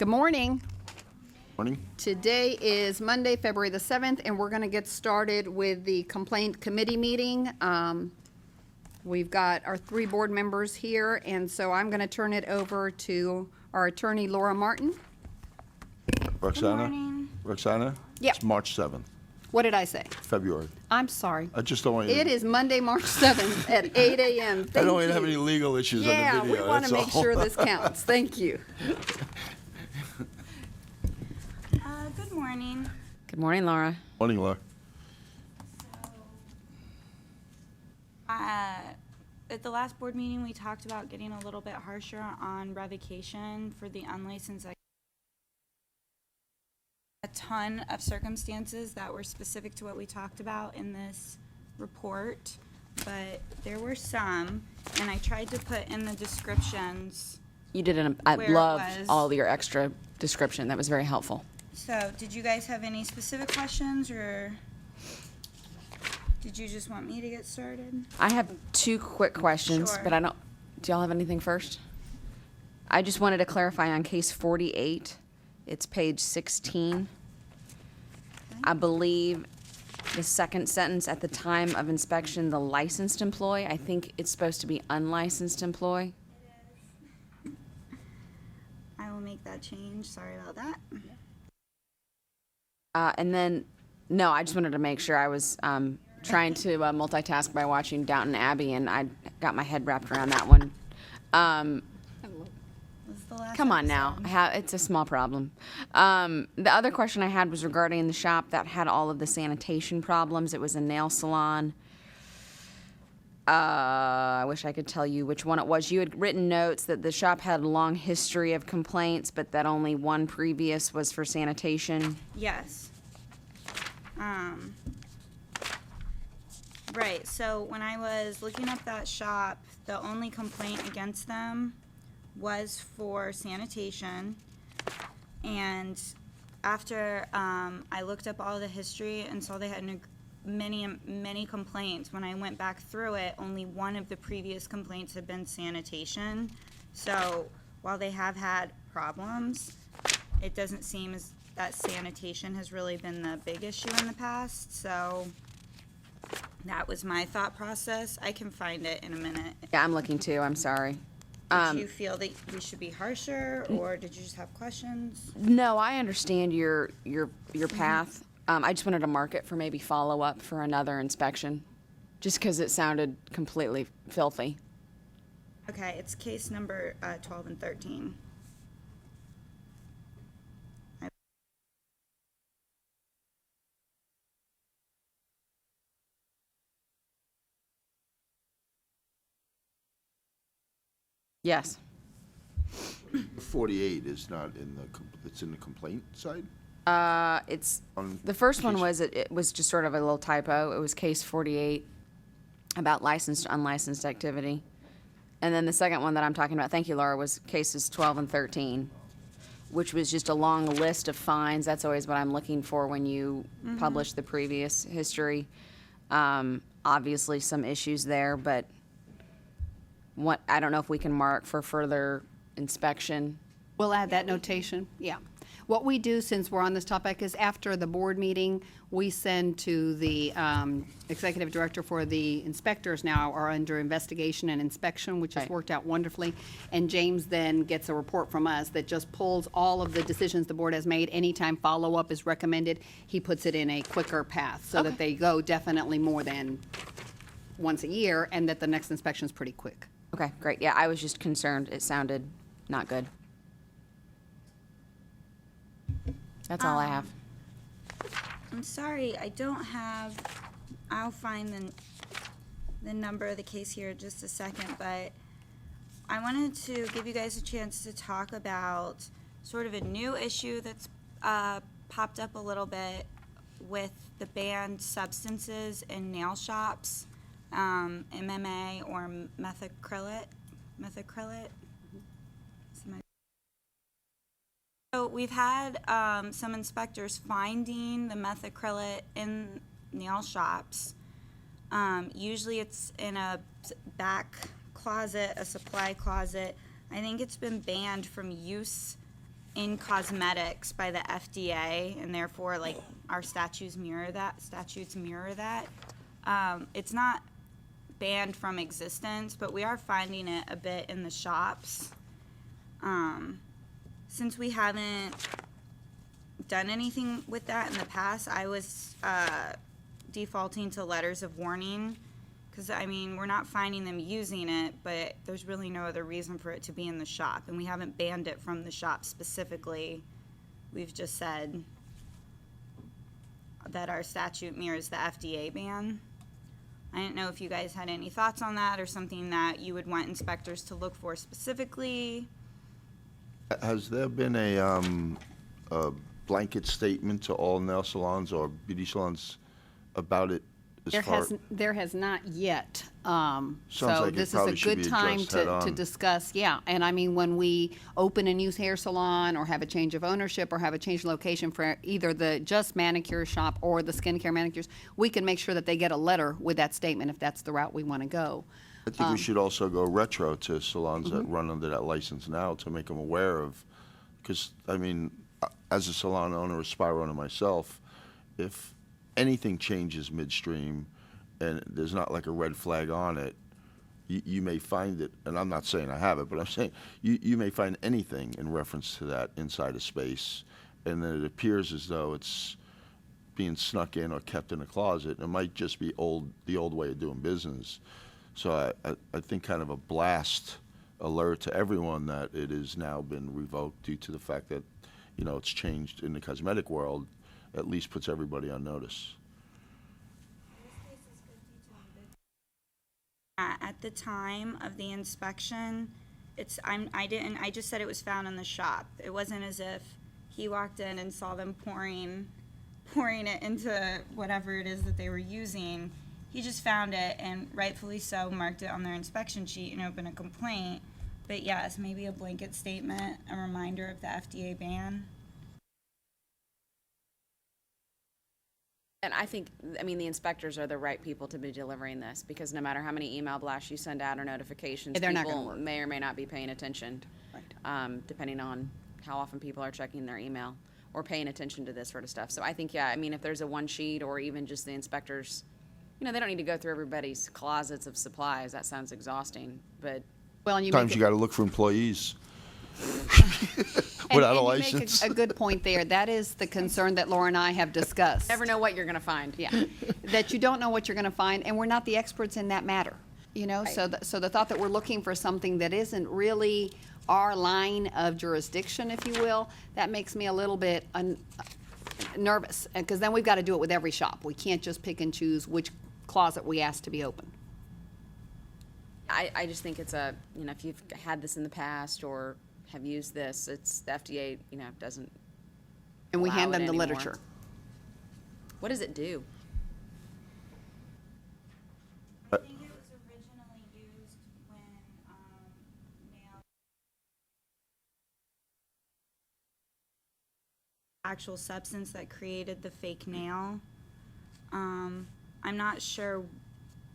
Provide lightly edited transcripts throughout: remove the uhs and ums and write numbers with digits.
Good morning. Morning. Today is Monday, February the 7th, and we're going to get started with the complaint committee meeting. We've got our 3 board members here, and so I'm going to turn it over to our attorney, Laura Martin. Roxana? morning. Roxana? Yep. It's March 7th, What did I say? February. I'm sorry. I just don't want you to... It is Monday, March 7th at 8 a.m. I Thank don't want you you. to have any legal issues on Yeah, the video. we want to that's make all. sure this counts. Thank you. Good morning. Good morning, Laura. Morning, Laura. At the last board meeting, we talked about getting a little bit harsher on revocation for the unlicensed. A ton of circumstances that were specific to what we talked about in this report, but there were some, and I tried to put in the descriptions. You did I Where it loved was. all your extra description. That was very helpful. So, did you guys have any specific questions, or did you just want me to get started? I have 2 quick questions, Sure. but I don't. Do y'all have anything first? I just wanted to clarify on case 48. It's page 16. I believe the second sentence, at the time of inspection, the licensed employee. I think it's supposed to be unlicensed employee. I will make that change. Sorry about that. And then, no, I just wanted to make sure I was trying to multitask by watching Downton Abbey, and I got my head wrapped around that one. Was the last Come on now, episode. it's a small problem. The other question I had was regarding the shop that had all of the sanitation problems. It was a nail salon. I wish I could tell you which one it was. You had written notes that the shop had a long history of complaints, but that only one previous was for sanitation. Yes. Right, so when I was looking up that shop, the only complaint against them was for sanitation. And after I looked up all the history and saw they had many complaints, when I went back through it, only one of the previous complaints had been sanitation. So while they have had problems, it doesn't seem as that sanitation has really been the big issue in the past. So that was my thought process. I can find it in a minute. Yeah, I'm looking too, I'm sorry. Did you feel that we should be harsher, or did you just have questions? No, I understand your path. I just wanted to mark it for maybe follow-up for another inspection, just because it sounded completely filthy. Okay, it's case number 12 and 13. Yes. 48 is not in the, it's in the complaint side? It's, On the first one case- was, it was just sort of a little typo. It was case 48 about licensed, unlicensed activity. And then the second one that I'm talking about, thank you, Laura, was cases 12 and 13, which was just a long list of fines. That's always what I'm looking for when you publish the previous history. Obviously, some issues there, but I don't know if we can mark for further inspection. We'll add that notation, yeah. What we do, since we're on this topic, is after the board meeting, we send to the executive director for the inspectors now are under investigation and inspection, which has Right. worked out wonderfully. And James then gets a report from us that just pulls all of the decisions the board has made. Anytime follow-up is recommended, he puts it in a quicker path so that they go definitely more than once a year, and that the next inspection is pretty quick. Okay, great. Yeah, I was just concerned. It sounded not good. That's all I have. I'm sorry, I don't have, I'll find the number of the case here in just a second, but I wanted to give you guys a chance to talk about sort of a new issue that's popped up a little bit with the banned substances in nail shops, MMA or methacrylate. So we've had some inspectors finding the methacrylate in nail shops. Usually it's in a back closet, a supply closet. I think it's been banned from use in cosmetics by the FDA, and therefore, like, our statutes mirror that. It's not banned from existence, but we are finding it a bit in the shops. Since we haven't done anything with that in the past, I was defaulting to letters of warning, because, I mean, we're not finding them using it, but there's really no other reason for it to be in the shop, and we haven't banned it from the shop specifically. We've just said that our statute mirrors the FDA ban. I didn't know if you guys had any thoughts on that, or something that you would want inspectors to look for specifically. Has there been a blanket statement to all nail salons or beauty salons about it? There has not yet. Sounds So like it this is a probably should good be time addressed head to on. discuss, yeah. And I mean, when we open a new hair salon or have a change of ownership or have a change of location for either the just manicure shop or the skincare manicures, we can make sure that they get a letter with that statement if that's the route we want to go. I think we should also go retro to salons that run under that license now to make them aware of, because, I mean, as a salon owner, a spa owner myself, if anything changes midstream and there's not like a red flag on it, you may find it, and I'm not saying I have it, but I'm saying you may find anything in reference to that inside a space, and then it appears as though it's being snuck in or kept in a closet. It might just be the old way of doing business. So I think kind of a blast alert to everyone that it has now been revoked due to the fact that, you know, it's changed in the cosmetic world, at least puts everybody on notice. At the time of the inspection, I just said it was found in the shop. It wasn't as if he walked in and saw them pouring it into whatever it is that they were using. He just found it, and rightfully so, marked it on their inspection sheet and opened a complaint. But yes, maybe a blanket statement, a reminder of the FDA ban. And I think, I mean, the inspectors are the right people to be delivering this, because no matter how many email blasts you send out or notifications, They're not gonna people work. may or may not be paying attention, depending on how often people are checking their email or paying attention to this sort of stuff. So I think, yeah, I mean, if there's a one sheet or even just the inspectors, you know, they don't need to go through everybody's closets of supplies. That sounds exhausting, but Well, and you Sometimes make you got to look for employees and without a you make license. a good point there. That is the concern that Laura and I have discussed. never know what you're going to find. Yeah, that you don't know what you're going to find, and we're not the experts in that matter, you know? So the thought that we're looking for something that isn't really our line of jurisdiction, if you will, that makes me a little bit nervous, because then we've got to do it with every shop. We can't just pick and choose which closet we ask to be open. I just think it's a, you know, if you've had this in the past or have used this, it's the FDA, you know, doesn't And we allow hand it them the anymore. literature. What does it do? I think it was originally used when nail actual substance that created the fake nail. I'm not sure.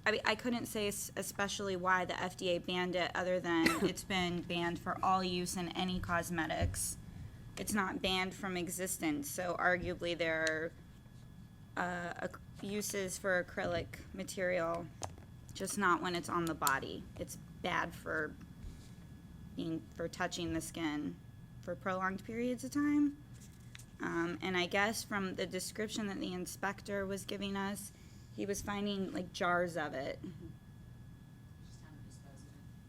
I mean, I couldn't say especially why the FDA banned it, other than it's been banned for all use in any cosmetics. It's not banned from existence, so arguably there are uses for acrylic material, just not when it's on the body. It's bad for touching the skin for prolonged periods of time. And I guess from the description that the inspector was giving us, he was finding like jars of it.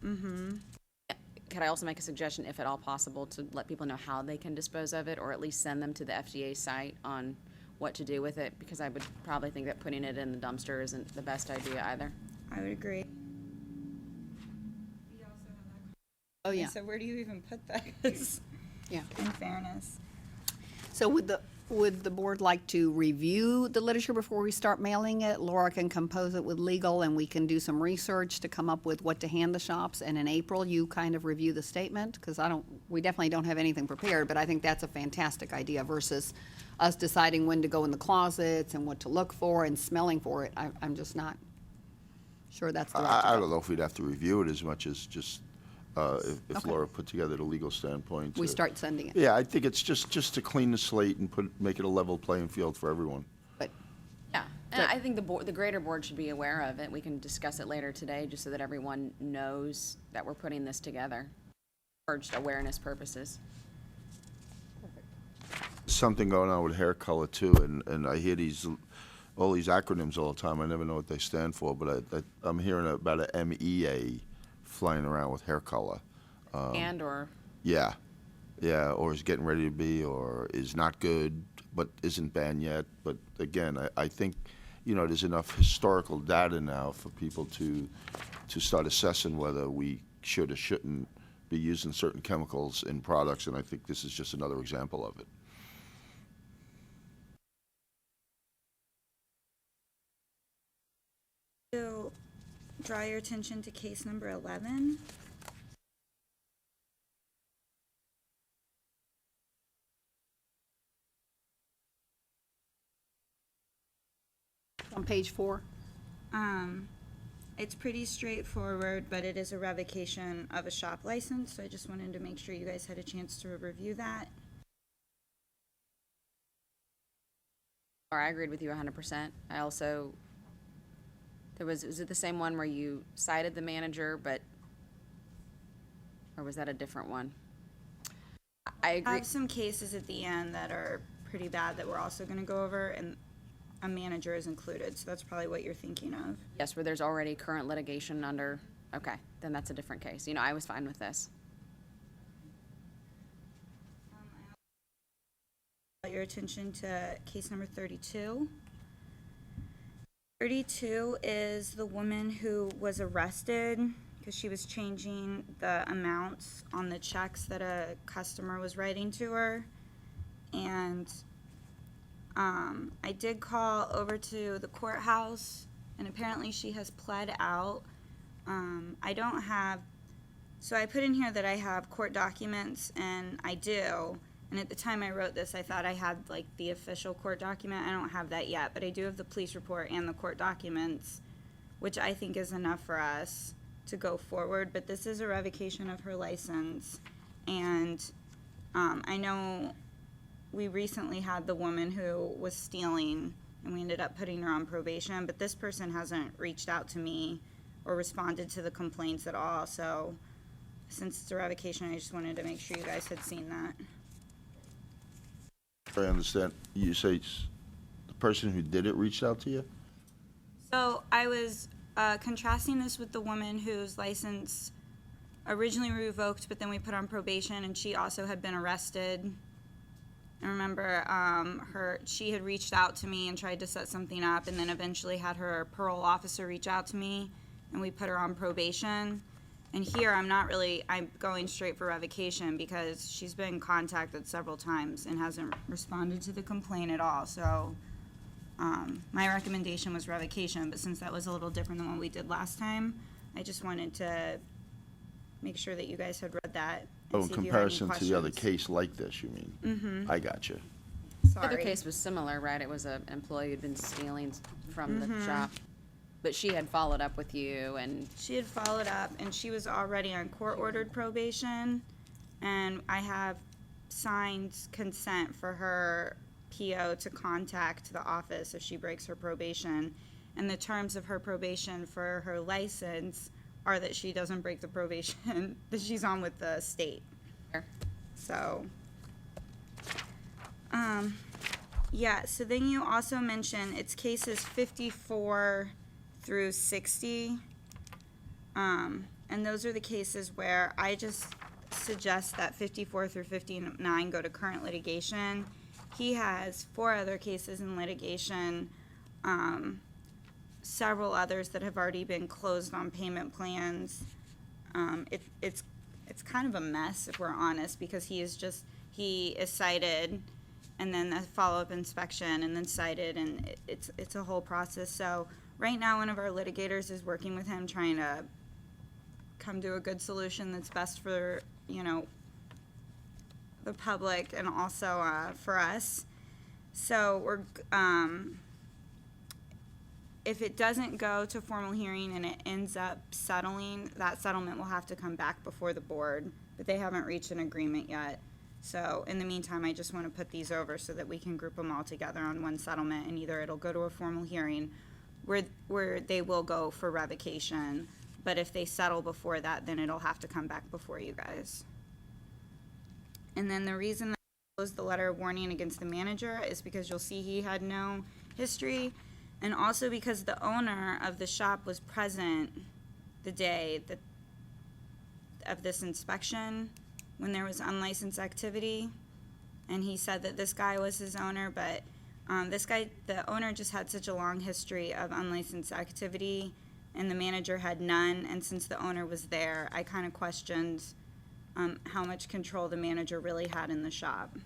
Could I also make a suggestion, if at all possible, to let people know how they can dispose of it, or at least send them to the FDA site on what to do with it? Because I would probably think that putting it in the dumpster isn't the best idea either. I would agree. Oh, yeah, So where do you even put that? yeah. In fairness. So would the board like to review the literature before we start mailing it? Laura can compose it with legal, and we can do some research to come up with what to hand the shops. And in April, you kind of review the statement, because we definitely don't have anything prepared, but I think that's a fantastic idea versus us deciding when to go in the closets and what to look for and smelling for it. I'm just not sure that's the right I to don't go. know if we'd have to review it as much as just if Okay. Laura put together the legal standpoint. We to- start sending it. Yeah, I think it's just to clean the slate and make it a level playing field for everyone. But Yeah, and I think the greater board should be aware of it. We can discuss it later today, just so that everyone knows that we're putting this together for just awareness purposes. Something going on with hair color too, and I hear all these acronyms all the time. I never know what they stand for, but I'm hearing about a MEA flying around with hair color. Or Yeah, or is getting ready to be, or is not good, but isn't banned yet. But again, I think, there's enough historical data now for people to start assessing whether we should or shouldn't be using certain chemicals in products, and I think this is just another example of it. To draw your attention to case number 11. on page 4, It's pretty straightforward, but it is a revocation of a shop license, so I just wanted to make sure you guys had a chance to review that. I agreed with you 100%. I also, is it the same one where you cited the manager, or was that a different one? I I agree. have some cases at the end that are pretty bad that we're also gonna go over, and a manager is included, so that's probably what you're thinking of. Yes, where there's already current litigation under, okay, then that's a different case. I was fine with this. Draw your attention to case number 32. 32 is the woman who was arrested because she was changing the amounts on the checks that a customer was writing to her. And I did call over to the courthouse, and apparently she has pled out. I don't have, so I put in here that I have court documents, and I do. And at the time I wrote this, I thought I had like the official court document. I don't have that yet, but I do have the police report and the court documents, which I think is enough for us to go forward. But this is a revocation of her license, and I know we recently had the woman who was stealing, and we ended up putting her on probation, but this person hasn't reached out to me or responded to the complaints at all. So since it's a revocation, I just wanted to make sure you guys had seen that. I understand. You say the person who did it reached out to you? So I was contrasting this with the woman whose license originally revoked, but then we put on probation, and she also had been arrested. I remember she had reached out to me and tried to set something up, and then eventually had her parole officer reach out to me, and we put her on probation. And here, I'm going straight for revocation because she's been contacted several times and hasn't responded to the complaint at all. So my recommendation was revocation, but since that was a little different than what we did last time, I just wanted to make sure that you guys had read that. Oh, in see if you had any comparison to the other questions. case like this, you mean? Mm-hmm. I got you. The other Sorry. case was similar, right? It was an employee who'd been stealing from the shop, but she had followed up with you, and She had followed up, and she was already on court-ordered probation, and I have signed consent for her PO to contact the office if she breaks her probation. And the terms of her probation for her license are that she doesn't break the probation that she's on with the state. Sure. So, yeah, so then you also mentioned it's cases 54 through 60. And those are the cases where I just suggest that 54 through 59 go to current litigation. He has 4 other cases in litigation, several others that have already been closed on payment plans. It's kind of a mess, if we're honest, because he is cited, and then the follow-up inspection, and then cited, and it's a whole process. So right now, one of our litigators is working with him, trying to come to a good solution that's best for, the public and also for us. So if it doesn't go to formal hearing and it ends up settling, that settlement will have to come back before the board, but they haven't reached an agreement yet. So in the meantime, I just want to put these over so that we can group them all together on one settlement, and either it'll go to a formal hearing where they will go for revocation, but if they settle before that, then it'll have to come back before you guys. And then the reason that I closed the letter of warning against the manager is because you'll see he had no history, and also because the owner of the shop was present the day that of this inspection when there was unlicensed activity, and he said that this guy was his owner, but this guy, the owner, just had such a long history of unlicensed activity, and the manager had none, and since the owner was there, I kind of questioned how much control the manager really had in the shop.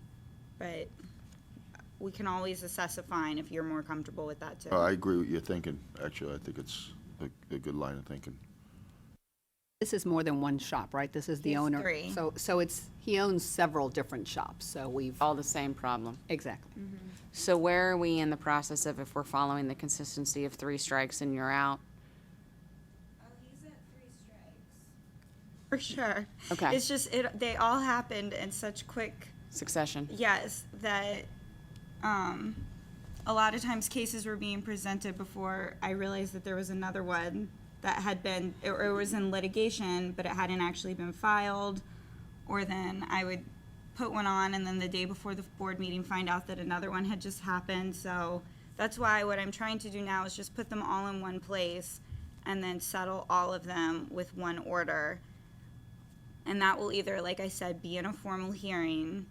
But we can always assess a fine if you're more comfortable with that too. I agree with your thinking, actually. I think it's a good line of thinking. This is more than one shop, right? This is the He has owner. 3. So he owns several different shops, so we've, All the same problem. exactly. So where are we in the process of if we're following the consistency of 3 strikes and you're out? Oh, he's at 3 strikes. For sure. Okay. It's just, they all happened in such quick, Succession. yes, that a lot of times cases were being presented before I realized that there was another one that had been, or it was in litigation, but it hadn't actually been filed. Or then I would put one on and then the day before the board meeting find out that another one had just happened. So that's why what I'm trying to do now is just put them all in one place and then settle all of them with one order. And that will either, like I said, be in a formal hearing,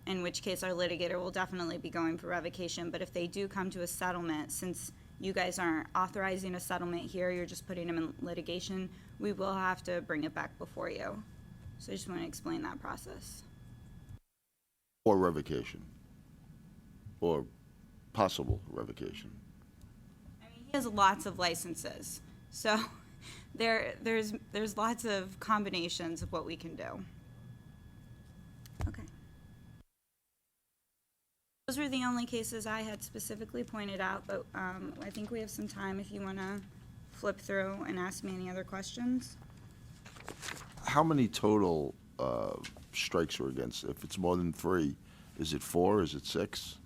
in which case our litigator will definitely be going for revocation. But if they do come to a settlement, since you guys aren't authorizing a settlement here, you're just putting them in litigation, we will have to bring it back before you. So I just want to explain that process. Or revocation. Or possible revocation. I mean, he has lots of licenses, so there's lots of combinations of what we can do. Okay. Those were the only cases I had specifically pointed out, but I think we have some time if you want to flip through and ask me any other questions. How many total strikes are against? If it's more than 3, is it 4? Is it 6?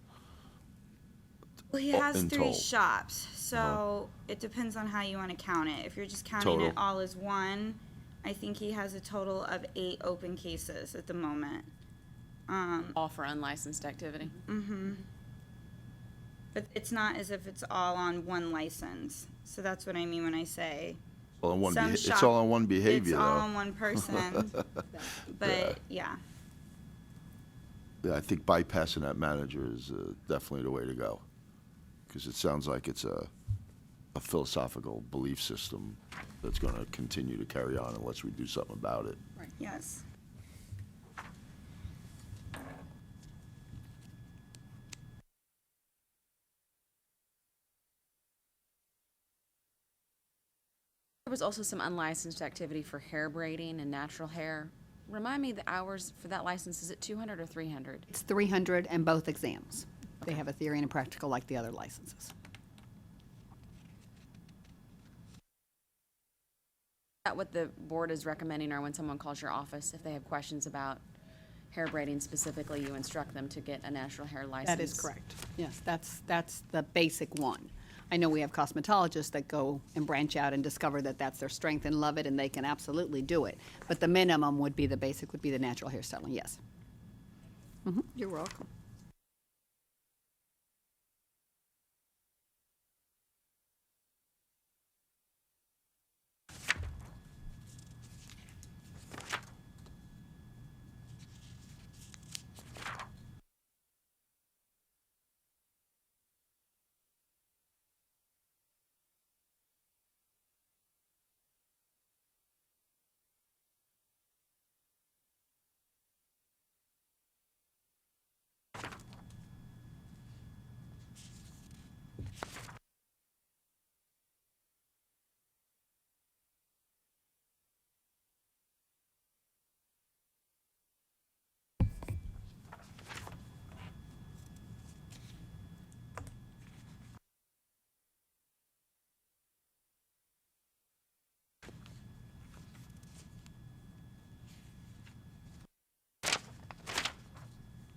Well, he Oh, has in 3 total. shops, so it depends on how you want to count it. If you're just counting Total. it all as one, I think he has a total of 8 open cases at the moment. All for unlicensed activity. But it's not as if it's all on one license. So that's what I mean when I say Well, on one some it's shop- all on one behavior, it's all though. on one person. But yeah, Yeah, I think bypassing that manager is definitely the way to go. Because it sounds like it's a philosophical belief system that's going to continue to carry on unless we do something about it. yes. There was also some unlicensed activity for hair braiding and natural hair. Remind me the hours for that license, is it 200 or 300? It's 300 and both exams. They have a theory and a practical like the other licenses. Is that what the board is recommending, or when someone calls your office, if they have questions about hair braiding specifically, you instruct them to get a natural hair license? That is correct. Yes, that's the basic one. I know we have cosmetologists that go and branch out and discover that that's their strength and love it, and they can absolutely do it. But the minimum would be, the basic would be the natural hairstyling, yes. You're welcome.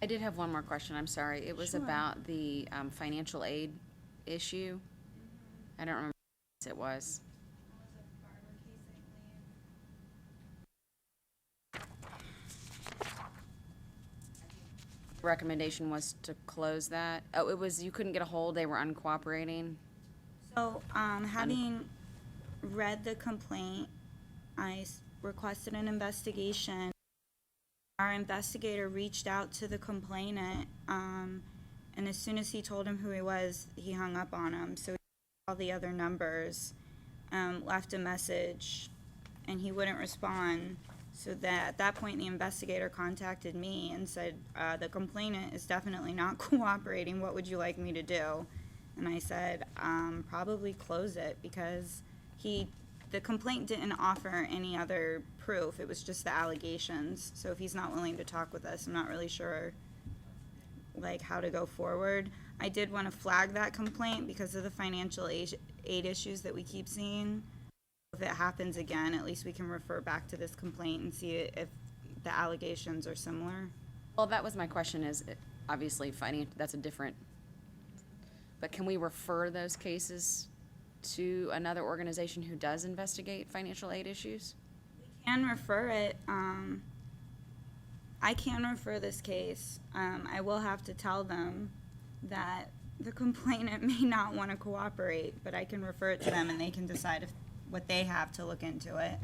I did have one more question, I'm sorry. It was Sure. about the financial aid issue. I don't remember what it was. Recommendation was to close that. Oh, it was, you couldn't get a hold, they were uncooperating. So, having read the complaint, I requested an investigation. Our investigator reached out to the complainant, and as soon as he told him who he was, he hung up on him. So he called all the other numbers, left a message, and he wouldn't respond. So that at that point, the investigator contacted me and said, the complainant is definitely not cooperating. What would you like me to do? And I said, probably close it, because the complaint didn't offer any other proof. It was just the allegations. So if he's not willing to talk with us, I'm not really sure, like, how to go forward. I did want to flag that complaint because of the financial aid issues that we keep seeing. If it happens again, at least we can refer back to this complaint and see if the allegations are similar. Well, that was my question, is obviously that's a different, but can we refer those cases to another organization who does investigate financial aid issues? Can refer it. I can refer this case. I will have to tell them that the complainant may not want to cooperate, but I can refer it to them and they can decide what they have to look into it.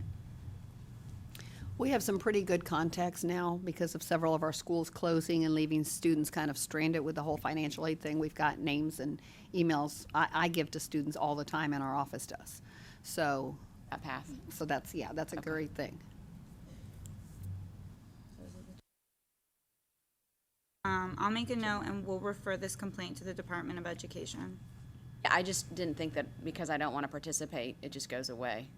We have some pretty good contacts now because of several of our schools closing and leaving students kind of stranded with the whole financial aid thing. We've got names and emails I give to students all the time, and our office does. So That path. that's a great thing. I'll make a note and we'll refer this complaint to the Department of Education. Yeah, I just didn't think that because I don't want to participate, it just goes away.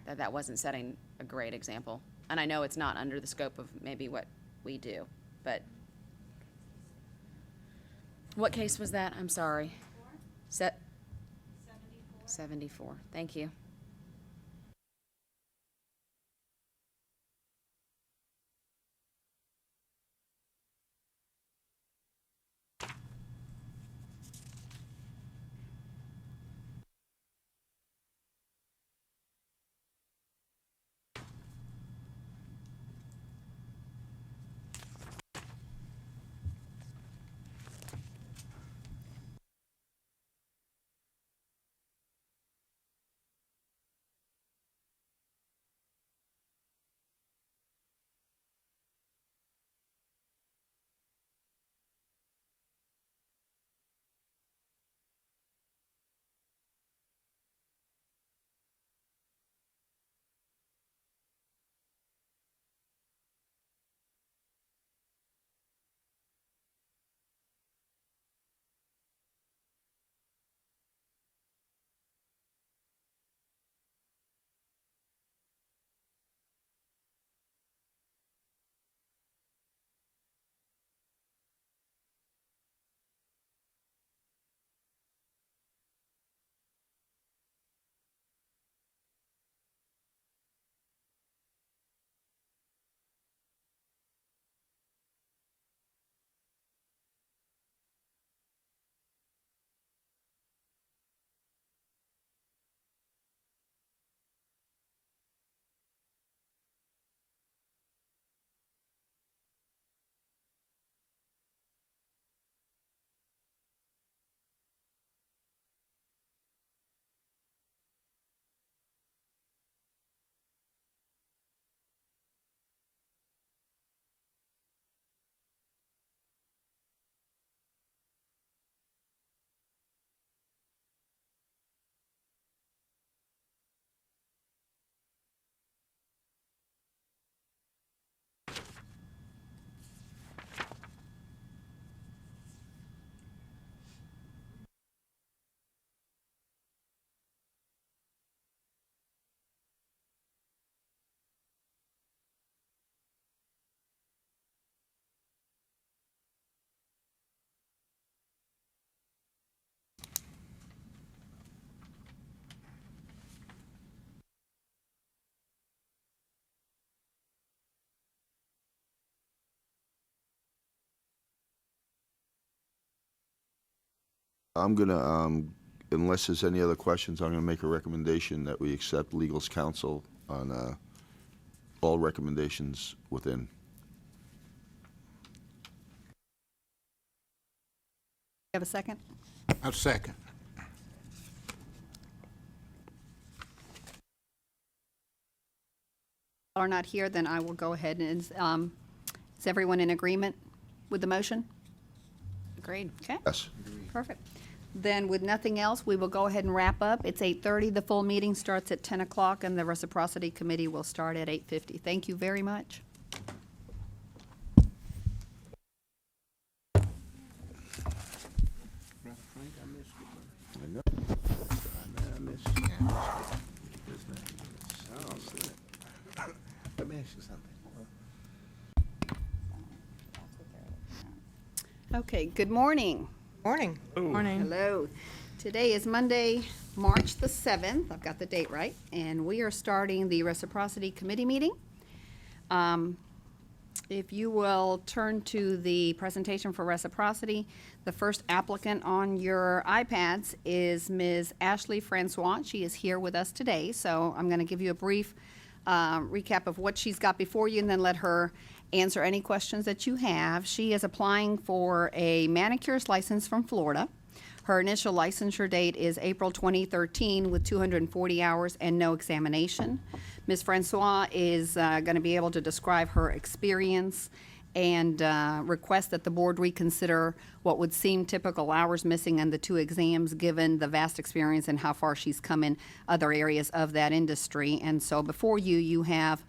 That wasn't setting a great example. And I know it's not under the scope of maybe what we do, but. What case was that? I'm sorry. 74. Thank you. I'm gonna, unless there's any other questions, I'm gonna make a recommendation that we accept legal's counsel on all recommendations within. You have a second? I'll second. Are not here, then I will go ahead and, is everyone in agreement with the motion? Agreed. Okay, Yes. perfect. Then with nothing else, we will go ahead and wrap up. It's 8:30. The full meeting starts at 10 o'clock, and the Reciprocity Committee will start at 8:50. Thank you very much. I know. Let me ask you something. Okay, good morning. Morning. Morning. Hello. Today is Monday, March the 7th. I've got the date right. And we are starting the Reciprocity Committee meeting. If you will turn to the presentation for Reciprocity, the first applicant on your iPads is Ms. Ashley Francois. She is here with us today, so I'm going to give you a brief recap of what she's got before you and then let her answer any questions that you have. She is applying for a manicurist license from Florida. Her initial licensure date is April 2013 with 240 hours and no examination. Ms. Francois is going to be able to describe her experience and request that the board reconsider what would seem typical hours missing on the 2 exams given the vast experience and how far she's come in other areas of that industry. And so before you, you have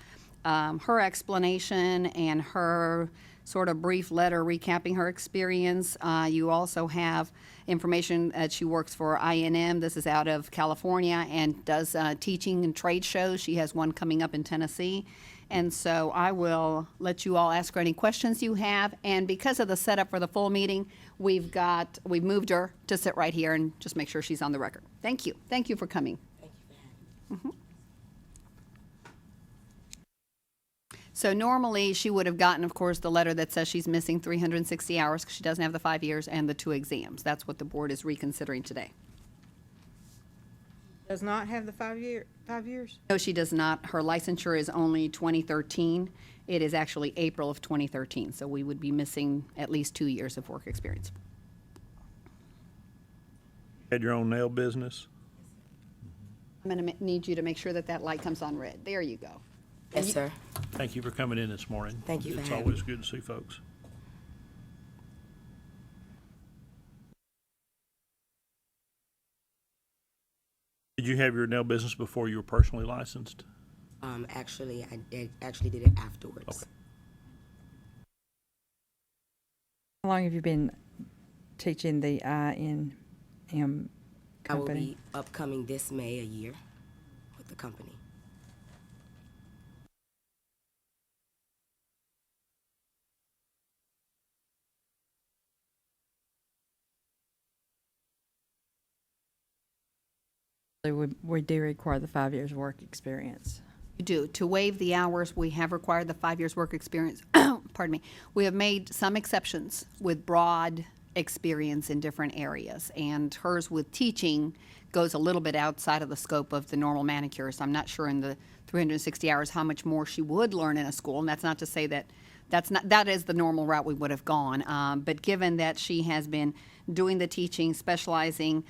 her explanation and her sort of brief letter recapping her experience. You also have information that she works for INM. This is out of California and does teaching and trade shows. She has one coming up in Tennessee. And so I will let you all ask her any questions you have. And because of the setup for the full meeting, we've moved her to sit right here and just make sure she's on the record. Thank you. Thank you for coming. Thank you for having me. So normally, she would have gotten, of course, the letter that says she's missing 360 hours because she doesn't have the 5 years and the 2 exams. That's what the board is reconsidering today. Does not have the 5 years? No, she does not. Her licensure is only 2013. It is actually April of 2013, so we would be missing at least 2 years of work experience. Had your own nail business? I'm going to need you to make sure that that light comes on red. There you go. Yes, sir. Thank you for coming in this morning. Thank you for It's having always good to see folks. Did you have your nail business before you were personally licensed? Actually, I actually did it afterwards. Okay. How long have you been teaching the INM company? I will be upcoming this May a year with the company. We do require the 5 years work experience. You do. To waive the hours, we have required the 5 years work experience. Pardon me. We have made some exceptions with broad experience in different areas, and hers with teaching goes a little bit outside of the scope of the normal manicurist. I'm not sure in the 360 hours how much more she would learn in a school, and that's not to say that that is the normal route we would have gone. But given that she has been doing the teaching, specializing,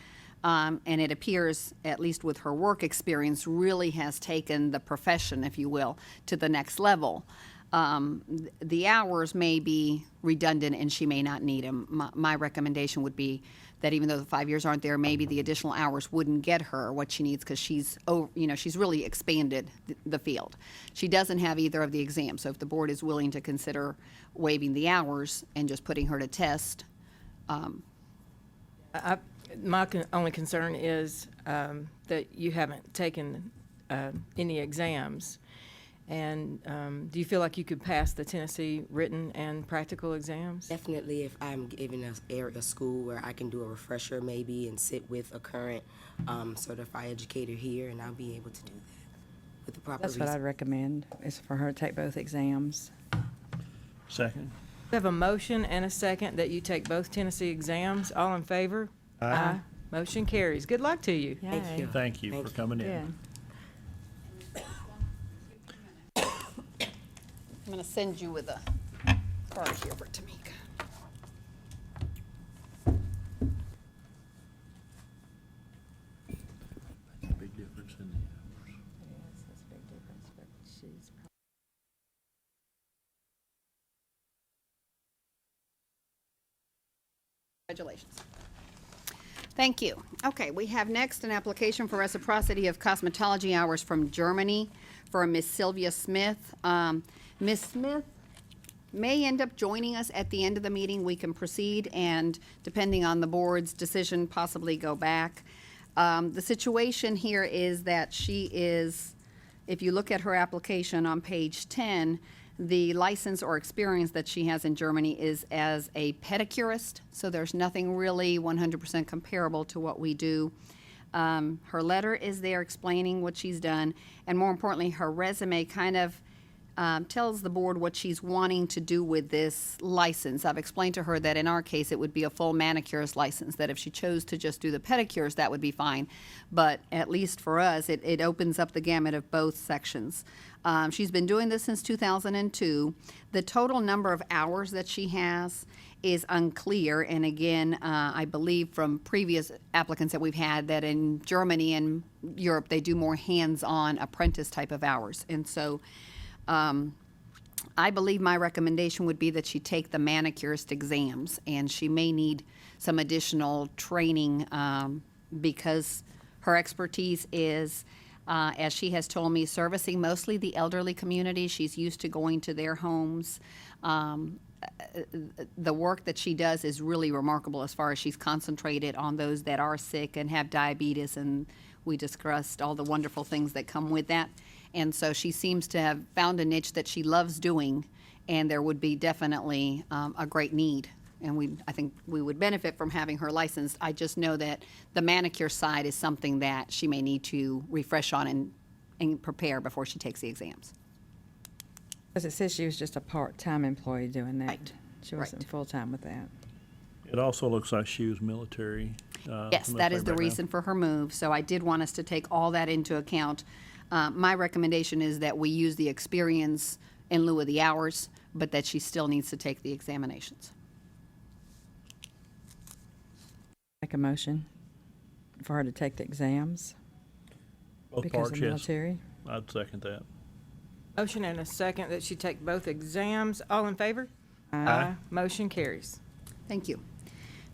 and it appears, at least with her work experience, really has taken the profession, if you will, to the next level. The hours may be redundant and she may not need them. My recommendation would be that even though the 5 years aren't there, maybe the additional hours wouldn't get her what she needs because she's really expanded the field. She doesn't have either of the exams, so if the board is willing to consider waiving the hours and just putting her to test. My only concern is that you haven't taken any exams. And do you feel like you could pass the Tennessee written and practical exams? Definitely, if I'm given a area school where I can do a refresher maybe and sit with a current certified educator here, and I'll be able to do that with the proper That's what I'd recommend, is for her to take both exams. Second. We have a motion and a second that you take both Tennessee exams. All in favor? Aye. Motion carries. Good luck to you. Thank Yay. you. Thank you for coming in. Good. I'm gonna send you with a card here for Tamika. Big difference in the hours. Congratulations. Thank you. Okay, we have next an application for reciprocity of cosmetology hours from Germany for Miss Sylvia Smith. Miss Smith may end up joining us at the end of the meeting. We can proceed and, depending on the board's decision, possibly go back. The situation here is that she is, if you look at her application on page 10, the license or experience that she has in Germany is as a pedicurist, so there's nothing really 100% comparable to what we do. Her letter is there explaining what she's done, and more importantly, her resume kind of tells the board what she's wanting to do with this license. I've explained to her that in our case, it would be a full manicurist license, that if she chose to just do the pedicures, that would be fine. But at least for us, it opens up the gamut of both sections. She's been doing this since 2002. The total number of hours that she has is unclear. And again, I believe from previous applicants that we've had that in Germany and Europe, they do more hands-on apprentice type of hours. And so I believe my recommendation would be that she take the manicurist exams, and she may need some additional training because her expertise is, as she has told me, servicing mostly the elderly community. She's used to going to their homes. The work that she does is really remarkable as far as she's concentrated on those that are sick and have diabetes, and we discussed all the wonderful things that come with that. And so she seems to have found a niche that she loves doing, and there would be definitely a great need. And I think we would benefit from having her licensed. I just know that the manicure side is something that she may need to refresh on and prepare before she takes the exams. Because it says she was just a part-time employee doing that. Right, She wasn't right. full-time with that. It also looks like she was military. Yes, that is the background. reason for her move. So I did want us to take all that into account. My recommendation is that we use the experience in lieu of the hours, but that she still needs to take the examinations. Make a motion for her to take the exams Both because parts, of yes. military. I'd second that. Motion and a second that she take both exams. All in favor? Aye. Motion carries. Thank you.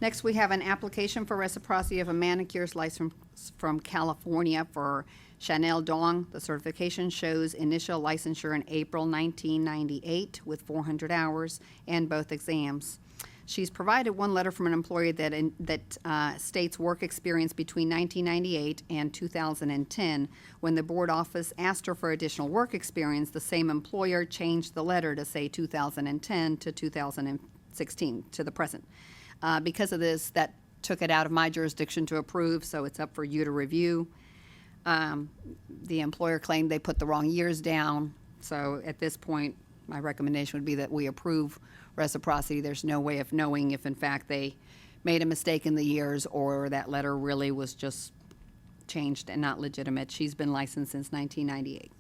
Next, we have an application for reciprocity of a manicurist license from California for Chanel Dong. The certification shows initial licensure in April 1998 with 400 hours and both exams. She's provided one letter from an employer that states work experience between 1998 and 2010. When the board office asked her for additional work experience, the same employer changed the letter to say 2010 to 2016 to the present. Because of this, that took it out of my jurisdiction to approve, so it's up for you to review. The employer claimed they put the wrong years down, so at this point, my recommendation would be that we approve reciprocity. There's no way of knowing if in fact they made a mistake in the years or that letter really was just changed and not legitimate. She's been licensed since 1998.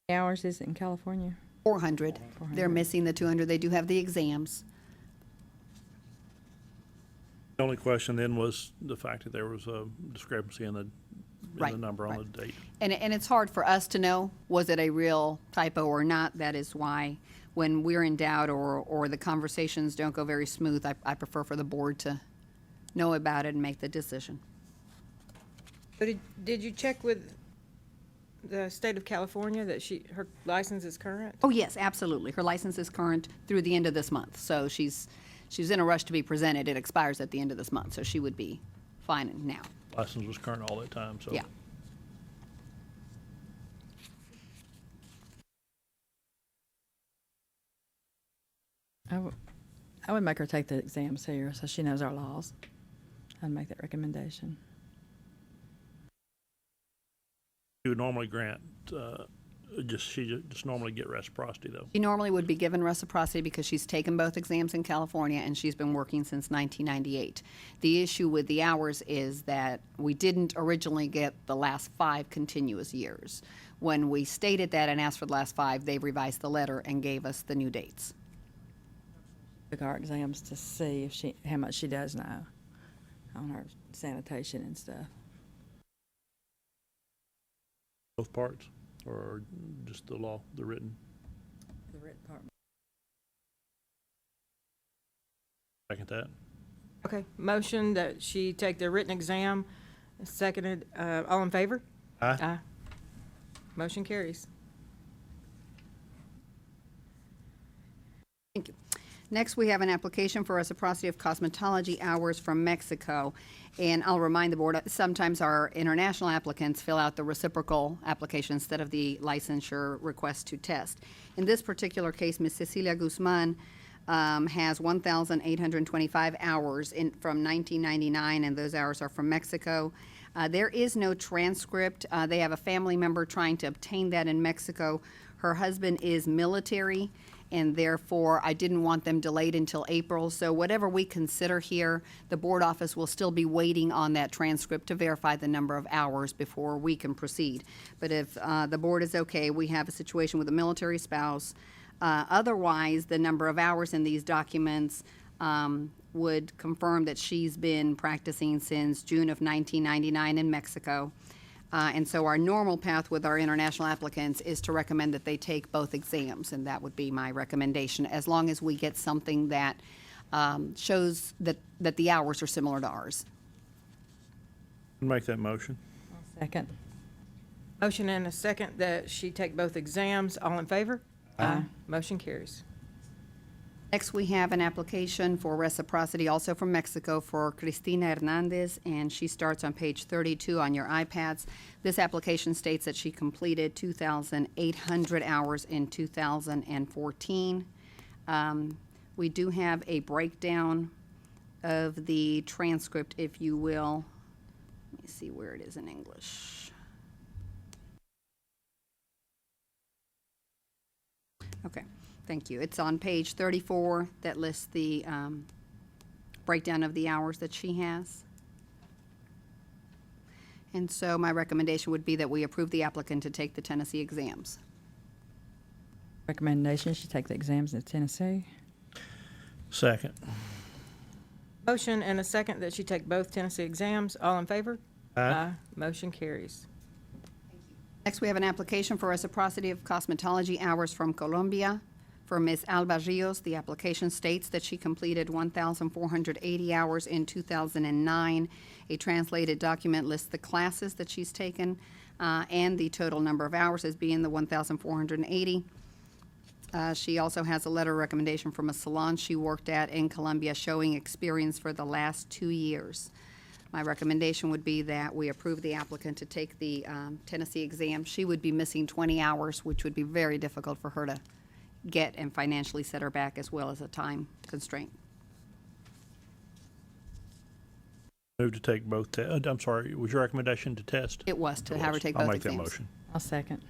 Hours is it in California? 400. They're missing the 200. They do have the exams. The only question then was the fact that there was a discrepancy in the Right, number on right. the date. And it's hard for us to know, was it a real typo or not? That is why when we're in doubt or the conversations don't go very smooth, I prefer for the board to know about it and make the decision. So did you check with the state of California that her license is current? Oh, yes, absolutely. Her license is current through the end of this month, so she's in a rush to be presented. It expires at the end of this month, so she would be fine now. License was current all that time, so. Yeah. I would make her take the exams here so she knows our laws. I'd make that recommendation. You would normally grant she just normally get reciprocity though? She normally would be given reciprocity because she's taken both exams in California and she's been working since 1998. The issue with the hours is that we didn't originally get the last 5 continuous years. When we stated that and asked for the last 5, they revised the letter and gave us the new dates. Took our exams to see if how much she does know on her sanitation and stuff. Both parts, or just the law, the written? The written part. Second that. Okay, motion that she take the written exam, seconded, all in favor? Aye. Aye. Motion carries. Thank you. Next, we have an application for reciprocity of cosmetology hours from Mexico. And I'll remind the board, sometimes our international applicants fill out the reciprocal application instead of the licensure request to test. In this particular case, Ms. Cecilia Guzman has 1,825 hours from 1999, and those hours are from Mexico. There is no transcript. They have a family member trying to obtain that in Mexico. Her husband is military, and therefore I didn't want them delayed until April. So whatever we consider here, the board office will still be waiting on that transcript to verify the number of hours before we can proceed. But if the board is okay, we have a situation with a military spouse. Otherwise, the number of hours in these documents would confirm that she's been practicing since June of 1999 in Mexico. And so our normal path with our international applicants is to recommend that they take both exams, and that would be my recommendation, as long as we get something that shows that the hours are similar to ours. Make that motion. Second. Motion and a second that she take both exams, all in favor? Aye. Motion carries. Next, we have an application for reciprocity, also from Mexico, for Cristina Hernandez, and she starts on page 32 on your iPads. This application states that she completed 2,800 hours in 2014. We do have a breakdown of the transcript, if you will. Let me see where it is in English. Okay. Thank you. It's on page 34 that lists the breakdown of the hours that she has. And so my recommendation would be that we approve the applicant to take the Tennessee exams. Recommendation, she take the exams in Tennessee. Second. Motion and a second that she take both Tennessee exams, all in favor? Aye. Motion carries. Next, we have an application for reciprocity of cosmetology hours from Colombia. For Ms. Alba Rios, the application states that she completed 1,480 hours in 2009. A translated document lists the classes that she's taken and the total number of hours as being the 1,480. She also has a letter of recommendation from a salon she worked at in Colombia showing experience for the last 2 years. My recommendation would be that we approve the applicant to take the Tennessee exam. She would be missing 20 hours, which would be very difficult for her to get and financially set her back, as well as a time constraint. Move to take both, I'm sorry, was your recommendation to test? It was to It have her was. take I'll both make that exams. motion. I'll second.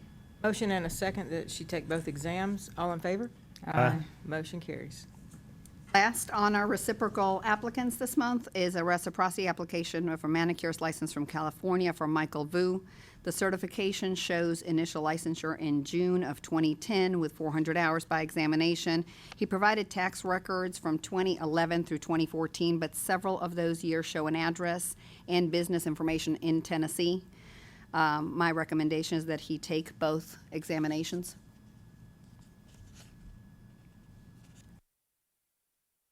Motion and a second that she take both exams, all in favor? Aye. Motion carries. Last on our reciprocal applicants this month is a reciprocity application of a manicurist license from California for Michael Vu. The certification shows initial licensure in June of 2010 with 400 hours by examination. He provided tax records from 2011 through 2014, but several of those years show an address and business information in Tennessee. My recommendation is that he take both examinations.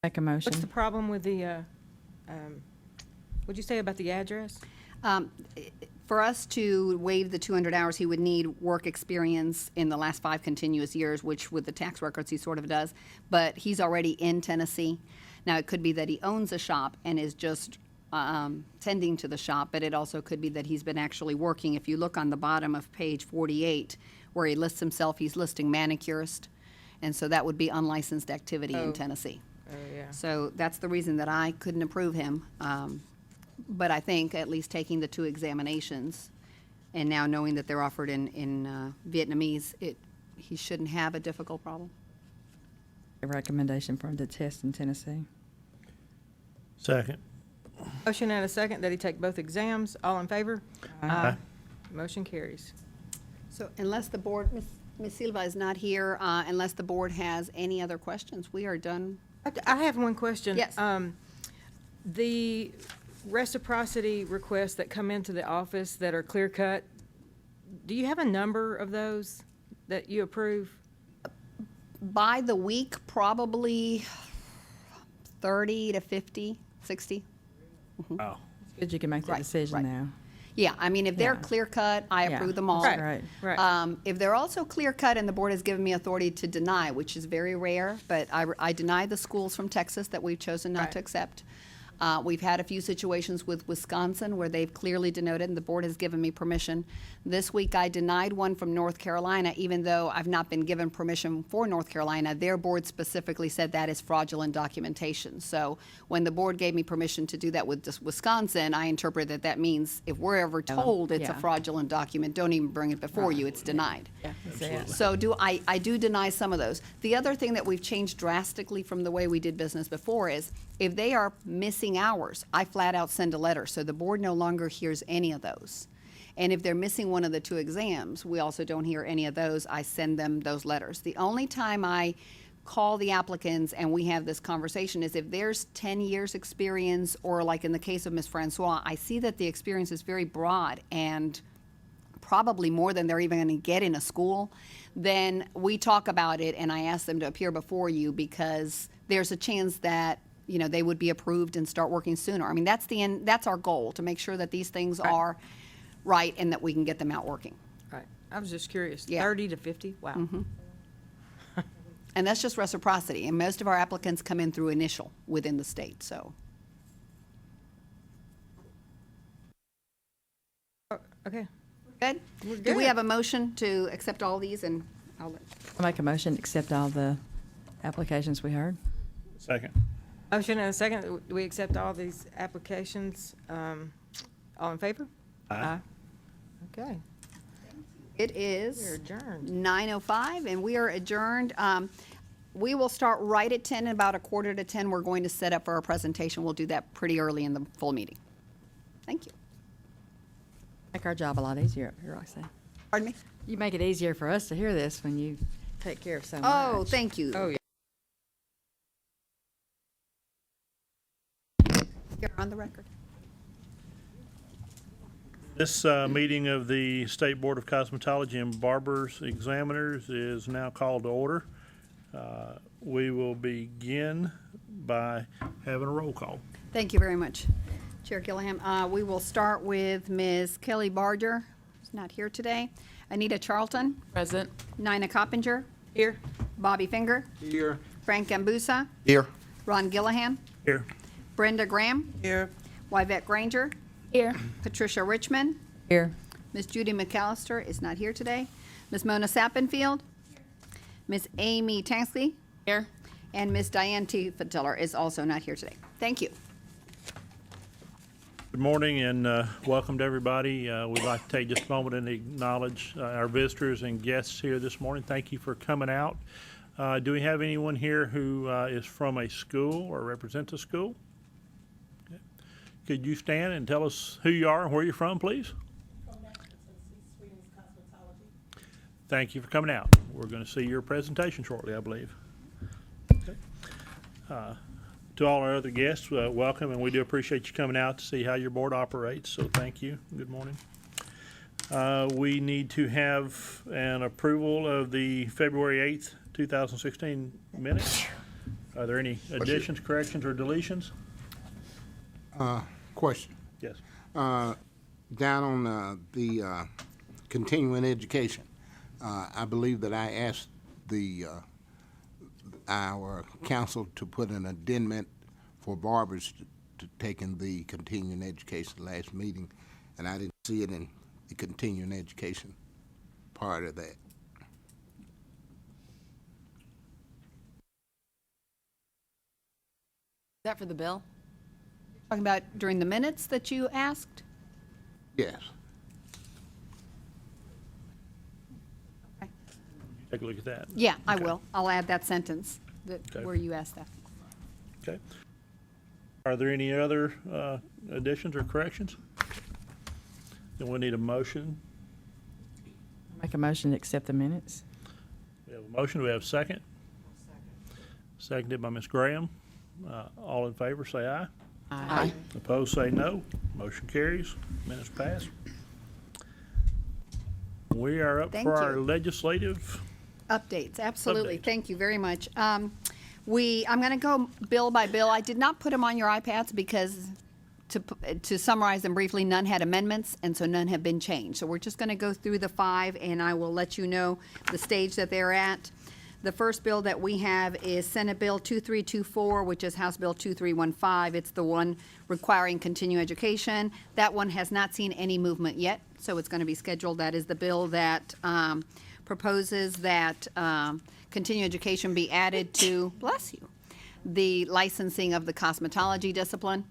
Make a motion. What's the problem with the, what'd you say about the address? For us to waive the 200 hours, he would need work experience in the last 5 continuous years, which with the tax records he sort of does, but he's already in Tennessee. Now, it could be that he owns a shop and is just tending to the shop, but it also could be that he's been actually working. If you look on the bottom of page 48, where he lists himself, he's listing manicurist, and so that would be unlicensed activity in Tennessee. Oh, yeah. So that's the reason that I couldn't approve him. But I think at least taking the 2 examinations And now knowing that they're offered in Vietnamese, he shouldn't have a difficult problem. A recommendation for him to test in Tennessee. Second. Motion and a second that he take both exams. All in favor? Aye. Motion carries. So unless the board, Ms. Silva is not here, unless the board has any other questions, we are done. I have one question. Yes. The reciprocity requests that come into the office that are clear cut, do you have a number of those that you approve? By the week, probably 30 to 50, 60. Oh. Good you can make that Right, decision right. now. Yeah, I mean, if they're Yeah. clear cut, I Yeah, approve them all. that's great. Right. If they're also clear cut and the board has given me authority to deny, which is very rare, but I deny the schools from Texas that we've chosen not to Right. accept. We've had a few situations with Wisconsin where they've clearly denoted, and the board has given me permission. This week, I denied one from North Carolina, even though I've not been given permission for North Carolina. Their board specifically said that is fraudulent documentation. So when the board gave me permission to do that with Wisconsin, I interpret that that means if we're ever told it's a Yeah. fraudulent document, don't even bring it before you, it's denied. Absolutely. So I do deny some of those. The other thing that we've changed drastically from the way we did business before is if they are missing hours, I flat out send a letter. So the board no longer hears any of those. And if they're missing one of the 2 exams, we also don't hear any of those. I send them those letters. The only time I call the applicants and we have this conversation is if there's 10 years experience, or like in the case of Ms. Francois, I see that the experience is very broad and probably more than they're even going to get in a school, then we talk about it and I ask them to appear before you because there's a chance that, you know, they would be approved and start working sooner. I mean, that's the end, that's our goal, to make sure that these things Right. are right and that we can get them out working. Right. I was just curious. Yeah. 30 to 50? Wow. And that's just reciprocity. And most of our applicants come in through initial within the state, so. Okay. Good? We're Do we good. have a motion to accept all these and I'll let. I'll make a motion to accept all the applications we heard. Second. Motion and a second. Do we accept all these applications? All in favor? Aye. Okay. It is. We're adjourned. 9:05, and we are adjourned. We will start right at 10, about a quarter to 10. We're going to set up for our presentation. We'll do that pretty early in the full meeting. Thank you. Make our job a lot easier up here, Roxanne. Pardon me? You make it easier for us to hear this when you take care of so much. Oh, thank you. Oh, yeah. You're on the record. This meeting of the State Board of Cosmetology and Barbers Examiners is now called to order. We will begin by having a roll call. Thank you very much, Chair Gilliam. We will start with Ms. Kelly Barger, who's not here today. Anita Charlton. Present. Nina Coppinger. Here. Bobby Finger. Here. Frank Gambusa. Here. Ron Gillihan. Here. Brenda Graham. Here. Yvette Granger. Here. Patricia Richmond. Here. Ms. Judy McAllister is not here today. Ms. Mona Sappenfield. Ms. Amy Tansley. Here. And Ms. Diane T. Fatiller is also not here today. Thank you. Good morning and welcome to everybody. We'd like to take just a moment and acknowledge our visitors and guests here this morning. Thank you for coming out. Do we have anyone here who is from a school or represents a school? Okay. Could you stand and tell us who you are and where you're from, please? Thank you for coming out. We're going to see your presentation shortly, I believe. Okay. To all our other guests, welcome, and we do appreciate you coming out to see how your board operates, so thank you. Good morning. We need to have an approval of the February 8th, 2016 minutes. Are there any additions, corrections, or deletions? Question. Yes. Down on the continuing education, I believe that I asked our council to put an addendum for barbers to take in the continuing education last meeting, and I didn't see it in the continuing education part of that. Is that for the bill? Talking about during the minutes that you asked? Yes. take a look at that. Yeah, I Okay. will. I'll add that sentence Okay. where you asked that. Okay. Are there any other additions or corrections? Then we'll need a motion. Make a motion to accept the minutes. We have a motion. We have a second. Seconded by Ms. Graham. All in favor, say aye. Aye. Opposed, say no. Motion carries. Minutes pass. We are up Thank for our you. legislative. Updates, absolutely. Updates. Thank you very much. I'm going to go bill by bill. I did not put them on your iPads because, to summarize them briefly, none had amendments, and so none have been changed. So we're just going to go through the 5, and I will let you know the stage that they're at. The first bill that we have is Senate Bill 2324, which is House Bill 2315. It's the one requiring continuing education. That one has not seen any movement yet, so it's going to be scheduled. That is the bill that proposes that continuing education be added to, bless you, the licensing of the cosmetology discipline.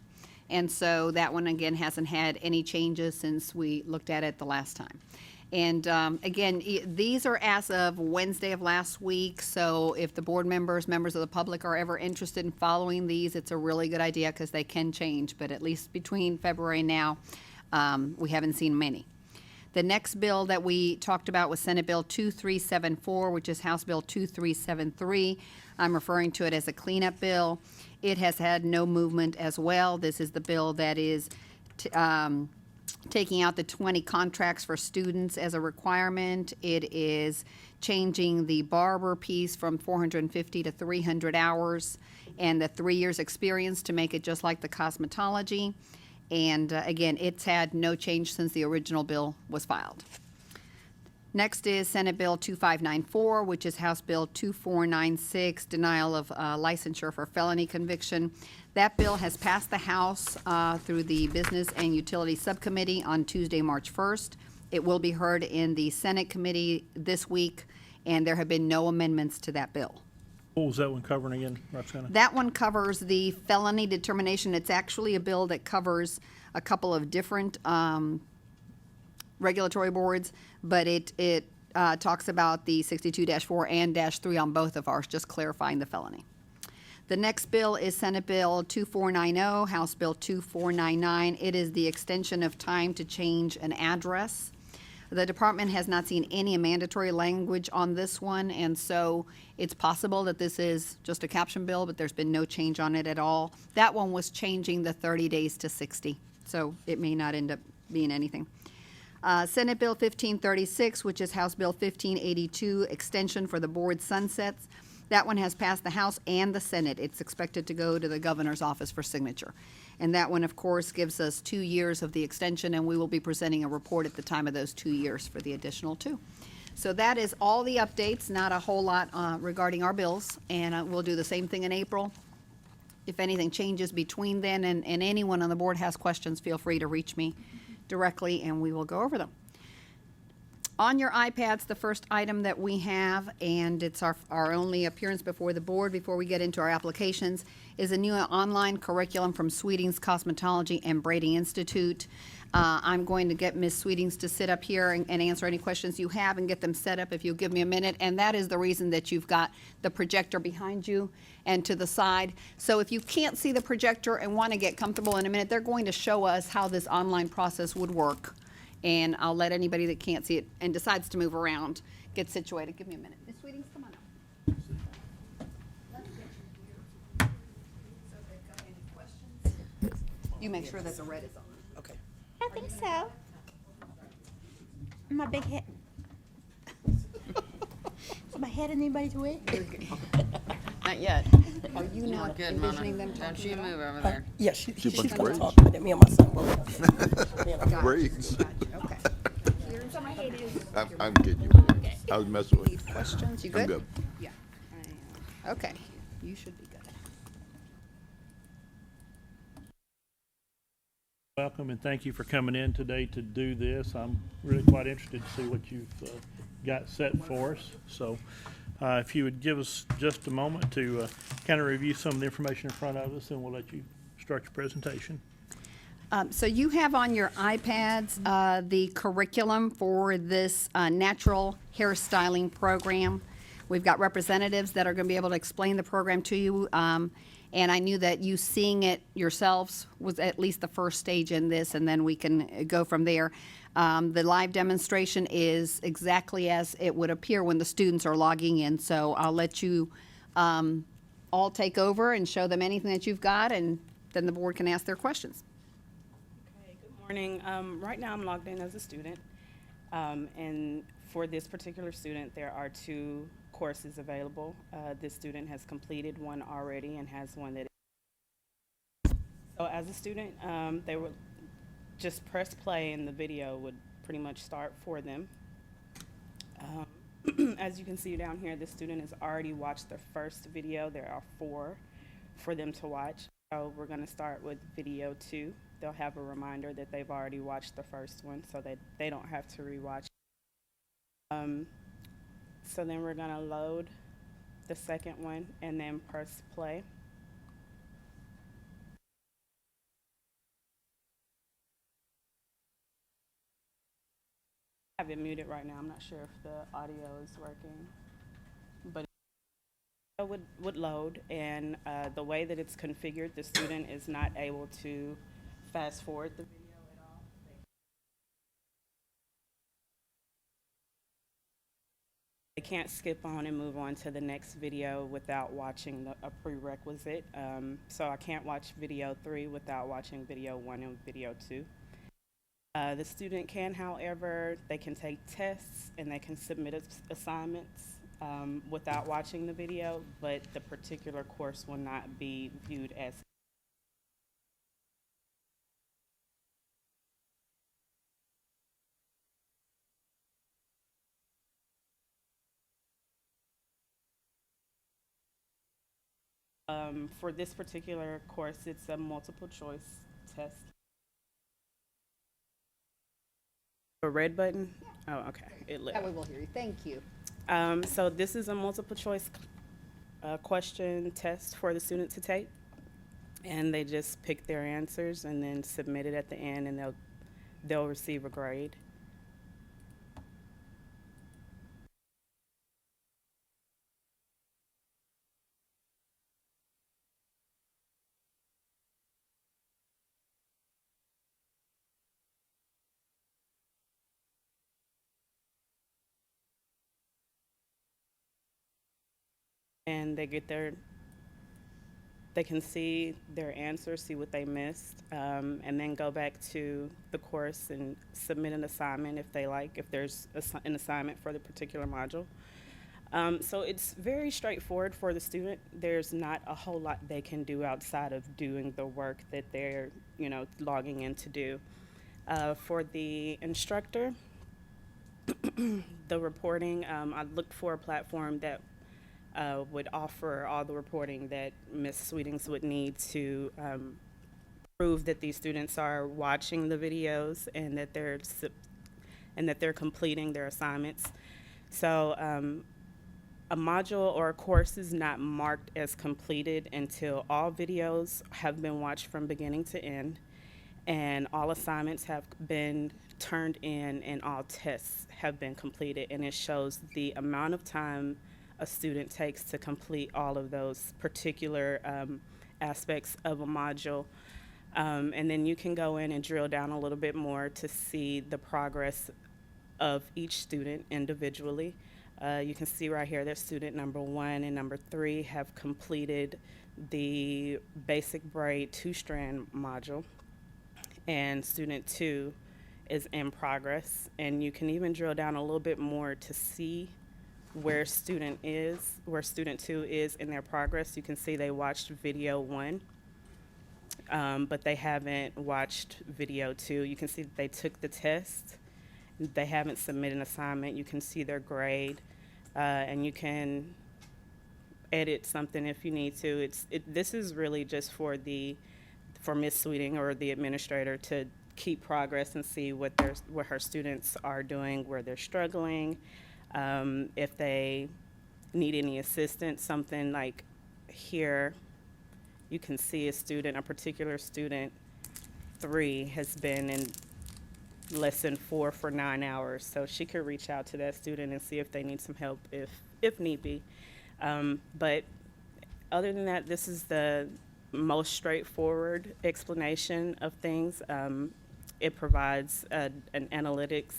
And so that one, again, hasn't had any changes since we looked at it the last time. And again, these are as of Wednesday of last week, so if the board members, members of the public are ever interested in following these, it's a really good idea because they can change, but at least between February and now, we haven't seen many. The next bill that we talked about was Senate Bill 2374, which is House Bill 2373. I'm referring to it as a cleanup bill. It has had no movement as well. This is the bill that is taking out the 20 contracts for students as a requirement. It is changing the barber piece from 450 to 300 hours and the 3 years experience to make it just like the cosmetology. And again, it's had no change since the original bill was filed. Next is Senate Bill 2594, which is House Bill 2496, denial of licensure for felony conviction. That bill has passed the House through the Business and Utility Subcommittee on Tuesday, March 1st. It will be heard in the Senate Committee this week, and there have been no amendments to that bill. What was that one covering again, Roxana? That one covers the felony determination. It's actually a bill that covers a couple of different regulatory boards, but it talks about the 62-4 and -3 on both of ours, just clarifying the felony. The next bill is Senate Bill 2490, House Bill 2499. It is the extension of time to change an address. The department has not seen any mandatory language on this one, and so it's possible that this is just a caption bill, but there's been no change on it at all. That one was changing the 30 days to 60, so it may not end up being anything. Senate Bill 1536, which is House Bill 1582, extension for the board sunsets. That one has passed the House and the Senate. It's expected to go to the governor's office for signature. And that one, of course, gives us 2 years of the extension, and we will be presenting a report at the time of those 2 years for the additional 2. So that is all the updates, not a whole lot regarding our bills, and we'll do the same thing in April. If anything changes between then and anyone on the board has questions, feel free to reach me directly, and we will go over them. On your iPads, the first item that we have, and it's our only appearance before the board before we get into our applications, is a new online curriculum from Sweetings Cosmetology and Brady Institute. I'm going to get Ms. Sweetings to sit up here and answer any questions you have and get them set up if you'll give me a minute. And that is the reason that you've got the projector behind you and to the side. So if you can't see the projector and want to get comfortable in a minute, they're going to show us how this online process would work. And I'll let anybody that can't see it and decides to move around get situated. Give me a minute. Ms. Sweetings, come on up. You make sure that the red is on. Okay. I think so. My big head. Is my head in anybody's way? Not yet. Are you not Good, envisioning Mona. them Don't talking you about? move over there. Yeah, she's looks gonna great. talk about it. Me and my son both. Braids. Okay. I'm kidding you. I was messing with you. Questions? You good? I'm good. Yeah. Okay. You should be good. Welcome, and thank you for coming in today to do this. I'm really quite interested to see what you've got set for us. So if you would give us just a moment to kind of review some of the information in front of us, and we'll let you start your presentation. So you have on your iPads the curriculum for this natural hairstyling program. We've got representatives that are going to be able to explain the program to you. And I knew that you seeing it yourselves was at least the first stage in this, and then we can go from there. The live demonstration is exactly as it would appear when the students are logging in. So I'll let you all take over and show them anything that you've got, and then the board can ask their questions. Okay, good morning. Right now I'm logged in as a student. And for this particular student, there are 2 courses available. This student has completed one already and has one that. So as a student, they would just press play and the video would pretty much start for them. As you can see down here, the student has already watched the first video. There are 4 for them to watch. So we're going to start with video 2. They'll have a reminder that they've already watched the first one so that they don't have to rewatch. So then we're going to load the second one and then press play. I have it muted right now. I'm not sure if the audio is working, but it would load, and the way that it's configured, the student is not able to fast forward the video at all. They can't skip on and move on to the next video without watching a prerequisite. So I can't watch video 3 without watching video 1 and video 2. The student can, however, they can take tests and they can submit assignments without watching the video, but the particular course will not be viewed as. For this particular course, it's a multiple choice test. A red button? Oh, okay. It lit. That way we'll hear you. Thank you. So this is a multiple choice question test for the student to take. And they just pick their answers and then submit it at the end, and they'll receive a grade. And they can see their answers, see what they missed, and then go back to the course and submit an assignment if they like, if there's an assignment for the particular module. So it's very straightforward for the student. There's not a whole lot they can do outside of doing the work that they're, logging in to do. For the instructor, the reporting, I looked for a platform that would offer all the reporting that Ms. Sweetings would need to prove that these students are watching the videos and that they're completing their assignments. So a module or a course is not marked as completed until all videos have been watched from beginning to end, and all assignments have been turned in, and all tests have been completed, and it shows the amount of time a student takes to complete all of those particular aspects of a module. And then you can go in and drill down a little bit more to see the progress of each student individually. You can see right here that student number 1 and number 3 have completed the basic braid 2-strand module, and student 2 is in progress. And you can even drill down a little bit more to see where student 2 is in their progress. You can see they watched video 1, but they haven't watched video 2. You can see that they took the test. They haven't submitted an assignment. You can see their grade, and you can edit something if you need to. This is really just for Ms. Sweeting or the administrator to keep progress and see what her students are doing, where they're struggling. If they need any assistance, something like here, you can see a particular student 3 has been in lesson 4 for 9 hours. So she could reach out to that student and see if they need some help if need be. But other than that, this is the most straightforward explanation of things. It provides an analytics,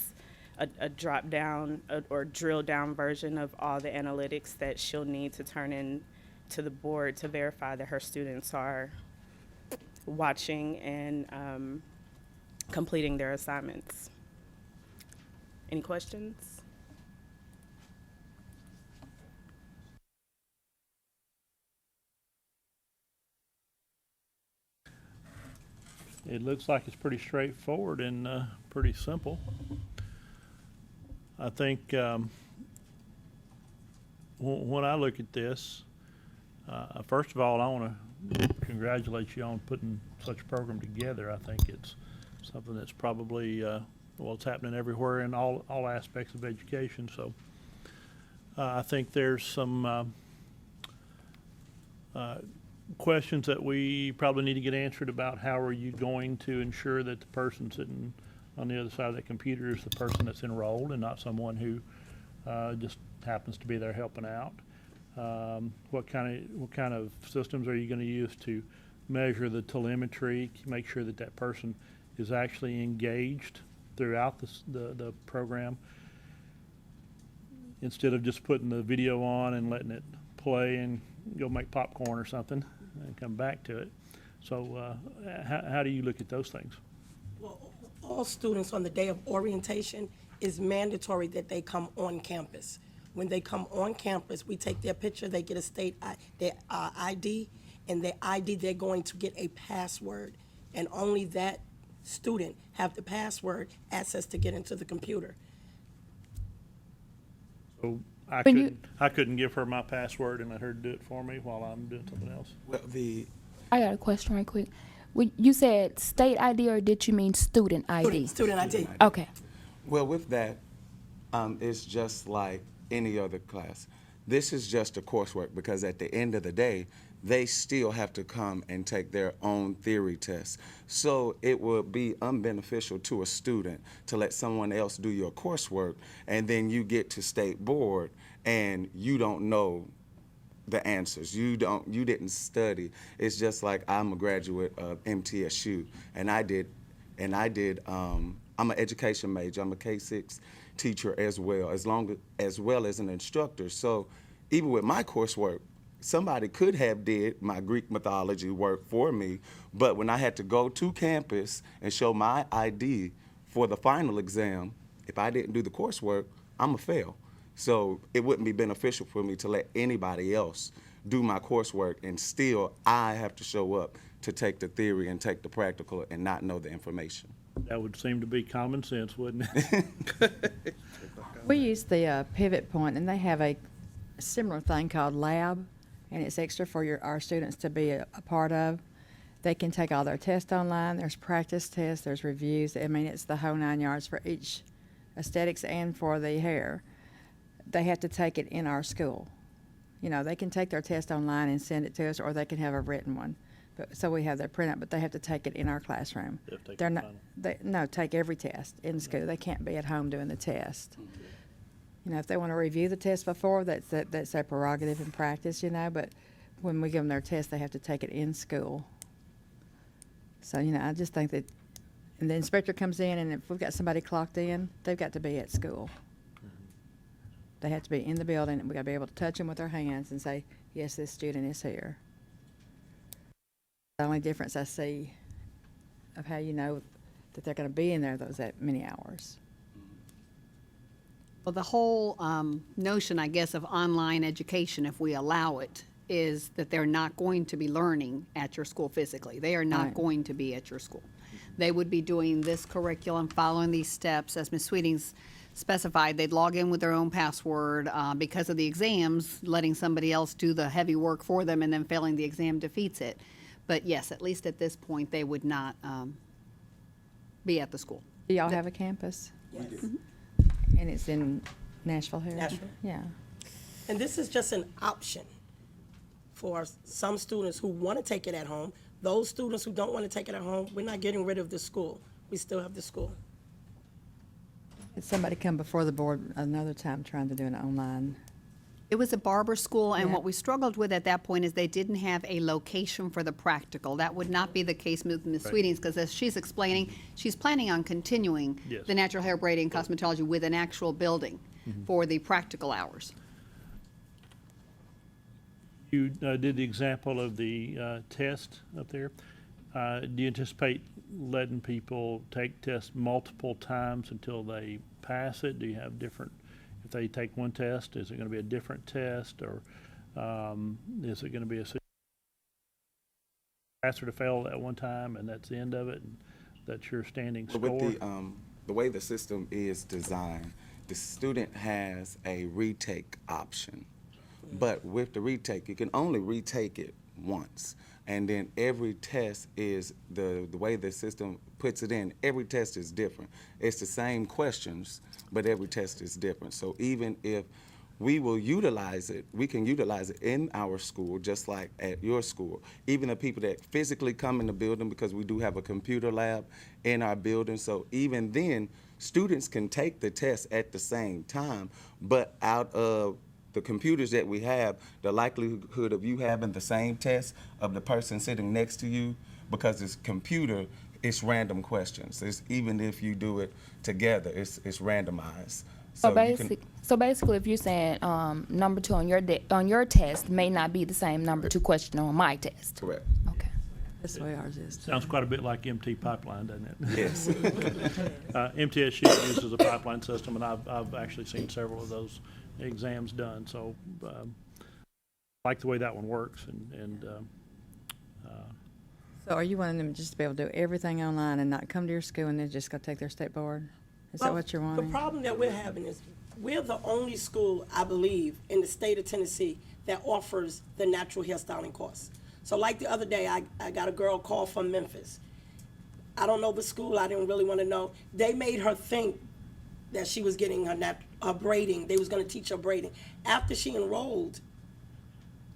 a drop down or drill down version of all the analytics that she'll need to turn in to the board to verify that her students are watching and completing their assignments. Any questions? It looks like it's pretty straightforward and pretty simple. I think when I look at this, first of all, I want to congratulate you on putting such a program together. I think it's something that's probably, well, it's happening everywhere in all aspects of education. So I think there's some questions that we probably need to get answered about how are you going to ensure that the person sitting on the other side of that computer is the person that's enrolled and not someone who just happens to be there helping out. What kind of systems are you going to use to measure the telemetry, make sure that that person is actually engaged throughout the program instead of just putting the video on and letting it play and go make popcorn or something and come back to it. So how do you look at those things? Well, all students on the day of orientation is mandatory that they come on campus. When they come on campus, we take their picture, they get a their ID, and their ID, they're going to get a password. And only that student have the password access to get into the computer. So I couldn't give her my password and let her do it for me while I'm doing something else. Well, I got a question right quick. You said state ID or did you mean student ID? Student ID. Okay. well, with that, it's just like any other class. This is just a coursework because at the end of the day, they still have to come and take their own theory tests. So it would be unbeneficial to a student to let someone else do your coursework and then you get to state board and you don't know the answers. You didn't study. It's just like I'm a graduate of MTSU and I'm an education major. I'm a K-6 teacher as well as an instructor. So even with my coursework, somebody could have did my Greek mythology work for me, but when I had to go to campus and show my ID for the final exam, if I didn't do the coursework, I'm a fail. So it wouldn't be beneficial for me to let anybody else do my coursework and still I have to show up to take the theory and take the practical and not know the information. That would seem to be common sense, wouldn't it? We use the pivot point, and they have a similar thing called lab, and it's extra for our students to be a part of. They can take all their tests online. There's practice tests, there's reviews. I mean, it's the whole 9 yards for each aesthetics and for the hair. They have to take it in our school. You know, they can take their test online and send it to us, or they can have a written one. So we have their printout, but they have to take it in our classroom. They're not. Take every test in school. They can't be at home doing the test. You know, if they want to review the test before, that's their prerogative in practice. You know, but when we give them their test, they have to take it in school. So you know, I just think that, and the inspector comes in, and if we've got somebody clocked in, they've got to be at school. They have to be in the building, and we got to be able to touch them with our hands and say, yes, this student is here. The only difference I see of how you know that they're going to be in there that many hours. Well, the whole notion, I guess, of online education, if we allow it, is that they're not going to be learning at your school physically. They are not Right. going to be at your school. They would be doing this curriculum, following these steps, as Ms. Sweeting's specified. They'd log in with their own password. Because of the exams, letting somebody else do the heavy work for them and then failing the exam defeats it. But yes, at least at this point, they would not be at the school. Do y'all have a campus? Yes. And it's in Nashville here? Nashville. Yeah. And this is just an option for some students who want to take it at home, Those students who don't want to take it at home, we're not getting rid of the school. We still have the school. Had somebody come before the board another time trying to do it online? It was a barber school, and Yeah. what we struggled with at that point is they didn't have a location for the practical. That would not be the case with Ms. Right. Sweetings, because as she's explaining, she's planning on continuing Yes. the natural hair braiding cosmetology with an actual building for the practical hours. You did the example of the test up there. Do you anticipate letting people take tests multiple times until they pass it? Do you have different, if they take one test, is it going to be a different test, or is it going to be a pass or to fail at one time and that's the end of it, and that's your standing So score? with the way the system is designed, the student has a retake option. But with the retake, you can only retake it once. And then every test is, the way the system puts it in, every test is different. It's the same questions, but every test is different. So even if we will utilize it, we can utilize it in our school, just like at your school. Even the people that physically come in the building, because we do have a computer lab in our building. So even then, students can take the test at the same time, but out of the computers that we have, the likelihood of you having the same test of the person sitting next to you, because it's computer, it's random questions. It's, even if you do it together, it's randomized. So, you can- basically, if you're saying number 2 on your test may not be the same number 2 question on my test. Correct. Okay. That's the way ours is. too. Sounds quite a bit like MT pipeline, doesn't it? Yes. MTSU uses a pipeline system, and I've actually seen several of those exams done, so I like the way that one works, and So are you wanting them just to be able to do everything online and not come to your school and then just go take their state board? Is that Well, what you're The wanting? problem that we're having is, we're the only school, I believe, in the state of Tennessee that offers the natural hairstyling course. So like the other day, I got a girl call from Memphis. I don't know the school, I didn't really want to know. They made her think that she was getting her braiding, they was gonna teach her braiding. After she enrolled,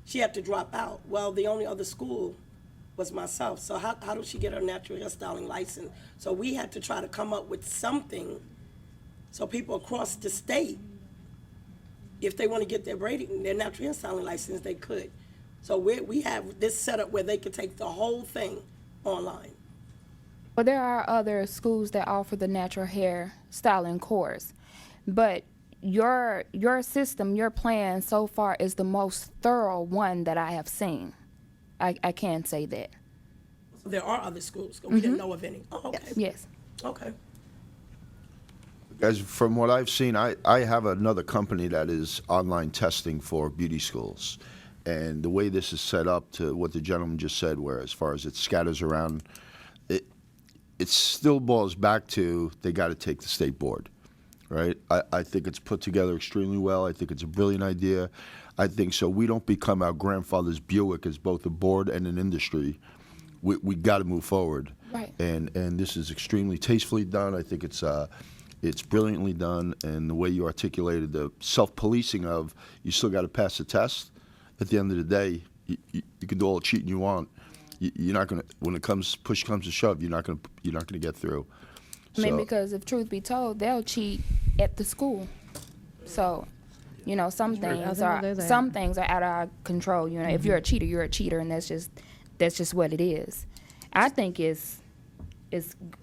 she had to drop out. Well, the only other school was myself, so how did she get her natural hairstyling license? So we had to try to come up with something so people across the state, if they want to get their braiding, their natural hairstyling license, they could. So we have this setup where they could take the whole thing online. Well, there are other schools that offer the natural hair styling course, but your system, your plan so far is the most thorough one that I have seen. I can say that. There are other schools, we didn't know of any. Oh, okay, Yes. okay. As from what I've seen, I have another company that is online testing for beauty schools. And the way this is set up, to what the gentleman just said, where as far as it scatters around, it still boils back to they got to take the state board, right? I think it's put together extremely well. I think it's a brilliant idea. I think so we don't become our grandfather's Buick as both a board and an industry. We got to move forward. Right. And this is extremely tastefully done. I think it's brilliantly done, and the way you articulated the self-policing of you still got to pass the test. At the end of the day, you can do all the cheating you want. You're not gonna, when push comes to shove, you're not gonna get through. I mean, So- because if truth be told, they'll cheat at the school. So, you know, some Sure. things They'll are do that. some things are out of our control. You know, if you're a cheater, you're a cheater, and that's just what it is. I think it's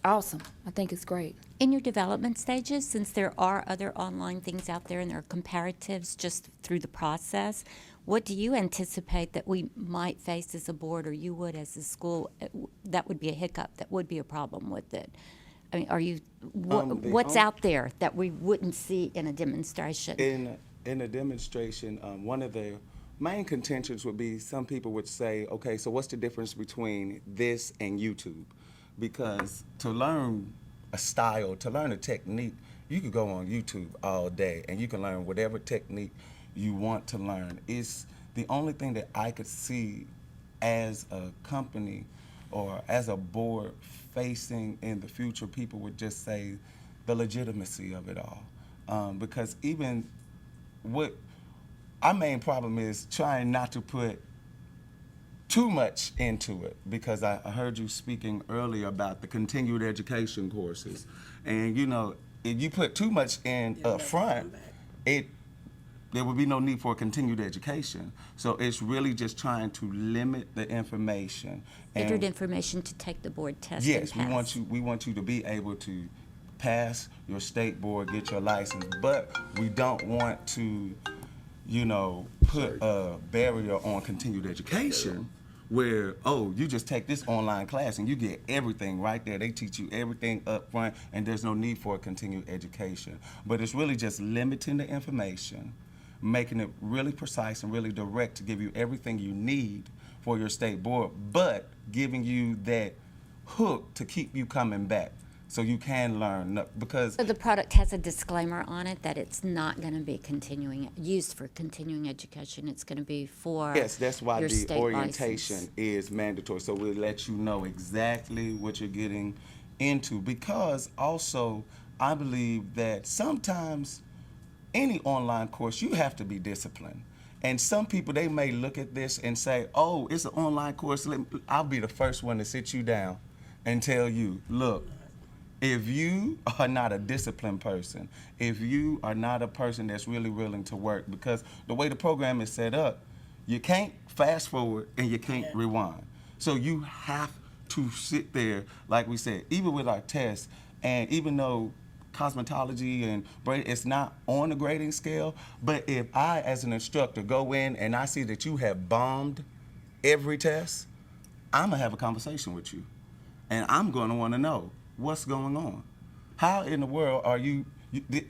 awesome. I think it's great. In your development stages, since there are other online things out there and there are comparatives just through the process, what do you anticipate that we might face as a board, or you would as a school, that would be a hiccup, that would be a problem with it? I mean, what's out there that we wouldn't see in a demonstration? In a demonstration, one of the main contentions would be, some people would say, okay, so what's the difference between this and YouTube? Because to learn a style, to learn a technique, you could go on YouTube all day and you can learn whatever technique you want to learn. It's the only thing that I could see as a company or as a board facing in the future, people would just say the legitimacy of it all. Because even what our main problem is trying not to put too much into it, because I heard you speaking earlier about the continued education courses. And, you know, if you put too much in up front, there would be no need for continued education. So it's really just trying to limit the information. Standard information to take the board test and Yes, pass. we want you to be able to pass your state board, get your license, but we don't want to, you know, put a barrier on continued education where, oh, you just take this online class and you get everything right there. They teach you everything up front and there's no need for a continued education. But it's really just limiting the information, making it really precise and really direct to give you everything you need for your state board, but giving you that hook to keep you coming back so you can learn. Because So the product has a disclaimer on it that it's not going to be used for continuing education. It's going to be for yes, that's why your the state orientation license. is mandatory. So we'll let you know exactly what you're getting into. Because also, I believe that sometimes any online course, you have to be disciplined. And some people, they may look at this and say, oh, it's an online course. I'll be the first one to sit you down and tell you, look, if you are not a disciplined person, if you are not a person that's really willing to work, because the way the program is set up, you can't fast forward and you can't rewind. So you have to sit there, like we said, even with our tests, and even though cosmetology and braid, it's not on the grading scale, but if I, as an instructor, go in and I see that you have bombed every test, I'm gonna have a conversation with you. And I'm gonna wanna know what's going on. How in the world are you,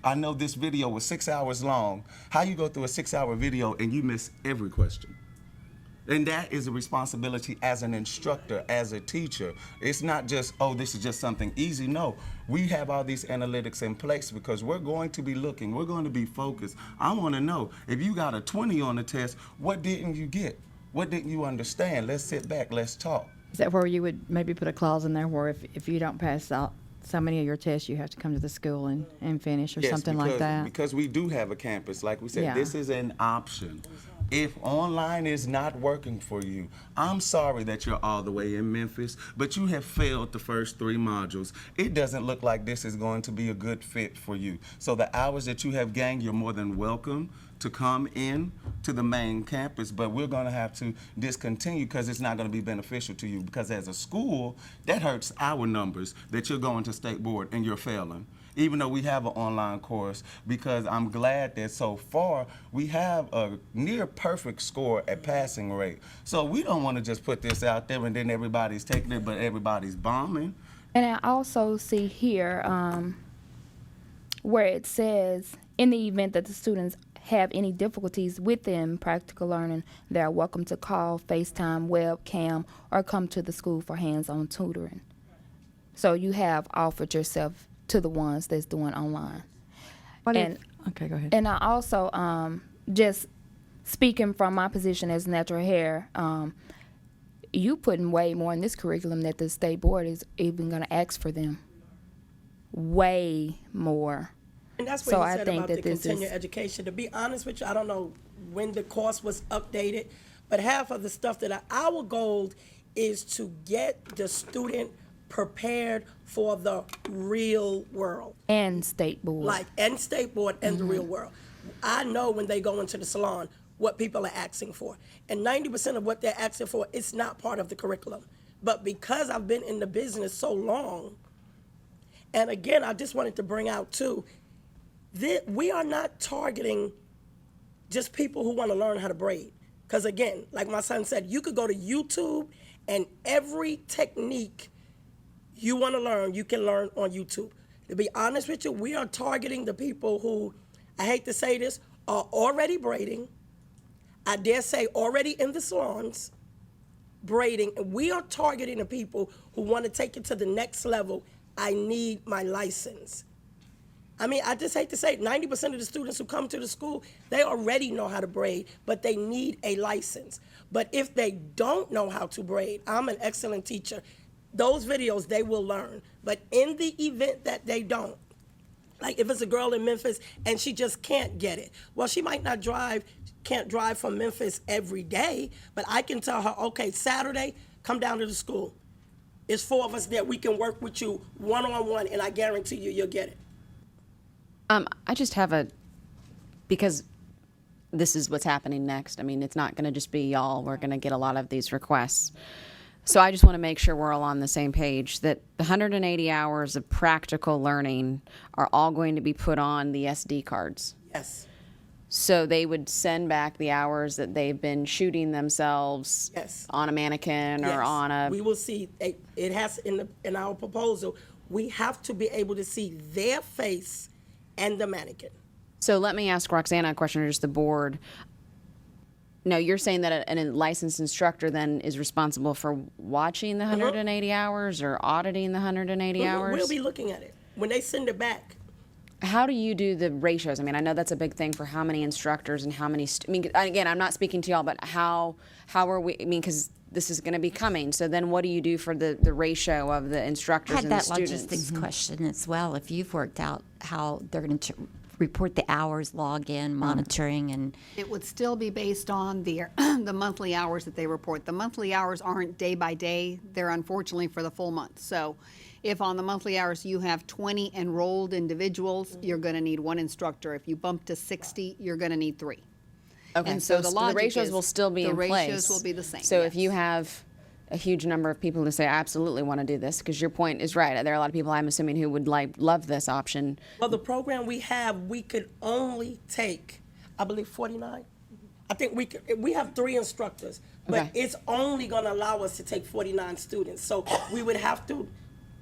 I know this video was 6 hours long. How you go through a 6-hour video and you miss every question? And that is a responsibility as an instructor, as a teacher. It's not just, oh, this is just something easy. No, we have all these analytics in place because we're going to be looking, we're going to be focused. I want to know, if you got a 20 on the test, what didn't you get? What didn't you understand? Let's sit back, let's talk. Is that where you would maybe put a clause in there where if you don't pass out so many of your tests, you have to come to the school and finish or something like that? Because we do have a campus. Like we said, Yeah. This is an option. If online is not working for you, I'm sorry that you're all the way in Memphis, but you have failed the first 3 modules. It doesn't look like this is going to be a good fit for you. So the hours that you have gained, you're more than welcome to come in to the main campus, but we're going to have to discontinue because it's not going to be beneficial to you, because as a school, that hurts our numbers that you're going to state board and you're failing, even though we have an online course, because I'm glad that so far we have a near perfect score at passing rate. So we don't want to just put this out there and then everybody's taking it, but everybody's bombing. And I also see here where it says, in the event that the students have any difficulties within practical learning, they are welcome to call, FaceTime, webcam, or come to the school for hands-on tutoring. So you have offered yourself to the ones that's doing online. Okay, go ahead. And I also, just speaking from my position as natural hair, you putting way more in this curriculum that the state board is even going to ask for them. Way more. And that's So what I you said think about that the this continuing is- education. To be honest with you, I don't know when the course was updated, but half of the stuff that our goal is to get the student prepared for the real world. And state board. And state board and the real world. I know when they go into the salon what people are asking for. And 90% of what they're asking for is not part of the curriculum. But because I've been in the business so long, and again, I just wanted to bring out too, we are not targeting just people who want to learn how to braid. Because again, like my son said, you could go to YouTube and every technique you want to learn, you can learn on YouTube. To be honest with you, we are targeting the people who, I hate to say this, are already braiding, I dare say already in the salons, braiding, and we are targeting the people who want to take it to the next level. I need my license. I mean, I just hate to say it, 90% of the students who come to the school, they already know how to braid, but they need a license. But if they don't know how to braid, I'm an excellent teacher. Those videos, they will learn. But in the event that they don't, like if it's a girl in Memphis and she just can't get it, well, she might not drive, can't drive from Memphis every day, but I can tell her, okay, Saturday, come down to the school. It's 4 of us there. We can work with you one-on-one, and I guarantee you, you'll get it. I just have because this is what's happening next. I mean, it's not going to just be y'all. We're going to get a lot of these requests. So I just want to make sure we're all on the same page, that the 180 hours of practical learning are all going to be put on the SD cards. Yes. So they would send back the hours that they've been shooting themselves Yes. on a mannequin or Yes. on a... We will see, it has, in our proposal, we have to be able to see their face and the mannequin. So let me ask Roxana a question, or just the board. No, you're saying that a licensed instructor then is responsible for watching the 180 hours or auditing the 180 hours? We'll be looking at it when they send it back. How do you do the ratios? I mean, I know that's a big thing for how many instructors and how many, I mean, again, I'm not speaking to y'all, but how are we, I mean, because this is going to be coming. So then what do you do for the ratio of the instructors Had and the that students? logistics question as well. If you've worked out how they're going to report the hours, log in, monitoring, and It would still be based on the monthly hours that they report. The monthly hours aren't day by day. They're unfortunately for the full month. So if on the monthly hours you have 20 enrolled individuals, you're going to need 1 instructor. If you bump to 60, you're going to need 3. Okay, And so the the logic ratios is will still be the in place. ratios will be the same, So if you yes. have a huge number of people who say, I absolutely want to do this, because your point is right. There are a lot of people, I'm assuming, who would love this option. Well, the program we have, we could only take, I believe, 49. I think we have 3 instructors, but Okay. it's only going to allow us to take 49 students. So we would have to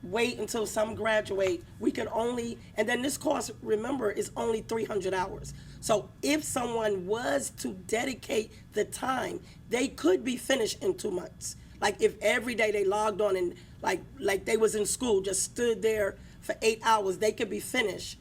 wait until some graduate. We could only, and then this course, remember, is only 300 hours. So if someone was to dedicate the time, they could be finished in 2 months. Like if every day they logged on and like they was in school, just stood there for 8 hours, they could be finished,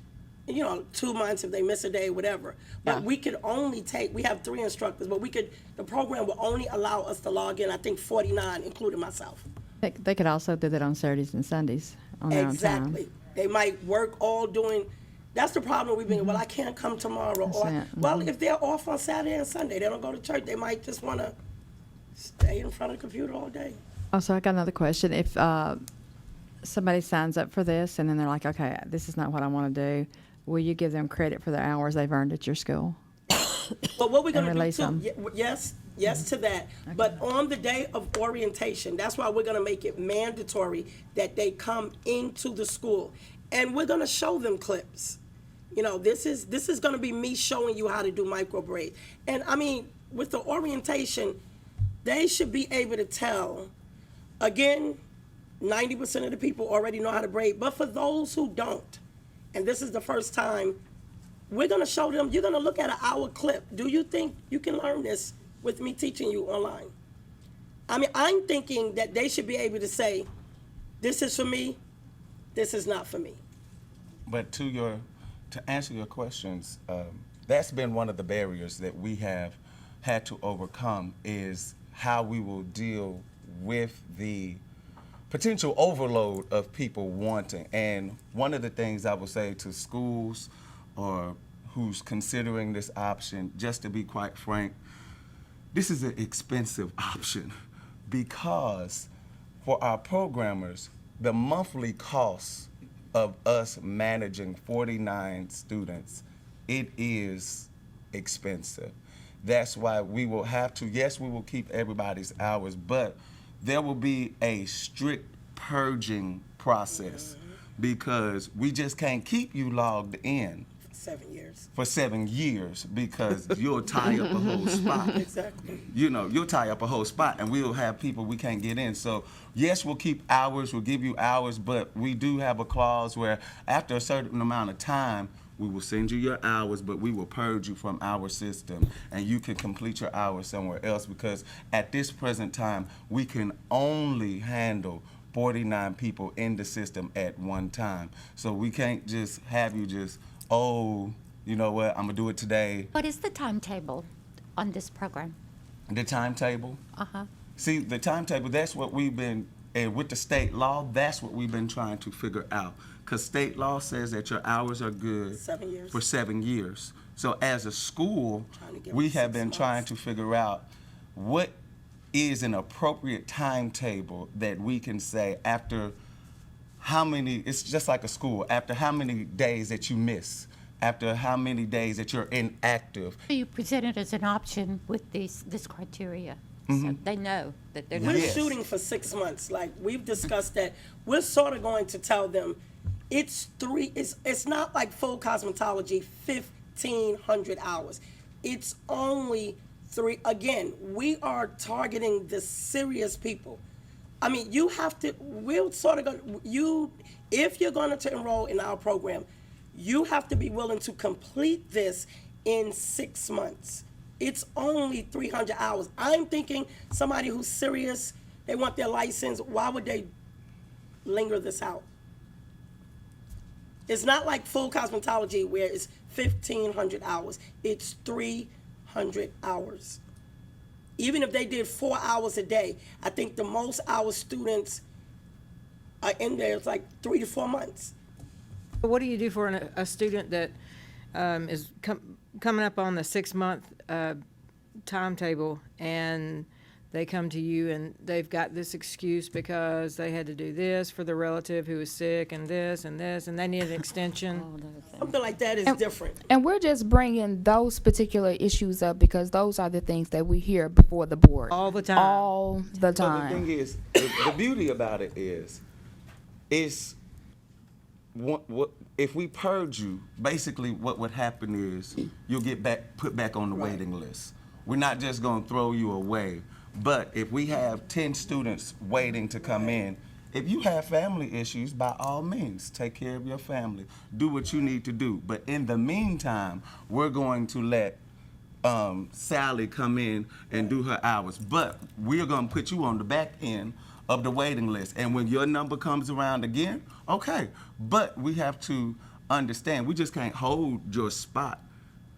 2 months if they miss a day, whatever. But we could only we have 3 instructors, but the program will only allow us to log in, I think 49, including myself. They could also do that on Saturdays and Sundays on their own time. Exactly. They might work all doing, that's the problem we've been, well, I can't come tomorrow. That's Or, it. well, if they're off on Saturday and Sunday, they don't go to church, they might just want to stay in front of the computer all day. Also, I got another question. If somebody signs up for this and then they're like, okay, this is not what I want to do, will you give them credit for the hours they've earned at your school? But what we're going to do release too, them. yes to that. But on the day of orientation, that's why we're going to make it mandatory that they come into the school. And we're going to show them clips. This is going to be me showing you how to do micro braid. And I mean, with the orientation, they should be able to tell, again, 90% of the people already know how to braid, but for those who don't, and this is the first time, we're going to show them, you're going to look at an hour clip. Do you think you can learn this with me teaching you online? I mean, I'm thinking that they should be able to say, this is for me, this is not for me. But to answer your questions, that's been one of the barriers that we have had to overcome, is how we will deal with the potential overload of people wanting. And one of the things I would say to schools or who's considering this option, just to be quite frank, this is an expensive option, because for our programmers, the monthly cost of us managing 49 students, it is expensive. That's why we will have to, yes, we will keep everybody's hours, but there will be a strict purging process, because we just can't keep you logged in 7 years. for 7 years, because you'll tie up a whole spot. Exactly. You'll tie up a whole spot, and we'll have people we can't get in. So yes, we'll keep hours, we'll give you hours, but we do have a clause where after a certain amount of time, we will send you your hours, but we will purge you from our system, and you can complete your hours somewhere else, because at this present time, we can only handle 49 people in the system at one time. So we can't just have you just, oh, you know what, I'm gonna do it today. what is the timetable on this program? The timetable. Uh-huh. See, the timetable, that's what we've been, and with the state law, that's what we've been trying to figure out. Because state law says that your hours are good 7 years. for 7 years. So as a school, we have been trying to figure out what is an appropriate timetable that we can say after how many, it's just like a school, after how many days that you miss, after how many days that you're inactive. You present it as an option with this criteria, so they know that they're not. We're Yes. shooting for 6 months. Like, we've discussed that. We're sort of going to tell them it's not like full cosmetology, 1,500 hours. It's only 3. Again, we are targeting the serious people. I mean, you have to, we're sort of going to, if you're going to enroll in our program, you have to be willing to complete this in 6 months. It's only 300 hours. I'm thinking somebody who's serious, they want their license, why would they linger this out? It's not like full cosmetology where it's 1,500 hours. It's 300 hours. Even if they did 4 hours a day, I think the most hours students are in there is like 3 to 4 months. What do you do for a student that is coming up on the 6-month timetable, and they come to you and they've got this excuse because they had to do this for the relative who was sick and this, and they need an extension? Something like that is different. And we're just bringing those particular issues up because those are the things that we hear before the board. All the time. All the But the time. thing is, the beauty about it is what if we purge you, basically what would happen is you'll get put back on the waiting list. We're not just gonna throw you away, but if we have 10 students waiting to come in, if you have family issues, by all means, take care of your family. Do what you need to do. But in the meantime, we're going to let Sally come in and do her hours. But we're gonna put you on the back end of the waiting list. And when your number comes around again, okay. But we have to understand, we just can't hold your spot.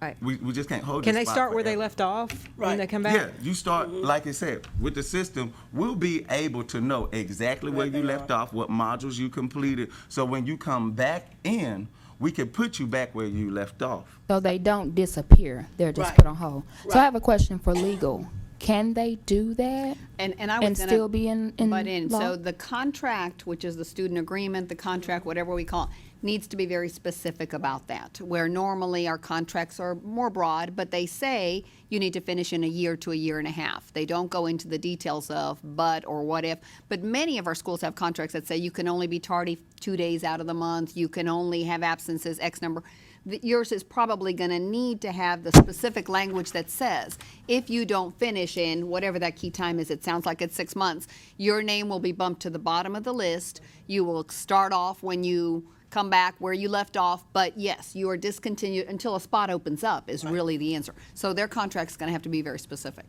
Right. We just can't hold Can your they spot start where they forever. left off when Right. they come back? Yeah, you start, like I said, with the system, we'll be able to know exactly where you left off, what modules you completed. So when you come back in, we can put you back where you left off. So they don't disappear. They're just Right. put on hold. So Right. I have a question for legal. Can they do that And I was and gonna still be in butt in. law? So the contract, which is the student agreement, the contract, whatever we call it, needs to be very specific about that. Where normally our contracts are more broad, but they say you need to finish in a year to a year and a half. They don't go into the details of but or what if. But many of our schools have contracts that say you can only be tardy 2 days out of the month. You can only have absences X number. Yours is probably going to need to have the specific language that says, if you don't finish in whatever that key time is, it sounds like it's 6 months, your name will be bumped to the bottom of the list. You will start off when you come back where you left off, but yes, you are discontinued until a spot opens up is really the answer. So their contract's going to have to be very specific.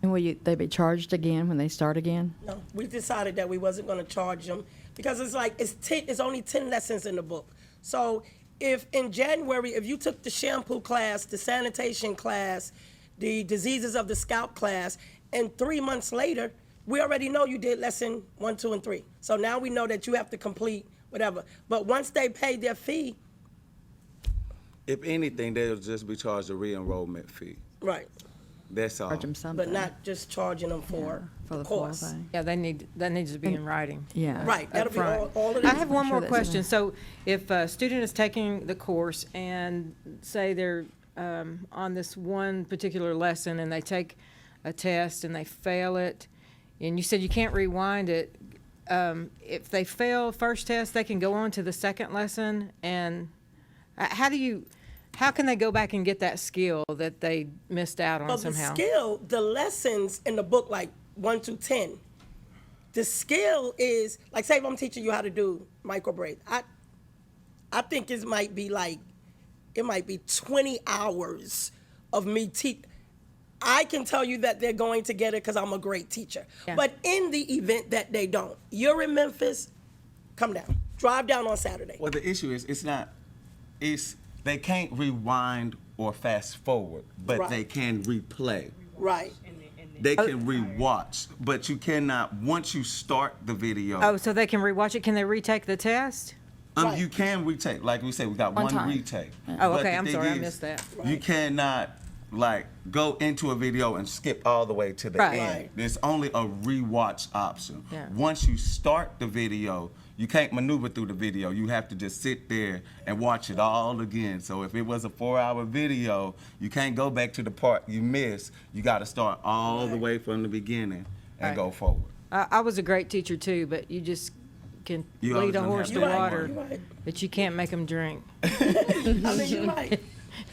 And will they be charged again when they start again? No, we decided that we wasn't gonna charge them because it's like, it's only 10 lessons in the book. So if in January, if you took the shampoo class, the sanitation class, the diseases of the scalp class, and 3 months later, we already know you did lesson 1, 2, and 3. So now we know that you have to complete whatever. But once they pay their fee, If anything, they'll just be charged a re-enrollment fee. right, That's all. Charge them something. but not just charging them for for the full course. thing. Yeah, that needs to be in writing. Yeah. Right, that'll be Upfront. all of I this. have one sure more that's in question. there. So if a student is taking the course and say they're on this one particular lesson and they take a test and they fail it, and you said you can't rewind it, if they fail first test, they can go on to the second lesson, and how can they go back and get that skill that they missed out on Well, somehow? the skill, the lessons in the book, like 1 to 10, the skill is, like, say if I'm teaching you how to do micro braids, I think it might be 20 hours of me teach. I can tell you that they're going to get it because I'm a great teacher. Yeah. But in the event that they don't, you're in Memphis, come down. Drive down on Saturday. Well, the issue is, they can't rewind or fast forward, but Right. they can replay. Right. They can rewatch, but you cannot, once you start the video. Oh, so they can rewatch it. Can they retake the test? Right. You can retake. Like we said, we got one time. retake. Oh, But okay, the I'm thing sorry, I is, missed that. You cannot like go into a video and skip all the way to the Right. end. Right. There's only a rewatch option. Yeah. Once you start the video, you can't maneuver through the video. You have to just sit there and watch it all again. So if it was a 4-hour video, you can't go back to the part you missed. You got to start all the way from the beginning and Right. go forward. I was a great teacher too, but you just can You always lead a gonna horse have to to have water, one. You're right. but you can't make them drink. I mean, you're right.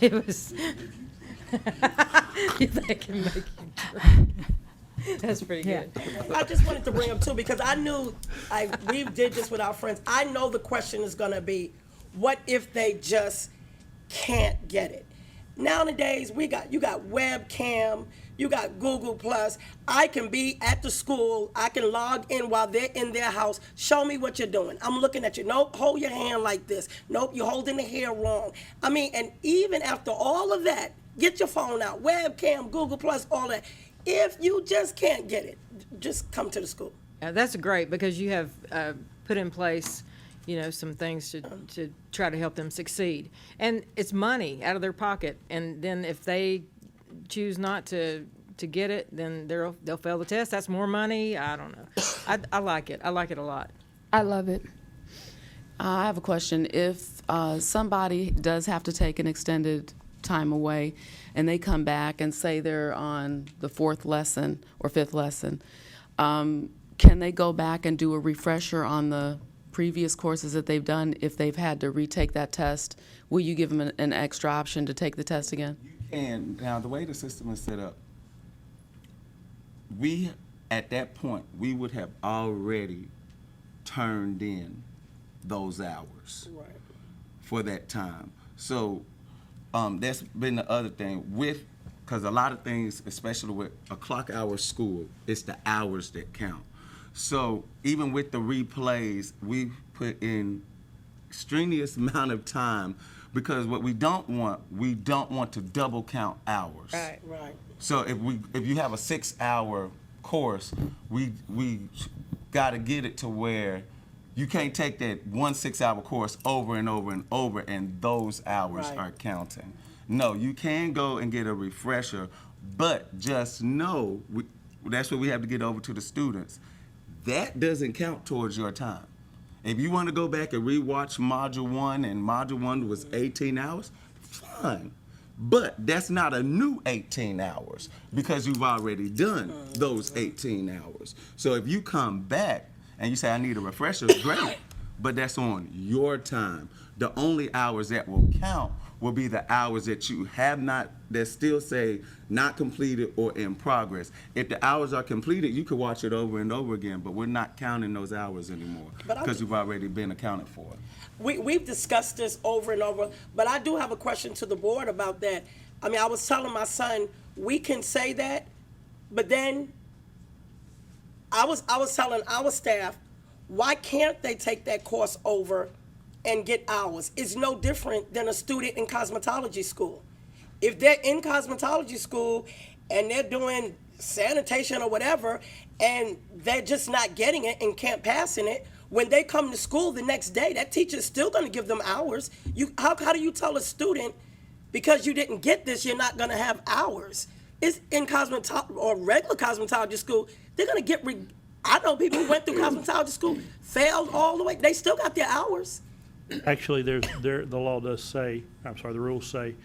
It was. They can make you drink. That's pretty good. I just wanted to bring up too, because I knew, we did this with our friends. I know the question is gonna be, what if they just can't get it? Nowadays, you got webcam, you got Google Plus. I can be at the school, I can log in while they're in their house. Show me what you're doing. I'm looking at you. Nope, hold your hand like this. Nope, you're holding the hair wrong. I mean, and even after all of that, get your phone out, webcam, Google Plus, all that. If you just can't get it, just come to the school. That's great because you have put in place, some things to try to help them succeed. And it's money out of their pocket. And then if they choose not to get it, then they'll fail the test. That's more money. I don't know. I like it. I like it a lot. I love it. I have a question. If somebody does have to take an extended time away and they come back and say they're on the 4th lesson or 5th lesson, can they go back and do a refresher on the previous courses that they've done if they've had to retake that test? Will you give them an extra option to take the test again? And now the way the system is set up, at that point, we would have already turned in those hours for that time. So that's been the other thing because a lot of things, especially with a clock hour school, it's the hours that count. So even with the replays, we put in strenuous amount of time because what we don't want to double count hours. Right. So if you have a 6-hour course, we got to get it to where you can't take that one 6-hour course over and over and over, and those hours are counting. No, you can go and get a refresher, but just know that's what we have to get over to the students. That doesn't count towards your time. If you want to go back and rewatch Module 1 and Module 1 was 18 hours, fine. But that's not a new 18 hours because you've already done those 18 hours. So if you come back and you say, I need a refresher, great, but that's on your time. The only hours that will count will be the hours that you have not, that still say not completed or in progress. If the hours are completed, you could watch it over and over again, but we're not counting those hours anymore because you've already been accounted for. We've discussed this over and over, but I do have a question to the board about that. I mean, I was telling my son, we can say that, but then I was telling our staff, why can't they take that course over and get hours? It's no different than a student in cosmetology school. If they're in cosmetology school and they're doing sanitation or whatever, and they're just not getting it and can't pass in it, when they come to school the next day, that teacher's still going to give them hours. How do you tell a student, because you didn't get this, you're not going to have hours? It's in cosmetology or regular cosmetology school, they're going to get, I know people who went through cosmetology school, failed all the way, they still got their hours. Actually, the law does say, the rules say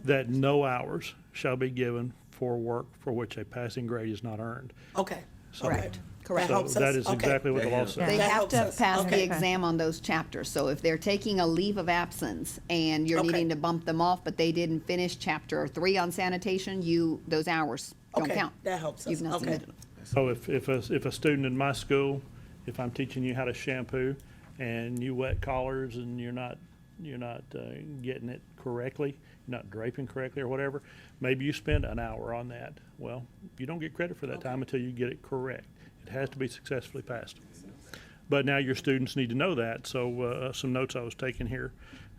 that no hours shall be given for work for which a passing grade is not earned. Okay. Correct. That helps So that us. is Okay. exactly what the law says. They That have helps to us. pass the Okay. exam on those chapters. So if they're taking a leave of absence and you're Okay. needing to bump them off, but they didn't finish chapter 3 on sanitation, those hours don't Okay, count. that helps us. You've not Okay. submitted them. So if a student in my school, if I'm teaching you how to shampoo and you wet collars and you're not getting it correctly, you're not draping correctly or whatever, maybe you spend an hour on that. Well, you don't get credit for that time until you get it correct. It has to be successfully passed. But now your students need to know that. So some notes I was taking here.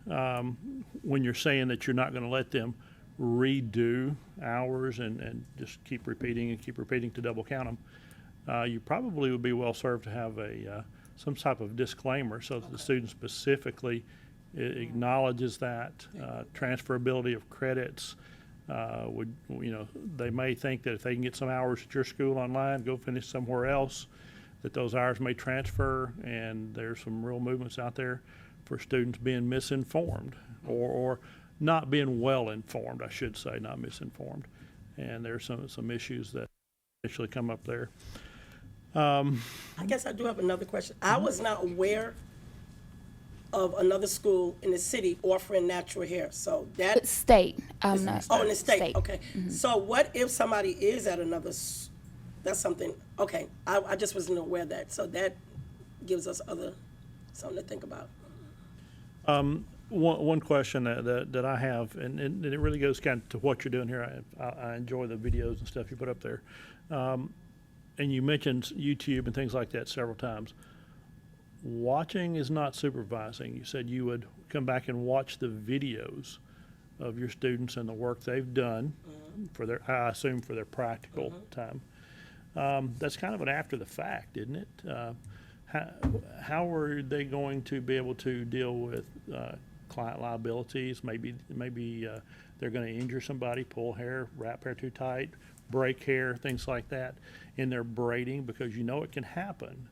When you're saying that you're not going to let them redo hours and just keep repeating to double count them, you probably would be well served to have a some type of disclaimer so that the student specifically acknowledges that transferability of credits. They may think that if they can get some hours at your school online, go finish somewhere else, that those hours may transfer, and there's some real movements out there for students being misinformed or not being well informed, I should say, not misinformed. And there's some issues that actually come up there. I guess I do have another question. I was not aware of another school in the city offering natural hair, so that. State. I'm not. Oh, in the state, State. okay. So what if somebody is at another, that's something, okay, I just wasn't aware of that, so that gives us something to think about. One question that I have, and it really goes kind of to what you're doing here. I enjoy the videos and stuff you put up there. And you mentioned YouTube and things like that several times. Watching is not supervising. You said you would come back and watch the videos of your students and the work they've done for their, I assume, for their practical time. That's kind of an after the fact, isn't it? How are they going to be able to deal with client liabilities? Maybe they're going to injure somebody, pull hair, wrap hair too tight, break hair, things like that in their braiding, because you know it can happen.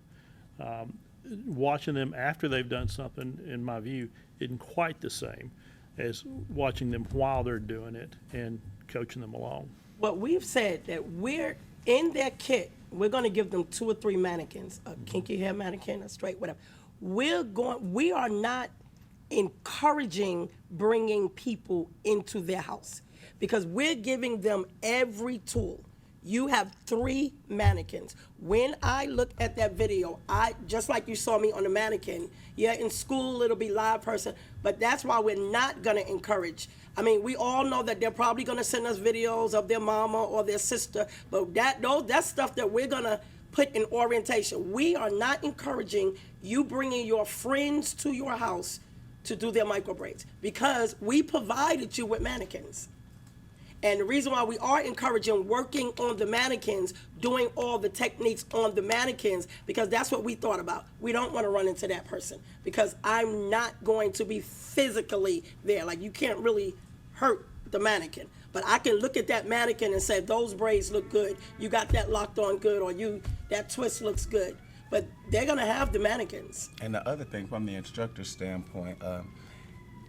Watching them after they've done something, in my view, isn't quite the same as watching them while they're doing it and coaching them along. Well, we've said that we're, in their kit, we're gonna give them 2 or 3 mannequins, a kinky hair mannequin, a straight, whatever. We are not encouraging bringing people into their house, because we're giving them every tool. You have 3 mannequins. When I look at that video, just like you saw me on the mannequin, yeah, in school it'll be live person, but that's why we're not gonna encourage. I mean, we all know that they're probably gonna send us videos of their mama or their sister, but that's stuff that we're gonna put in orientation. We are not encouraging you bringing your friends to your house to do their micro braids, because we provided you with mannequins. And the reason why we are encouraging working on the mannequins, doing all the techniques on the mannequins, because that's what we thought about. We don't want to run into that person, because I'm not going to be physically there. Like, you can't really hurt the mannequin. But I can look at that mannequin and say, those braids look good. You got that locked on good, or that twist looks good. But they're going to have the mannequins. And the other thing, from the instructor's standpoint,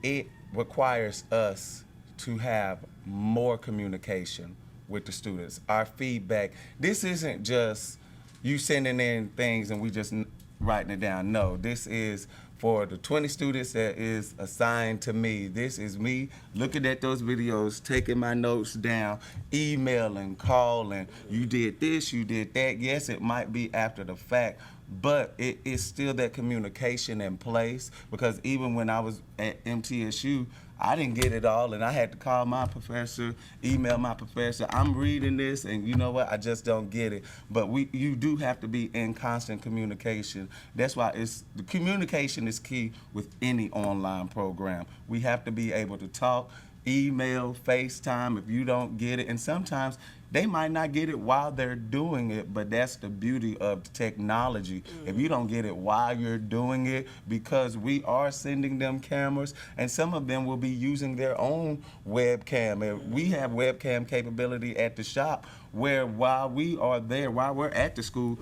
it requires us to have more communication with the students. Our feedback, this isn't just you sending in things and we just writing it down. No, this is for the 20 students that is assigned to me. This is me looking at those videos, taking my notes down, emailing, calling. You did this, you did that. Yes, it might be after the fact, but it is still that communication in place, because even when I was at MTSU, I didn't get it all, and I had to call my professor, email my professor. I'm reading this, and you know what? I just don't get it. But you do have to be in constant communication. That's why the communication is key with any online program. We have to be able to talk, email, FaceTime if you don't get it, and sometimes they might not get it while they're doing it, but that's the beauty of technology. If you don't get it while you're doing it, because we are sending them cameras, and some of them will be using their own webcam. And we have webcam capability at the shop, where while we are there, while we're at the school,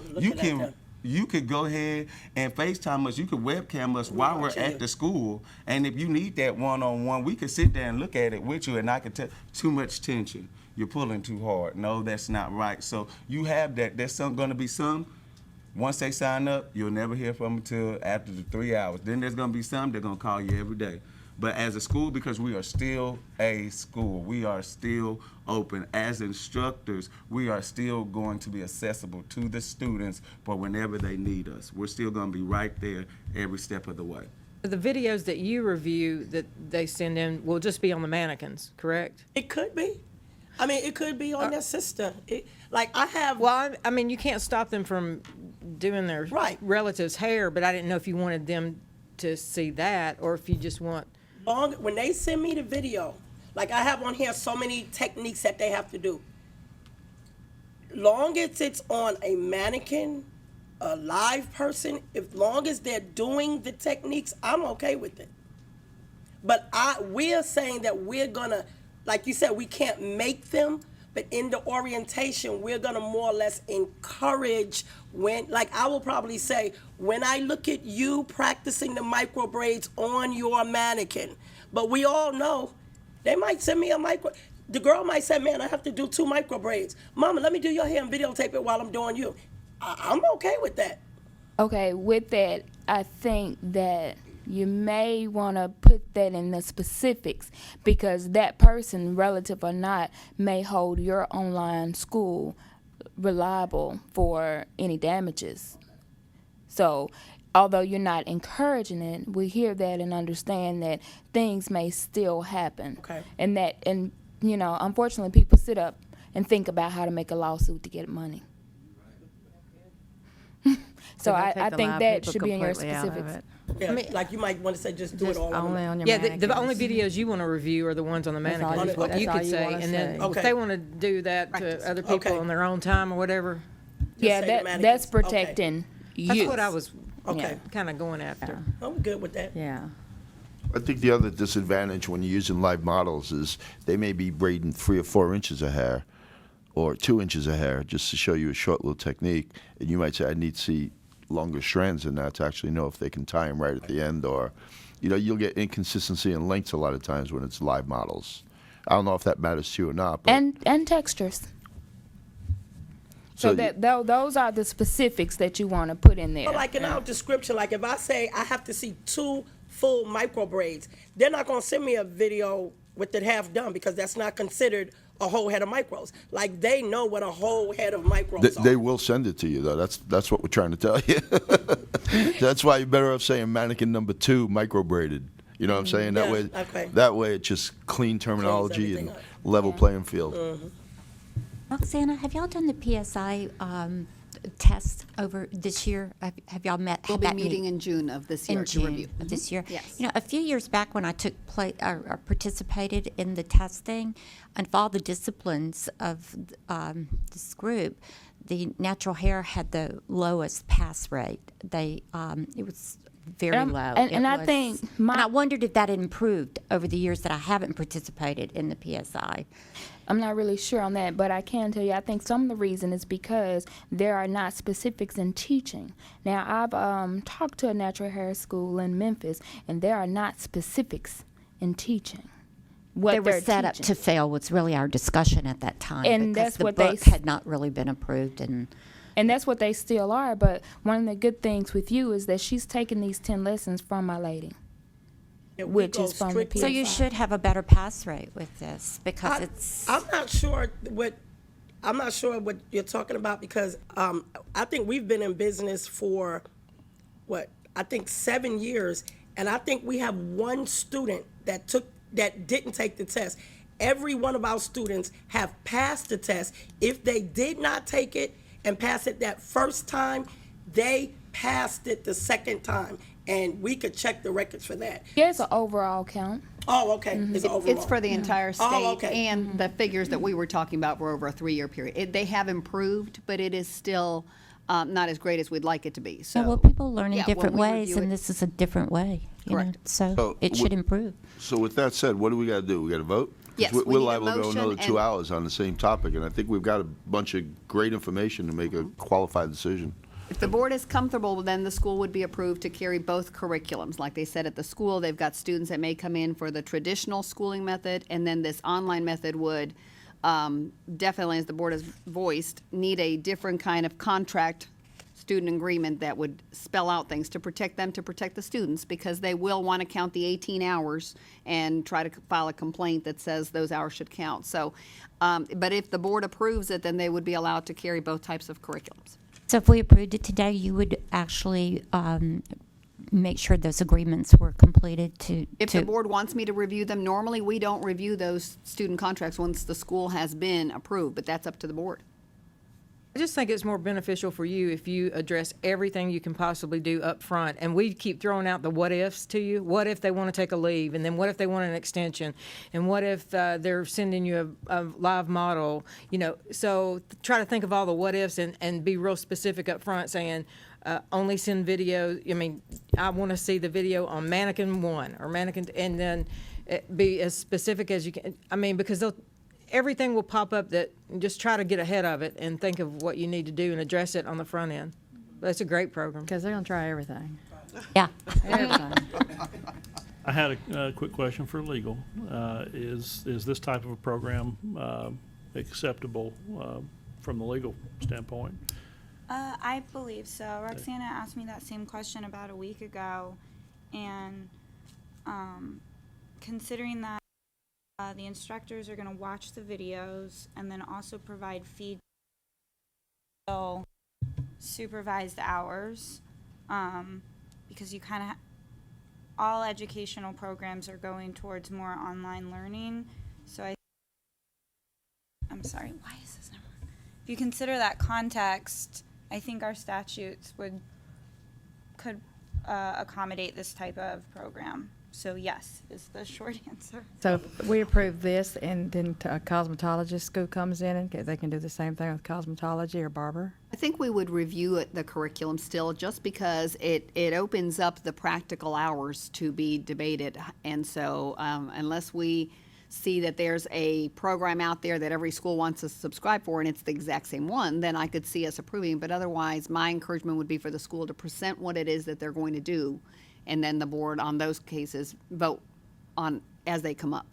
you could go ahead and FaceTime us. You could webcam us while we're at the school. And if you need that one-on-one, we could sit there and look at it with you, and I could tell too much tension. You're pulling too hard. No, that's not right. So you have that. There's going to be some, once they sign up, you'll never hear from them until after the 3 hours. Then there's going to be some, they're going to call you every day. But as a school, because we are still a school, we are still open. As instructors, we are still going to be accessible to the students for whenever they need us. We're still going to be right there every step of the way. The videos that you review that they send in will just be on the mannequins, correct? It could be. I mean, it could be on their sister. Well, I mean, you can't stop them from doing their relative's hair, but I didn't know if you wanted them to see that, or if you just want. When they send me the video, like I have on here so many techniques that they have to do. Long as it's on a mannequin, a live person, as long as they're doing the techniques, I'm okay with it. But we're saying that we're gonna, like you said, we can't make them, but in the orientation, we're gonna more or less encourage when, like I will probably say, when I look at you practicing the micro braids on your mannequin, but we all know, they might send me the girl might say, man, I have to do 2 micro braids. Mama, let me do your hair and videotape it while I'm doing you. I'm okay with that. Okay, with that, I think that you may want to put that in the specifics because that person, relative or not, may hold your online school reliable for any damages. So, although you're not encouraging it, we hear that and understand that things may still happen. Okay. And you know, unfortunately, people sit up and think about how to make a lawsuit to get money. So they I take the think live that people should be in your completely out of specifics. it. Yeah, I mean- like you might want to say, just do it Just all on only the on your Yeah, the mannequins. only videos you want to review are the ones on the That's all mannequins, you- is what that's you all could you say. wanna And then say. if Okay. they want to do that Practice. to other people Okay. on their own time or whatever, Yeah, say the that's mannequins. Okay. protecting you. that's what I was Okay, kind of going after. I'm good with that. Yeah. I think the other disadvantage when you're using live models is they may be braiding 3 or 4 inches of hair or 2 inches of hair just to show you a short little technique. And you might say, I need to see longer strands than that to actually know if they can tie them right at the end. Or, you know, you'll get inconsistency in lengths a lot of times when it's live models. I don't know if that matters to you or not. But And textures. So you- that those are the specifics that you want to put in there. But like in our description, like if I say I have to see 2 full micro braids, they're not gonna send me a video with it half done because that's not considered a whole head of micros. Like they know what a whole head of micros are. They will send it to you, though. That's what we're trying to tell you. That's why you're better off saying mannequin number 2 micro braided. You know what I'm saying? That Yeah, way, okay. that way it's just clean terminology everything and up. level playing field. Roxana, have y'all done the PSI test over this year? Have y'all met? We'll had be that meeting in June of this year in to June review. of this year. Yes. You know, a few years back when I took or participated in the testing, and of all the disciplines of this group, the natural hair had the lowest pass rate. It was very And low. and It I was- think and I wondered if that had improved over the years that I haven't participated in the PSI. I'm not really sure on that, but I can tell you I think some of the reason is because there are not specifics in teaching. Now, I've talked to a natural hair school in Memphis, and there are not specifics in teaching. What They were they're set up teaching. to fail was really our discussion at that time. And because that's the what they book s- had not really been approved. And that's what they still are, but one of the good things with you is that she's taking these 10 lessons from my lady. Yeah, we which go is from the strictly- So you PSI. should have a better pass rate with this because it's. I'm not sure what you're talking about because I think we've been in business for I think 7 years, and I think we have one student that didn't take the test. Every one of our students have passed the test. If they did not take it and pass it that first time, they passed it the second time, and we could check the records for that. Yeah, it's an overall count. Oh, okay. It's overall. It's for the entire state. Oh, okay. And the figures that we were talking about were over a 3-year period. They have improved, but it is still not as great as we'd like it to be. So, Well, people learn in yeah, when different we ways, review and it- this is a different way. You know, Correct. so So it should wh- improve. So with that said, what do we got to do? We got to vote? 'Cause Yes, we're we need a liable to go motion another 2 and- hours on the same topic, and I think we've got a bunch of great information to make a qualified decision. if the board is comfortable, then the school would be approved to carry both curriculums. Like they said at the school, they've got students that may come in for the traditional schooling method, and then this online method would definitely, as the board has voiced, need a different kind of contract student agreement that would spell out things to protect them, to protect the students, because they will want to count the 18 hours and try to file a complaint that says those hours should count. So, but if the board approves it, then they would be allowed to carry both types of curriculums. So if we approved it today, you would actually make sure those agreements were completed to. If the board wants me to review them, normally we don't review those student contracts once the school has been approved, but that's up to the board. I just think it's more beneficial for you if you address everything you can possibly do up front. And we keep throwing out the what ifs to you. What if they want to take a leave? And then what if they want an extension? And what if they're sending you a live model? You know, so try to think of all the what ifs and be real specific up front, saying, only send video. I mean, I want to see the video on mannequin 1 or mannequin, and then be as specific as you can. I mean, because everything will pop up that just try to get ahead of it and think of what you need to do and address it on the front end. That's a great program. Because they're going to try everything. Yeah. Everything. I had a quick question for legal. Is this type of a program acceptable from the legal standpoint? I believe so. Roxana asked me that same question about a week ago, and considering that the instructors are going to watch the videos and then also provide feedback, supervised hours, because you kind of all educational programs are going towards more online learning. So I'm sorry, why is this number? If you consider that context, I think our statutes could accommodate this type of program. So yes, is the short answer. So if we approve this, and then a cosmetologist school comes in, and they can do the same thing with cosmetology or barber? I think we would review the curriculum still, just because it opens up the practical hours to be debated. And so unless we see that there's a program out there that every school wants to subscribe for and it's the exact same one, then I could see us approving. But otherwise, my encouragement would be for the school to present what it is that they're going to do, and then the board on those cases vote on as they come up.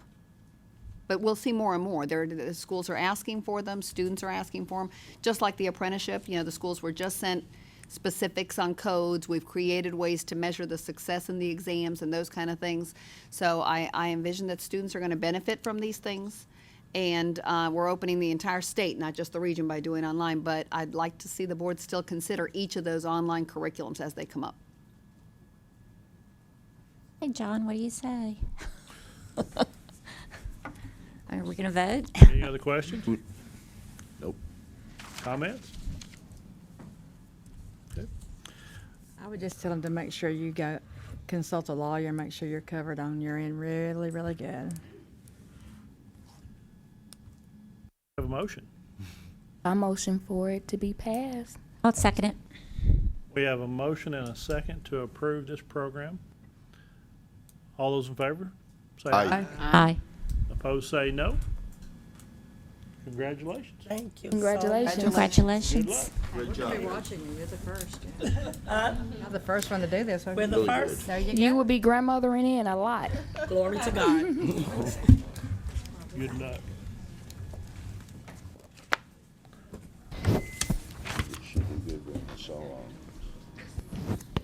But we'll see more and more. The schools are asking for them, students are asking for them, just like the apprenticeship. You know, the schools were just sent specifics on codes. We've created ways to measure the success in the exams and those kind of things. So I envision that students are going to benefit from these things. And we're opening the entire state, not just the region, by doing online. But I'd like to see the board still consider each of those online curriculums as they come up. Hey, John, what do you say? Are we going to vote? Any other questions? Nope. Comments? Okay. I would just tell them to make sure you go consult a lawyer and make sure you're covered on your end really, really good. Have a motion. I motion for it to be passed. I'll second it. We have a motion and a second to approve this program. All those in favor, say aye. Aye. Opposed, say no. Congratulations. Thank you. Congratulations. Congratulations. Great job. Watching you. You're the first. You're the first one to do this. We're the first. There you You go. will be grandmothering in a lot. Glory to God. Good luck. Should be good with the song.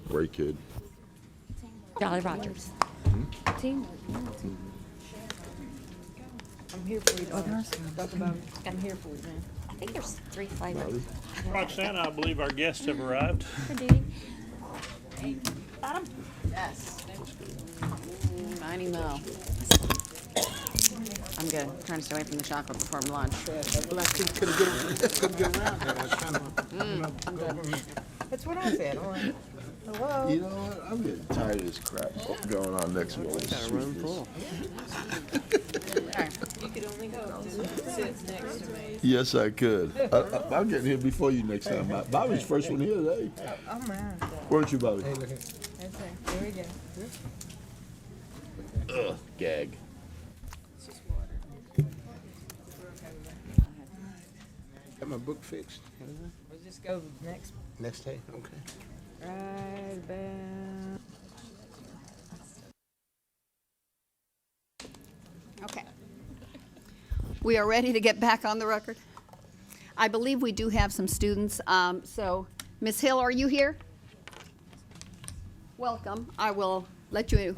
Great kid. Jolly Rogers. Teamwork. I'm here for you. I'm here for you, man. I think there's 3 flavors. Roxana, I believe our guests have arrived. Yes. 90 mil. I'm good. Trying to stay away from the chocolate before lunch. That's what I said. All right. Hello. You know what? I'm getting tired of this crap going on next week. Got a room full. You could only go sit next to me. Yes, I could. I'm getting here before you next time. Bobby's first one here today. Oh, man. Weren't you, Bobby? There we go. Ugh, gag. Got my book fixed. We'll just go next. Next day, okay. Right about. Okay. We are ready to get back on the record. I believe we do have some students. So, Ms. Hill, are you here? Welcome. I will let you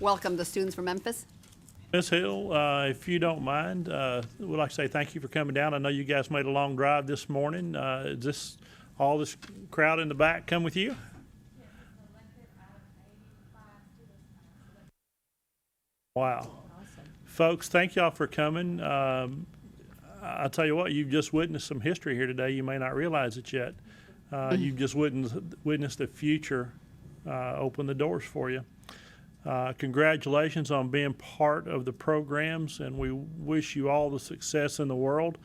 welcome the students from Memphis. Ms. Hill, if you don't mind, we'd like to say thank you for coming down. I know you guys made a long drive this morning. Is all this crowd in the back come with you? Wow. Folks, thank y'all for coming. I'll tell you what, you've just witnessed some history here today. You may not realize it yet. You've just witnessed the future open the doors for you. Congratulations on being part of the programs, and we wish you all the success in the world.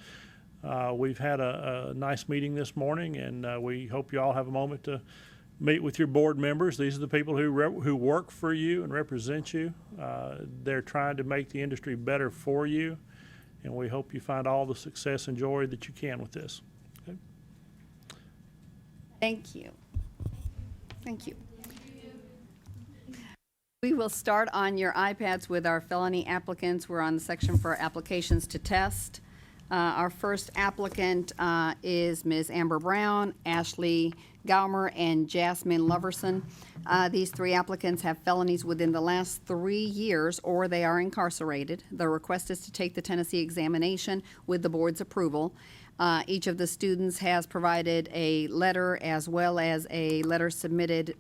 We've had a nice meeting this morning, and we hope you all have a moment to meet with your board members. These are the people who work for you and represent you. They're trying to make the industry better for you, and we hope you find all the success and joy that you can with this. Okay? Thank you. Thank you. We will start on your iPads with our felony applicants. We're on the section for applications to test. Our first applicant is Ms. Amber Brown, Ashley Gaumer, and Jasmine Loverson. These three applicants have felonies within the last 3 years, or they are incarcerated. The request is to take the Tennessee examination with the board's approval. Each of the students has provided a letter as well as a letter submitted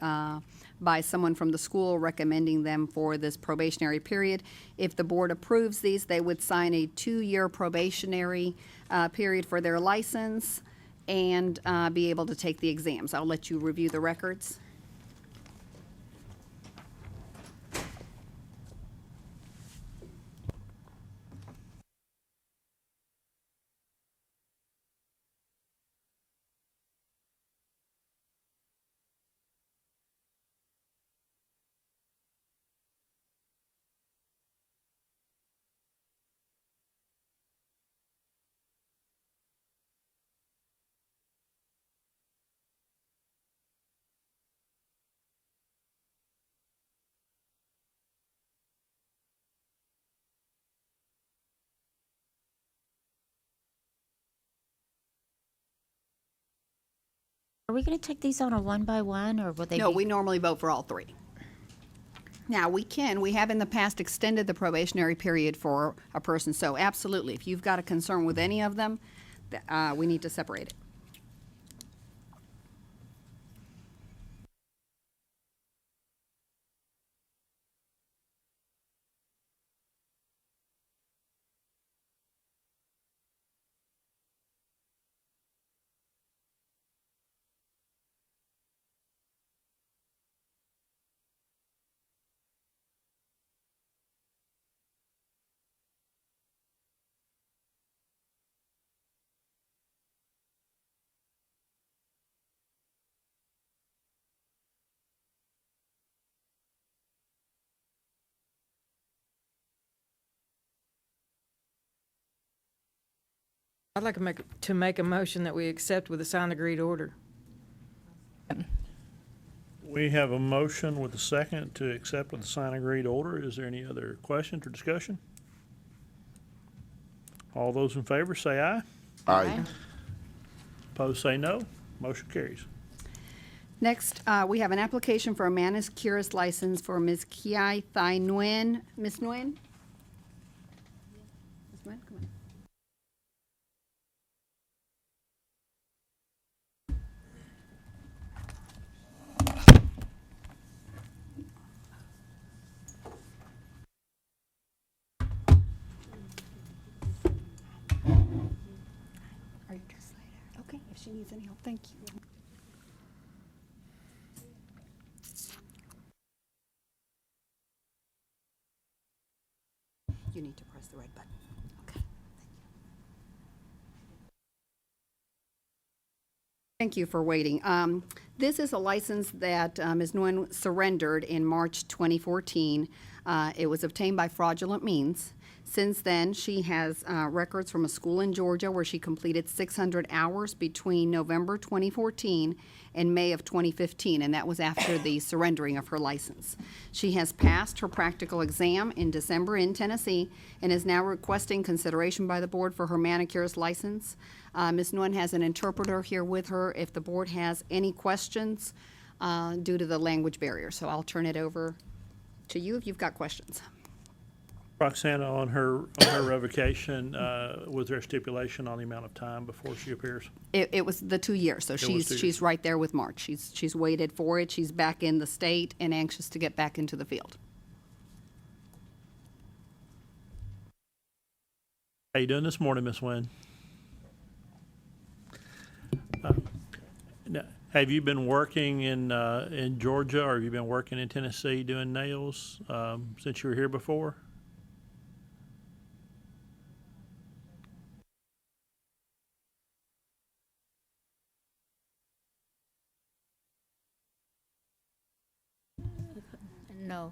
by someone from the school recommending them for this probationary period. If the board approves these, they would sign a 2-year probationary period for their license and be able to take the exams. I'll let you review the records. Are we going to take these on a one-by-one, or will they No, be? we normally vote for all three. Now, we have in the past extended the probationary period for a person, so absolutely, if you've got a concern with any of them, we need to separate it. I'd like to make a motion that we accept with a signed agreed order. We have a motion with a second to accept with the signed agreed order. Is there any other questions or discussion? All those in favor say aye. Aye. Opposed say no. Motion carries. Next, we have an application for a manicurist license for Ms. Kiai Thai Nguyen. Ms. Nguyen? Ms. Nguyen, come on. Are you just later? Okay, if she needs any help, thank you. You need to press the red button. Okay. Thank you for waiting. This is a license that Ms. Nguyen surrendered in March 2014. It was obtained by fraudulent means. Since then, she has records from a school in Georgia where she completed 600 hours between November 2014 and May of 2015, and that was after the surrendering of her license. She has passed her practical exam in December in Tennessee and is now requesting consideration by the board for her manicurist license. Ms. Nguyen has an interpreter here with her if the board has any questions due to the language barrier. So I'll turn it over to you if you've got questions. Roxana, on her revocation, was there a stipulation on the amount of time before she appears? It was the 2 years, so was 2 years. she's right there with March. She's waited for it. She's back in the state and anxious to get back into the field. How you doing this morning, Ms. Nguyen? Have you been working in Georgia, or have you been working in Tennessee doing nails since you were here before? No.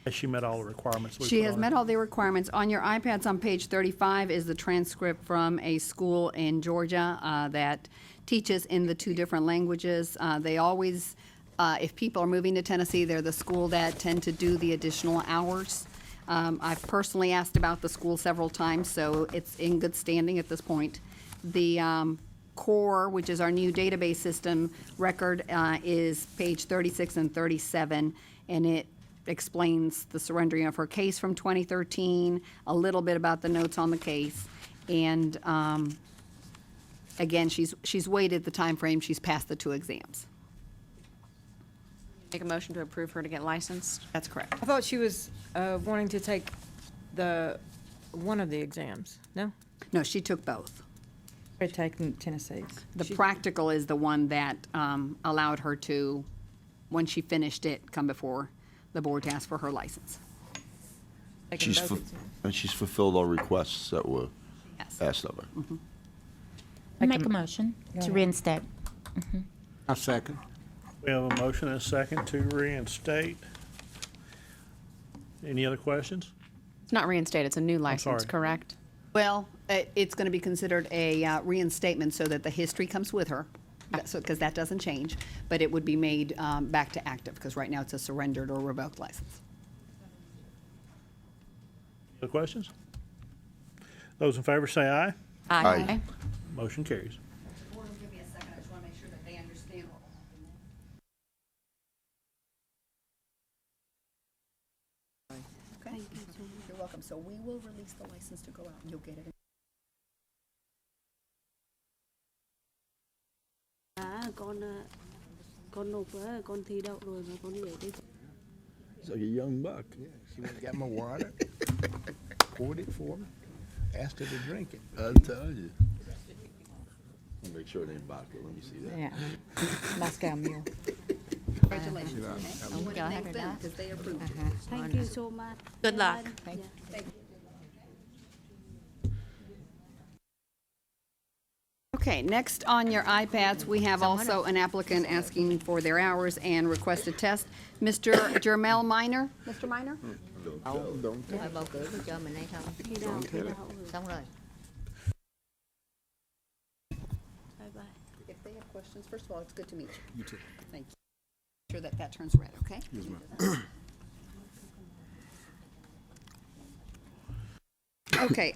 Has she met all the requirements? She has met all the requirements. On your iPads on page 35 is the transcript from a school in Georgia that teaches in the two different languages. They always, if people are moving to Tennessee, they're the school that tend to do the additional hours. I've personally asked about the school several times, so it's in good standing at this point. The core, which is our new database system record, is page 36 and 37, and it explains the surrendering of her case from 2013, a little bit about the notes on the case, and again, she's waited the time frame. She's passed the 2 exams. Make a motion to approve her to get licensed? That's correct. I thought she was wanting to take one of the exams. No? No, she took both. They're taking Tennessee's. The practical is the one that allowed her to, when she finished it, come before the board to ask for her license. She's fulfilled all requests that were Yes. asked of her. Make a motion to reinstate. I second. We have a motion and a second to reinstate. Any other questions? It's not reinstated, it's a new license, sorry. correct? Well, it's going to be considered a reinstatement so that the history comes with her, because that doesn't change, but it would be made back to active, because right now it's a surrendered or revoked license. Other questions? Those in favor say aye. Aye. Motion carries. Give me a second, I just want to make sure that they understand. Okay, you're welcome. So we will release the license to go out, and you'll get it. Con nộp á, con thi đậu rồi mà con để đây. It's like a young buck. Yeah, she went and got my water, poured it for me, asked her to drink it. I'm telling you. Make sure it ain't vodka. Let me see that. Yeah. Moscow Mule. Congratulations. Okay. You want to thank them, because they approved it. Thank you so much. Good luck. Thank you. Okay, next on your iPads, we have also an applicant asking for their hours and requested test. Mr. Jermel Minor. Mr. Minor? Phải bầu cử cho mình hay không? Khi nào? Xong rồi. Bye bye. If they have questions, first of all, it's good to meet you. You too. Thank you. Sure that that turns red, okay? Yes, ma'am. Okay,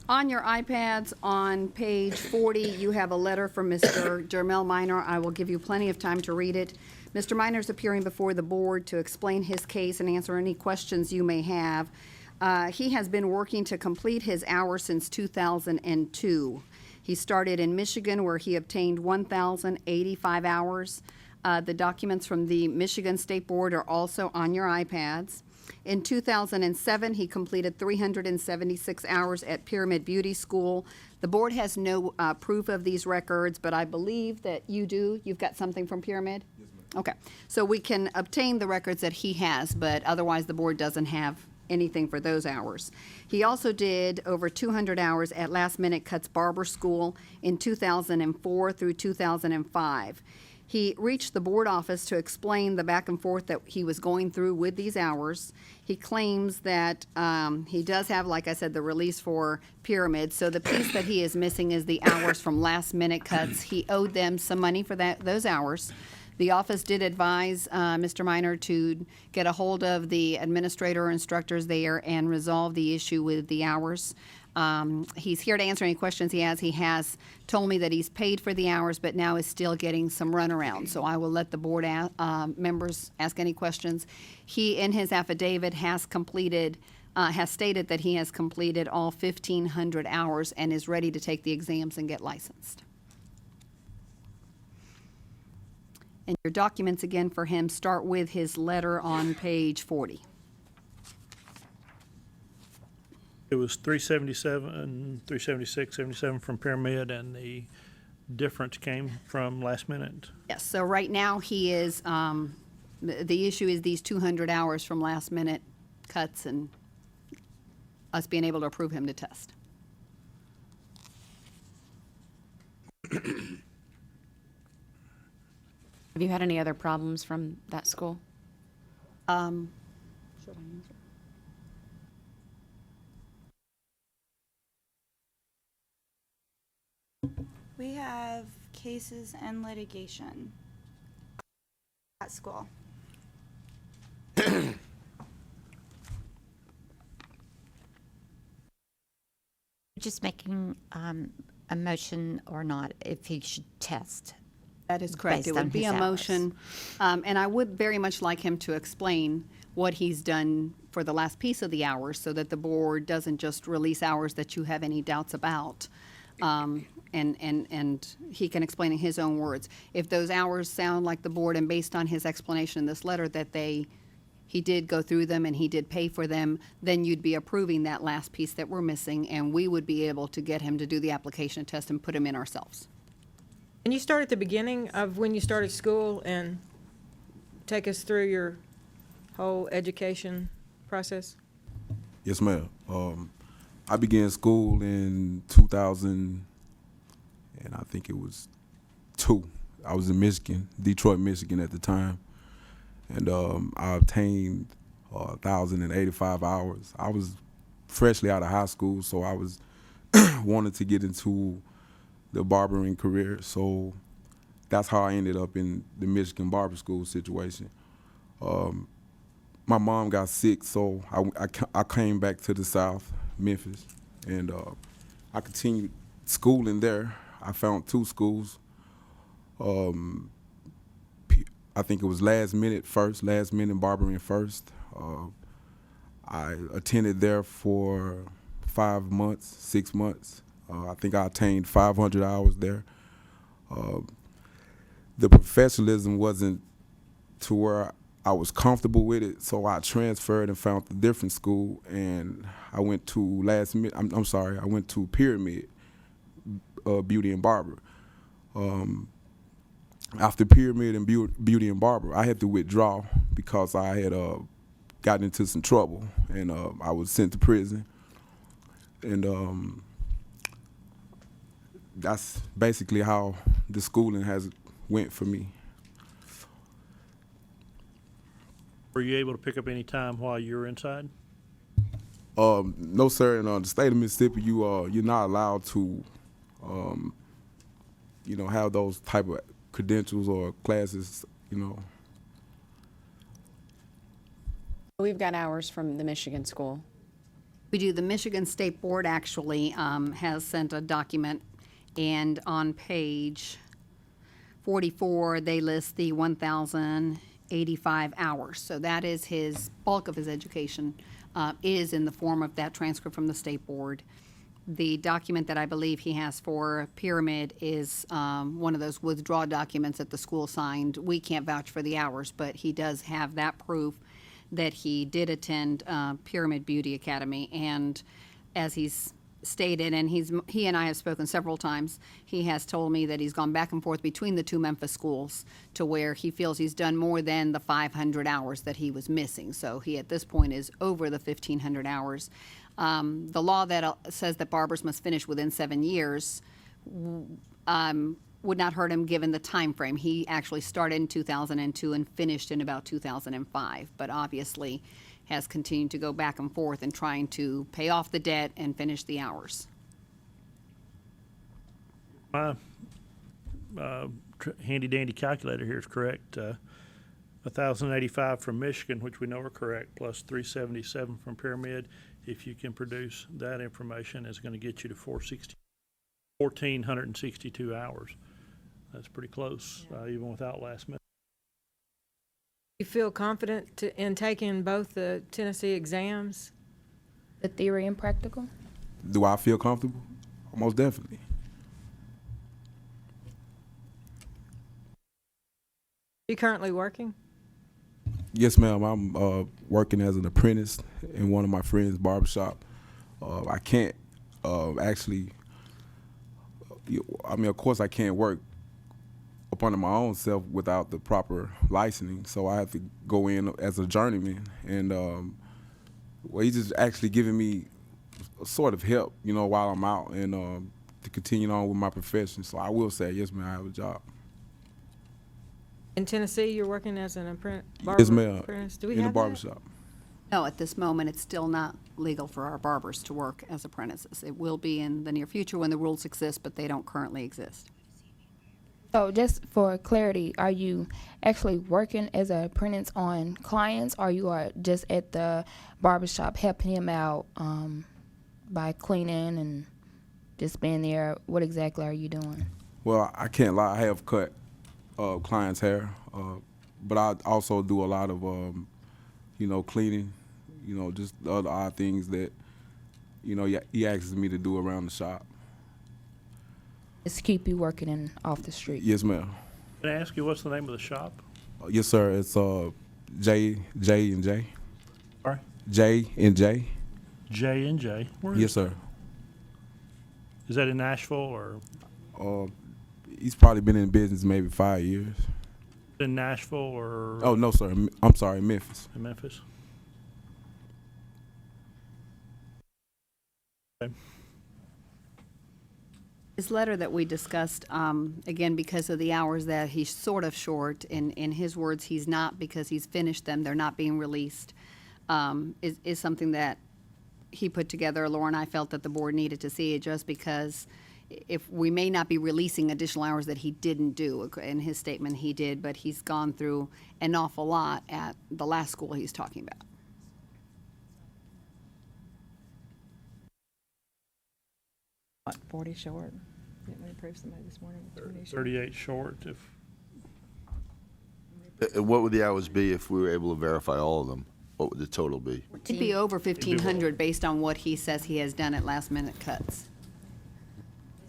on your iPads, on page 40, you have a letter from Mr. Jermel Minor. I will give you plenty of time to read it. Mr. Minor is appearing before the board to explain his case and answer any questions you may have. He has been working to complete his hours since 2002. He started in Michigan, where he obtained 1,085 hours. The documents from the Michigan State Board are also on your iPads. In 2007, he completed 376 hours at Pyramid Beauty School. The board has no proof of these records, but I believe that you do. You've got something from Pyramid? Yes, ma'am. Okay. So we can obtain the records that he has, but otherwise the board doesn't have anything for those hours. He also did over 200 hours at Last Minute Cuts Barber School in 2004 through 2005. He reached the board office to explain the back and forth that he was going through with these hours. He claims that he does have, like I said, the release for Pyramid. So the piece that he is missing is the hours from Last Minute Cuts. He owed them some money for those hours. The office did advise Mr. Minor to get a hold of the administrator or instructors there and resolve the issue with the hours. He's here to answer any questions he has. He has told me that he's paid for the hours, but now is still getting some runaround. So I will let the board members ask any questions. He, in his affidavit, has stated that he has completed all 1,500 hours and is ready to take the exams and get licensed. And your documents again for him start with his letter on page 40. It was 377, 376, 77 from Pyramid, and the difference came from last minute. Yes, so right now he is, the issue is these 200 hours from last minute cuts and us being able to approve him to test. Have you had any other problems from that school? Should I answer? We have cases and litigation at school. Just making a motion or not, if he should test. That is correct. Based It would on be his a motion, and I would very much like him to explain what he's done for the last piece of the hours, so that the board doesn't just release hours that you have any doubts about. And he can explain in his own words. If those hours sound like the board, and based on his explanation in this letter, that he did go through them and he did pay for them, then you'd be approving that last piece that we're missing, and we would be able to get him to do the application test and put him in ourselves. Can you start at the beginning of when you started school and take us through your whole education process? Yes, ma'am. I began school in 2000, and I think it was 2. I was in Michigan, Detroit, Michigan at the time, and I obtained 1,085 hours. I was freshly out of high school, so I was wanted to get into the barbering career, so that's how I ended up in the Michigan barber school situation. My mom got sick, so I came back to the South, Memphis, and I continued schooling there. I found 2 schools. I think it was last minute barbering first. I attended there for 5 months, 6 months. I think I attained 500 hours there. The professionalism wasn't to where I was comfortable with it, so I transferred and found a different school, and I went to I went to Pyramid Beauty and Barber. After Pyramid and Beauty and Barber, I had to withdraw because I had gotten into some trouble, and I was sent to prison. And that's basically how the schooling has went for me. Were you able to pick up any time while you were inside? No, sir. In the state of Mississippi, you're not allowed to, have those type of credentials or classes. We've got hours from the Michigan school. We do. The Michigan State Board actually has sent a document, and on page 44, they list the 1,085 hours. So that is his bulk of his education is in the form of that transcript from the State Board. The document that I believe he has for Pyramid is one of those withdrawal documents that the school signed. We can't vouch for the hours, but he does have that proof that he did attend Pyramid Beauty Academy. And as he's stated, and he and I have spoken several times, he has told me that he's gone back and forth between the 2 Memphis schools to where he feels he's done more than the 500 hours that he was missing. So he at this point is over the 1,500 hours. The law that says that barbers must finish within 7 years would not hurt him given the time frame. He actually started in 2002 and finished in about 2005, but obviously has continued to go back and forth and trying to pay off the debt and finish the hours. My handy-dandy calculator here is correct. 1,085 from Michigan, which we know are correct, plus 377 from Pyramid. If you can produce that information, is going to get you to 1,462 hours. That's pretty close, even without last minute. You feel confident in taking both the Tennessee exams? The theory and practical? Do I feel comfortable? Most definitely. You currently working? Yes, ma'am. I'm working as an apprentice in one of my friend's barbershop. I can't actually. I mean, of course, I can't work up under my own self without the proper licensing, so I have to go in as a journeyman. And well, he's just actually giving me a sort of help, while I'm out and to continue on with my profession. So I will say, yes, man, I have a job. In Tennessee, you're working as an apprentice, Yes, ma'am. apprentice? Do we In the have that? barbershop. No, at this moment, it's still not legal for our barbers to work as apprentices. It will be in the near future when the rules exist, but they don't currently exist. So just for clarity, are you actually working as an apprentice on clients, or you are just at the barbershop helping him out by cleaning and just being there? What exactly are you doing? Well, I can't lie. I have cut clients' hair, but I also do a lot of, cleaning, just the other odd things that, he asks me to do around the shop. Just keep you working in off the street. Yes, ma'am. Can I ask you what's the name of the shop? Yes, sir. It's J and J. Sorry? J and J. J&J. Where is Yes, sir. Is that in Nashville or He's probably been in business maybe 5 years. in Nashville or Oh, no, sir. I'm sorry, Memphis. in Memphis? Okay. His letter that we discussed, again, because of the hours that he's sort of short, in his words, he's not because he's finished them, they're not being released, is something that he put together. Laura and I felt that the board needed to see it just because if we may not be releasing additional hours that he didn't do. In his statement, he did, but he's gone through an awful lot at the last school he's talking about. What, 40 short? Didn't we approve somebody this morning with 20 short? 38 short. If What would the hours be if we were able to verify all of them? What would the total be? It'd be over 1,500 based on what he says he has done at last-minute cuts.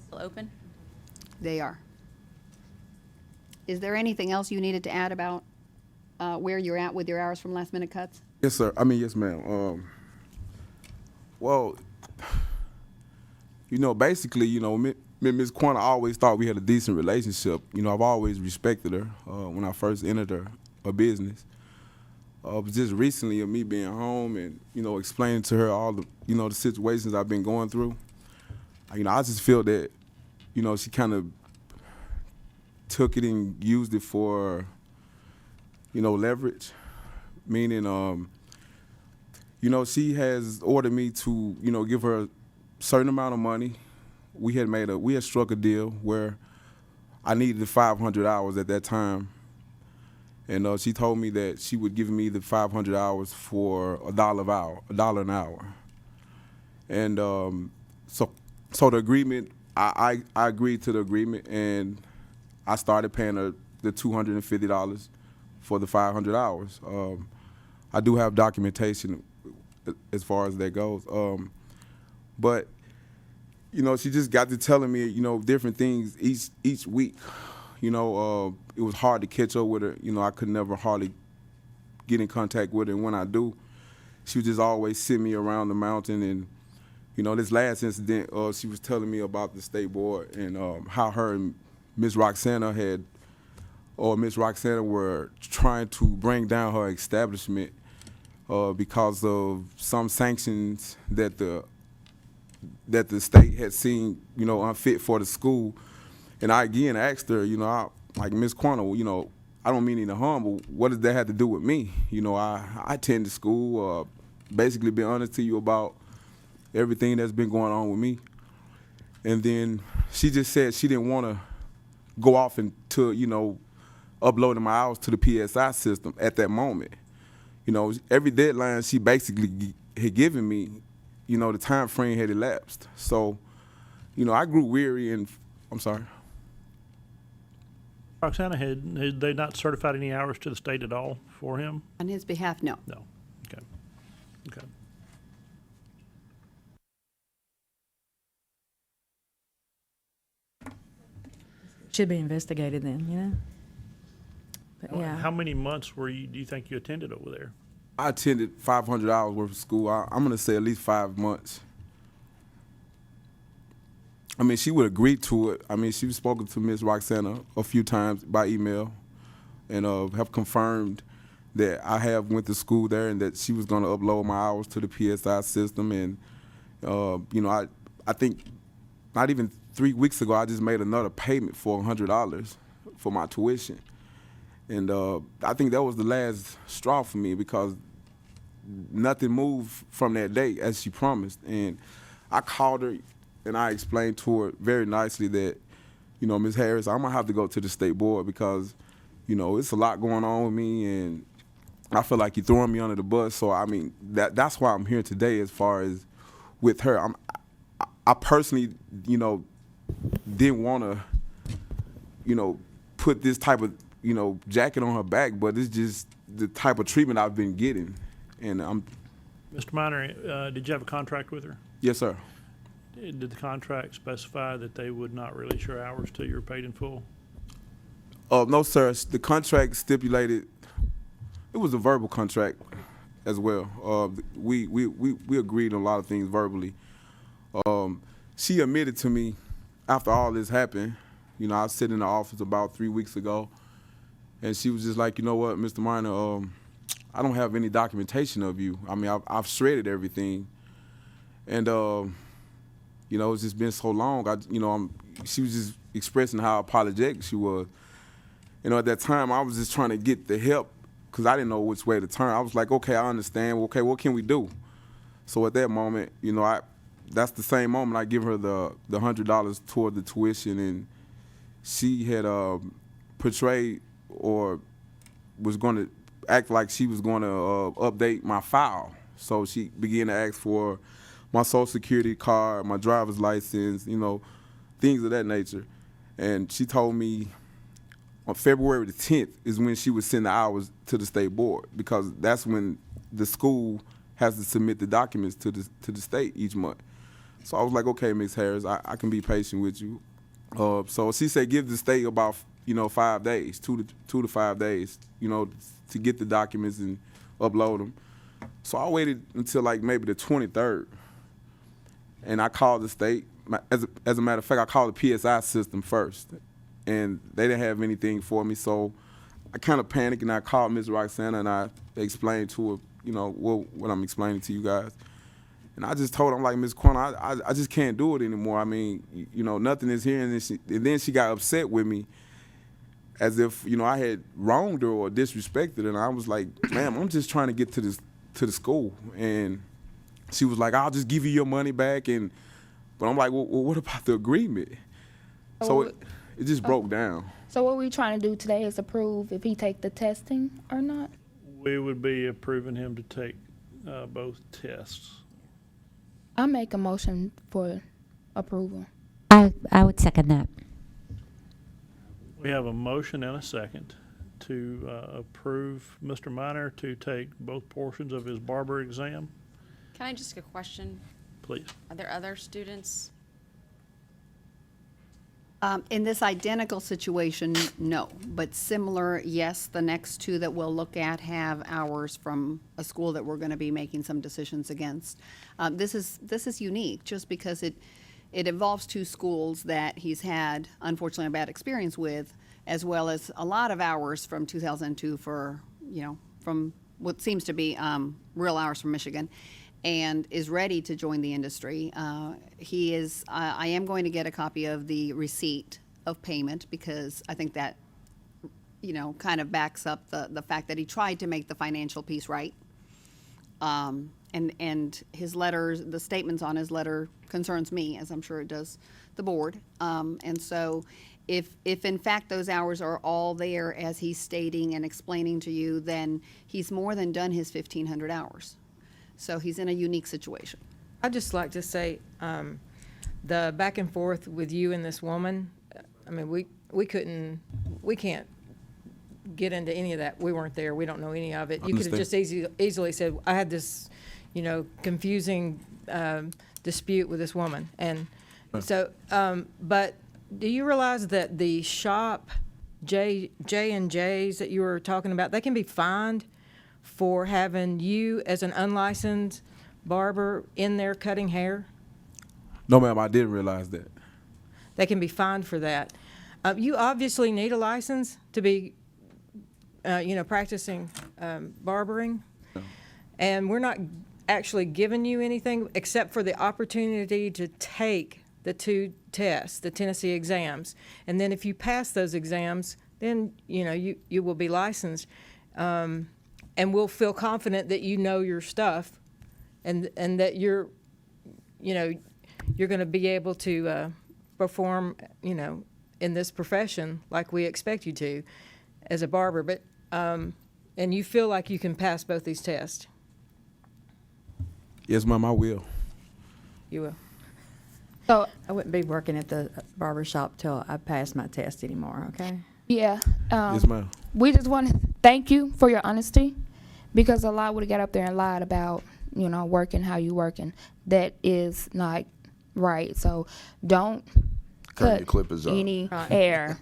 Still open? They are. Is there anything else you needed to add about where you're at with your hours from last-minute cuts? Yes, sir. Yes, ma'am. Well, basically, me and Ms. Quanta always thought we had a decent relationship. I've always respected her when I first entered her business. But just recently, of me being home and, explaining to her all the, the situations I've been going through, I just feel that, she kind of took it and used it for, leverage. Meaning, she has ordered me to, give her a certain amount of money. We had struck a deal where I needed 500 hours at that time. And she told me that she would give me the 500 hours for $1 an hour. And so the agreement, I agreed to the agreement, and I started paying her the $250 for the 500 hours. I do have documentation as far as that goes. But she just got to telling me, different things each week. It was hard to catch up with her. I could never hardly get in contact with her. And when I do, she would just always send me around the mountain. And, this last incident, she was telling me about the state board and how her and Miss Roxana were trying to bring down her establishment because of some sanctions that the state had seen, unfit for the school. And I again asked her, like Ms. Quanta, I don't mean any harm, but what does that have to do with me? I attended school, basically been honest to you about everything that's been going on with me. And then she just said she didn't want to go off into, uploading my hours to the PSI system at that moment. Every deadline she basically had given me, the time frame had elapsed. So, I grew weary and, I'm sorry. Roxana, had they not certified any hours to the state at all for him? On his behalf, no. No. Okay. Okay. Should be investigated then, But yeah. How many months do you think you attended over there? I attended 500 hours worth of school. I'm going to say at least 5 months. I mean, she would agree to it. I mean, she's spoken to Ms. Roxana a few times by email and have confirmed that I have went to school there and that she was going to upload my hours to the PSI system. And, you know, I think not even 3 weeks ago, I just made another payment for $100 for my tuition. And I think that was the last straw for me because nothing moved from that day as she promised. And I called her and I explained to her very nicely that, you know, Ms. Harris, I'm going to have to go to the state board because, you know, it's a lot going on with me and I feel like you're throwing me under the bus. So, I mean, that's why I'm here today as far as with her. I personally, you know, didn't want to, you know, put this type of, you know, jacket on her back, but it's just the type of treatment I've been getting. And Mr. Minor, did you have a contract with her? Yes, sir. Did the contract specify that they would not release your hours till you're paid in full? No, sir. The contract stipulated, it was a verbal contract as well. We agreed on a lot of things verbally. She admitted to me after all this happened, you know, I was sitting in the office about 3 weeks ago, and she was just like, you know what, Mr. Minor, I don't have any documentation of you. I mean, I've shredded everything. And, you know, it's just been so long. She was just expressing how apologetic she was. You know, at that time, I was just trying to get the help because I didn't know which way to turn. I was like, okay, I understand. Okay, what can we do? So at that moment, you know, that's the same moment I give her the $100 toward the tuition, and she had portrayed or was going to act like she was going to update my file. So she began to ask for my social security card, my driver's license, you know, things of that nature. And she told me on February the 10th is when she would send the hours to the state board because that's when the school has to submit the documents to the state each month. So I was like, okay, Ms. Harris, I can be patient with you. So she said give the state about, you know, 5 days, 2 to 5 days, you know, to get the documents and upload them. So I waited until like maybe the 23rd, and I called the state. As a matter of fact, I called the PSI system first, and they didn't have anything for me. So I kind of panicked, and I called Ms. Roxana, and I explained to her, you know, what I'm explaining to you guys. And I just told her, I'm like, Ms. Quanah, I just can't do it anymore. I mean, you know, nothing is here. And then she got upset with me as if, you know, I had wronged her or disrespected her. And I was like, ma'am, I'm just trying to get to the school. And she was like, I'll just give you your money back. But I'm like, well, what about the agreement? So it just broke down. So what we're trying to do today is approve if he take the testing or not? We would be approving him to take both tests. I make a motion for approval. I would second that. We have a motion and a second to approve Mr. Minor to take both portions of his barber exam. Can I just ask a question? Please. Are there other students? In this identical situation, no, but similar, yes. The next two that we'll look at have hours from a school that we're going to be making some decisions against. This is unique just because it involves two schools that he's had, unfortunately, a bad experience with, as well as a lot of hours from 2002 for, you know, from what seems to be real hours from Michigan, and is ready to join the industry. He is, I am going to get a copy of the receipt of payment because I think that, you know, kind of backs up the fact that he tried to make the financial piece right. And his letters, the statements on his letter concerns me, as I'm sure it does the board. And so if in fact those hours are all there as he's stating and explaining to you, then he's more than done his 1,500 hours. So he's in a unique situation. I'd just like to say, the back and forth with you and this woman, I mean, we can't get into any of that. We weren't there. We don't know any of it. You could have just easily said, I had this, you know, confusing dispute with this woman. And so, but do you realize that the shop, J&J's that you were talking about, they can be fined for having you as an unlicensed barber in there cutting hair? No, ma'am, I didn't realize that. they can be fined for that. You obviously need a license to be, practicing barbering. And we're not actually giving you anything except for the opportunity to take the 2 tests, the Tennessee exams. And then if you pass those exams, then, you will be licensed. And we'll feel confident that you know your stuff and that you're going to be able to perform, in this profession like we expect you to as a barber. But, and you feel like you can pass both these tests. Yes, ma'am, I will. You will. So I wouldn't be working at the barber shop till I pass my test anymore, okay? Yeah. Yes, ma'am. We just want to thank you for your honesty, because a lot would have got up there and lied about, working how you working. That is not right. So don't Turn your cut clippers up. any hair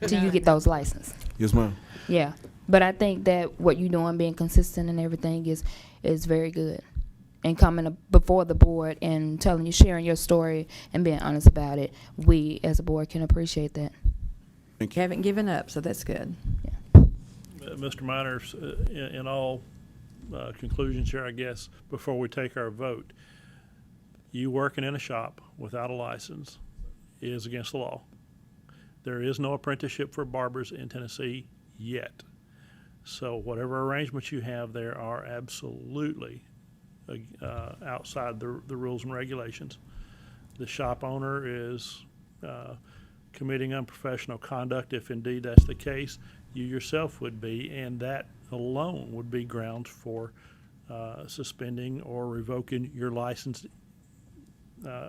till you get those licenses. Yes, ma'am. Yeah. But I think that what you're doing, being consistent and everything, is very good. And coming before the board and sharing your story and being honest about it, we as a board can appreciate that. You haven't given up, so that's good. Mr. Miners, in all conclusions here, I guess, before we take our vote, you working in a shop without a license is against the law. There is no apprenticeship for barbers in Tennessee yet. So whatever arrangements you have there are absolutely outside the rules and regulations. The shop owner is committing unprofessional conduct, if indeed that's the case. You yourself would be, and that alone would be grounds for suspending or revoking your license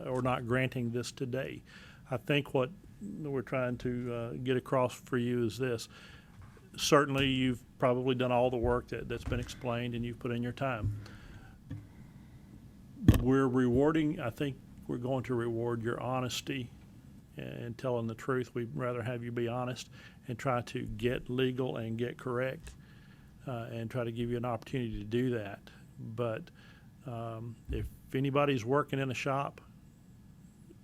or not granting this today. I think what we're trying to get across for you is this. Certainly you've probably done all the work that's been explained and you've put in your time. I think we're going to reward your honesty and telling the truth. We'd rather have you be honest and try to get legal and get correct and try to give you an opportunity to do that. But if anybody's working in a shop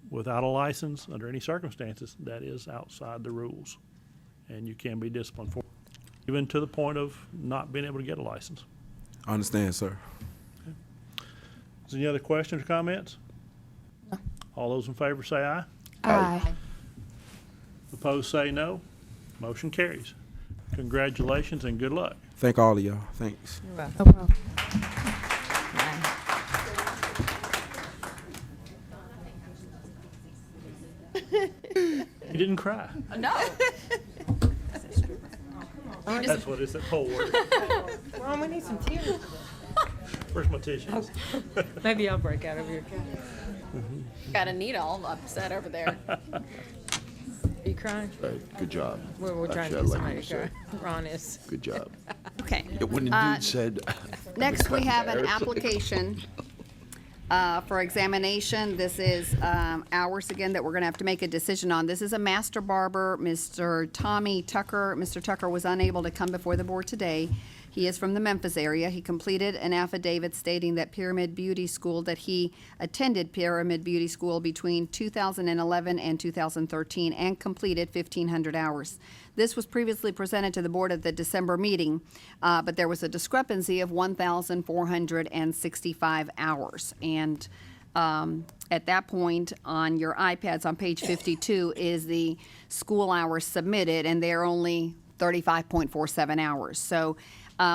without a license under any circumstances, that is outside the rules and you can be disciplined for it, even to the point of not being able to get a license. I understand, sir. Is there any other questions or comments? No. All those in favor say aye. Aye. Opposed say no. Motion carries. Congratulations and good luck. Thank all of y'all. Thanks. You're welcome. No problem. You didn't cry. No. That's what it's at whole word. Ron, we need some tears. Where's my tissues? Maybe I'll break out of here. Got Anita all upset over there. Are you crying? Right, good job. We're trying Actually, to I get like somebody what to you cry. Ron is. Good job. Okay. When a dude said. Next, we have an application for examination. This is hours again that we're going to have to make a decision on. This is a master barber, Mr. Tommy Tucker. Mr. Tucker was unable to come before the board today. He is from the Memphis area. He completed an affidavit stating that Pyramid Beauty School, that he attended Pyramid Beauty School between 2011 and 2013 and completed 1,500 hours. This was previously presented to the board at the December meeting, but there was a discrepancy of 1,465 hours. And at that point, on your iPads on page 52 is the school hours submitted, and they're only 35.47 hours. So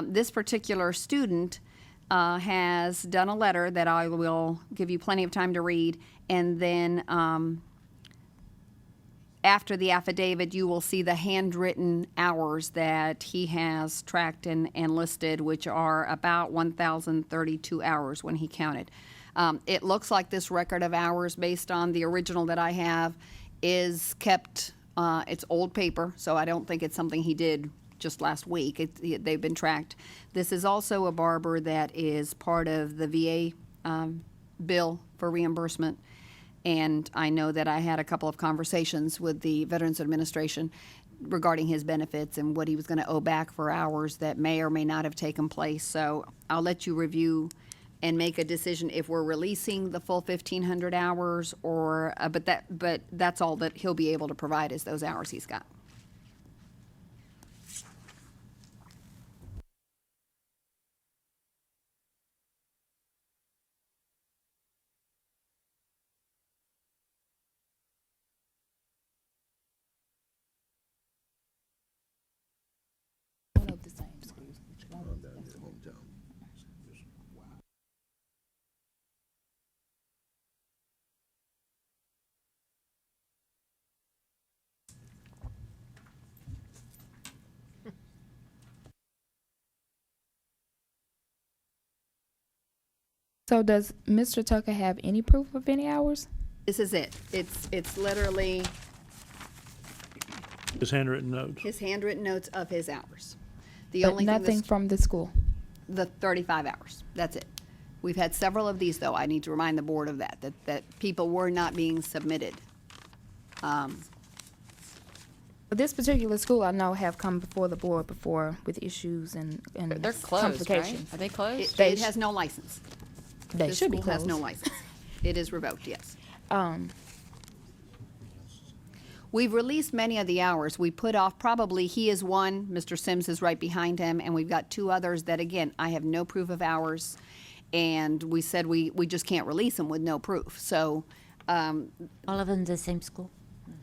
this particular student has done a letter that I will give you plenty of time to read, and then after the affidavit, you will see the handwritten hours that he has tracked and listed, which are about 1,032 hours when he counted. It looks like this record of hours, based on the original that I have, is kept, it's old paper, so I don't think it's something he did just last week. They've been tracked. This is also a barber that is part of the VA bill for reimbursement. And I know that I had a couple of conversations with the Veterans Administration regarding his benefits and what he was going to owe back for hours that may or may not have taken place. So I'll let you review and make a decision if we're releasing the full 1,500 hours or, but that's all that he'll be able to provide is those hours he's got. So does Mr. Tucker have any proof of any hours? This is it. It's literally His handwritten notes. his handwritten notes of his hours. The But only thing nothing that's from the school. the 35 hours. That's it. We've had several of these, though. I need to remind the board of that people were not being submitted. But this particular school I know have come before the board before with issues and They're closed, right? complications. Are they closed? It has no license. They The should be school has closed. no license. It is revoked, yes. Um, We've released many of the hours. We put off, probably, he is one, Mr. Sims is right behind him, and we've got two others that, again, I have no proof of hours. And we said we just can't release them with no proof. So, All of them the same school?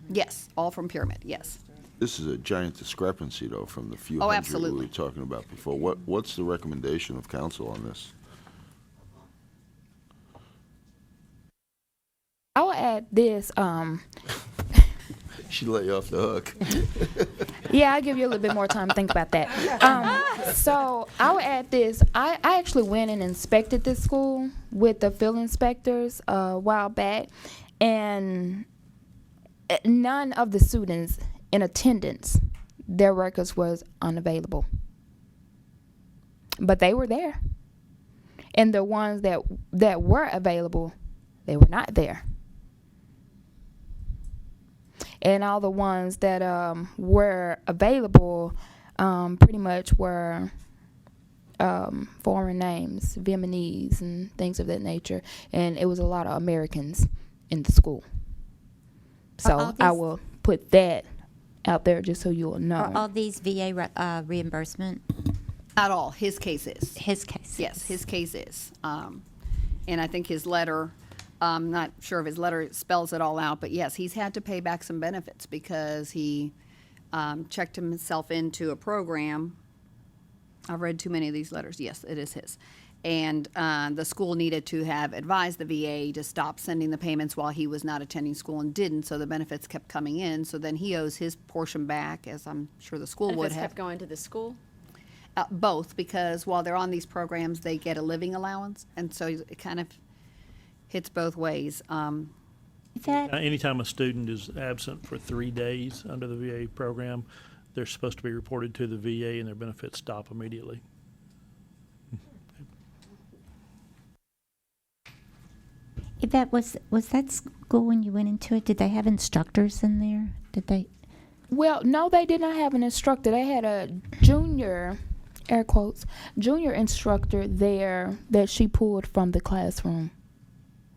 yes, all from Pyramid, yes. This is a giant discrepancy, though, from the few Oh, hundred we absolutely. were talking about before. What's the recommendation of council on this? I will add this. She let you off the hook. Yeah, I'll give you a little bit more time to think about that. So I will add this. I actually went and inspected this school with the field inspectors a while back, and none of the students in attendance, their records was unavailable. But they were there. And the ones that were available, they were not there. And all the ones that were available pretty much were foreign names, Vietnamese and things of that nature. And it was a lot of Americans in the school. So I will put that out there just so you'll know. Are all these VA reimbursement? Not all, his case is. His case? Yes, his case is. And I think his letter, I'm not sure if his letter spells it all out, but yes, he's had to pay back some benefits because he checked himself into a program. I've read too many of these letters. Yes, it is his. And the school needed to have advised the VA to stop sending the payments while he was not attending school and didn't, so the benefits kept coming in. So then he owes his portion back, as I'm sure the school would Benefits have. kept going to the school? Both, because while they're on these programs, they get a living allowance, and so it kind of hits both ways. Anytime a student is absent for 3 days under the VA program, they're supposed to be reported to the VA and their benefits stop immediately. That was that school when you went into it? Did they have instructors in there? Did they? Well, no, they did not have an instructor. They had a junior, air quotes, junior instructor there that she pulled from the classroom.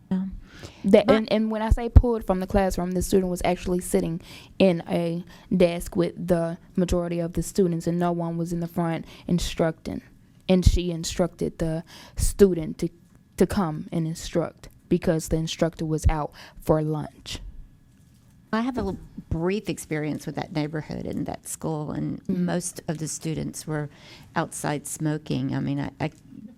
And when I say pulled from the classroom, the student was actually sitting in a desk with the majority of the students, and no one was in the front instructing. And she instructed the student to come and instruct because the instructor was out for lunch. I have a brief experience with that neighborhood and that school, and most of the students were outside smoking. I mean, I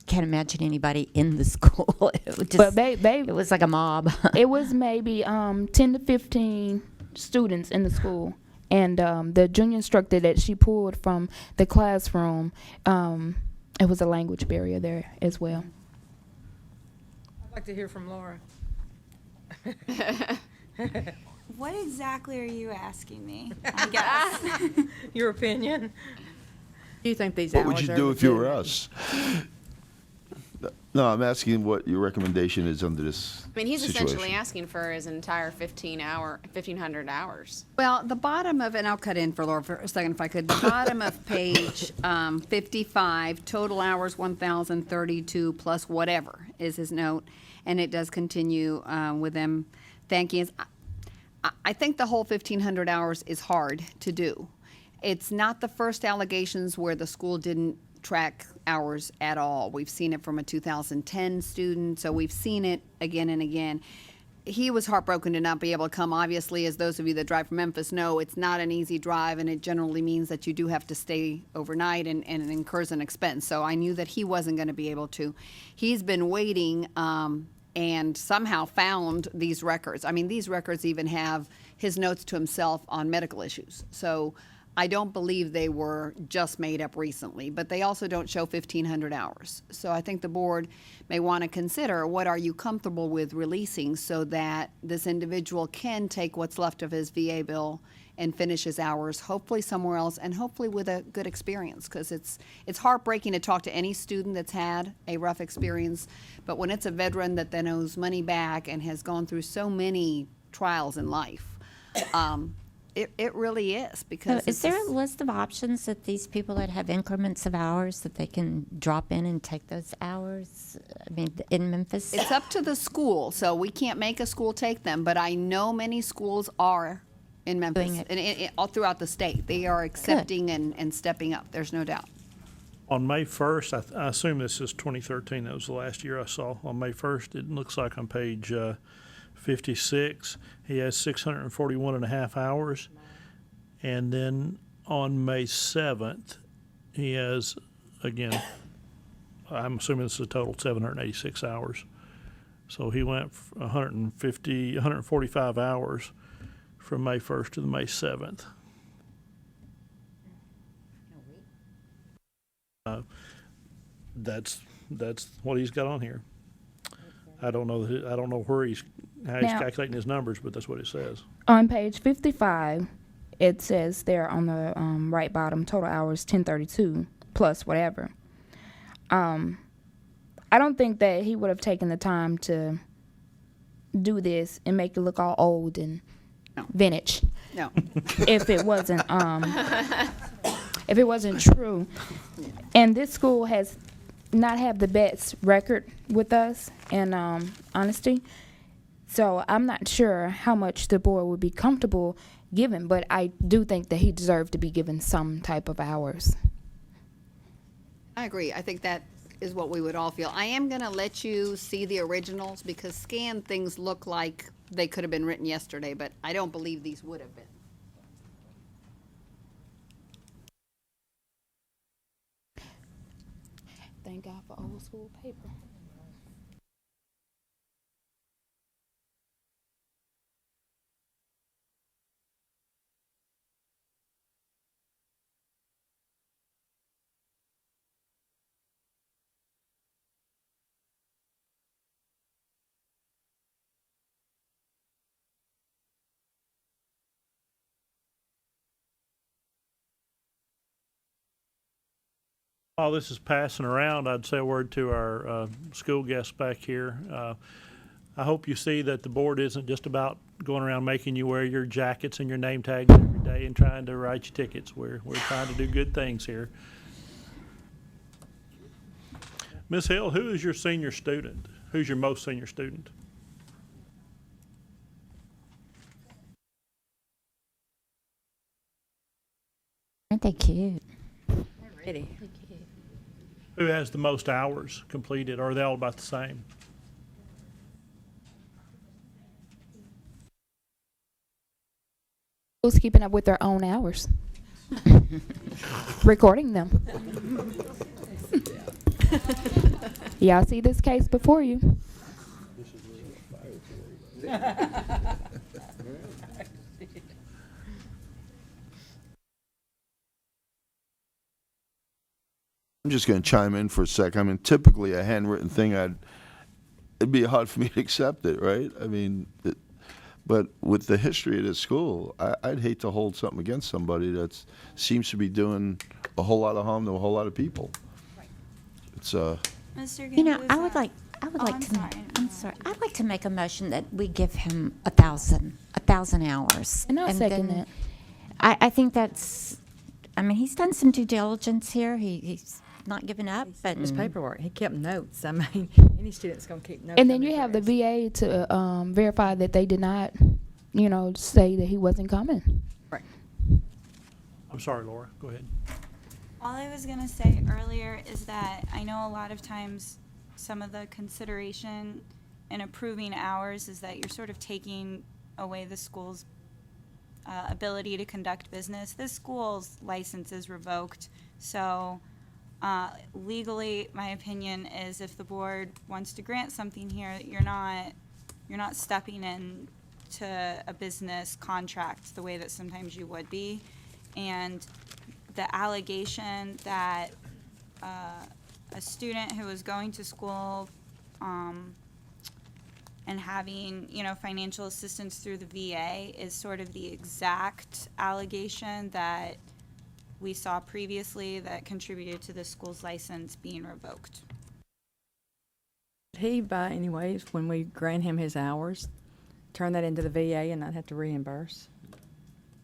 can't imagine anybody in the school. It was just, it was like a mob. It was maybe 10 to 15 students in the school, and the junior instructor that she pulled from the classroom, it was a language barrier there as well. I'd like to hear from Laura. What exactly are you asking me? I guess. Your opinion? Do you think these What hours would you are do if you were legitimate? us? No, I'm asking what your recommendation is under this I mean, he's situation. essentially asking for his entire 1,500 hours. Well, the bottom of, and I'll cut in for Laura for a second if I could, the bottom of page 55, total hours 1,032 plus whatever is his note, and it does continue with them thanking us. I think the whole 1,500 hours is hard to do. It's not the first allegations where the school didn't track hours at all. We've seen it from a 2010 student, so we've seen it again and again. He was heartbroken to not be able to come. Obviously, as those of you that drive from Memphis know, it's not an easy drive, and it generally means that you do have to stay overnight, and it incurs an expense. So I knew that he wasn't going to be able to. He's been waiting and somehow found these records. I mean, these records even have his notes to himself on medical issues. So I don't believe they were just made up recently, but they also don't show 1,500 hours. So I think the board may want to consider, what are you comfortable with releasing so that this individual can take what's left of his VA bill and finish his hours, hopefully somewhere else, and hopefully with a good experience, because it's heartbreaking to talk to any student that's had a rough experience, but when it's a veteran that then owes money back and has gone through so many trials in life, it really is, because So is there a list of options that these people that have increments of hours that they can drop in and take those hours? I mean, in Memphis? it's up to the school, so we can't make a school take them, but I know many schools are in Memphis, Doing it. and all throughout the state. They are accepting and stepping up, there's no doubt. On May 1st, I assume this is 2013, that was the last year I saw. On May 1st, it looks like on page 56, he has 641 and a half hours. And then on May 7th, he has, again, I'm assuming this is a total 786 hours. So he went 145 hours from May 1st to the May 7th. That's what he's got on here. I don't know how he's Now- calculating his numbers, but that's what it says. On page 55, it says there on the right bottom, total hours 1032 plus whatever. I don't think that he would have taken the time to do this and make it look all old and vintage No. if it wasn't true. And this school has not have the best record with us in honesty. So I'm not sure how much the board would be comfortable giving, but I do think that he deserved to be given some type of hours. I agree. I think that is what we would all feel. I am going to let you see the originals, because scanned things look like they could have been written yesterday, but I don't believe these would have been. Thank God for old school paper. While this is passing around, I'd say a word to our school guests back here. I hope you see that the board isn't just about going around making you wear your jackets and your name tags every day and trying to write your tickets. We're trying to do good things here. Ms. Hill, who is your senior student? Who's your most senior student? Aren't they cute? Ready. Who has the most hours completed? Or are they all about the same? Who's keeping up with their own hours? Recording them. Y'all see this case before you. I'm just going to chime in for a sec. I mean, typically a handwritten thing, it'd be hard for me to accept it, right? I mean, but with the history of this school, I'd hate to hold something against somebody that seems to be doing a whole lot of harm to a whole lot of people. It's Mr. You know, I would like I'd like to make a motion that we give him 1,000 hours. And I'll second then that. I think that's, I mean, he's done some due diligence here. He's not given up, but His paperwork, he kept notes. I mean, any student's gonna keep notes. And on then you their have the grades. VA to verify that they did not, say that he wasn't coming. Right. I'm sorry, Laura, go ahead. All I was gonna say earlier is that I know a lot of times some of the consideration in approving hours is that you're sort of taking away the school's ability to conduct business. This school's license is revoked, so legally, my opinion is if the board wants to grant something here, you're not stepping in to a business contract the way that sometimes you would be. And the allegation that a student who is going to school and having, financial assistance through the VA is sort of the exact allegation that we saw previously that contributed to the school's license being revoked. He, by any ways, when we grant him his hours, turn that into the VA and not have to reimburse?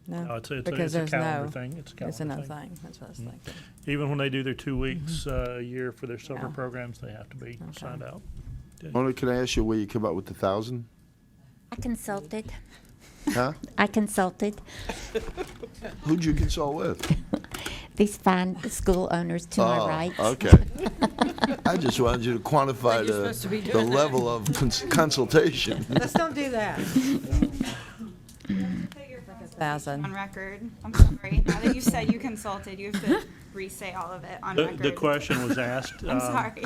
No, It's a because there's calendar no. thing. It's a It's calendar another thing. thing. That's what I was thinking. Even when they do their 2 weeks a year for their summer Yeah. programs, they have to be Okay. signed out. Mona, can I ask you where you came up with the 1,000? I consulted. Huh? I consulted Who'd you consult with? these fine school owners to my right. Okay. I just wanted you to quantify You're supposed to be the doing that. level of consultation. Let's don't do that. 1,000. On record, I'm sorry. Now that you said you consulted, you have to re-say all of it on record. The question was asked. I'm sorry.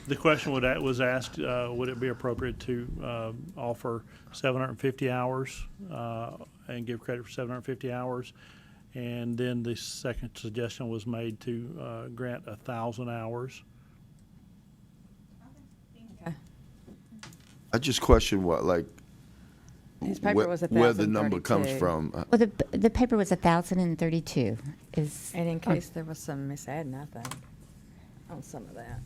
The question was asked, would it be appropriate to offer 750 hours and give credit for 750 hours? And then the second suggestion was made to grant 1,000 hours. I just question His paper was where the number comes 1,032. from. Well, the paper was 1,032. Is And in case there was some misadding, I think, on some of that.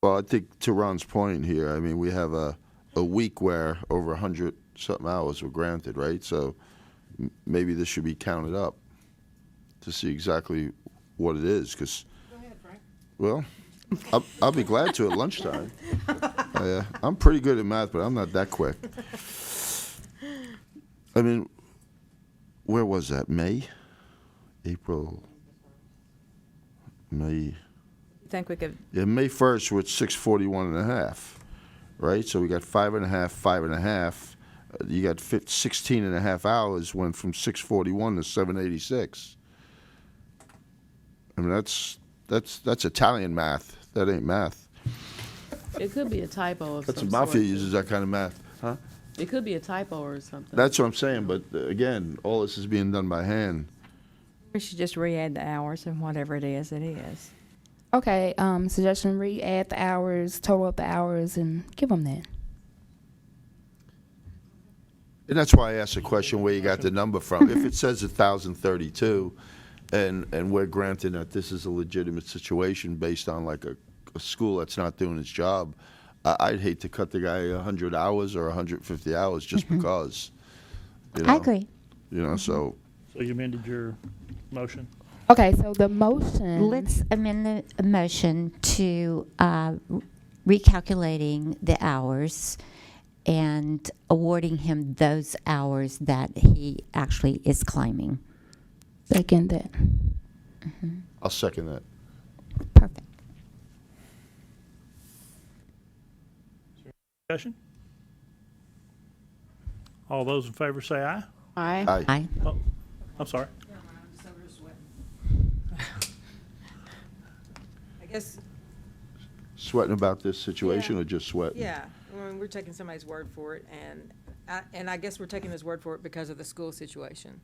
Well, I think to Ron's point here, I mean, we have a week where over 100-something hours were granted, right? So maybe this should be counted up to see exactly what it is, because, well, I'll be glad to at lunchtime. I'm pretty good at math, but I'm not that quick. I mean, where was that? May? April? May? You think we could, Yeah, May 1st, we're at 641.5, right? So we got 5.5, 5.5. You got 16.5 hours, went from 641 to 786. I mean, that's Italian math. That ain't math. It could be a typo of That's some a mafia sort. uses that kind of math, huh? It could be a typo or something. That's what I'm saying, but again, all this is being done by hand. we should just re-add the hours and whatever it is, it is. Okay, suggestion, re-add the hours, total up the hours, and give them that. And that's why I asked the question where you got the number from. If it says 1,032, and we're granting that this is a legitimate situation based on like a school that's not doing its job, I'd hate to cut the guy 100 hours or 150 hours just because. You know? I agree. You know, so. So you amended your motion? Okay, so the motion. Let's amend the motion to recalculating the hours and awarding him those hours that he actually is claiming. Second that. I'll second that. Perfect. Discussion? All those in favor say aye. Aye. Aye. Aye. Oh, I'm sorry. I guess, Sweating about this situation or just sweating? yeah, I mean, we're taking somebody's word for it, and I guess we're taking his word for it because of the school situation.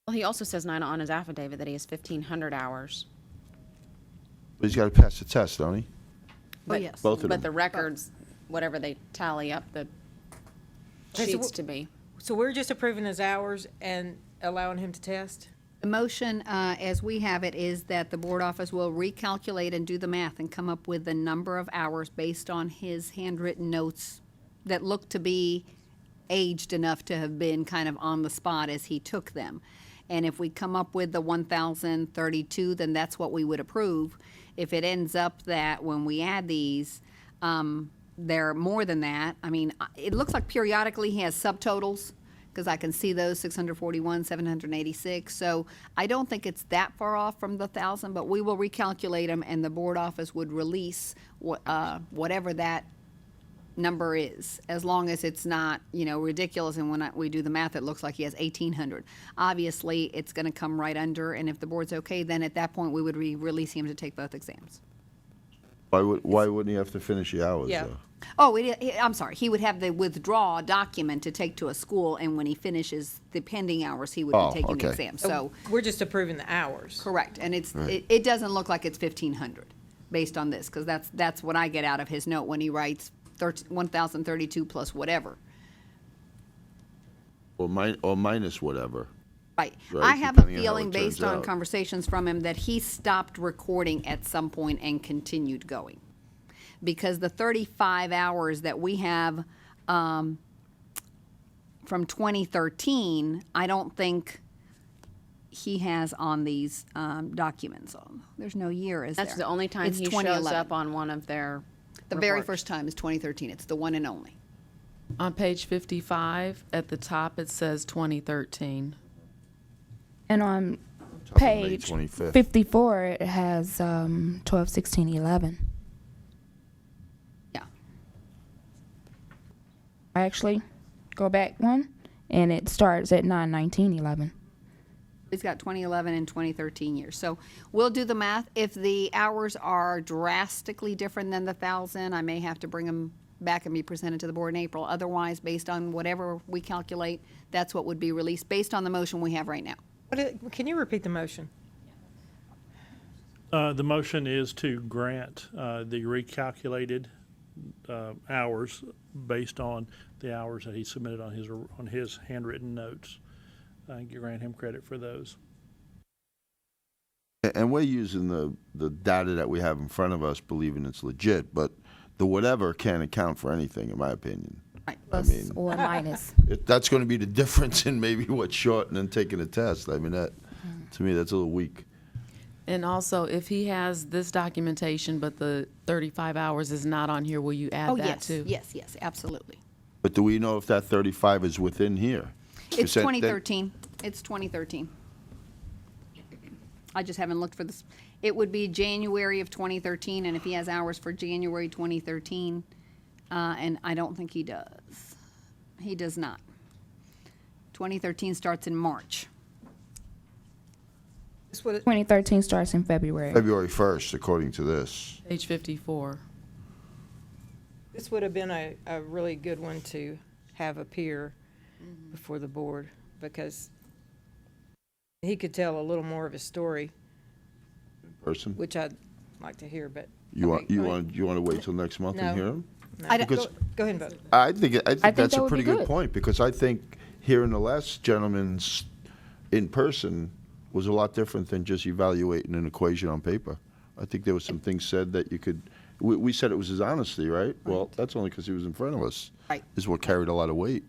Well, he also says, Nina, on his affidavit that he has 1,500 hours. But he's got to pass the test, don't he? But, yes. Both of But them. the records, whatever they tally up the Okay, so sheets to be. So we're just approving his hours and allowing him to test? The motion, as we have it, is that the board office will recalculate and do the math and come up with the number of hours based on his handwritten notes that look to be aged enough to have been kind of on the spot as he took them. And if we come up with the 1,032, then that's what we would approve. If it ends up that when we add these, they're more than that, I mean, it looks like periodically he has subtotals, because I can see those 641, 786. So I don't think it's that far off from the 1,000, but we will recalculate them, and the board office would release whatever that number is, as long as it's not, ridiculous. And when we do the math, it looks like he has 1,800. Obviously, it's going to come right under, and if the board's okay, then at that point we would release him to take both exams. Why wouldn't he have to finish the hours, Yeah. though? Oh, I'm sorry. He would have the withdraw document to take to a school, and when he finishes the pending hours, he would Oh, be taking the okay. exam. So, We're just approving the hours. correct. And Right. it doesn't look like it's 1,500 based on this, because that's what I get out of his note when he writes 1,032 plus whatever. Or minus whatever. Right. Right, I have a depending on how feeling, it based turns on out. conversations from him, that he stopped recording at some point and continued going. Because the 35 hours that we have from 2013, I don't think he has on these documents. There's no year, is there? That's the only time It's he shows 2011. up on one of their The very reports. first time is 2013. It's the one and only. On page 55, at the top, it says 2013. And on Top of May page 25th. 54, it has 12, 16, 11. Yeah. I actually go back one, and it starts at 9, 19, 11. He's got 2011 and 2013 years. So we'll do the math. If the hours are drastically different than the 1,000, I may have to bring them back and be presented to the board in April. Otherwise, based on whatever we calculate, that's what would be released based on the motion we have right now. Can you repeat the motion? The motion is to grant the recalculated hours based on the hours that he submitted on his handwritten notes. You grant him credit for those. And we're using the data that we have in front of us, believing it's legit, but the whatever can't account for anything, in my opinion. Right. Plus or minus. That's going to be the difference in maybe what's short and then taking a test. I mean, to me, that's a little weak. And also, if he has this documentation, but the 35 hours is not on here, will you add Oh, that yes, too? yes, absolutely. But do we know if that 35 is within here? It's Is that- 2013. It's 2013. I just haven't looked for this. It would be January of 2013, and if he has hours for January 2013, and I don't think he does. He does not. 2013 starts in March. 2013 starts in February. February 1st, according to this. Page 54. This would have been a really good one to have appear before the board, because he could tell a little more of his story, Person? which I'd like to hear, but. You okay, want go to wait till next month No. and hear him? No. I don't- Because Go ahead and vote. I think think that's that a would pretty be good good. point, because I think hearing the last gentleman's in person was a lot different than just evaluating an equation on paper. I think there was some things said that you could. We said it was his honesty, right? Well, that's only because he was in front of us. Right. Is what carried a lot of weight.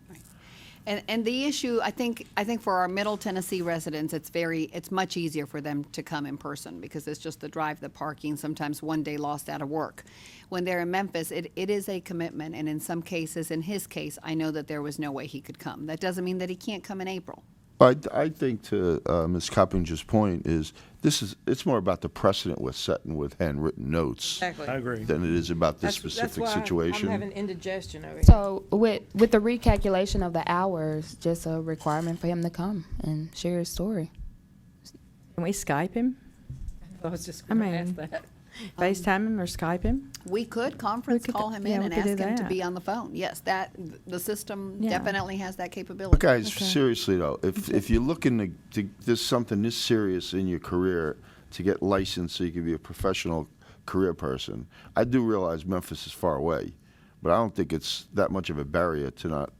And the issue, I think for our Middle Tennessee residents, it's much easier for them to come in person, because it's just the drive, the parking, sometimes one day lost out of work. When they're in Memphis, it is a commitment, and in some cases, in his case, I know that there was no way he could come. That doesn't mean that he can't come in April. I think to Ms. Coppinger's point is it's more about the precedent we're setting with handwritten notes Exactly. I agree. than it is about this That's specific why situation. I'm having indigestion over here. So with the recalculation of the hours, just a requirement for him to come and share his story. Can we Skype him? I was just I going to ask mean, that. FaceTime him or Skype him? We could conference We could- call him yeah, in we and could ask do him to that. be on the phone. Yes, the system Yeah. definitely has that capability. But guys, seriously though, if you're looking to there's something this serious in your career to get licensed so you can be a professional career person, I do realize Memphis is far away, but I don't think it's that much of a barrier to not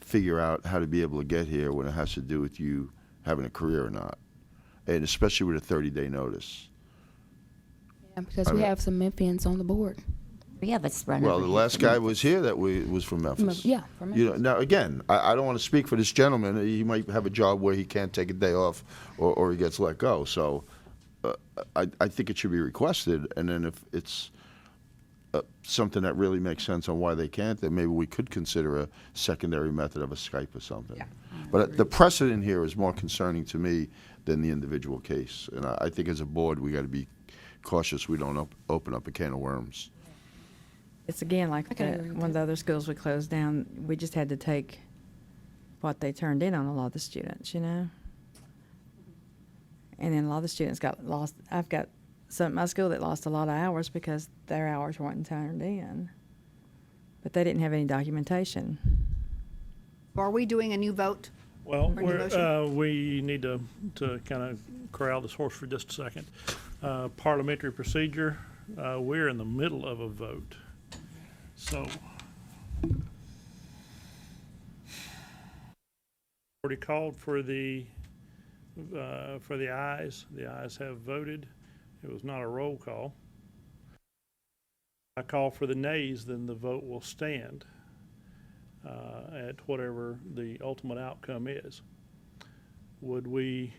figure out how to be able to get here when it has to do with you having a career or not. and especially with a 30-day notice. Yeah, because we have some Memphians on the board. We have us running. Well, the last guy was here that was from Memphis. Yeah, from You know, now again, I don't want to speak for this gentleman. He might have a job where he can't take a day off, or he gets let go. So, I think it should be requested, and then if it's something that really makes sense on why they can't, then maybe we could consider a secondary method of a Skype or something. Yeah. But the precedent here is more concerning to me than the individual case, and I think as a board we got to be cautious we don't open up a can of worms. It's again like one of the other schools we closed down. We just had to take what they turned in on a lot of the students, you know. And then a lot of the students got lost. I've got some at my school that lost a lot of hours because their hours weren't turned in, but they didn't have any documentation. Are we doing a new vote? Well, Or new motion? we need to kind of corral this horse for just a second. Parliamentary procedure, we're in the middle of a vote. So, already called for the ayes. The ayes have voted. It was not a roll call. I call for the nays, then the vote will stand at whatever the ultimate outcome is. Would we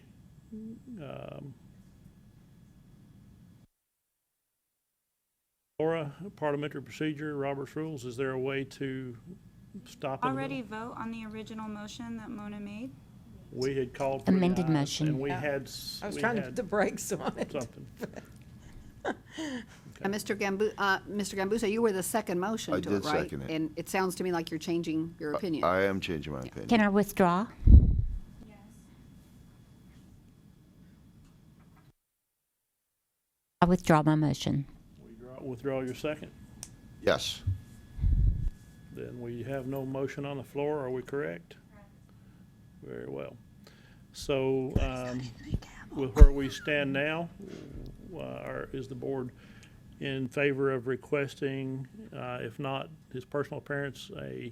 Laura, parliamentary procedure, Robert's rules, is there a way to stop in the Already middle? vote on the original motion that Mona made? We had called for the Amended ayes, motion. and we Yeah. had I was we trying to had put the brakes on it. something. Mr. Gambusa, you were the second motion I to did it, right? second it. And it sounds to me like you're changing your opinion. I am changing my opinion. Can I withdraw? I withdraw my motion. Withdraw your second. Yes. Then we have no motion on the floor, are we correct? Very well. So, with where we stand now, is the board in favor of requesting, if not his personal appearance, a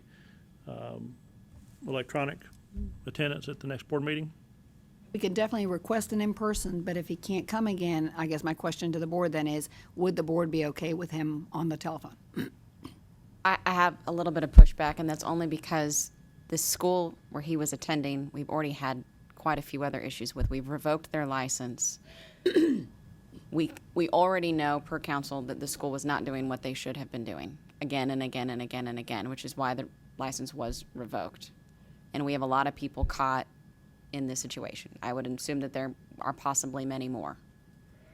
electronic attendance at the next board meeting? We can definitely request an in-person, but if he can't come again, I guess my question to the board then is, would the board be okay with him on the telephone? I have a little bit of pushback, and that's only because the school where he was attending, we've already had quite a few other issues with. We've revoked their license. We already know per council that the school was not doing what they should have been doing again and again and again and again, which is why the license was revoked. And we have a lot of people caught in this situation. I would assume that there are possibly many more.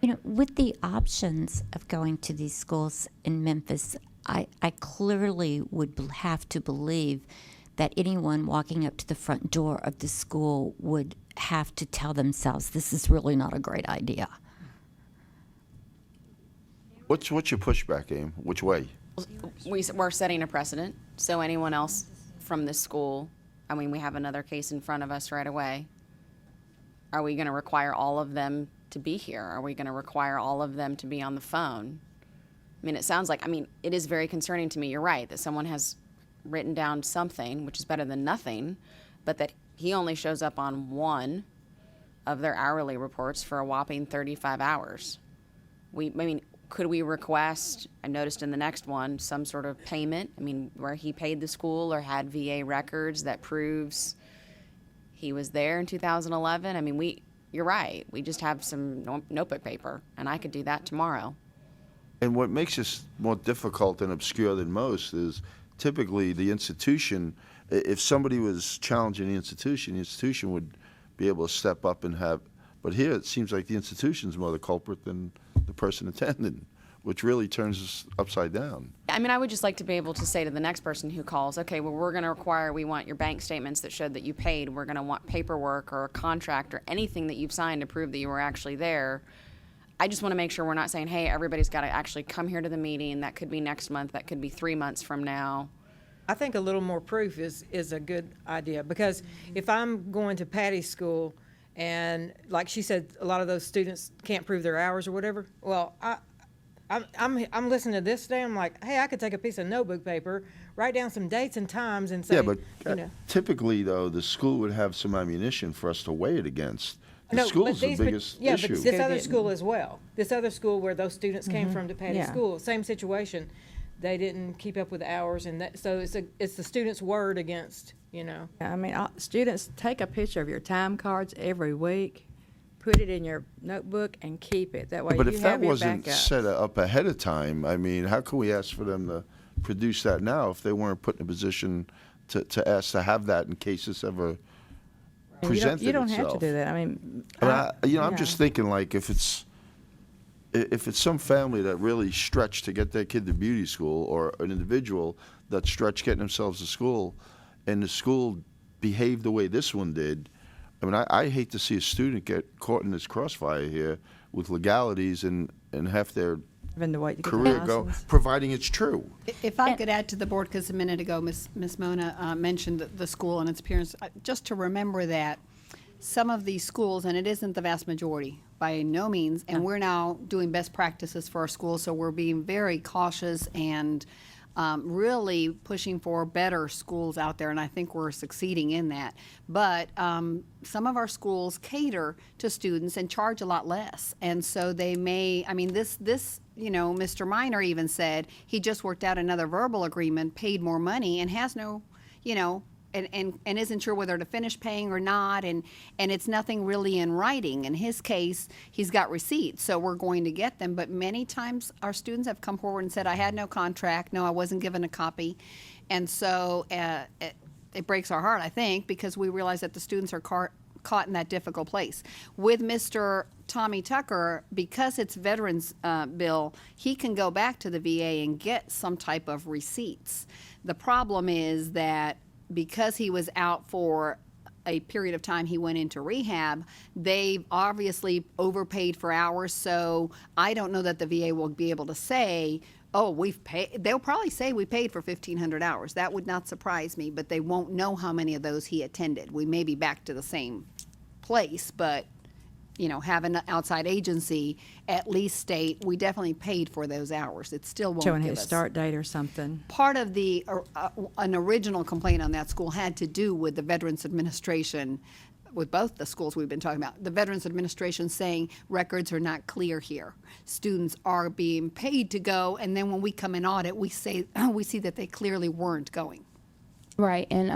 You know, with the options of going to these schools in Memphis, I clearly would have to believe that anyone walking up to the front door of the school would have to tell themselves, this is really not a great idea. What's your pushback, Aim? Which way? We're setting a precedent, so anyone else from this school, I mean, we have another case in front of us right away. Are we going to require all of them to be here? Are we going to require all of them to be on the phone? I mean, it sounds like, it is very concerning to me, you're right, that someone has written down something, which is better than nothing, but that he only shows up on one of their hourly reports for a whopping 35 hours. Could we request, I noticed in the next one, some sort of payment, where he paid the school or had VA records that proves he was there in 2011? You're right, we just have some notebook paper, and I could do that tomorrow. And what makes this more difficult and obscure than most is typically the institution, if somebody was challenging the institution would be able to step up and have, but here it seems like the institution's more the culprit than the person attending, which really turns us upside down. I would just like to be able to say to the next person who calls, okay, well, we're going to require, we want your bank statements that showed that you paid. We're going to want paperwork or a contract or anything that you've signed to prove that you were actually there. I just want to make sure we're not saying, hey, everybody's got to actually come here to the meeting. That could be next month. That could be 3 months from now. I think a little more proof is a good idea, because if I'm going to Patty's school and, like she said, a lot of those students can't prove their hours or whatever, well, I'm listening to this today. I'm like, hey, I could take a piece of notebook paper, write down some dates and times, and say, Yeah, but you know. typically, though, the school would have some ammunition for us to weigh it against The No, school's but the these, but- biggest yeah, issue. but this other school as well. This other school where those students came from to Patty Yeah. School, same situation. They didn't keep up with the hours, and that, so it's the student's word against, you know. I mean, students, take a picture of your time cards every week, put it in your notebook, and keep it. That way But you if that have your wasn't backup. set up ahead of time, I mean, how can we ask for them to produce that now if they weren't put in a position to ask to have that in case this ever presented You don't itself? have to do that. I mean, I'm just thinking like if it's some family that really stretched to get their kid to beauty school, or an individual that stretched getting themselves to school, and the school behaved the way this one did, I mean, I hate to see a student get caught in this crossfire here with legalities and half their having to wait to get the career go, license. providing it's true. If I could add to the board, because a minute ago, Ms. Mona mentioned the school and its appearance, just to remember that some of these schools, and it isn't the vast majority by no means, and we're now doing best practices for our schools, so we're being very cautious and really pushing for better schools out there, and I think we're succeeding in that. But some of our schools cater to students and charge a lot less, and so they may, I mean, this Mr. Minor even said he just worked out another verbal agreement, paid more money, and has no, and isn't sure whether to finish paying or not, and it's nothing really in writing. In his case, he's got receipts, so we're going to get them. But many times our students have come forward and said, I had no contract, no, I wasn't given a copy. And so it breaks our heart, I think, because we realize that the students are caught in that difficult place. With Mr. Tommy Tucker, because it's Veterans Bill, he can go back to the VA and get some type of receipts. The problem is that because he was out for a period of time, he went into rehab, they've obviously overpaid for hours, so I don't know that the VA will be able to say, oh, we've paid. They'll probably say we paid for 1,500 hours. That would not surprise me, but they won't know how many of those he attended. We may be back to the same place, but have an outside agency at least state we definitely paid for those hours. It still won't Showing give his us. start date or something. Part of the an original complaint on that school had to do with the Veterans Administration, with both the schools we've been talking about. The Veterans Administration saying records are not clear here. Students are being paid to go, and then when we come in audit, we see that they clearly weren't going. Right, and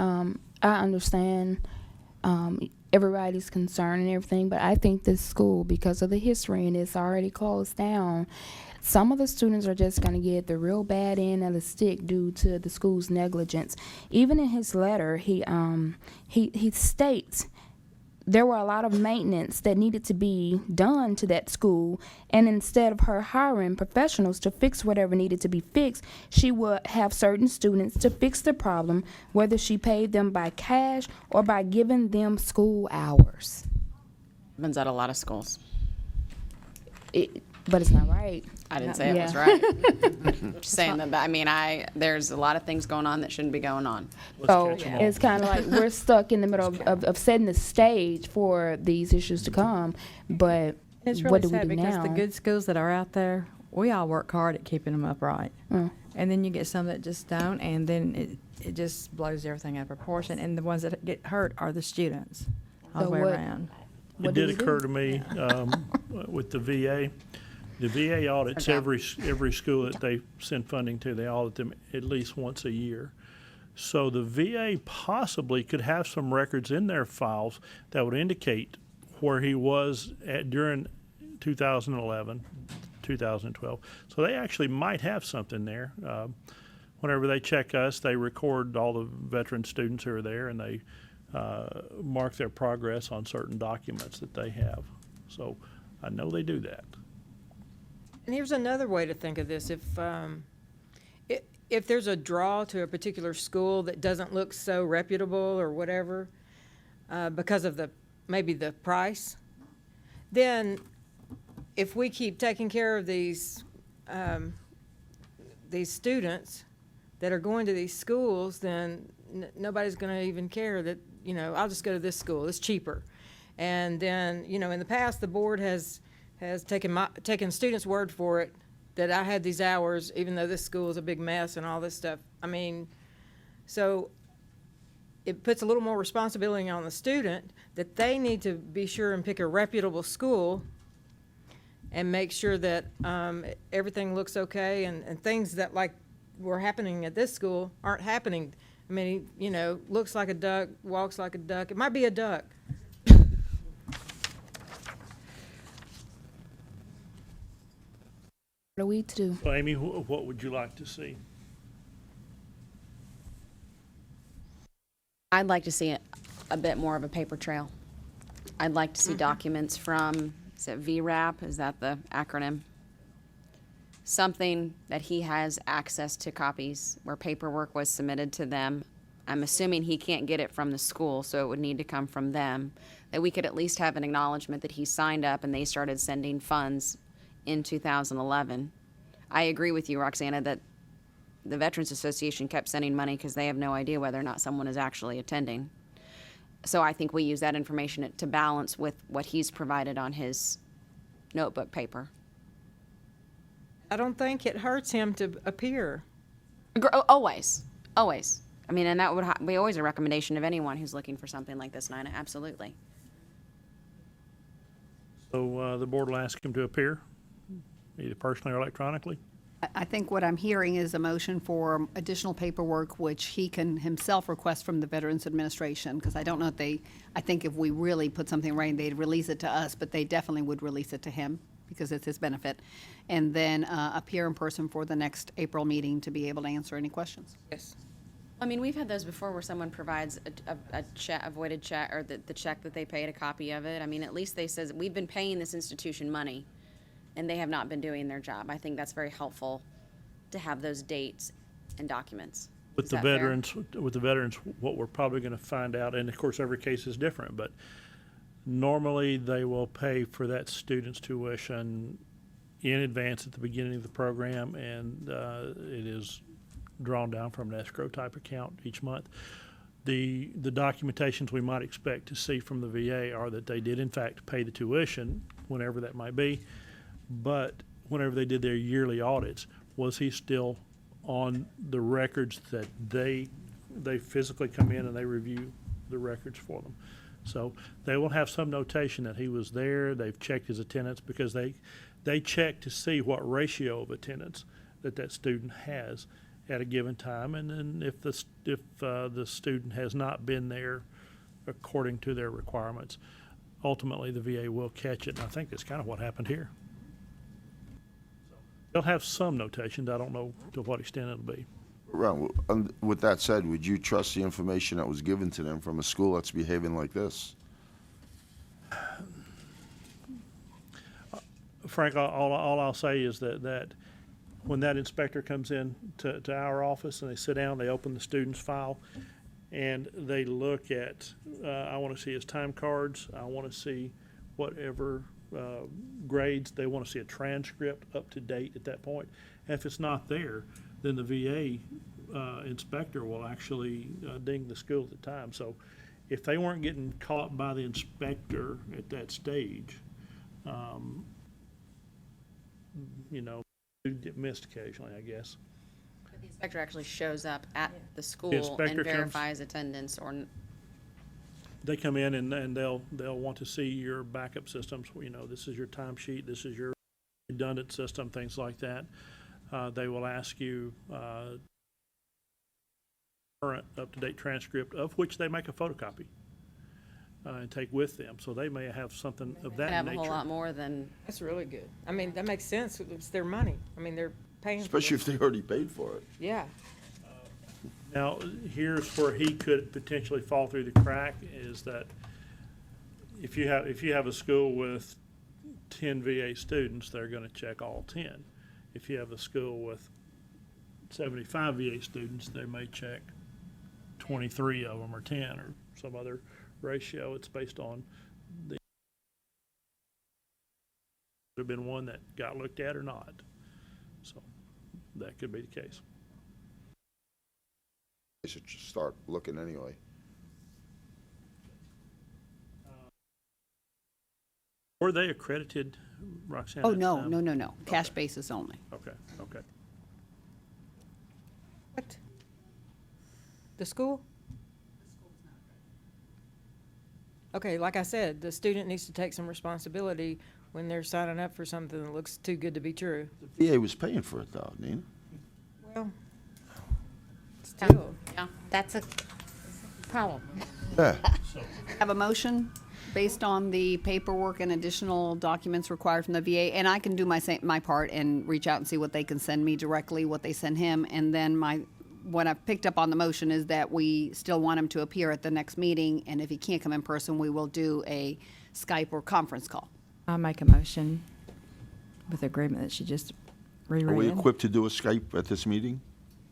I understand everybody's concern and everything, but I think this school, because of the history and it's already closed down, some of the students are just going to get the real bad end of the stick due to the school's negligence. Even in his letter, he states there were a lot of maintenance that needed to be done to that school, and instead of her hiring professionals to fix whatever needed to be fixed, she would have certain students to fix the problem, whether she paid them by cash or by giving them school hours. Happens at a lot of schools. But it's not right. I didn't say it was Yeah. right. Just saying that, I mean, there's a lot of things going on that shouldn't be going on. So it's kind of like we're stuck in the middle of setting the stage for these issues to come, but It's what really do we sad do because now? the good schools that are out there, we all work hard at keeping them upright. And then you get some that just don't, and then it just blows everything out of proportion. And the ones that get hurt are the students all the way around. It did occur to me with the VA. The VA audits every school that they send funding to. They audit them at least once a year. So the VA possibly could have some records in their files that would indicate where he was during 2011, 2012. So they actually might have something there. Whenever they check us, they record all the veteran students who are there, and they mark their progress on certain documents that they have. So I know they do that. And here's another way to think of this. If there's a draw to a particular school that doesn't look so reputable or whatever, because of maybe the price, then if we keep taking care of these students that are going to these schools, then nobody's going to even care that, I'll just go to this school, it's cheaper. And then, in the past, the board has taken students' word for it that I had these hours, even though this school is a big mess and all this stuff. I mean, so it puts a little more responsibility on the student that they need to be sure and pick a reputable school and make sure that everything looks okay, and things that like were happening at this school aren't happening. I mean, you know, looks like a duck, walks like a duck. It might be a duck. What are we to do? So Amy, what would you like to see? I'd like to see a bit more of a paper trail. I'd like to see documents from, is it VRAP? Is that the acronym? Something that he has access to copies where paperwork was submitted to them. I'm assuming he can't get it from the school, so it would need to come from them. That we could at least have an acknowledgement that he signed up and they started sending funds in 2011. I agree with you, Roxana, that the Veterans Association kept sending money because they have no idea whether or not someone is actually attending. So I think we use that information to balance with what he's provided on his notebook paper. I don't think it hurts him to appear. Always, always. I mean, and that would be always a recommendation of anyone who's looking for something like this, Nina, absolutely. So the board will ask him to appear, either personally or electronically. I think what I'm hearing is a motion for additional paperwork, which he can himself request from the Veterans Administration, because I don't know if I think if we really put something right, they'd release it to us, but they definitely would release it to him, because it's his benefit. And then appear in person for the next April meeting to be able to answer any questions. Yes. I mean, we've had those before where someone provides a check, a voided check, or the check that they paid, a copy of it. I mean, at least they says, we've been paying this institution money, and they have not been doing their job. I think that's very helpful to have those dates and documents. With the veterans, what we're probably going to find out, and of course every case is different, but normally they will pay for that student's tuition in advance at the beginning of the program, and it is drawn down from an escrow type account each month. The documentations we might expect to see from the VA are that they did in fact pay the tuition, whenever that might be, but whenever they did their yearly audits, was he still on the records that they physically come in and they review the records for them. So they will have some notation that he was there, they've checked his attendance, because they check to see what ratio of attendance that student has at a given time, and then if the student has not been there according to their requirements, ultimately the VA will catch it, and I think that's kind of what happened here. They'll have some notations. I don't know to what extent it'll be. Right. With that said, would you trust the information that was given to them from a school that's behaving like this? Frank, all I'll say is that when that inspector comes in to our office and they sit down, they open the student's file and they look at, I want to see his time cards, I want to see whatever grades, they want to see a transcript up to date at that point. And if it's not there, then the VA inspector will actually ding the school at the time. So if they weren't getting caught by the inspector at that stage, you know, they'd get missed occasionally, I guess. But the inspector actually shows up at the school inspector and verifies attendance, or they come in and they'll want to see your backup systems. You know, this is your timesheet, this is your redundant system, things like that. They will ask you current up-to-date transcript, of which they make a photocopy and take with them. So they may have something of that have nature. a whole lot more than. That's really good. I mean, that makes sense. It's their money. I mean, they're paying. Especially if they already paid for it. Yeah. Now, here's where he could potentially fall through the crack, is that if you have a school with 10 VA students, they're going to check all 10. If you have a school with 75 VA students, they may check 23 of them or 10 or some other ratio. It's based on the have been one that got looked at or not. So that could be the case. They should just start looking anyway. Were they accredited, Roxanne? Oh, no. Cash basis only. Okay. What? The school? Okay, like I said, the student needs to take some responsibility when they're signing up for something that looks too good to be true. The VA was paying for it though, Nina. Well, still. Yeah, that's a problem. Yeah. Have a motion based on the paperwork and additional documents required from the VA, and I can do my part and reach out and see what they can send me directly, what they send him, and then what I've picked up on the motion is that we still want him to appear at the next meeting, and if he can't come in person, we will do a Skype or conference call. I'll make a motion with the agreement that she just reread. Are we equipped to do a Skype at this meeting?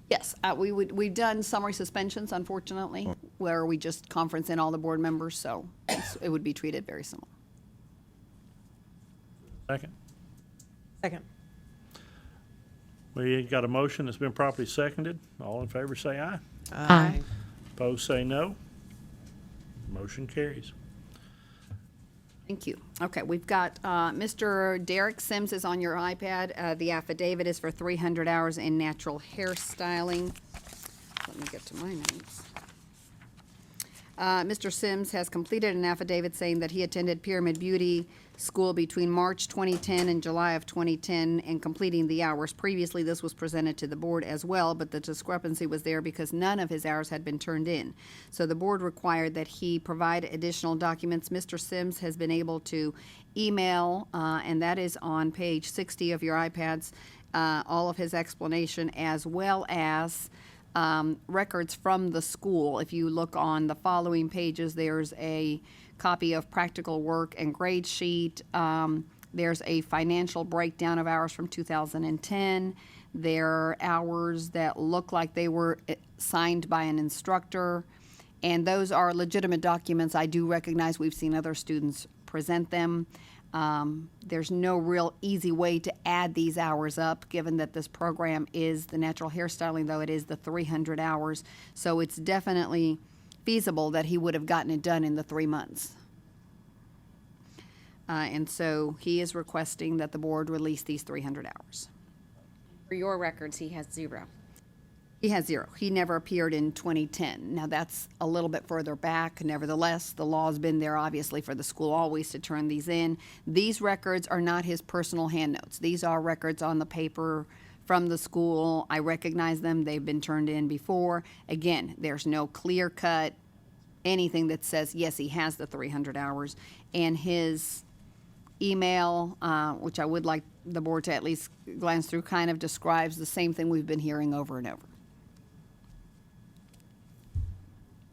Yes, we've done summary suspensions, unfortunately, where we just conference in all the board members, so it would be treated very similar. Second. Second. We got a motion that's been properly seconded. All in favor say aye. Aye. Opposed say no. Motion carries. Thank you. Okay, we've got Mr. Derek Sims is on your iPad. The affidavit is for 300 hours in natural hairstyling. Let me get to my notes. Mr. Sims has completed an affidavit saying that he attended Pyramid Beauty School between March 2010 and July of 2010 and completing the hours. Previously, this was presented to the board as well, but the discrepancy was there because none of his hours had been turned in. So the board required that he provide additional documents. Mr. Sims has been able to email, and that is on page 60 of your iPads, all of his explanation as well as records from the school. If you look on the following pages, there's a copy of practical work and grade sheet. There's a financial breakdown of hours from 2010. There are hours that look like they were signed by an instructor, and those are legitimate documents. I do recognize we've seen other students present them. There's no real easy way to add these hours up, given that this program is the natural hairstyling, though it is the 300 hours. So it's definitely feasible that he would have gotten it done in the 3 months. And so he is requesting that the board release these 300 hours. For your records, he has 0. He has 0. He never appeared in 2010. Now, that's a little bit further back. Nevertheless, the law's been there, obviously, for the school always to turn these in. These records are not his personal hand notes. These are records on the paper from the school. I recognize them. They've been turned in before. Again, there's no clear-cut anything that says, yes, he has the 300 hours. And his email, which I would like the board to at least glance through, kind of describes the same thing we've been hearing over and over.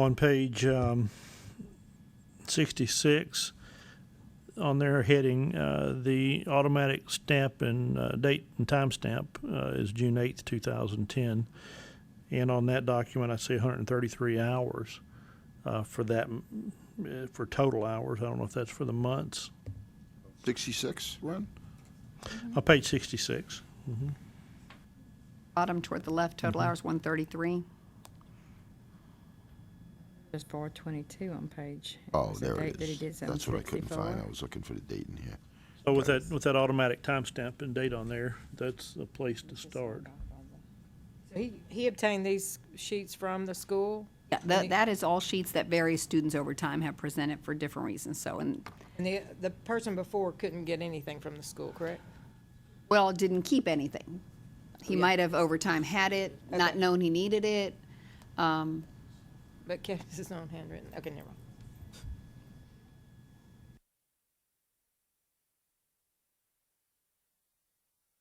On page 66, on their heading, the automatic stamp and date and timestamp is June 8th, 2010. And on that document, I see 133 hours for that, for total hours. I don't know if that's for the months. 66, Ron? On page 66. Mm-hmm. Bottom toward the left, total hours 133. There's 422 on page. Oh, It's the there date it that he is. did That's what I couldn't 764. find. I was looking for the date in here. So with that automatic timestamp and date on there, that's a place to start. So he obtained these sheets from the school? Yeah, that is all sheets that various students over time have presented for different reasons. So, And the person before couldn't get anything from the school, correct? well, didn't keep anything. He Yeah. might have over time had it, not Okay. known he needed it. But kept his own handwritten, okay, never mind.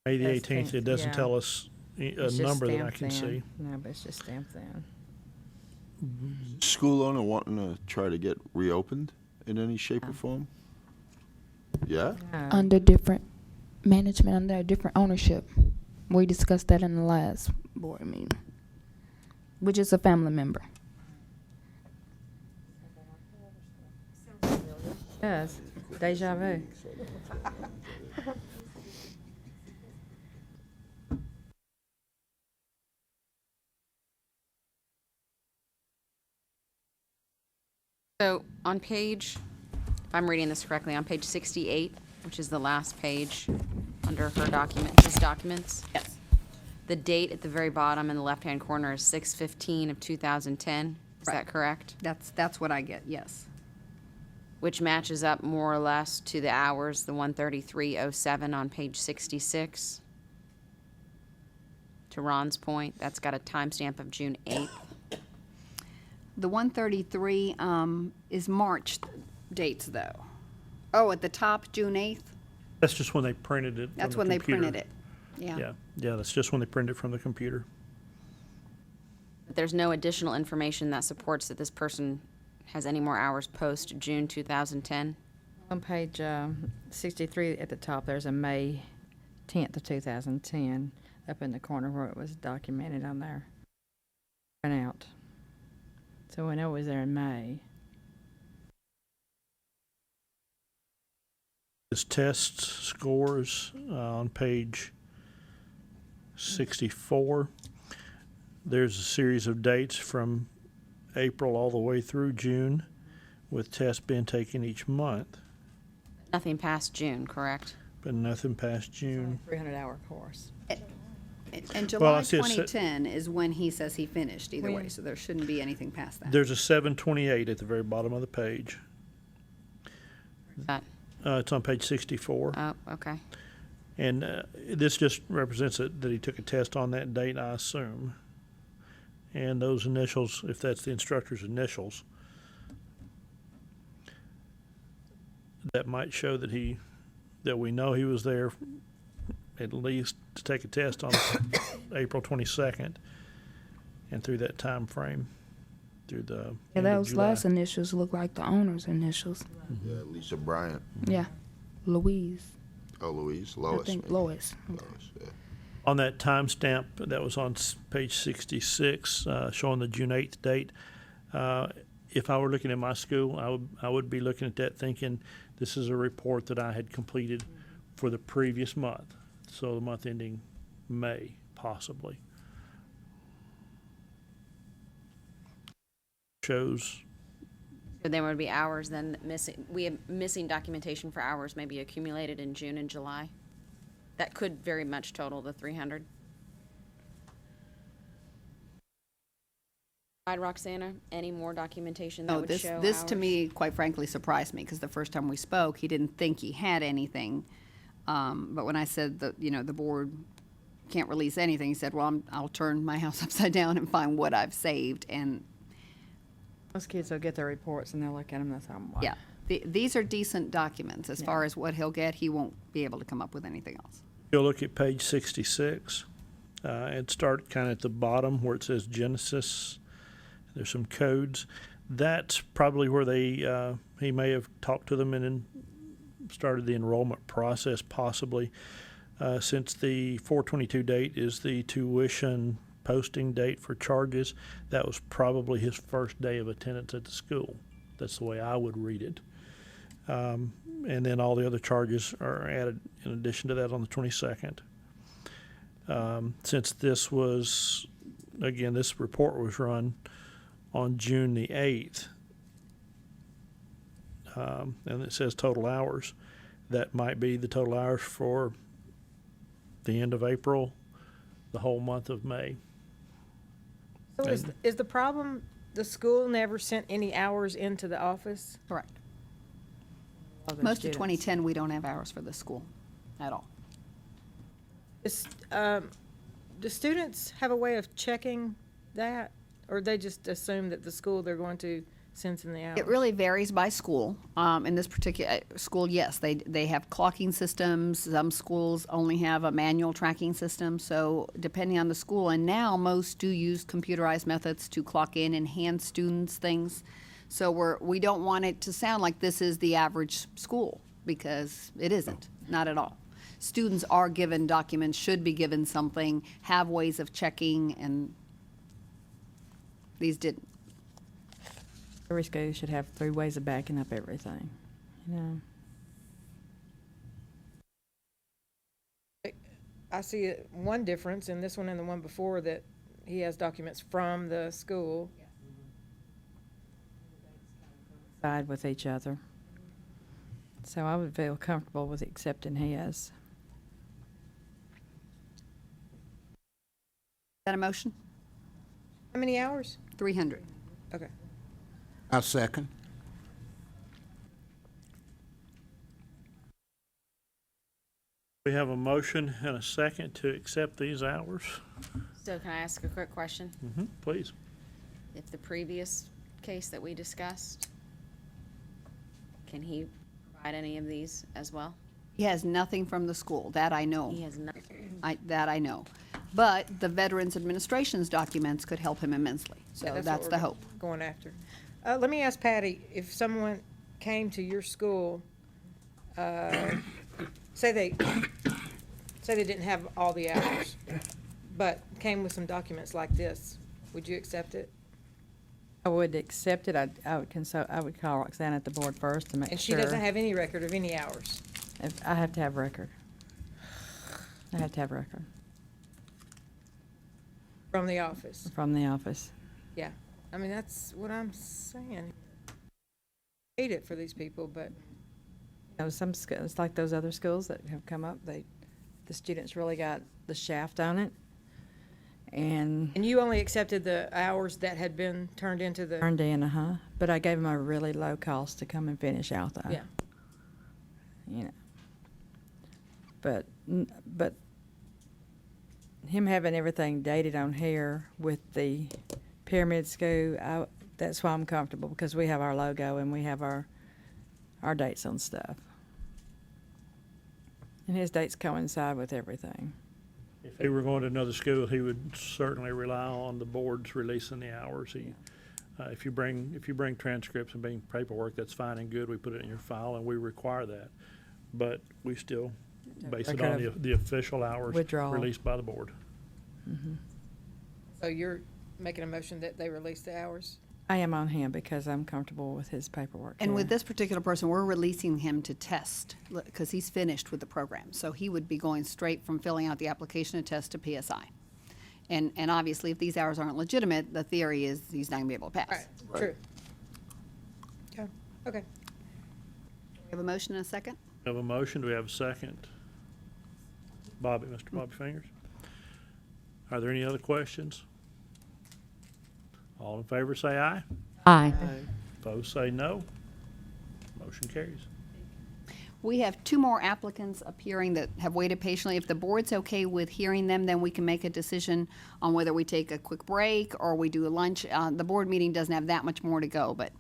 May the That's 18th, it stamped, doesn't yeah. tell us a It's just number that I stamped can then. see. No, but it's just stamped then. School owner wanting to try to get reopened in any shape or form? Yeah? Under different management, under a different ownership. We discussed that in the last board meeting, which is a family member. Yes, deja vu. So on page, if I'm reading this correctly, on page 68, which is the last page under her document, his documents. Yes. The date at the very bottom in the left-hand corner is 6/15 of 2010. Is that correct? That's what I get, yes. which matches up more or less to the hours, the 133.07 on page 66. To Ron's point, that's got a timestamp of June 8th. The 133 is March dates, though. Oh, at the top, June 8th? That's just when they printed it. That's from when the they computer. printed it. Yeah. Yeah, that's just when they printed it from the computer. But there's no additional information that supports that this person has any more hours post June 2010. On page 63 at the top, there's a May 10th of 2010 up in the corner where it was documented on there. Print out. So we know it was there in May. His test scores on page 64. There's a series of dates from April all the way through June, with tests being taken each month, Nothing past June, correct? but nothing past June. 300-hour course. And Well, I July see it said- 2010 is when he says he finished either way, so there shouldn't be anything past that. There's a 728 at the very bottom of the page. That, It's on page 64. oh, okay. And this just represents that he took a test on that date, I assume. And those initials, if that's the instructor's initials, that might show that we know he was there at least to take a test on April 22nd and through that time frame, through the Yeah, end of those July. last initials look like the owner's initials. Yeah, Lisa Bryant. Yeah, Louise. Oh, Louise, I Lois. think maybe. Lois. Lois, yeah. On that timestamp that was on page 66, showing the June 8th date, if I were looking at my school, I would be looking at that thinking, this is a report that I had completed for the previous month, so the month ending May, possibly. Shows, So there would be hours then missing, we have missing documentation for hours maybe accumulated in June and July. That could very much total the 300. Right, Roxana, any more documentation that No, would this, show this to hours? me, quite frankly, surprised me, because the first time we spoke, he didn't think he had anything. But when I said that, the board can't release anything, he said, well, I'll turn my house upside down and find what I've saved, and Most kids will get their reports and they'll look at them and they'll say, "Wow." yeah. These are decent documents. As far as what he'll get, he won't be able to come up with anything else. you'll look at page 66, and start kind of at the bottom where it says Genesis. There's some codes. That's probably where he may have talked to them and then started the enrollment process, possibly. Since the 4/22 date is the tuition posting date for charges, that was probably his first day of attendance at the school. That's the way I would read it. And then all the other charges are added in addition to that on the 22nd. Since this was, again, this report was run on June the 8th, and it says total hours, that might be the total hours for the end of April, the whole month of May. So is the problem, the school never sent any hours into the office? Correct. Of the Most of students? 2010, we don't have hours for the school at all. Do students have a way of checking that? Or they just assume that the school they're going to sends in the hours? It really varies by school. In this particular school, yes, they have clocking systems. Some schools only have a manual tracking system. So depending on the school, and now most do use computerized methods to clock in and hand students things. So we don't want it to sound like this is the average school, because it isn't, not at all. Students are given documents, should be given something, have ways of checking, and these didn't. Every school should have 3 ways of backing up everything, I see one difference in this one and the one before, that he has documents from the school. Side with each other. So I would feel comfortable with accepting his. Is that a motion? How many hours? 300. Okay. I second. We have a motion and a second to accept these hours. So can I ask a quick question? Please. If the previous case that we discussed, can he provide any of these as well? He has nothing from the school, that I know. He has nothing. That I know. But the Veterans Administration's documents could help him immensely. So Yeah, that's what the we're hope. Going after. Let me ask Patty, if someone came to your school, say they didn't have all the hours, but came with some documents like this, would you accept it? I would accept it. I would call Roxanne at the board first to make sure. And she doesn't have any record of any hours. I have to have record. I have to have record From the office. from the office. Yeah, I mean, that's what I'm saying. Hate it for these people, but You know, it's like those other schools that have come up, the students really got the shaft on it. And you only accepted the hours that had been turned into the. turned in, but I gave them a really low cost to come and finish out though. Yeah. You know. But him having everything dated on here with the pyramid school, that's why I'm comfortable, because we have our logo and we have our dates on stuff. And his dates coincide with everything. If he were going to another school, he would certainly rely on the board's releasing the hours. If you bring transcripts and bring paperwork, that's fine and good. We put it in your file and we require that. But we still base it on the official hours withdrawal released by the board. So you're making a motion that they release the hours? I am on him because I'm comfortable with his paperwork. And with too. this particular person, we're releasing him to test, because he's finished with the program. So he would be going straight from filling out the application to test to PSI. And obviously, if these hours aren't legitimate, the theory is he's not gonna be able to pass. Right, true. Okay. We have a motion and a second? We have a motion. Do we have a second? Mr. Bobby Fingers. Are there any other questions? All in favor say aye. Aye. Opposed say no. Motion carries. We have two more applicants appearing that have waited patiently. If the board's okay with hearing them, then we can make a decision on whether we take a quick break or we do a lunch. The board meeting doesn't have that much more to go, but,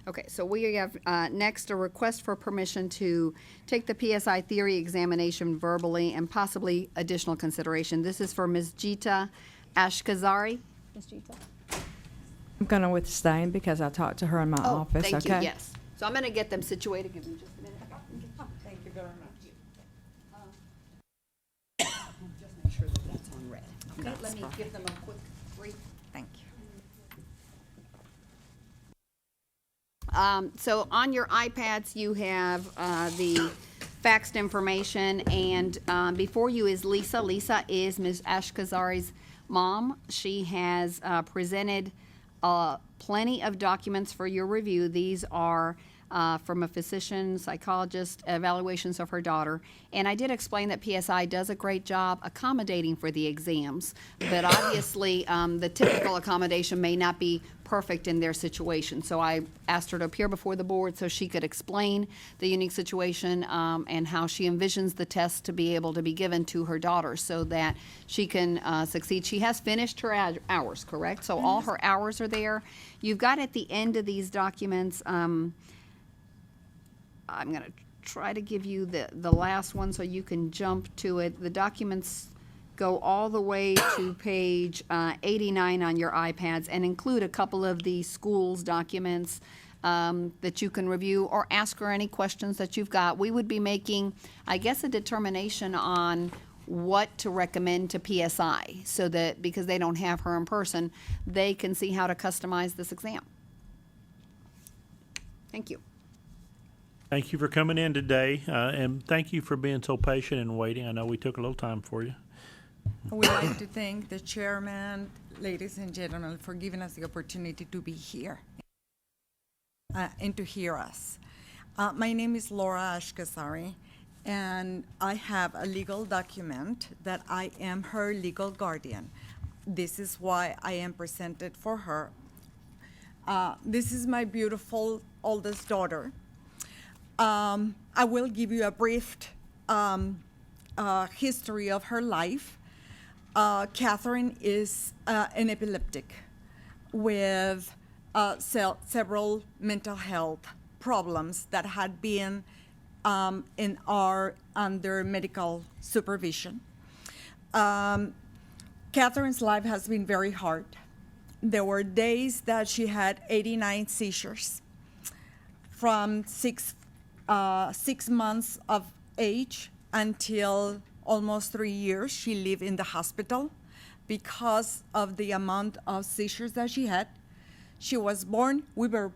okay. So we have next a request for permission to take the PSI theory examination verbally and possibly additional consideration. This is for Ms. Jita Ashkazari. Ms. Jita? I'm going to abstain because I talked to her in my office, okay? Thank you, yes. So I'm going to get them situated. Give me just a minute. Thank you very much. Just make sure that that's on red. Okay, let me give them a quick brief. Thank you. So on your iPads, you have the faxed information, and before you is Lisa. Lisa is Ms. Ashkazari's mom. She has presented plenty of documents for your review. These are from a physician, psychologist, evaluations of her daughter. And I did explain that PSI does a great job accommodating for the exams, but obviously the typical accommodation may not be perfect in their situation. So I asked her to appear before the board so she could explain the unique situation and how she envisions the test to be able to be given to her daughter so that she can succeed. She has finished her hours, correct? So all her hours are there. You've got at the end of these documents, I'm going to try to give you the last one so you can jump to it. The documents go all the way to page 89 on your iPads and include a couple of the school's documents that you can review or ask her any questions that you've got. We would be making, I guess, a determination on what to recommend to PSI so that, because they don't have her in person, they can see how to customize this exam. Thank you. Thank you for coming in today, and thank you for being so patient and waiting. I know we took a little time for you. We'd like to thank the chairman, ladies and gentlemen, for giving us the opportunity to be here and to hear us. My name is Laura Ashkazari, and I have a legal document that I am her legal guardian. This is why I am presented for her. This is my beautiful oldest daughter. I will give you a brief history of her life, Catherine is an epileptic with several mental health problems that had been and are under medical supervision. Catherine's life has been very hard. There were days that she had 89 seizures from 6 months of age until almost 3 years. She lived in the hospital because of the amount of seizures that she had. We were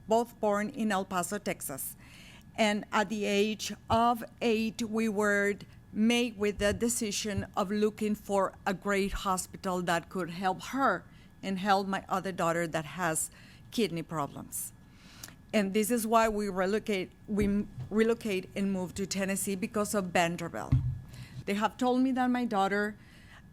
both born in El Paso, Texas. And at the age of 8, we were made with the decision of looking for a great hospital that could help her and help my other daughter that has kidney problems. And this is why we relocate and move to Tennessee because of Vanderbilt. They have told me that my daughter,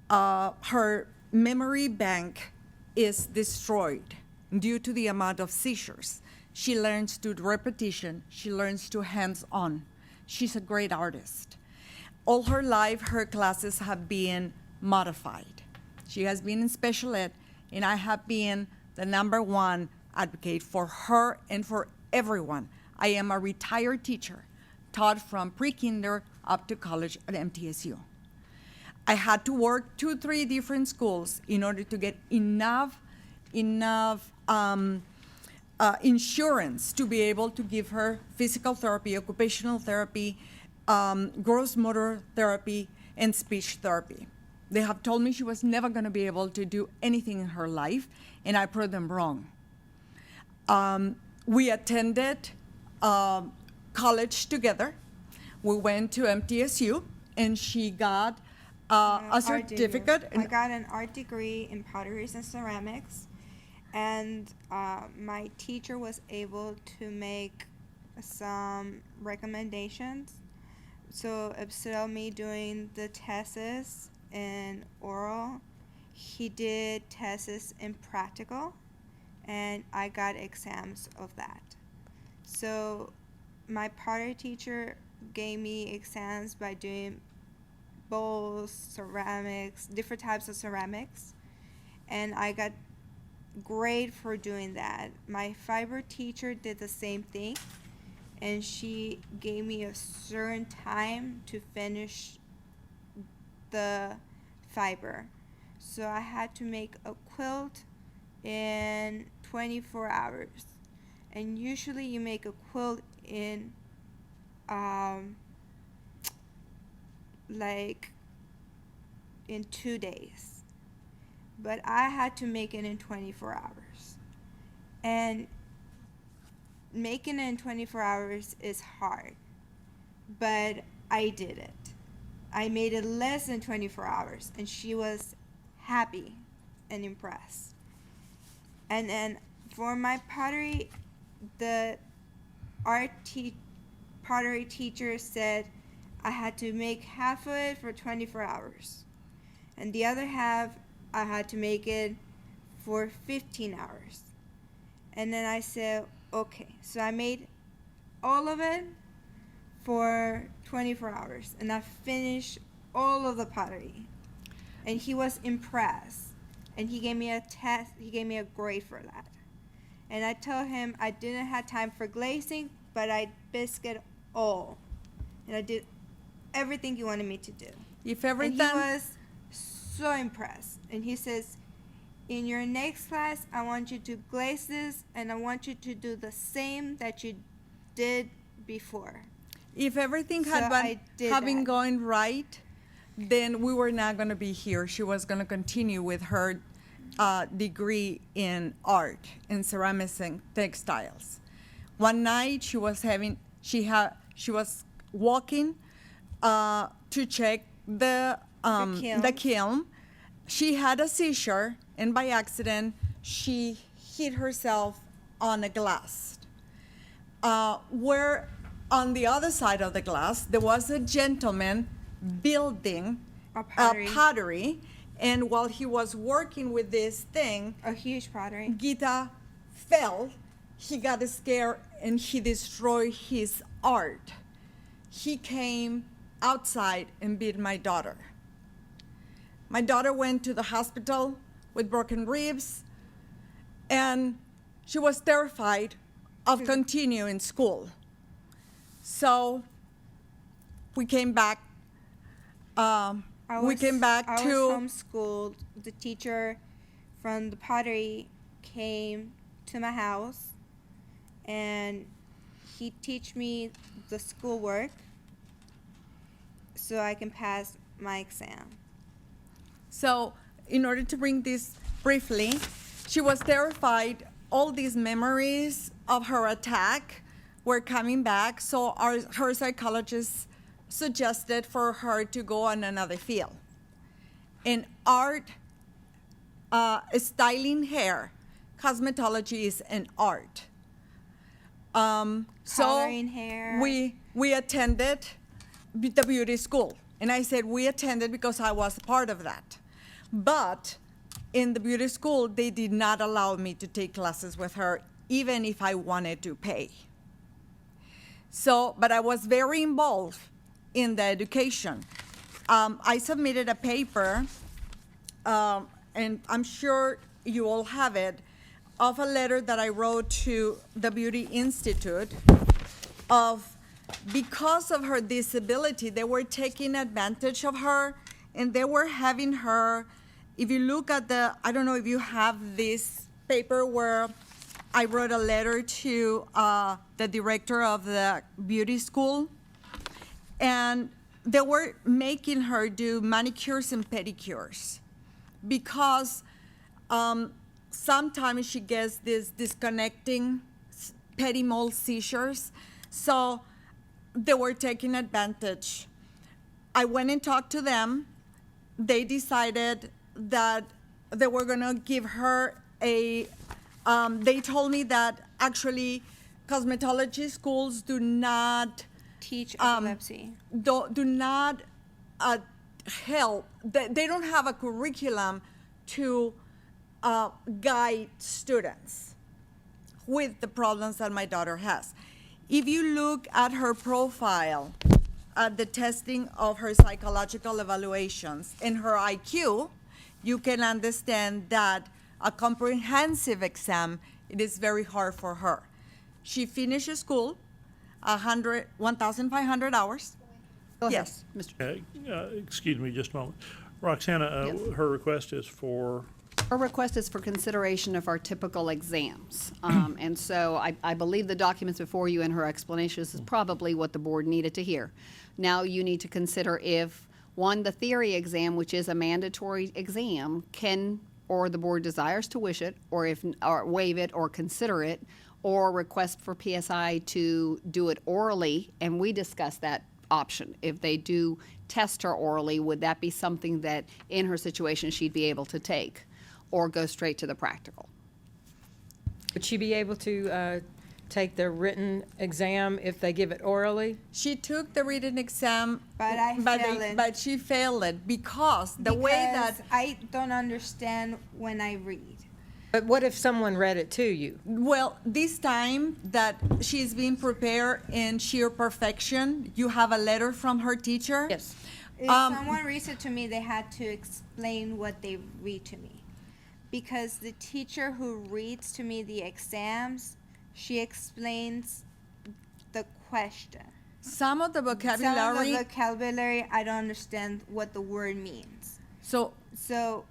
her memory bank is destroyed due to the amount of seizures. She learns to repetition. She learns to hands-on. She's a great artist. All her life, her classes have been modified. She has been in special ed, and I have been the #1 advocate for her and for everyone. I am a retired teacher, taught from pre-kinder up to college at MTSU. I had to work 2-3 different schools in order to get enough insurance to be able to give her physical therapy, occupational therapy, gross motor therapy, and speech therapy. They have told me she was never going to be able to do anything in her life, and I proved them wrong. We attended college together. We went to MTSU, and she got a certificate. I got an art degree in potteries and ceramics, and my teacher was able to make some recommendations. So instead of me doing the tests in oral, he did tests in practical, and I got exams of that. So my pottery teacher gave me exams by doing bowls, ceramics, different types of ceramics, and I got grade for doing that. My fiber teacher did the same thing, and she gave me a certain time to finish the fiber. So I had to make a quilt in 24 hours. And usually you make a quilt in like in 2 days. But I had to make it in 24 hours. And making it in 24 hours is hard, but I did it. I made it less than 24 hours, and she was happy and impressed. And then for my pottery, the pottery teacher said I had to make half of it for 24 hours, and the other half I had to make it for 15 hours. And then I said, okay, so I made all of it for 24 hours, and I finished all of the pottery. And he was impressed, and he gave me a test, he gave me a grade for that. And I told him I didn't have time for glazing, but I biscuit all. And I did everything he wanted me to do. And he was so impressed. And he says, in your next class, I want you to glaze this, and I want you to do the same that you did before. If everything had been going right, then we were not going to be here. She was going to continue with her degree in art, in ceramics and textiles. One night she was walking to check the kiln. She had a seizure, and by accident, she hit herself on a glass. Where on the other side of the glass, there was a gentleman building a pottery, and while he was working with this thing, a huge pottery, Gita fell. He got scared, and he destroyed his art. He came outside and beat my daughter. My daughter went to the hospital with broken ribs, and she was terrified of continuing school. So we came back. I was to homeschooled. The teacher from the pottery came to my house, and he teach me the schoolwork so I can pass my exam. So, in order to bring this briefly, she was terrified. All these memories of her attack were coming back, so her psychologist suggested for her to go on another field. In art, styling hair, cosmetology is an art. Coloring hair. We attended the beauty school. And I said we attended because I was part of that. But in the beauty school, they did not allow me to take classes with her, even if I wanted to pay. So, but I was very involved in the education. I submitted a paper, and I'm sure you all have it, of a letter that I wrote to the Beauty Institute of, because of her disability, they were taking advantage of her, and they were having her, if you look at the, I don't know if you have this paper where I wrote a letter to the director of the beauty school, and they were making her do manicures and pedicures because sometimes she gets these disconnecting petit mole seizures. So they were taking advantage. I went and talked to them. They decided that they were going to give her a, they told me that actually cosmetology schools do not teach epilepsy. Do not help. They don't have a curriculum to guide students with the problems that my daughter has. If you look at her profile, at the testing of her psychological evaluations and her IQ, you can understand that a comprehensive exam, it is very hard for her. She finished school 1,500 hours. Go ahead, Yes. Mr. Excuse me just a moment. Roxana, Yes. her request is for, Her request is for consideration of our typical exams. And so I believe the documents before you and her explanations is probably what the board needed to hear. Now you need to consider if, one, the theory exam, which is a mandatory exam, can, or the board desires to wish it, or waive it, or consider it, or request for PSI to do it orally, and we discussed that option. If they do test her orally, would that be something that, in her situation, she'd be able to take? Or go straight to the practical? Would she be able to take the written exam if they give it orally? She took the written exam, But I failed it. but she failed it because the way that Because I don't understand when I read. But what if someone read it to you? well, this time that she's being prepared in sheer perfection, you have a letter from her teacher. Yes. If someone reads it to me, they had to explain what they read to me. Because the teacher who reads to me the exams, she explains the question. Some of the Some of vocabulary. the vocabulary, I don't understand what the word means. So So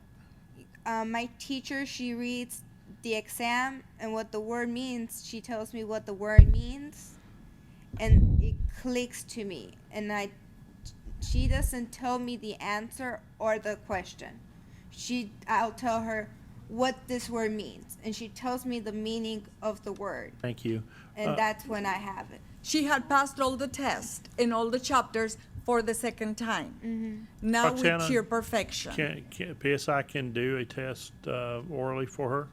my teacher, she reads the exam and what the word means. She tells me what the word means, and it clicks to me. And she doesn't tell me the answer or the question. I'll tell her what this word means, and she tells me the meaning of the word, thank you. and that's when I have it. she had passed all the tests in all the chapters for the second time. Now Roxana, with sheer perfection. PSI can do a test orally for her?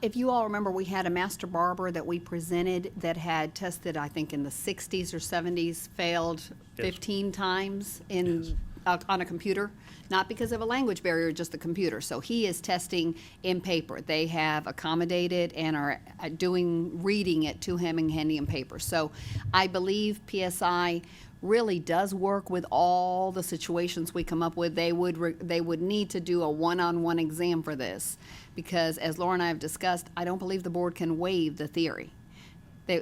If you all remember, we had a master barber that we presented that had tested, I think, in the 60s or 70s, failed 15 times on a computer, not because of a language barrier, just the computer. So he is testing in paper. They have accommodated and are reading it to him and handing him paper. So I believe PSI really does work with all the situations we come up with. They would need to do a one-on-one exam for this, because as Laura and I have discussed, I don't believe the board can waive the theory.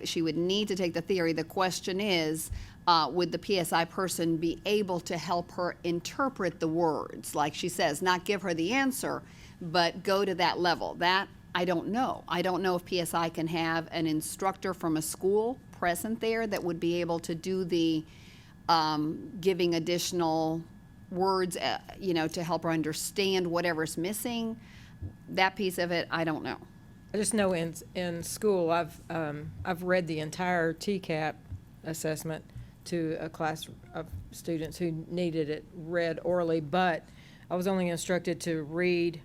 She would need to take the theory. The question is, would the PSI person be able to help her interpret the words? Like she says, not give her the answer, but go to that level. That, I don't know. I don't know if PSI can have an instructor from a school present there that would be able to do the giving additional words, to help her understand whatever's missing. That piece of it, I don't know. I just know in school, I've read the entire TCAP assessment to a class of students who needed it read orally, but I was only instructed to read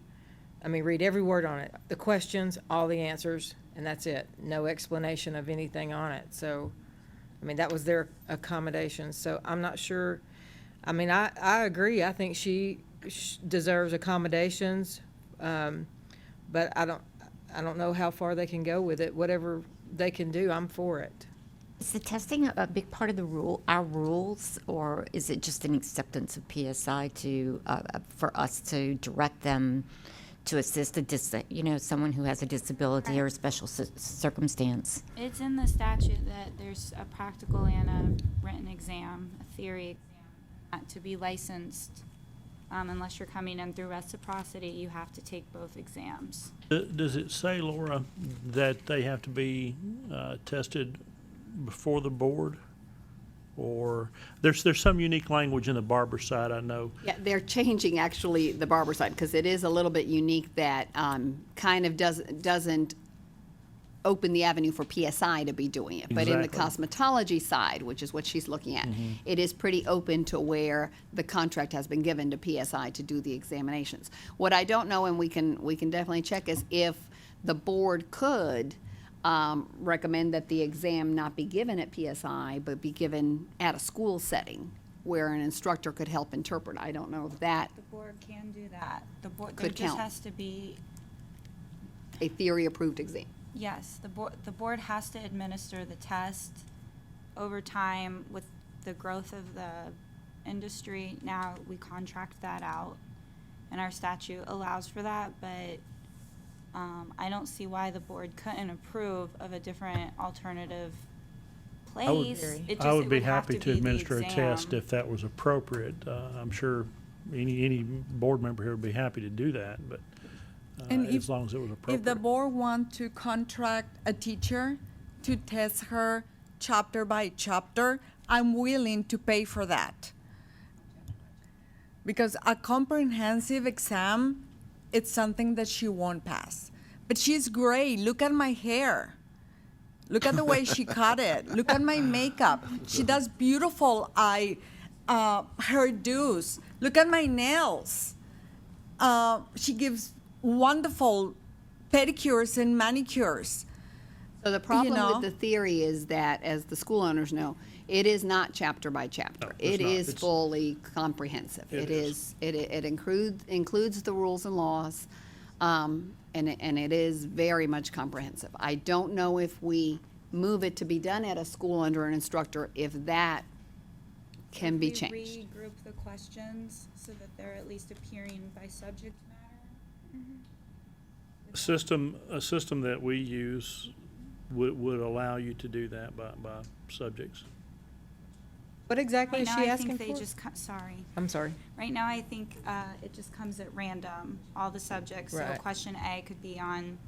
every word on it, the questions, all the answers, and that's it. No explanation of anything on it. So, that was their accommodation. So I'm not sure. I agree. I think she deserves accommodations, but I don't know how far they can go with it. Whatever they can do, I'm for it. Is the testing a big part of our rules, or is it just an acceptance of PSI for us to direct them to assist someone who has a disability or a special circumstance? It's in the statute that there's a practical and a written exam, a theory exam. To be licensed, unless you're coming in through reciprocity, you have to take both exams. Does it say, Laura, that they have to be tested before the board? Or there's some unique language in the barber side, I know. Yeah, they're changing actually the barber side, because it is a little bit unique that kind of doesn't open the avenue for PSI to be doing it. But in the cosmetology side, which is what she's looking at, it is pretty open to where the contract has been given to PSI to do the examinations. What I don't know, and we can definitely check, is if the board could recommend that the exam not be given at PSI, but be given at a school setting where an instructor could help interpret. I don't know if that The board can do that. The board, Could there just count. has to be, a theory-approved exam. yes, the board has to administer the test over time with the growth of the industry. Now, we contract that out, and our statute allows for that, but I don't see why the board couldn't approve of a different alternative place. I would be happy to administer a test if that was appropriate. I'm sure any board member here would be happy to do that, but And as long as it was appropriate. If the board want to contract a teacher to test her chapter by chapter, I'm willing to pay for that. Because a comprehensive exam, it's something that she won't pass. But she's great. Look at my hair. Look at the way she cut it. Look at my makeup. She does beautiful hairdos. Look at my nails. She gives wonderful pedicures and manicures. So the problem with the theory is that, as the school owners know, it is not chapter by chapter. No, it's It not. is It's- fully comprehensive. It It includes the rules and laws, and it is very much comprehensive. I don't know if we move it to be done at a school under an instructor, if that can be changed. We regroup the questions so that they're at least appearing by subject matter. A system that we use would allow you to do that by subjects. What exactly Right is now, she I asking think they for? just, sorry. I'm sorry. Right now, I think it just comes at random, all the subjects. So Right. question A could be on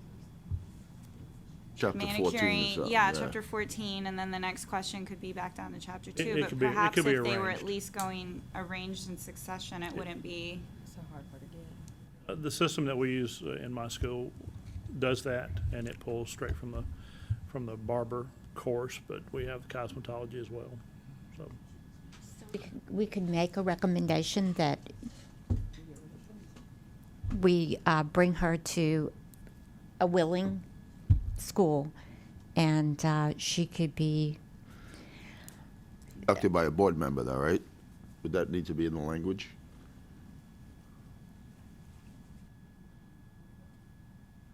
Chapter 14 or manicuring, something. yeah, chapter 14, and then the next question could be back down to chapter 2. it But could be- it perhaps could be if they were arranged. at least going arranged in succession, it wouldn't be. The system that we use in my school does that, and it pulls straight from the barber course, but we have cosmetology as well, so. We could make a recommendation that we bring her to a willing school, and she could be. Conducted by a board member though, right? Would that need to be in the language?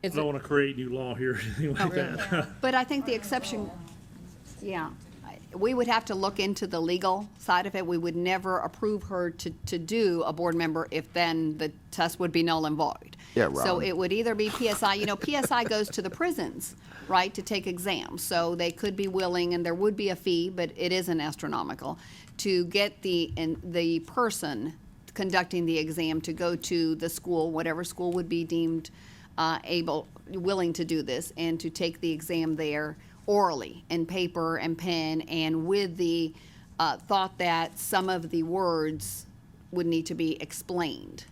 I don't want to create new law here or anything like that. But I think the exception, we would have to look into the legal side of it. We would never approve her to do a board member if then the test would be null and void. Yeah, So Ron. it would either be PSI, PSI goes to the prisons, right, to take exams. So they could be willing, and there would be a fee, but it isn't astronomical, to get the person conducting the exam to go to the school, whatever school would be deemed willing to do this, and to take the exam there orally, in paper and pen, and with the thought that some of the words would need to be explained.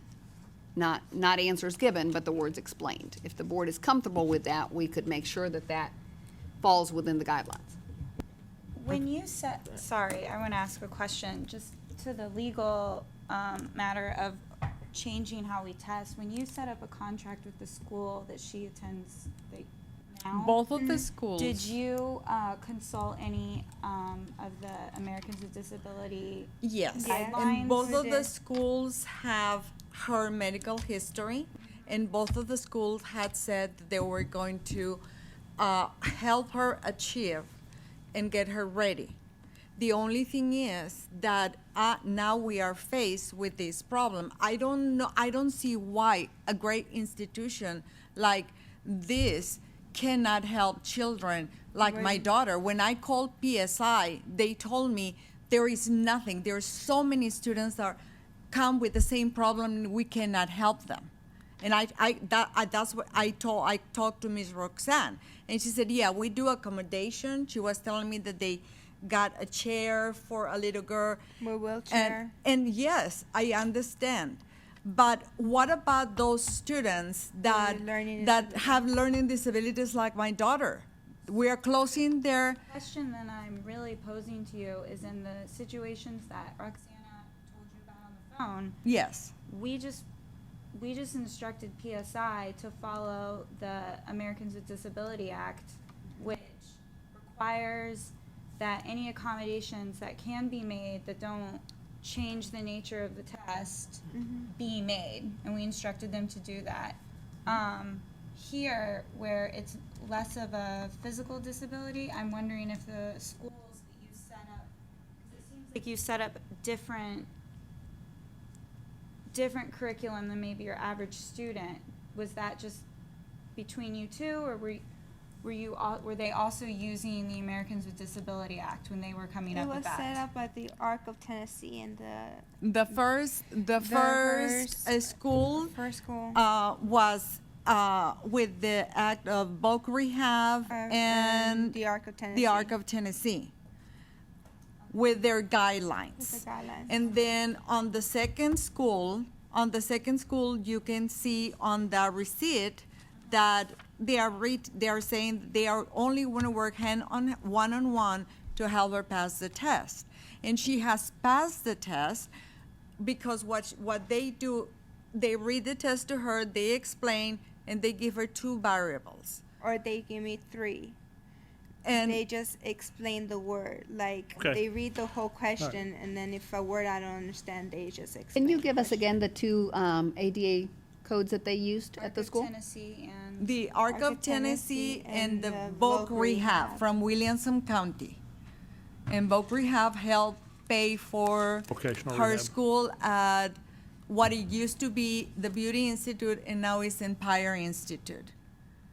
Not answers given, but the words explained. If the board is comfortable with that, we could make sure that that falls within the guidelines. When you said, sorry, I want to ask a question, just to the legal matter of changing how we test. When you set up a contract with the school that she attends now, Both of the schools. did you consult any of the Americans with Disability Yes, guidelines? and both of the schools have her medical history, and both of the schools had said that they were going to help her achieve and get her ready. The only thing is that now we are faced with this problem. I don't see why a great institution like this cannot help children like my daughter. When I called PSI, they told me there is nothing. There are so many students that come with the same problem and we cannot help them. And that's what I talked to Ms. Roxanne, and she said, yeah, we do accommodation. She was telling me that they got a chair for a little girl. With wheelchair. And yes, I understand. But what about those students that have learning disabilities like my daughter? We are closing their. The question that I'm really posing to you is in the situations that Roxana told you about on the phone. Yes. We just instructed PSI to follow the Americans with Disability Act, which requires that any accommodations that can be made that don't change the nature of the test be made, and we instructed them to do that. Here, where it's less of a physical disability, I'm wondering if the schools that you set up, 'cause it seems like you set up different curriculum than maybe your average student. Was that just between you two, or were they also using the Americans with Disability Act when they were coming up with that? It was set up at the Arc of Tennessee and The first school was with the act of bulk rehab and the Arc of Tennessee. The Arc of Tennessee, with their guidelines. And then on the second school, you can see on the receipt that they are saying they are only going to work one-on-one to help her pass the test. And she has passed the test because what they do, they read the test to her, they explain, and they give her 2 variables. Or they give me 3. And they just explain the word. Like, Okay. they read the whole question, and then if a word I don't understand, they just explain. Can you give us again the 2 ADA codes that they used at the school? Tennessee and the Arc of Tennessee and the bulk rehab from Williamson County. And bulk rehab helped pay for Vocational her rehab. school at what it used to be the Beauty Institute, and now it's Empire Institute.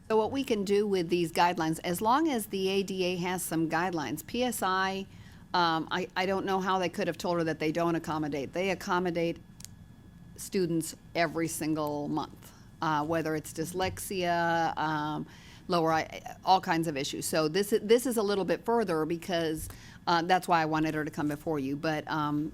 So what we can do with these guidelines, as long as the ADA has some guidelines, PSI, I don't know how they could have told her that they don't accommodate. They accommodate students every single month, whether it's dyslexia, all kinds of issues. So this is a little bit further because that's why I wanted her to come before you. But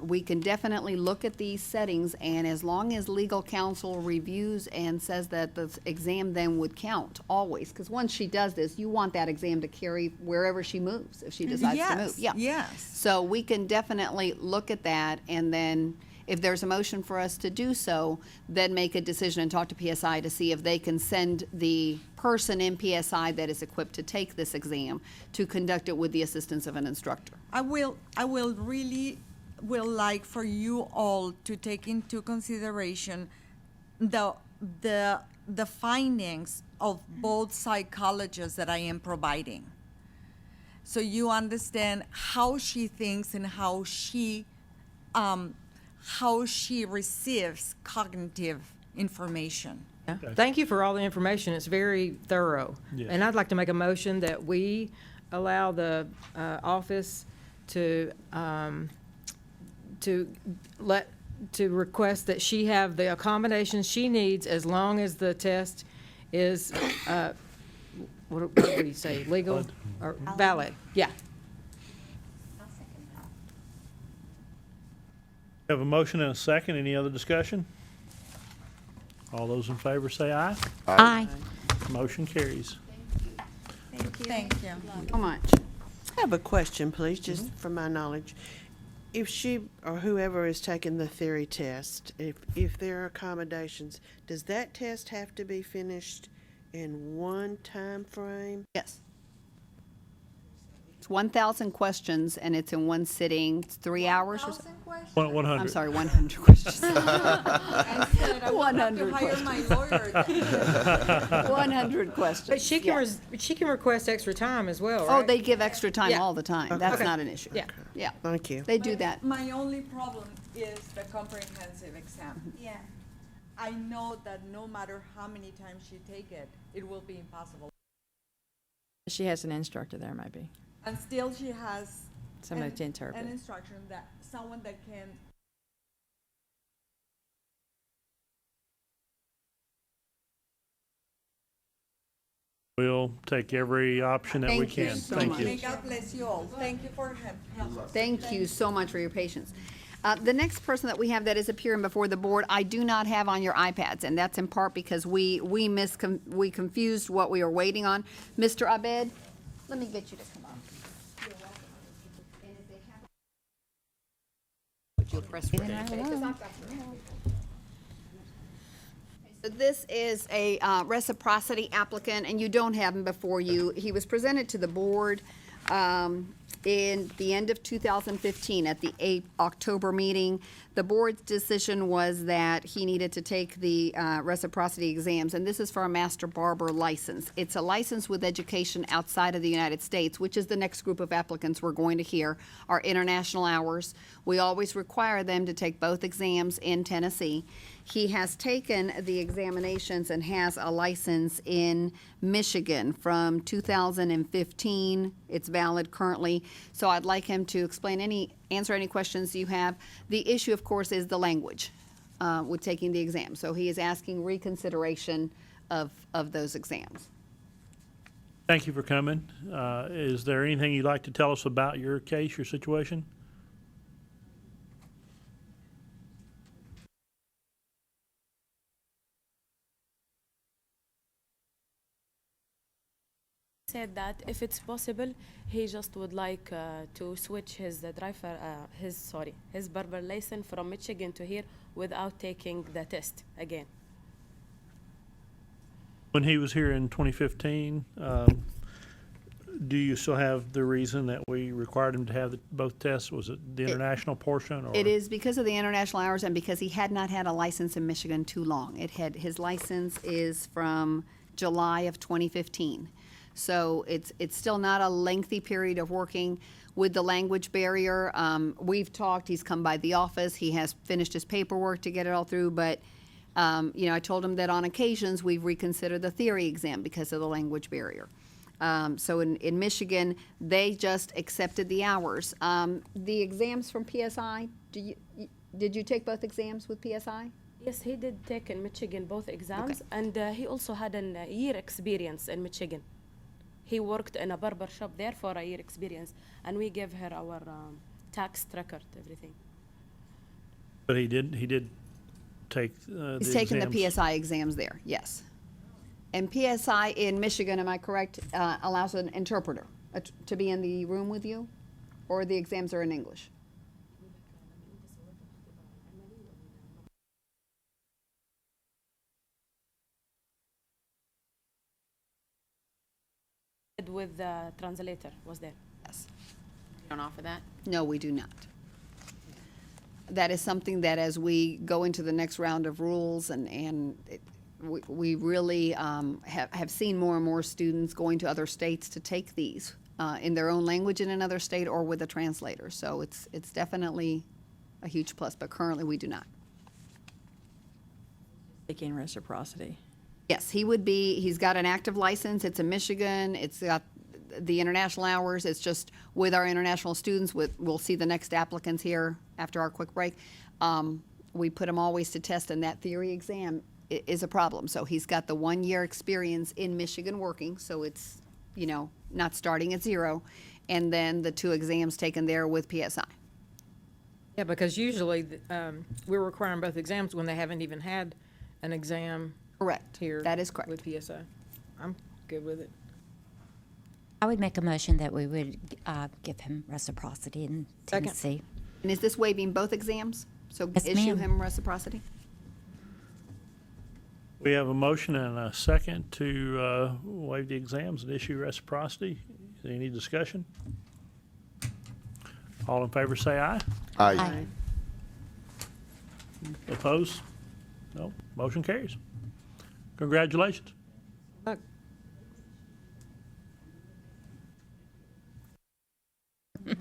we can definitely look at these settings, and as long as legal counsel reviews and says that the exam then would count always, because once she does this, you want that exam to carry wherever she moves if she decides to move. Yeah. Yes. So we can definitely look at that, and then if there's a motion for us to do so, then make a decision and talk to PSI to see if they can send the person in PSI that is equipped to take this exam to conduct it with the assistance of an instructor. I will really like for you all to take into consideration the findings of both psychologists that I am providing. so you understand how she thinks and how she receives cognitive information. Thank you for all the information. It's very thorough. Yes. And I'd like to make a motion that we allow the office to request that she have the accommodations she needs as long as the test is, what do you say, legal or valid? Yeah. We have a motion and a second. Any other discussion? All those in favor say aye. Aye. Motion carries. Thank you. So much. I have a question, please, just from my knowledge. If she or whoever is taking the theory test, if there are accommodations, does that test have to be finished in one time frame? Yes. It's 1,000 questions, and it's in one sitting. It's 3 hours or so. 100. I'm sorry, 100 questions. I said I will have to 100 hire my lawyer then. 100 questions. But she can, yeah. she can request extra time as well, Oh, right? they give extra time Yeah. all the time. That's Okay. not an issue. Yeah. Yeah. Thank you. They do that. My only problem is the comprehensive exam. Yeah. I know that no matter how many times she take it, it will be impossible. She has an instructor there, maybe. And still she has Somebody to interpret. an instruction that someone that can. We'll take every option that we Thank you can. so Thank much. you. May God bless you all. Thank you for help. Thank you so much for your patience. The next person that we have that is appearing before the board, I do not have on your iPads, and that's in part because we confused what we were waiting on. Mr. Abed, let me get you to come up. Would you press ready? So this is a reciprocity applicant, and you don't have him before you. He was presented to the board in the end of 2015 at the October meeting. The board's decision was that he needed to take the reciprocity exams, and this is for a master barber license. It's a license with education outside of the United States, which is the next group of applicants we're going to hear, are international hours. We always require them to take both exams in Tennessee. He has taken the examinations and has a license in Michigan from 2015. It's valid currently. So I'd like him to answer any questions you have. The issue, of course, is the language with taking the exam. So he is asking reconsideration of those exams. Thank you for coming. Is there anything you'd like to tell us about your case, your situation? Said that if it's possible, he just would like to switch his his barber license from Michigan to here without taking the test again. When he was here in 2015, do you still have the reason that we required him to have both tests? Was it the international portion? Or? It is because of the international hours and because he had not had a license in Michigan too long. His license is from July of 2015. So it's still not a lengthy period of working with the language barrier. We've talked, he's come by the office, he has finished his paperwork to get it all through, but I told him that on occasions we've reconsidered the theory exam because of the language barrier. So in Michigan, they just accepted the hours. The exams from PSI, did you take both exams with PSI? Yes, he did take in Michigan both exams, and he also had a year experience in Michigan. He worked in a barber shop there for a year experience, and we gave her our tax record, everything. But he did take He's taken the PSI exams there, yes. And PSI in Michigan, am I correct, allows an interpreter to be in the room with you? Or the exams are in English? With the translator was there. Yes. You don't offer that? No, we do not. That is something that as we go into the next round of rules we really have seen more and more students going to other states to take these in their own language in another state or with a translator. So it's definitely a huge plus, but currently we do not. Seeking reciprocity. Yes, he's got an active license. It's in Michigan. It's got the international hours. It's just with our international students, we'll see the next applicants here after our quick break. We put them always to test, and that theory exam is a problem. So he's got the 1 year experience in Michigan working, so it's, not starting at zero. And then the 2 exams taken there with PSI. Yeah, because usually we're requiring both exams when they haven't even had an exam. Correct. Here. That is correct. With PSI. I'm good with it. I would make a motion that we would give him reciprocity in Second. Tennessee. And is this waiving both exams? So Yes, issue ma'am. him reciprocity? We have a motion and a second to waive the exams and issue reciprocity. Any discussion? All in favor say aye. Aye. Opposed? No. Motion carries. Congratulations.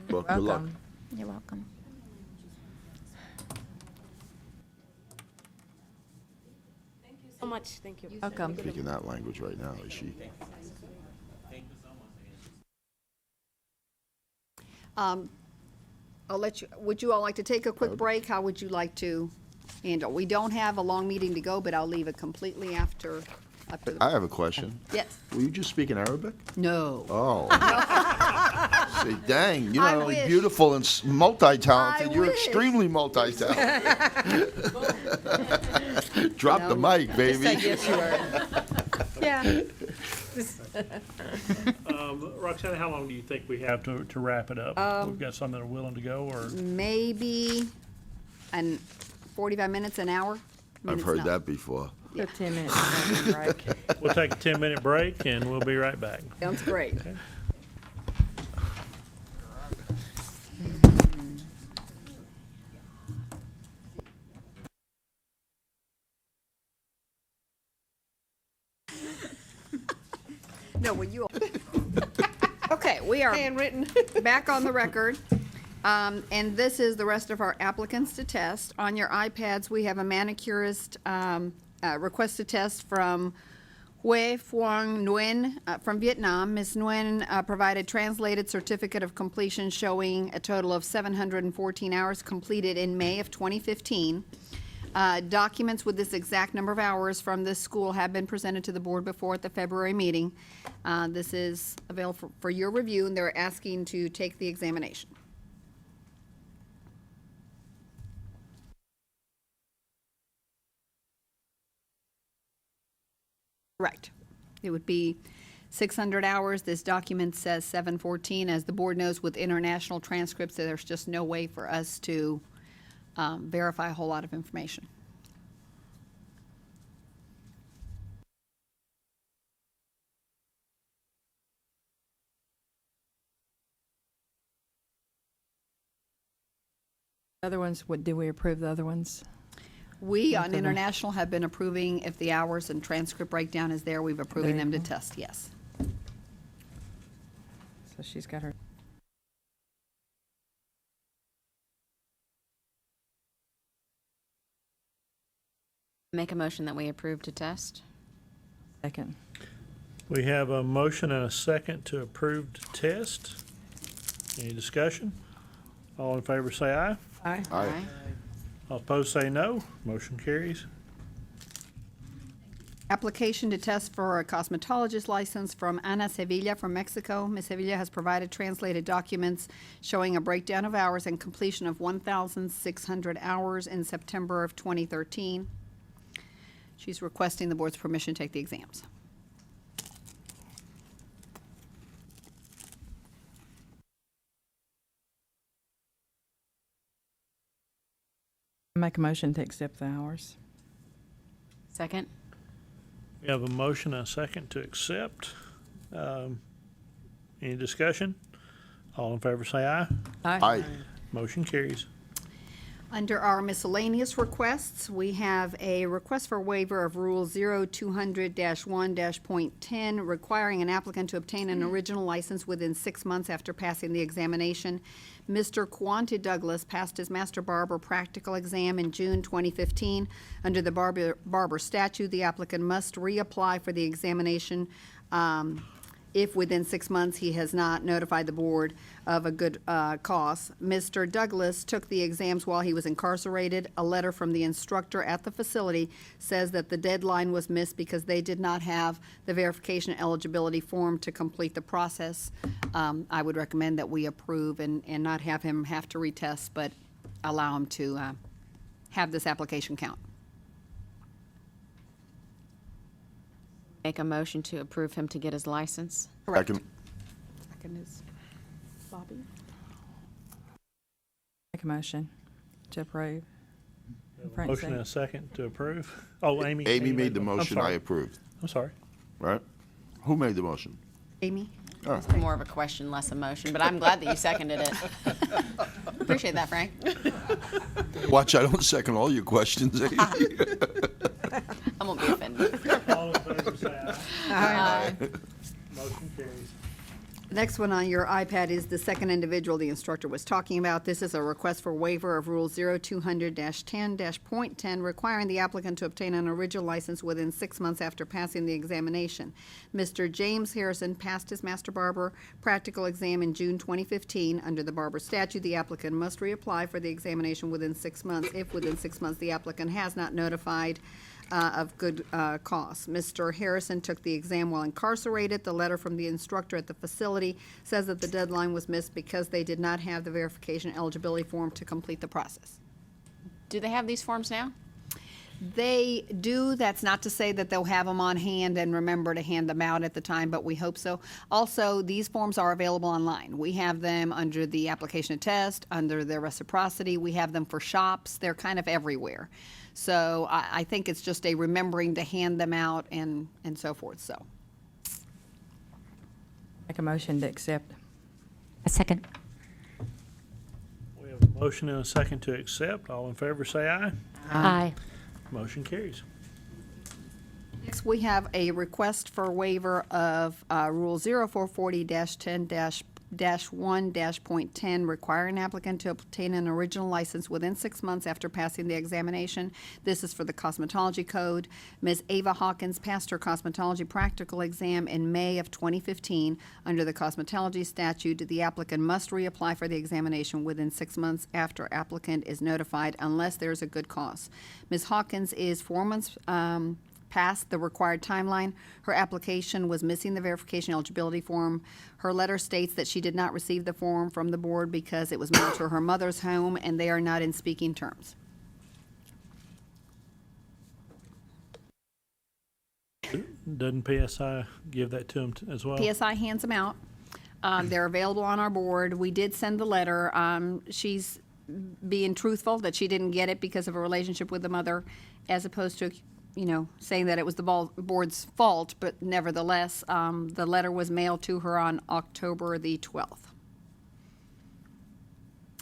Well, good luck. Welcome. You're welcome. So much, thank you. Welcome. Speaking that language right now, is she? Would you all like to take a quick break? How would you like to handle? We don't have a long meeting to go, but I'll leave it completely up to the. I have a question. Yes. Were you just speaking Arabic? No. Oh. Say, dang, you're I not only wish. beautiful and multi-talented, I you're wish. extremely multi-talented. Drop the mic, baby. Yes, you are. Yeah. Roxanna, how long do you think we have to wrap it up? We've got some that are willing to go, or? Maybe 45 minutes, an hour. I've heard that before. A 10-minute break. We'll take a 10-minute break and we'll be right back. Sounds great. Okay. No, well, you. Okay, we are Handwritten. back on the record. And this is the rest of our applicants to test. On your iPads, we have a manicurist request to test from Hue Phuong Nguyen from Vietnam. Ms. Nguyen provided translated certificate of completion showing a total of 714 hours completed in May of 2015. Documents with this exact number of hours from this school have been presented to the board before at the February meeting. This is available for your review, and they're asking to take the examination. Correct. It would be 600 hours. This document says 714. As the board knows, with international transcripts, there's just no way for us to verify a whole lot of information. Other ones, did we approve the other ones? We on Okay. international have been approving, if the hours and transcript breakdown is there, we've approving There you them to go. test, yes. So she's got her. Make a motion that we approve to test. Second. We have a motion and a second to approve the test. Any discussion? All in favor say aye. Aye. Aye. All opposed say no. Motion carries. Application to test for a cosmetologist license from Ana Sevilla from Mexico. Ms. Sevilla has provided translated documents showing a breakdown of hours and completion of 1,600 hours in September of 2013. She's requesting the board's permission to take the exams. Make a motion to accept the hours. Second. We have a motion and a second to accept. Any discussion? All in favor say aye. Aye. Motion carries. Under our miscellaneous requests, we have a request for waiver of Rule 0200-1-.10, requiring an applicant to obtain an original license within 6 months after passing the examination. Mr. Quante Douglas passed his master barber practical exam in June 2015. Under the barber statute, the applicant must reapply for the examination if within 6 months he has not notified the board of a good cause. Mr. Douglas took the exams while he was incarcerated. A letter from the instructor at the facility says that the deadline was missed because they did not have the verification eligibility form to complete the process. I would recommend that we approve and not have him have to retest, but allow him to have this application count. Make a motion to approve him to get his license. Second. Second is Bobby. Make a motion to approve. Frank Motion and a second to approve. Oh, Amy. Amy made the motion, I'm I sorry. approved, I'm sorry. right? Who made the motion? Amy? Oh. It's more of a question, less a motion, but I'm glad that you seconded it. Appreciate that, Frank. Watch, I don't second all your questions, Amy. I won't be offended. All in favor, say aye. Motion carries. The next one on your iPad is the second individual the instructor was talking about. This is a request for waiver of Rule 0200-10-.10, requiring the applicant to obtain an original license within 6 months after passing the examination. Mr. James Harrison passed his master barber practical exam in June 2015. Under the barber statute, the applicant must reapply for the examination within 6 months if within 6 months the applicant has not notified of good cause. Mr. Harrison took the exam while incarcerated. The letter from the instructor at the facility says that the deadline was missed because they did not have the verification eligibility form to complete the process. Do they have these forms now? They do. That's not to say that they'll have them on hand and remember to hand them out at the time, but we hope so. Also, these forms are available online. We have them under the application test, under the reciprocity. We have them for shops. They're kind of everywhere. So I think it's just a remembering to hand them out and so forth, so. Make a motion to accept. A second. We have a motion and a second to accept. All in favor, say aye. Aye. Motion carries. Next, we have a request for waiver of Rule 0440-10-1-.10, requiring an applicant to obtain an original license within 6 months after passing the examination. This is for the cosmetology code. Ms. Ava Hawkins passed her cosmetology practical exam in May of 2015. Under the cosmetology statute, the applicant must reapply for the examination within 6 months after applicant is notified unless there is a good cause. Ms. Hawkins is 4 months past the required timeline. Her application was missing the verification eligibility form. Her letter states that she did not receive the form from the board because it was mailed to her mother's home and they are not in speaking terms. Doesn't PSI give that to them as well? PSI hands them out. They're available on our board. We did send the letter. She's being truthful that she didn't get it because of a relationship with the mother, as opposed to, you know, saying that it was the board's fault, but nevertheless, the letter was mailed to her on October the 12th.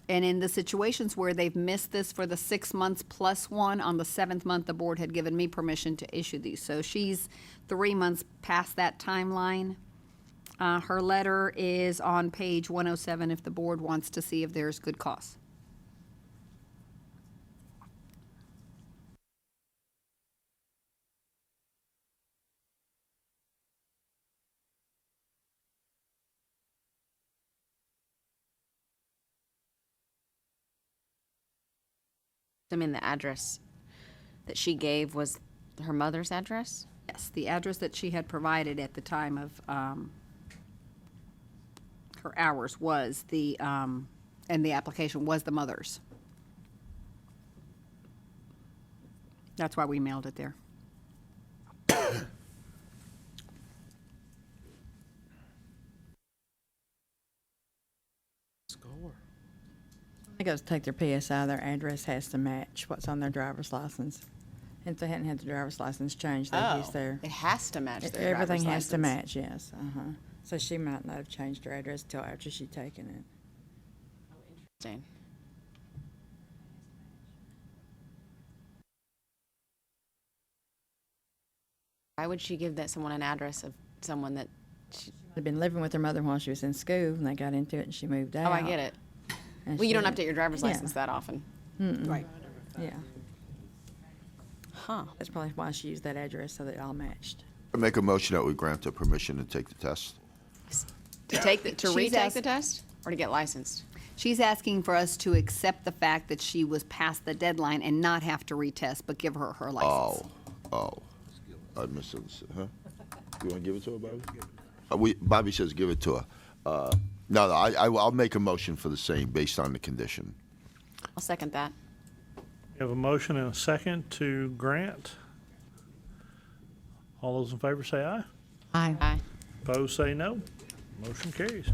And in the situations where they've missed this for the 6 months plus one, on the 7th month, the board had given me permission to issue these. So she's 3 months past that timeline. Her letter is on page 107 if the board wants to see if there's good cause. I mean, the address that she gave was her mother's address? Yes, the address that she had provided at the time of her hours was the, and the application was the mother's. That's why we mailed it there. They got to take their PSI, their address has to match what's on their driver's license. And if they hadn't had the driver's license changed, they'd use their. It has to match their Everything driver's has to license. match, yes, So she might not have changed her address till after she'd taken it. Interesting. Why would she give that someone an address of someone that? They'd been living with her mother while she was in school, and they got into it, and she moved out. Oh, I get it. And Well, you don't she- update your driver's Yeah. license that often. Mm-mm. Right. Yeah, Huh. that's probably why she used that address, so that it all matched. I make a motion that we grant her permission to take the test. To take the, to She's retake asked- the test or to get licensed? She's asking for us to accept the fact that she was past the deadline and not have to retest, but give her her license. I misunderstood, huh? You want to give it to her, Bobby? Bobby says give it to her. No, I'll make a motion for the same based on the condition. I'll second that. We have a motion and a second to grant. All those in favor say aye. Aye. Opposed, say no. Motion carries.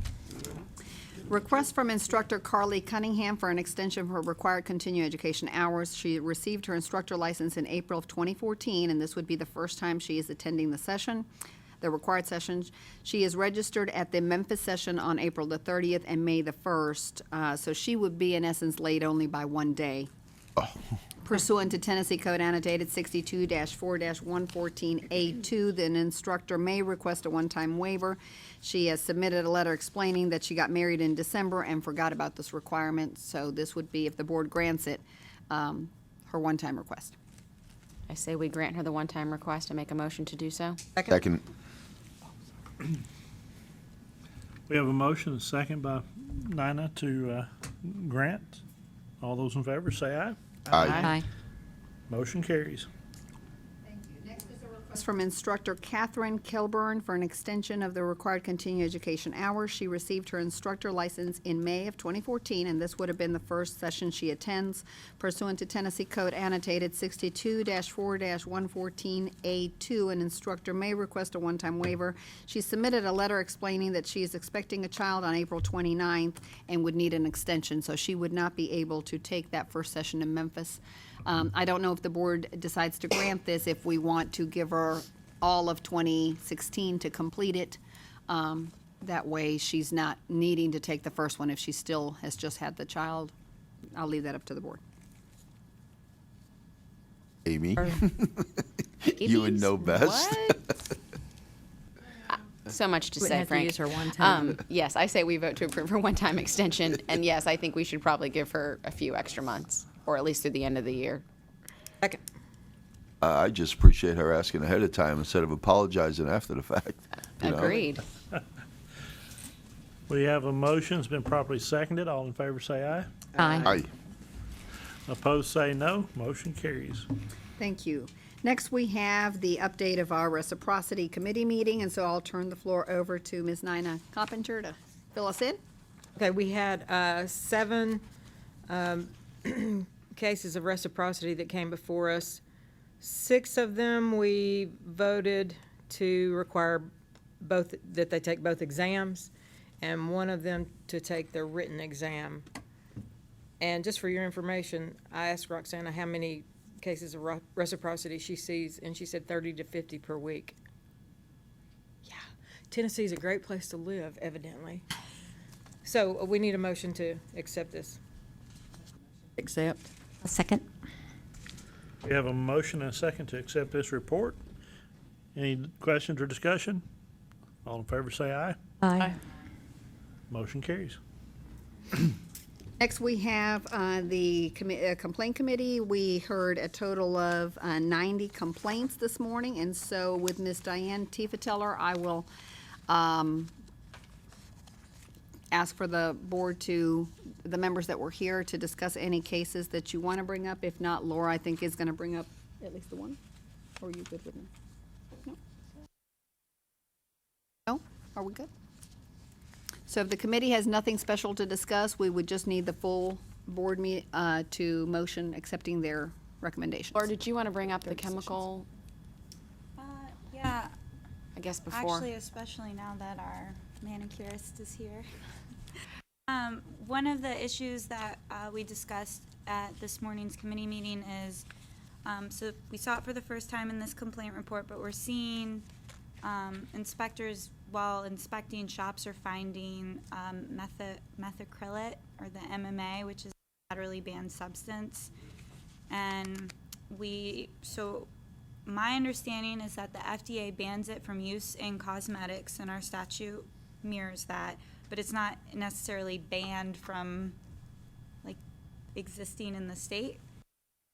Request from instructor Carly Cunningham for an extension of her required continuing education hours. She received her instructor license in April of 2014, and this would be the first time she is attending the session, the required session. She is registered at the Memphis session on April the 30th and May the 1st, so she would be in essence late only by one day. Pursuant to Tennessee Code Annotated 62-4-114A2, then instructor may request a one-time waiver. She has submitted a letter explaining that she got married in December and forgot about this requirement, so this would be, if the board grants it, her one-time request. I say we grant her the one-time request and make a motion to do so. Second. We have a motion and a second by Nina to grant. All those in favor say aye. Aye. Motion carries. Request from instructor Catherine Kilburn for an extension of the required continuing education hours. She received her instructor license in May of 2014, and this would have been the first session she attends. Pursuant to Tennessee Code Annotated 62-4-114A2, an instructor may request a one-time waiver. She submitted a letter explaining that she is expecting a child on April 29th and would need an extension, so she would not be able to take that first session in Memphis. I don't know if the board decides to grant this, if we want to give her all of 2016 to complete it. That way, she's not needing to take the first one if she still has just had the child. I'll leave that up to the board. Amy? You would know best. So much to Wouldn't say, have to Frank. use her one time. Yes, I say we vote to approve her one-time extension, and yes, I think we should probably give her a few extra months, or at least through the end of the year. Second. I just appreciate her asking ahead of time instead of apologizing after the fact. you know? Agreed. We have a motion. It's been properly seconded. All in favor say aye. Aye. Opposed, say no. Motion carries. Thank you. Next, we have the update of our reciprocity committee meeting, and so I'll turn the floor over to Ms. Nina Coppinger to fill us in. Okay, we had 7 cases of reciprocity that came before us. 6 of them, we voted to require both, that they take both exams, and 1 of them to take their written exam. And just for your information, I asked Roxana how many cases of reciprocity she sees, and she said 30 to 50 per week. Yeah, Tennessee's a great place to live, evidently. So we need a motion to accept this. Accept. A second. We have a motion and a second to accept this report. Any questions or discussion? All in favor say aye. Aye. Motion carries. Next, we have the complaint committee. We heard a total of 90 complaints this morning, and so with Ms. Diane Tiefeteller, I will ask for the board to, the members that were here, to discuss any cases that you want to bring up. If not, Laura, I think, is going to bring up at least the one. Or are you good with me? No? No? Are we good? So if the committee has nothing special to discuss, we would just need the full board to motion accepting their recommendations. Or did you want to bring up the chemical, Yeah, I guess, before? actually, especially now that our manicurist is here. One of the issues that we discussed at this morning's committee meeting is, so we saw it for the first time in this complaint report, but we're seeing inspectors, while inspecting shops, are finding methacrylate, or the MMA, which is a federally banned substance. And so my understanding is that the FDA bans it from use in cosmetics, and our statute mirrors that, but it's not necessarily banned from, like, existing in the state.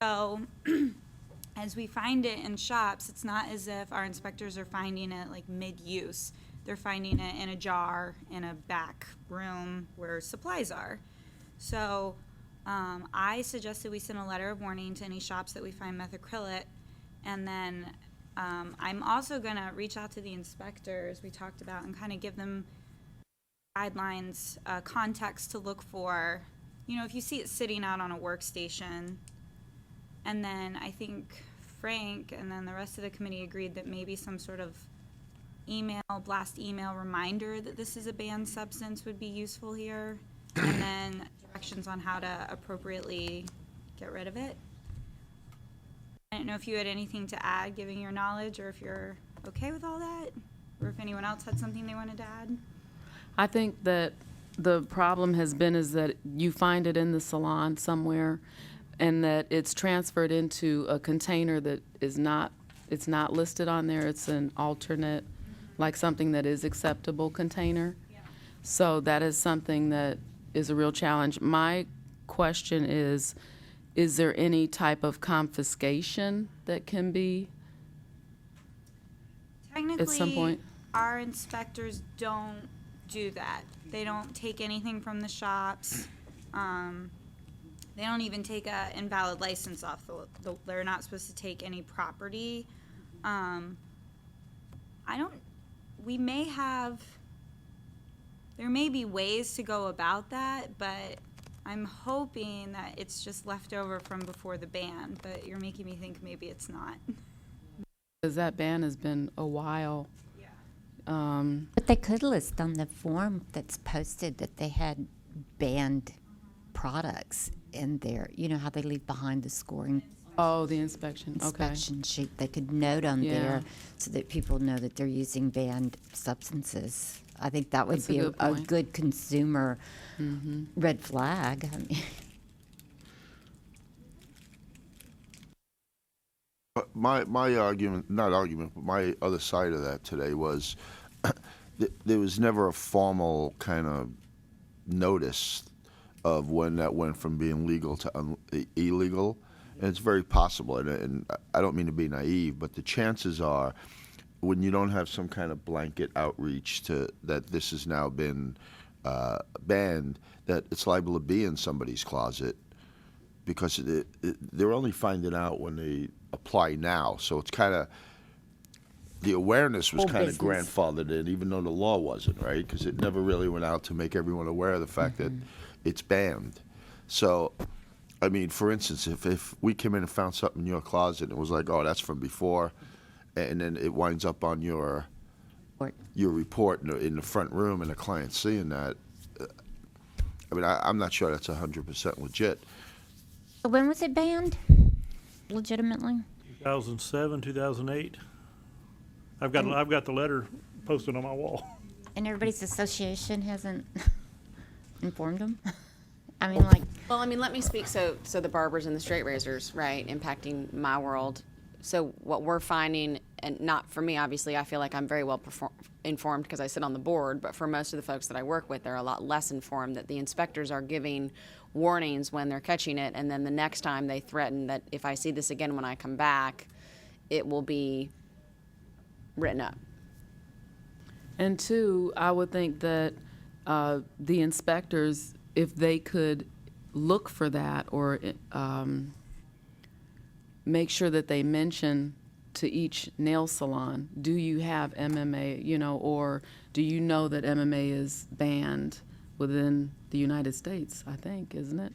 So, as we find it in shops, it's not as if our inspectors are finding it, like, mid-use. They're finding it in a jar in a back room where supplies are. So, I suggested we send a letter of warning to any shops that we find methacrylate. And then I'm also going to reach out to the inspectors we talked about and kind of give them guidelines, context to look for. You know, if you see it sitting out on a workstation, and then I think Frank and then the rest of the committee agreed that maybe some sort of blast email reminder that this is a banned substance would be useful here, and then directions on how to appropriately get rid of it. I don't know if you had anything to add, given your knowledge, or if you're okay with all that, or if anyone else had something they wanted to add. I think that the problem has been is that you find it in the salon somewhere, and that it's transferred into a container that is not, it's not listed on there. It's an alternate, like something that is acceptable container. Yeah. So that is something that is a real challenge. My question is there any type of confiscation that can be at some point? Our inspectors don't do that. They don't take anything from the shops. They don't even take a invalid license off. They're not supposed to take any property. There may be ways to go about that, but I'm hoping that it's just left over from before the ban, but you're making me think maybe it's not. Because that ban has been a while. But they could list on the form that's posted that they had banned products in there. You know how they leave behind the scoring Oh, the inspection. inspection sheet? They could note on Yeah. there so that people know that they're using banned substances. I think that would That's a be good a point. good consumer Mm-hmm. red flag. I mean, But my argument, not argument, but my other side of that today was there was never a formal kind of notice of when that went from being legal to illegal. And it's very possible, and I don't mean to be naive, but the chances are when you don't have some kind of blanket outreach to that this has now been banned, that it's liable to be in somebody's closet because they're only finding out when they apply now. So it's kind of, the awareness was Whole kind of business. grandfathered in, even though the law wasn't, right? Because it never really went out to make everyone aware of the fact that it's banned. So, I mean, for instance, if we came in and found something in your closet and it was like, oh, that's from before, and then it winds up on your report in the front room and the client's seeing that, I mean, I'm not sure that's 100% legit. when was it banned? Legitimately? 2007, 2008. I've got the letter posted on my wall. And everybody's association hasn't informed them? I mean, like, Well, I mean, let me speak, so the barbers and the straight razors, right, impacting my world. So what we're finding, and not for me, obviously, I feel like I'm very well informed because I sit on the board, but for most of the folks that I work with, they're a lot less informed that the inspectors are giving warnings when they're catching it, and then the next time they threaten that if I see this again when I come back, it will be written up. And two, I would think that the inspectors, if they could look for that or make sure that they mention to each nail salon, do you have MMA, you know, or do you know that MMA is banned within the United States, I think, isn't it?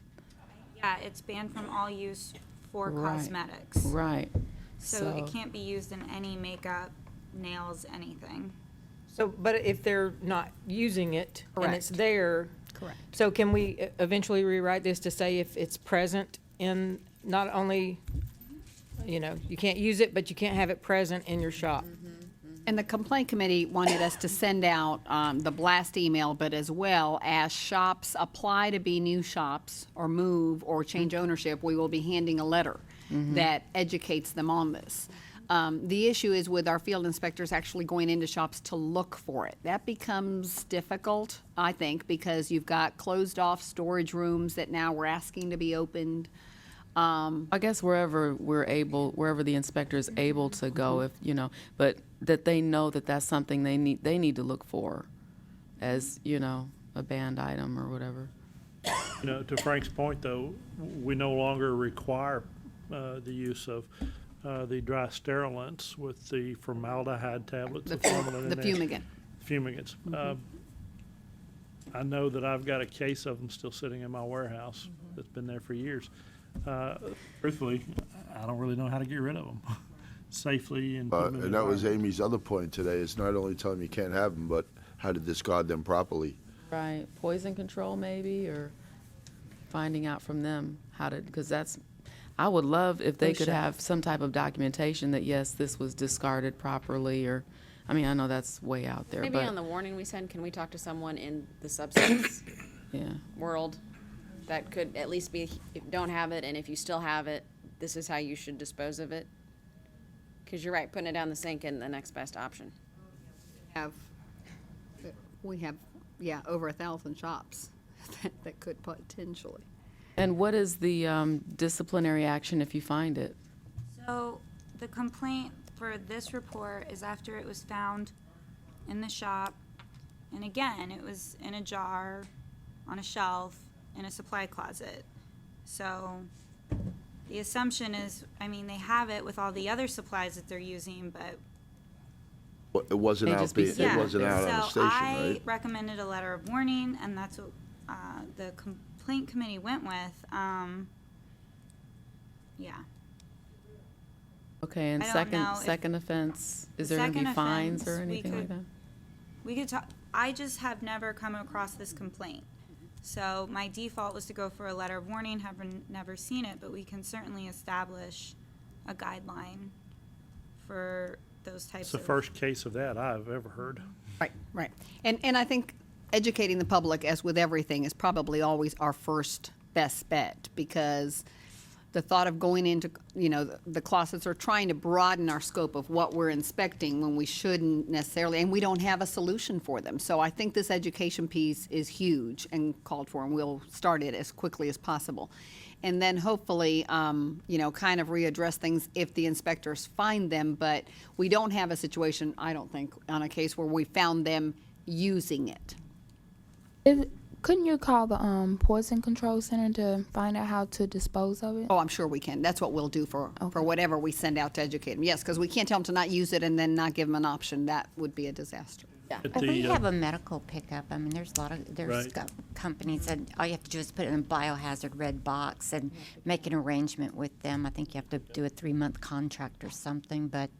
Yeah, it's banned from all use for Right. cosmetics. Right. So it can't be used in any makeup, nails, anything. So, but if they're not using it and it's Correct. there. Correct. So can we eventually rewrite this to say if it's present in, not only, you know, you can't use it, but you can't have it present in your shop? And the complaint committee wanted us to send out the blast email, but as well as shops apply to be new shops or move or change ownership, we will be handing a letter that educates them on this. The issue is with our field inspectors actually going into shops to look for it. That becomes difficult, I think, because you've got closed-off storage rooms that now we're asking to be opened. I guess wherever the inspector is able to go, if, you know, but that they know that that's something they need to look for as, you know, a banned item or whatever. You know, to Frank's point, though, we no longer require the use of the dry sterilants with the formaldehyde tablets. The formalin in there. fumigant. Fumigants. I know that I've got a case of them still sitting in my warehouse that's been there for years. Truthfully, I don't really know how to get rid of them safely and put them in And the that was environment. Amy's other point today, is not only telling them you can't have them, but how to discard them properly. Right, poison control maybe, or finding out from them how to, because I would love if they could have some type of documentation that, yes, this was discarded properly, or, I mean, I know that's way out there, Maybe but. on the warning we send, can we talk to someone in the substance Yeah. world that could at least be, if you don't have it, and if you still have it, this is how you should dispose of it? Because you're right, putting it down the sink isn't the next best option. We have, over 1,000 shops that could potentially. And what is the disciplinary action if you find it? So the complaint for this report is after it was found in the shop, and again, it was in a jar, on a shelf, in a supply closet. So the assumption is, I mean, they have it with all the other supplies that they're using, but Well, it wasn't May out, just be it wasn't out on the so station, I right? recommended a letter of warning, and that's what the complaint committee went with. Yeah. Okay, and I don't know if- second offense, is there gonna be Second fines or offense, we anything like could- that? We could talk, I just have never come across this complaint. So my default was to go for a letter of warning, having never seen it, but we can certainly establish a guideline for those types It's the of. first case of that I've ever heard. Right. And I think educating the public, as with everything, is probably always our first best bet, because the thought of going into, the closets or trying to broaden our scope of what we're inspecting when we shouldn't necessarily, and we don't have a solution for them. So I think this education piece is huge and called for, and we'll start it as quickly as possible. And then hopefully, kind of readdress things if the inspectors find them, but we don't have a situation, I don't think, on a case where we found them using it. Couldn't you call the poison control center to find out how to dispose of it? Oh, I'm sure we can. That's what we'll do for whatever we send out to educate them. Yes, because we can't tell them to not use it and then not give them an option. That would be a disaster. Yeah. We have a medical pickup. I mean, there's Right. companies that all you have to do is put it in a biohazard red box and make an arrangement with them. I think you have to do a 3-month contract or something, but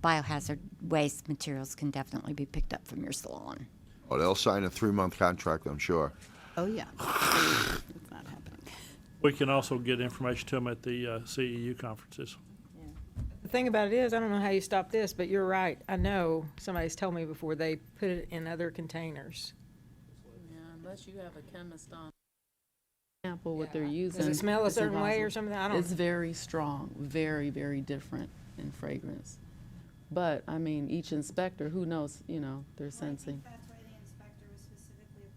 biohazard waste materials can definitely be picked up from your salon. Oh, they'll sign a 3-month contract, I'm sure. Oh, yeah. It's not happening. We can also get information to them at the CEU conferences. The thing about it is, I don't know how you stop this, but you're right. I know somebody's told me before they put it in other containers. Yeah, unless you have a chemist on sample what they're using. Does it smell a it's certain way or impossible. something? I don't. It's very strong, very, very different in fragrance. But, I mean, each inspector, who knows, they're sensing. That's why the inspector was specifically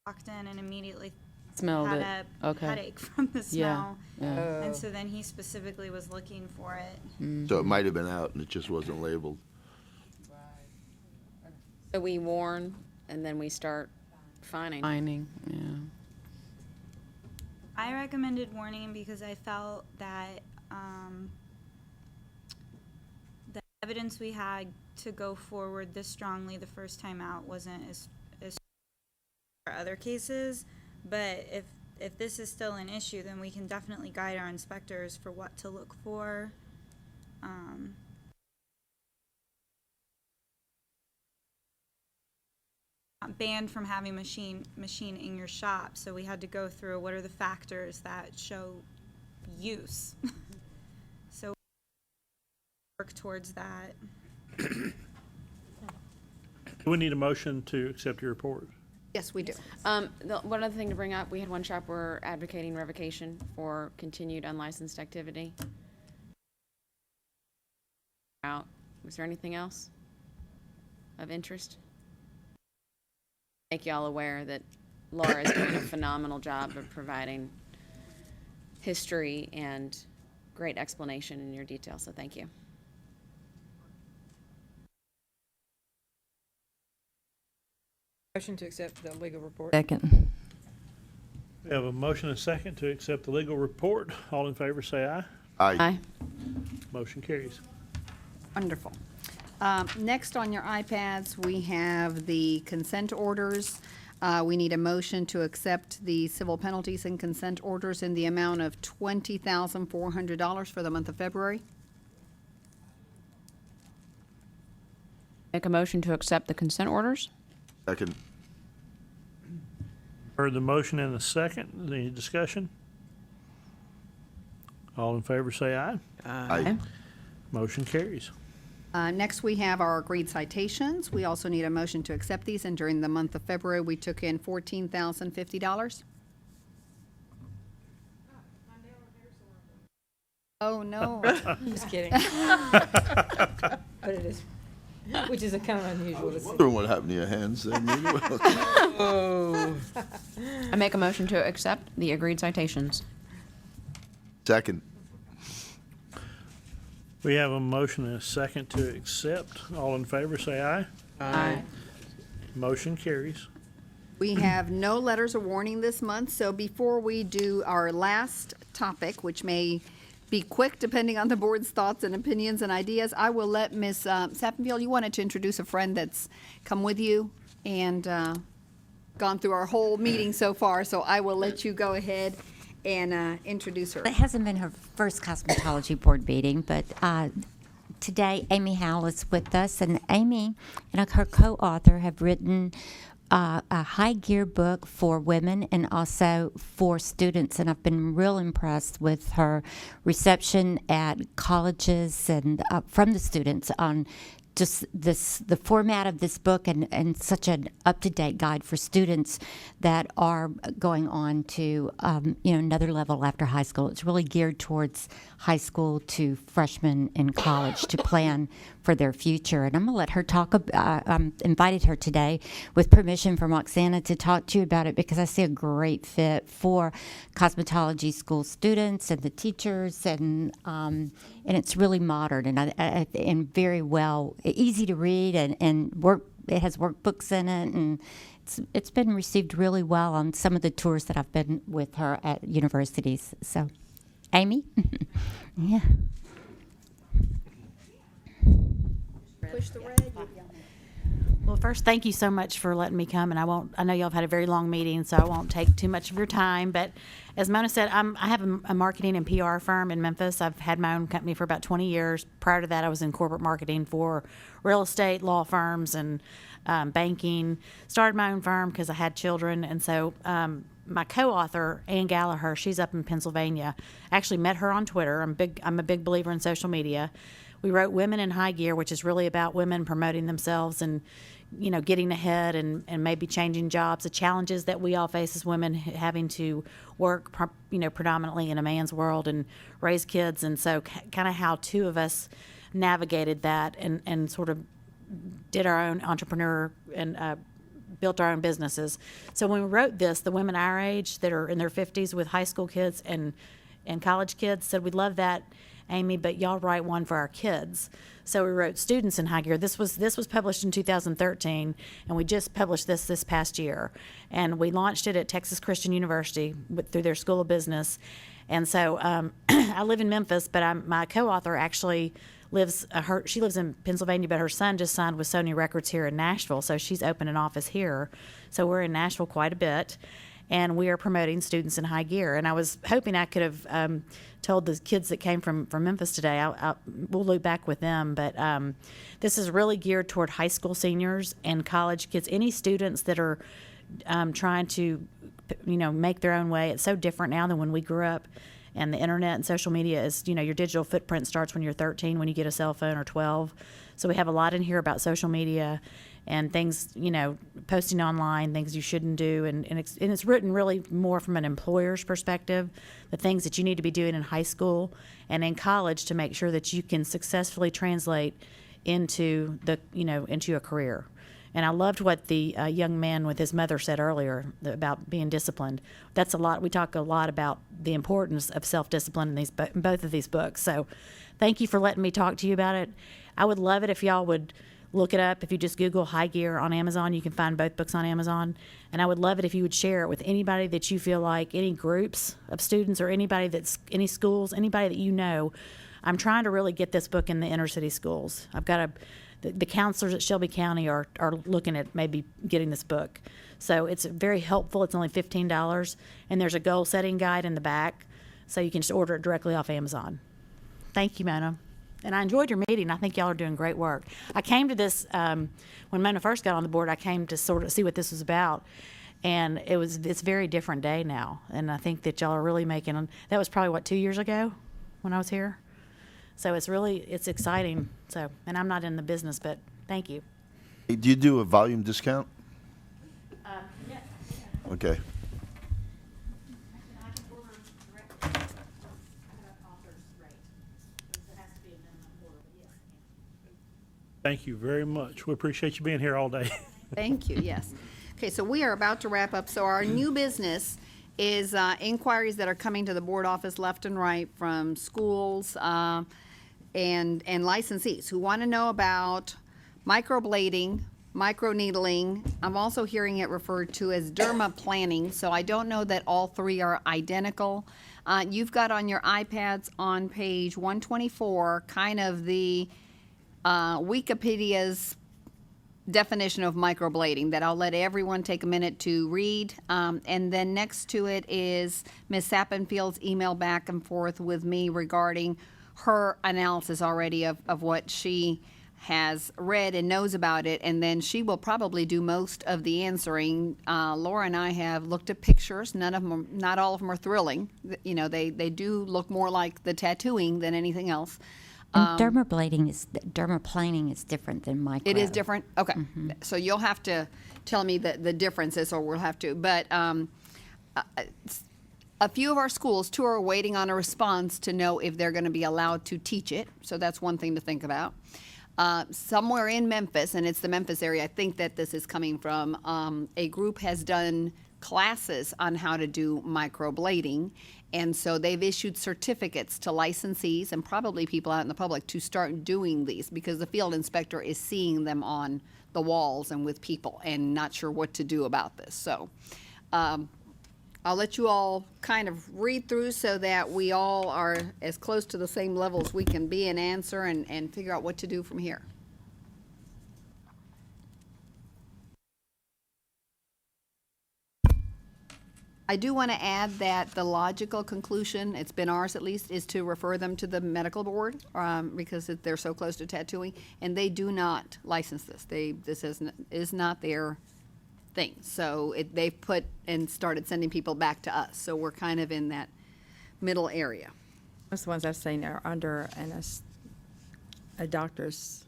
walked in and immediately Smelled had it. a Okay. headache from the Yeah, smell. yeah. And so then he specifically was looking for it. So it might have been out and it just wasn't labeled. So we warn, and then we start fining. Mining, yeah. I recommended warning because I felt that the evidence we had to go forward this strongly the first time out wasn't as for other cases. But if this is still an issue, then we can definitely guide our inspectors for what to look for. Not banned from having machine in your shop, so we had to go through what are the factors that show use. So work towards that. Do we need a motion to accept your report? Yes, we do. One other thing to bring up, we had one shop we're advocating revocation for continued unlicensed activity. out. Was there anything else of interest? Make y'all aware that Laura is doing a phenomenal job of providing history and great explanation in your detail, so thank you. Motion to accept the legal report. Second. We have a motion and a second to accept the legal report. All in favor, say aye. Aye. Motion carries. Wonderful. Next on your iPads, we have the consent orders. We need a motion to accept the civil penalties and consent orders in the amount of $20,400 for the month of February. Make a motion to accept the consent orders? Second. Heard the motion and the second. Any discussion? All in favor, say aye. Aye. Motion carries. Next, we have our agreed citations. We also need a motion to accept these, and during the month of February, we took in $14,050. Oh, no. Just kidding. But it is, which is a kind of unusual to see. Wondering what happened to your hands there, Mimi. I make a motion to accept the agreed citations. Second. We have a motion and a second to accept. All in favor, say aye. Aye. Motion carries. We have no letters of warning this month, so before we do our last topic, which may be quick depending on the board's thoughts and opinions and ideas, I will let Ms. Sappenfield, you wanted to introduce a friend that's come with you and gone through our whole meeting so far, so I will let you go ahead and introduce her. It hasn't been her first cosmetology board meeting, but today Amy Howell is with us, and Amy and her co-author have written a high gear book for women and also for students, and I've been real impressed with her reception at colleges and from the students on just the format of this book and such an up-to-date guide for students that are going on to another level after high school. It's really geared towards high school to freshmen in college to plan for their future. And I'm going to let her talk. Invited her today with permission from Oksana to talk to you about it because I see a great fit for cosmetology school students and the teachers, and it's really modern and very well, easy to read and work. It has workbooks in it, and it's been received really well on some of the tours that I've been with her at universities. So, Amy, yeah. Push the red. Well, first, thank you so much for letting me come, and I know y'all have had a very long meeting, so I won't take too much of your time, but as Mona said, I have a marketing and PR firm in Memphis. I've had my own company for about 20 years. Prior to that, I was in corporate marketing for real estate, law firms, and banking. Started my own firm because I had children, and so my co-author, Ann Gallagher, she's up in Pennsylvania. I actually met her on Twitter. I'm a big believer in social media. We wrote Women in High Gear, which is really about women promoting themselves and getting ahead and maybe changing jobs, the challenges that we all face as women, having to work, predominantly in a man's world and raise kids. And so kind of how two of us navigated that and sort of did our own entrepreneur and built our own businesses. So when we wrote this, the women our age that are in their 50s with high school kids and college kids said, "We'd love that, Amy, but y'all write one for our kids." So we wrote Students in High Gear. This was published in 2013, and we just published this past year. And we launched it at Texas Christian University through their School of Business. And so I live in Memphis, but my co-author actually she lives in Pennsylvania, but her son just signed with Sony Records here in Nashville, so she's opened an office here. So we're in Nashville quite a bit. And we are promoting Students in High Gear. And I was hoping I could have told the kids that came from Memphis today, we'll loop back with them. But this is really geared toward high school seniors and college kids, any students that are trying to, make their own way. It's so different now than when we grew up. And the internet and social media is, your digital footprint starts when you're 13, when you get a cell phone, or 12. So we have a lot in here about social media and things, posting online, things you shouldn't do. And it's written really more from an employer's perspective, the things that you need to be doing in high school and in college to make sure that you can successfully translate into into a career. And I loved what the young man with his mother said earlier about being disciplined. That's a lot. We talk a lot about the importance of self-discipline in both of these books. So thank you for letting me talk to you about it. I would love it if y'all would look it up. If you just Google High Gear on Amazon, you can find both books on Amazon. And I would love it if you would share it with anybody that you feel like, any groups of students or any schools, anybody that you know. I'm trying to really get this book in the inner city schools. I've got the counselors at Shelby County are looking at maybe getting this book. So it's very helpful. It's only $15, and there's a goal setting guide in the back, so you can just order it directly off Amazon. Thank you, Mona. And I enjoyed your meeting. I think y'all are doing great work. I came to this, when Mona first got on the board, I came to sort of see what this was about. And it's a very different day now. And I think that y'all are really making, that was probably, 2 years ago when I was here? So it's exciting. So, and I'm not in the business, but thank you. Hey, do you do a volume discount? Yeah. Okay. Thank you very much. We appreciate you being here all day. Thank you, yes. Okay, so we are about to wrap up. So our new business is inquiries that are coming to the board office left and right from schools and licensees who want to know about microblading, microneedling. I'm also hearing it referred to as dermaplaning, so I don't know that all three are identical. You've got on your iPads on page 124 kind of the Wikipedia's definition of microblading that I'll let everyone take a minute to read. And then next to it is Ms. Sappenfield's email back and forth with me regarding her analysis already of what she has read and knows about it. And then she will probably do most of the answering. Laura and I have looked at pictures. Not all of them are thrilling. They do look more like the tattooing than anything else. And dermaplaning is different than micro. It is different? Okay. So you'll have to tell me the differences, or we'll have to. But a few of our schools, too, are waiting on a response to know if they're going to be allowed to teach it. So that's one thing to think about. Somewhere in Memphis, and it's the Memphis area, I think that this is coming from, a group has done classes on how to do microblading. And so they've issued certificates to licensees and probably people out in the public to start doing these, because the field inspector is seeing them on the walls and with people and not sure what to do about this. So I'll let you all kind of read through so that we all are as close to the same level as we can be and answer and figure out what to do from here. I do want to add that the logical conclusion, it's been ours at least, is to refer them to the medical board because they're so close to tattooing, and they do not license this. This is not their thing. So they've put and started sending people back to us. So we're kind of in that middle area. Most of the ones I've seen are under a doctor's,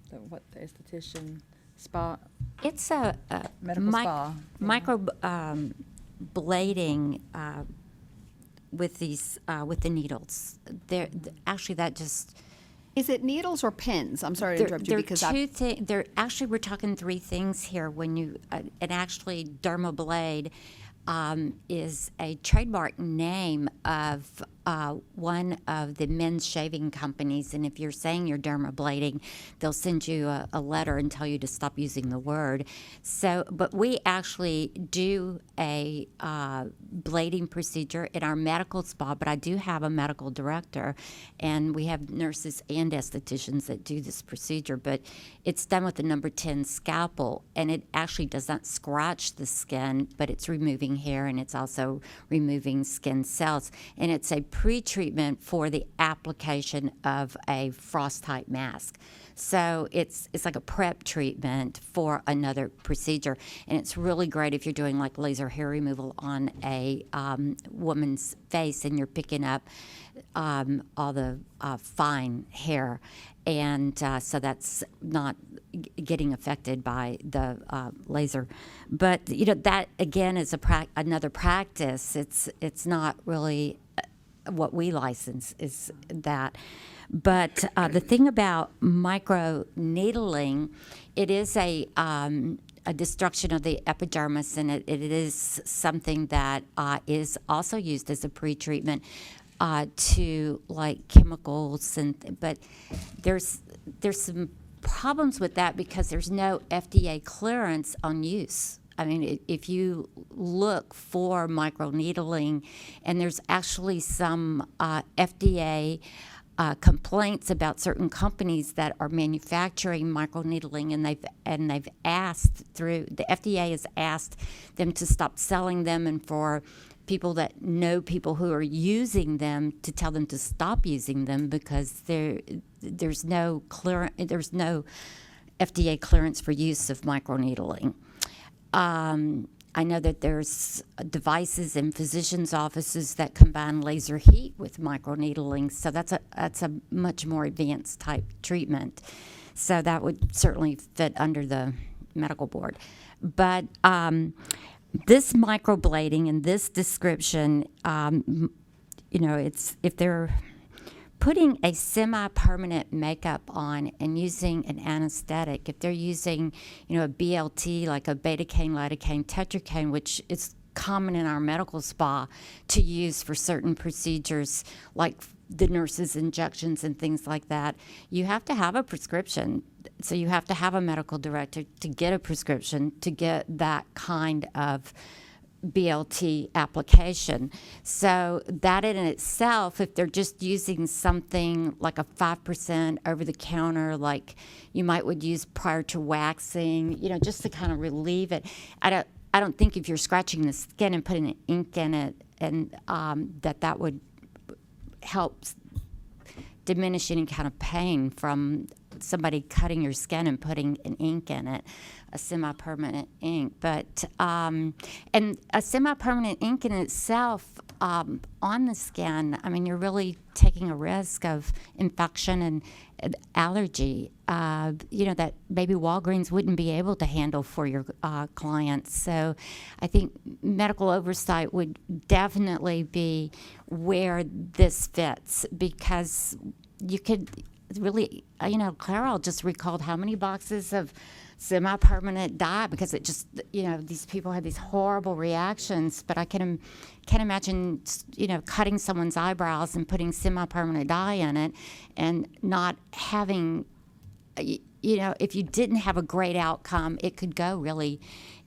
the esthetician spa. It's a medical spa. Micro blading with these with the needles. Actually that just. Is it needles or pins? I'm sorry to interrupt you because they're actually, we're talking three things here. When you and actually dermablade is a trademark name of one of the men's shaving companies, and if you're saying you're dermablading, they'll send you a letter and tell you to stop using the word. So, but we actually do a blading procedure in our medical spa, but I do have a medical director, and we have nurses and estheticians that do this procedure, but it's done with the number 10 scalpel, and it actually does not scratch the skin, but it's removing hair, and it's also removing skin cells, and it's a pre-treatment for the application of a frost-type mask. So it's like a prep treatment for another procedure, and it's really great if you're doing like laser hair removal on a woman's face and you're picking up all the fine hair, and so that's not getting affected by the laser. But that again is another practice. It's not really what we license is that. But the thing about micro needling, it is a destruction of the epidermis, and it is something that is also used as a pre-treatment to like chemicals, but there's some problems with that because there's no FDA clearance on use. I mean, if you look for microneedling, and there's actually some FDA complaints about certain companies that are manufacturing microneedling, and they've asked through the FDA has asked them to stop selling them, and for people that know people who are using them to tell them to stop using them because there's no FDA clearance for use of microneedling. I know that there's devices in physicians' offices that combine laser heat with microneedling, so that's a much more advanced type treatment. So that would certainly fit under the medical board. But this microblading and this description, it's if they're putting a semi-permanent makeup on and using an anesthetic, if they're using, a BLT like a betacaine, lidocaine, tetracaine, which is common in our medical spa to use for certain procedures like the nurses' injections and things like that, you have to have a prescription. So you have to have a medical director to get a prescription to get that kind of BLT application. So that in itself, if they're just using something like a 5% over the counter, like you would use prior to waxing, just to kind of relieve it. I don't think if you're scratching the skin and putting ink in it, and that would help diminish any kind of pain from somebody cutting your skin and putting an ink in it, a semi-permanent ink. But and a semi-permanent ink in itself on the skin, I mean, you're really taking a risk of infection and allergy, that maybe Walgreens wouldn't be able to handle for your clients. So I think medical oversight would definitely be where this fits, because you could really, Clairol just recalled how many boxes of semi-permanent dye because it just, these people had these horrible reactions. But I can't imagine, cutting someone's eyebrows and putting semi-permanent dye in it and not having, if you didn't have a great outcome, it could go really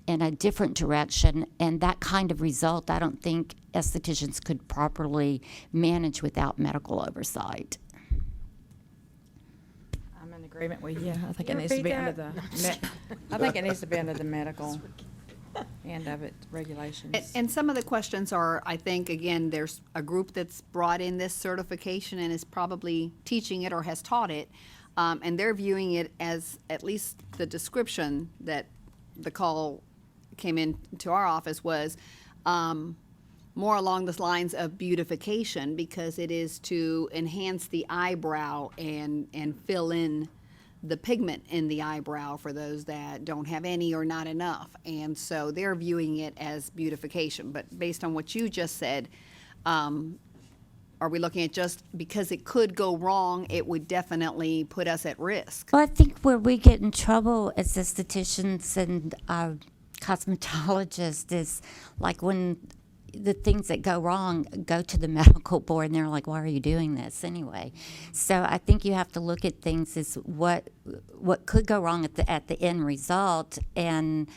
in a different direction. And that kind of result, I don't think estheticians could properly manage without medical oversight. Agreement with you. I think it needs to be under the. I think it needs to be under the medical end of it regulations. And some of the questions are, I think, again, there's a group that's brought in this certification and is probably teaching it or has taught it, and they're viewing it as, at least the description that the call came in to our office was more along the lines of beautification, because it is to enhance the eyebrow and fill in the pigment in the eyebrow for those that don't have any or not enough. And so they're viewing it as beautification. But based on what you just said, are we looking at just because it could go wrong, it would definitely put us at risk? Well, I think where we get in trouble as estheticians and cosmetologists is like when the things that go wrong go to the medical board and they're like, why are you doing this anyway? So I think you have to look at things as what could go wrong at the end result. And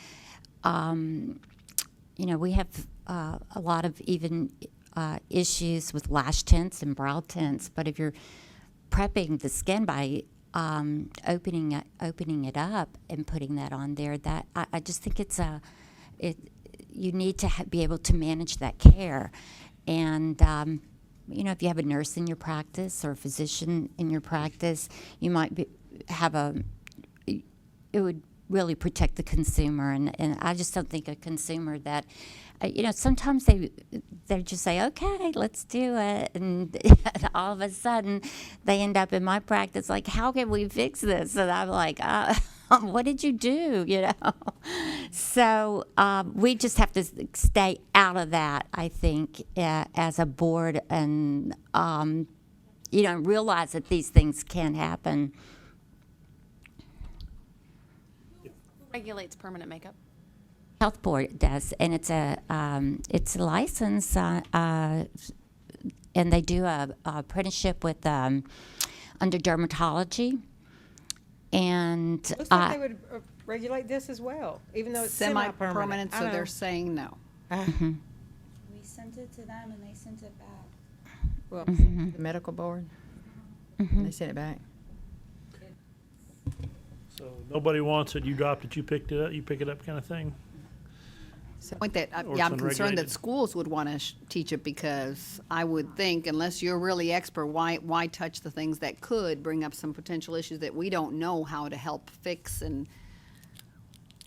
we have a lot of even issues with lash tints and brow tints, but if you're prepping the skin by opening it up and putting that on there, that I just think you need to be able to manage that care. And, if you have a nurse in your practice or a physician in your practice, you might it would really protect the consumer. And I just don't think a consumer that, sometimes they just say, okay, let's do it. And all of a sudden they end up in my practice like, how can we fix this? And I'm like, What did you do? You know, so we just have to stay out of that. I think as a board, and you know, realize that these things can happen. Regulates permanent makeup. Health board does, and it's a license, and they do a apprenticeship with under dermatology, and Looks like they would regulate this as well, even though it's semi-permanent. Semi-permanent, so I know. they're saying no. We sent it to them and they sent it back. Well, the medical board, they sent it back. So nobody wants it, you dropped it, you picked it up, you pick it up kind of thing? Point that, Or yeah, it's I'm concerned that unregulated. schools would want to teach it, because I would think, unless you're really expert, why touch the things that could bring up some potential issues that we don't know how to help fix? And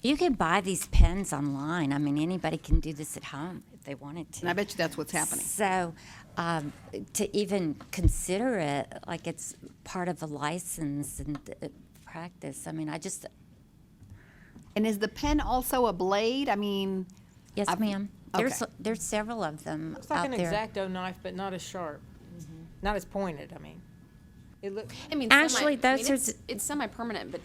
you can buy these pens online. I mean, anybody can do this at home if they wanted to. I bet you that's what's happening. So to even consider it like it's part of a license and practice, I mean, And is the pen also a blade? I mean. Yes, ma'am. Okay. There's several of them Looks like out an there. X-Acto knife, but not as sharp, not as pointed. I mean, it looks. I mean, Actually, those are it's semi-permanent, but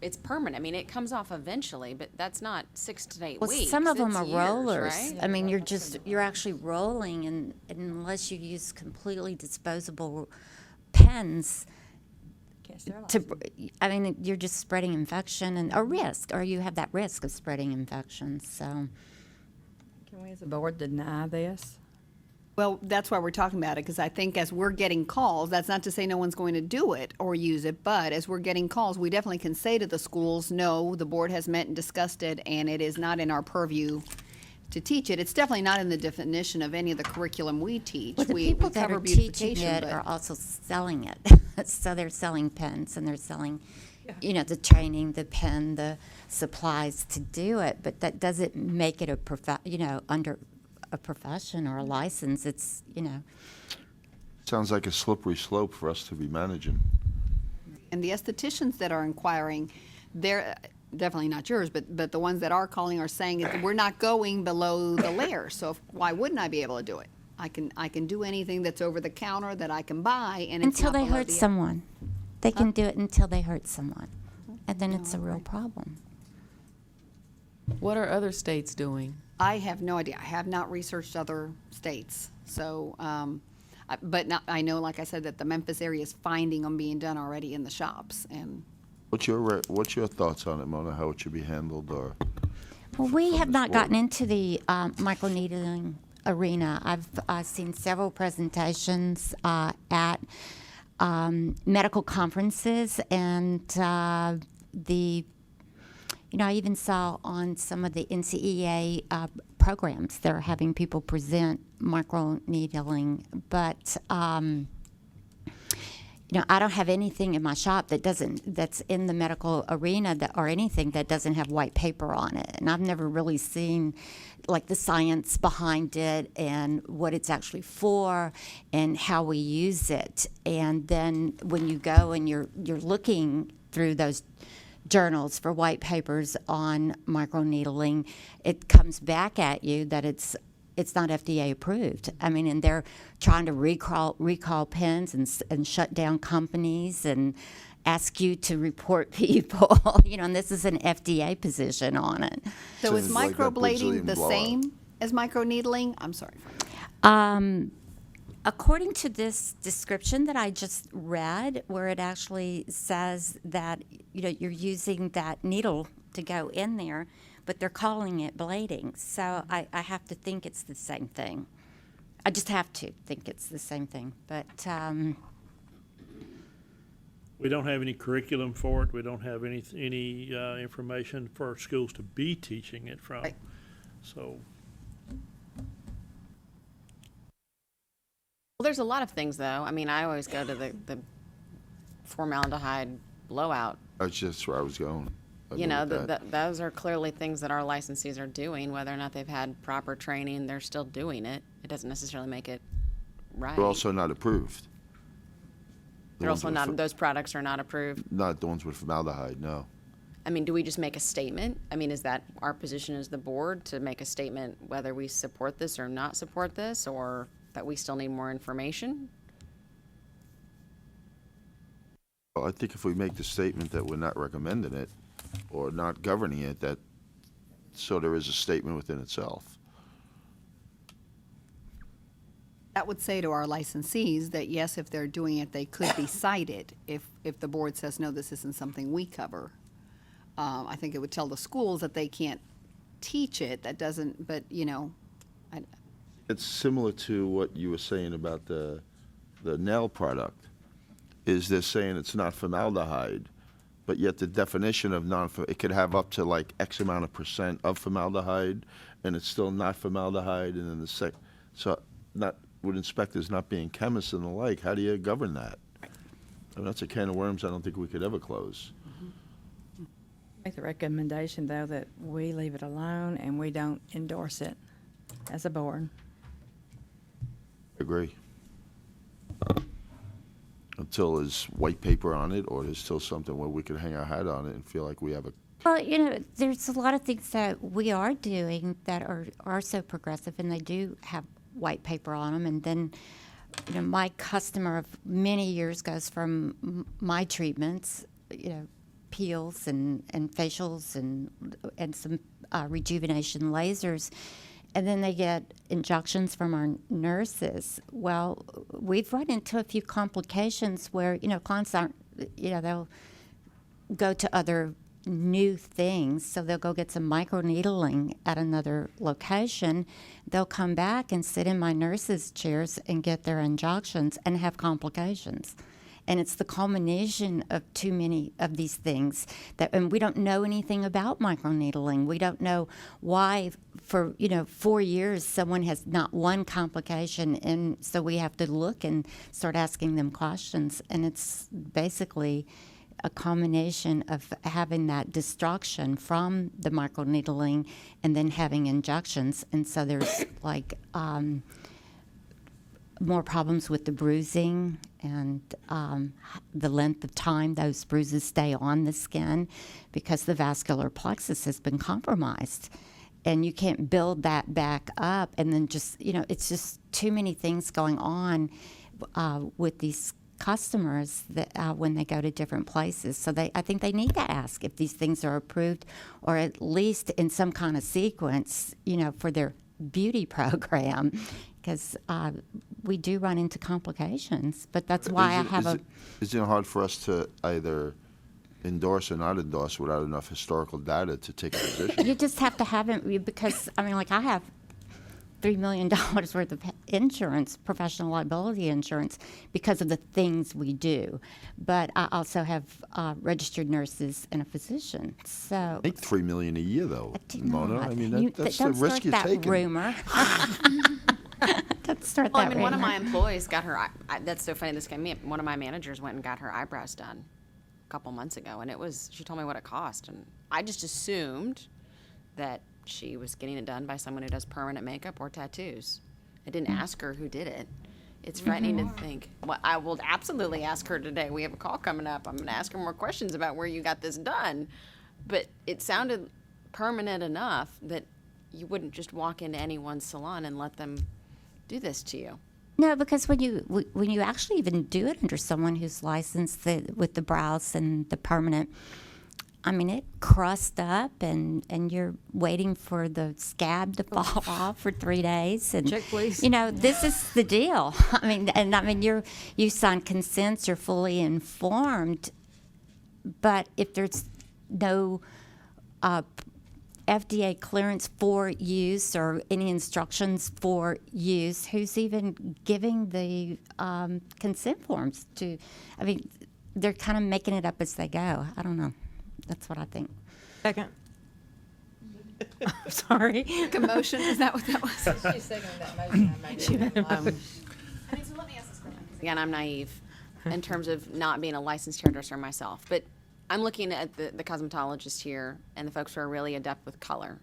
it's permanent. I mean, it comes off eventually, but that's not 6 to 8 Well, weeks. some of them It's are years, rollers. right? I mean, you're actually rolling, and unless you use completely disposable pens, I mean, you're just spreading infection and a risk, or you have that risk of spreading infection. So, Can we as a board deny this? Well, that's why we're talking about it, because I think as we're getting calls, that's not to say no one's going to do it or use it, but as we're getting calls, we definitely can say to the schools, no, the board has met and discussed it, and it is not in our purview to teach it. It's definitely not in the definition of any of the curriculum we teach. well, the We people that cover are teaching beautification, it but- are also selling it. So they're selling pens, and they're selling, you know, the training, the pen, the supplies to do it. But that doesn't make it under a profession or a license. It's, you know. Sounds like a slippery slope for us to be managing. And the estheticians that are inquiring, they're definitely not yours, but the ones that are calling are saying that we're not going below the layer. So why wouldn't I be able to do it? I can do anything that's over the counter that I can buy, and it's Until not they below hurt the- someone. They can do it until they hurt someone. And then it's a real problem. What are other states doing? I have no idea. I have not researched other states. So, I know, like I said, that the Memphis area is finding them being done already in the shops. And What's your thoughts on it, Mona, how it should be handled, or? Well, we have this not gotten board? into the microneedling arena. I've seen several presentations at medical conferences, and I even saw on some of the NCEA programs they're having people present microneedling, but I don't have anything in my shop that's in the medical arena or anything that doesn't have white paper on it. And I've never really seen like the science behind it and what it's actually for and how we use it. And then when you go and you're looking through those journals for white papers on microneedling, it comes back at you that it's not FDA approved. I mean, and they're trying to recall pens and shut down companies and ask you to report people. And this is an FDA position on it. so is Seems like that microblading Brazilian the blowout. same as microneedling? I'm sorry. According to this description that I just read, where it actually says that you're using that needle to go in there, but they're calling it blading. So I have to think it's the same thing. I just have to think it's the same thing. But We don't have any curriculum for it. We don't have any information for schools to be teaching it from. Right. So, Well, there's a lot of things, though. I mean, I always go to the formaldehyde blowout. That's just where I was going. I You agree know, with that. those are clearly things that our licensees are doing. Whether or not they've had proper training, they're still doing it. It doesn't necessarily make it right. They're also not approved. The They're ones also with not, fo- those products are not approved. Not the ones with formaldehyde, no. I mean, do we just make a statement? I mean, is that our position as the board to make a statement whether we support this or not support this, or that we still need more information? Well, I think if we make the statement that we're not recommending it or not governing it, that, so there is a statement within itself. That would say to our licensees that, yes, if they're doing it, they could be cited if the board says, no, this isn't something we cover. I think it would tell the schools that they can't teach it, that doesn't, but, you know, It's similar to what you were saying about the nail product, is they're saying it's not formaldehyde, but yet the definition of it could have up to like X amount of % of formaldehyde, and it's still not formaldehyde, and then with inspectors not being chemists and the like, how do you govern that? I mean, that's a can of worms I don't think we could ever close. Make the recommendation, though, that we leave it alone and we don't endorse it as a board. Agree. Until there's white paper on it, or there's still something where we could hang our hat on it and feel like we have a. Well, you know, there's a lot of things that we are doing that are so progressive, and they do have white paper on them. And then, you know, my customer of many years goes from my treatments, you know, peels and facials and some rejuvenation lasers, and then they get injections from our nurses. Well, we've run into a few complications where, you know, clients aren't, you know, they'll go to other new things. So they'll go get some microneedling at another location. They'll come back and sit in my nurses' chairs and get their injections and have complications. And it's the culmination of too many of these things and we don't know anything about microneedling. We don't know why for, you know, 4 years someone has not one complication, and so we have to look and start asking them questions. And it's basically a combination of having that destruction from the microneedling and then having injections. And so there's like more problems with the bruising and the length of time those bruises stay on the skin because the vascular plexus has been compromised. And you can't build that back up. And then just, you know, it's just too many things going on with these customers that when they go to different places. So I think they need to ask if these things are approved, or at least in some kind of sequence, you know, for their beauty program, because we do run into complications. But that's why Is it hard for us to either endorse or not endorse without enough historical data to take a position? You just have to have it, because, I mean, like I have $3 million worth of insurance, professional liability insurance, because of the things we do. But I also have registered nurses and a physician. So Make $3 million a year, though, Mona. not. I mean, that's the risk you're Don't start that taking. rumor. Don't start Well, I that mean, one of rumor. my employees got her, that's so funny, this came me, one of my managers went and got her eyebrows done a couple months ago, and she told me what it cost, and I just assumed that she was getting it done by someone who does permanent makeup or tattoos. I didn't ask her who did it. It's frightening to think. Well, I will absolutely ask her today. We have a call coming up. I'm going to ask her more questions about where you got this done. But it sounded permanent enough that you wouldn't just walk into anyone's salon and let them do this to you. No, because when you actually even do it under someone who's licensed with the brows and the permanent, I mean, it crust up, and you're waiting for the scab to fall off for 3 days. And, Check, please. you know, this is the deal. I mean, you sign consents, you're fully informed. But if there's no FDA clearance for use or any instructions for use, who's even giving the consent forms to? I mean, they're kind of making it up as they go. I don't know. That's what I think. Second. Sorry. Commotion, is that what that was? She's seconding that motion I made. I mean, so let me ask this question. Again, I'm naive in terms of not being a licensed hairdresser myself, but I'm looking at the cosmetologist here and the folks who are really adept with color.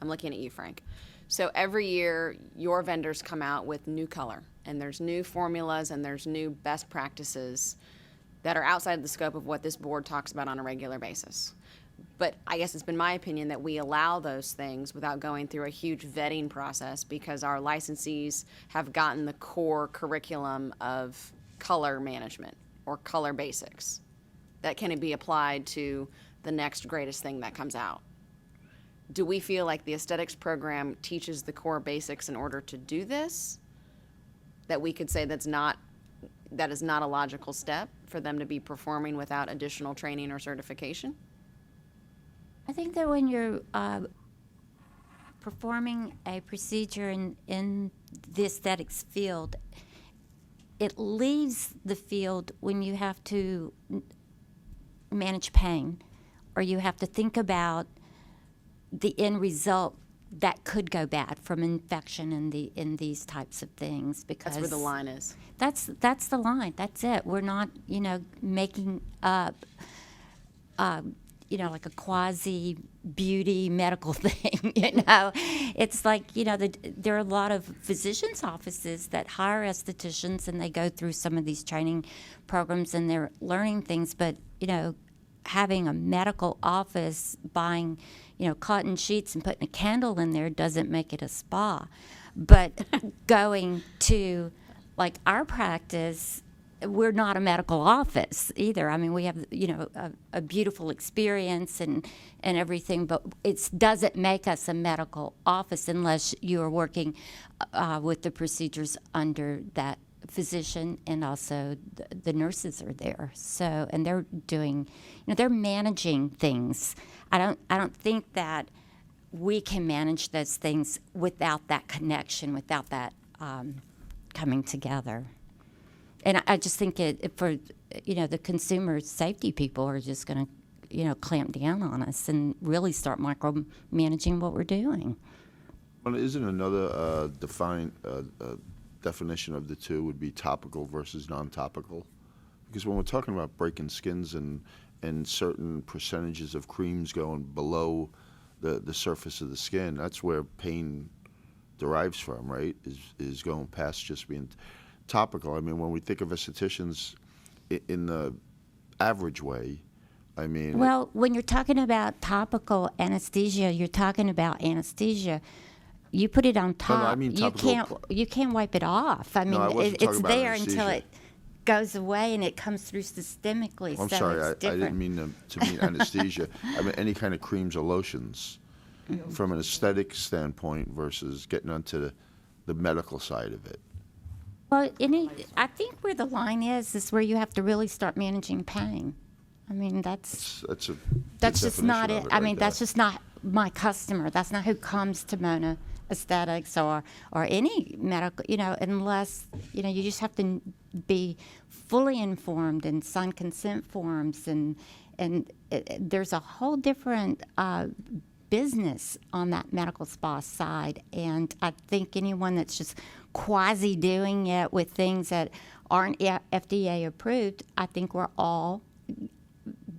I'm looking at you, Frank. So every year, your vendors come out with new color, and there's new formulas, and there's new best practices that are outside the scope of what this board talks about on a regular basis. But I guess it's been my opinion that we allow those things without going through a huge vetting process because our licensees have gotten the core curriculum of color management or color basics that can be applied to the next greatest thing that comes out. Do we feel like the aesthetics program teaches the core basics in order to do this? That we could say that is not a logical step for them to be performing without additional training or certification? I think that when you're performing a procedure in the aesthetics field, it leaves the field when you have to manage pain or you have to think about the end result that could go bad from infection in these types of things, because That's where the line is. That's the line. That's it. We're not, making up, like a quasi beauty medical thing. It's like there are a lot of physicians' offices that hire estheticians, and they go through some of these training programs, and they're learning things. But having a medical office buying cotton sheets and putting a candle in there doesn't make it a spa. But going to, like, our practice, we're not a medical office either. I mean, we have, a beautiful experience and everything, but it doesn't make us a medical office unless you are working with the procedures under that physician, and also the nurses are there. So, and they're doing, they're managing things. I don't think that we can manage those things without that connection, without that coming together. And I just think for the consumer safety people are just going to clamp down on us and really start micromanaging what we're doing. Well, isn't another definition of the two would be topical versus non-topical? Because when we're talking about breaking skins and certain percentages of creams going below the surface of the skin, that's where pain derives from, right? Is going past just being topical. I mean, when we think of estheticians in the average way, I mean... Well, when you're talking about topical anesthesia, you're talking about anesthesia. You put it on top. No, I mean you can't wipe it off. I mean, it's there until it goes away and it comes through systemically. I'm sorry, I didn't mean to mean anesthesia. I mean any kind of creams or lotions from an aesthetic standpoint versus getting onto the medical side of it. Well, I think where the line is where you have to really start managing pain. I mean, that's just not it. I mean, that's just not my customer. That's not who comes to Mona Aesthetics or any medical, unless, you just have to be fully informed and sign consent forms, and there's a whole different business on that medical spa side. And I think anyone that's just quasi doing it with things that aren't FDA approved, I think we're all